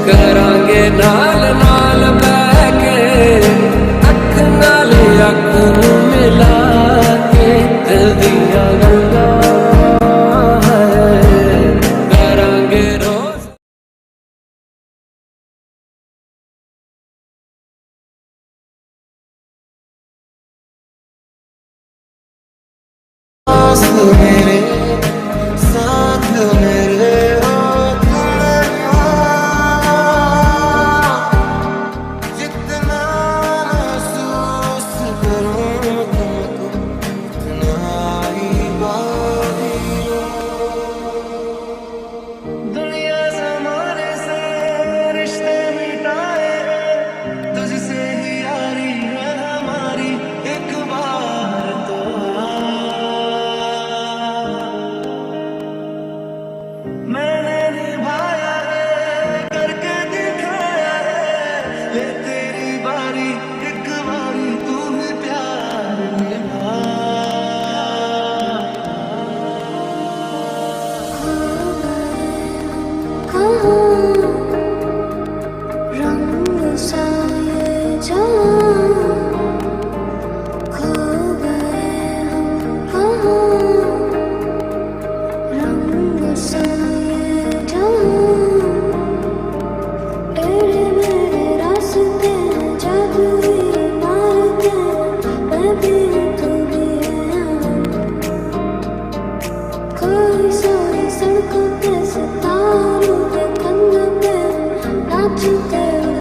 करांगे नाल नाल बैके अख नाल अख मिला के दिल दिया गल्लां करांगे रोज. मेरे साथ मेरे सड़कों पे सितारों के कंध पे नाचते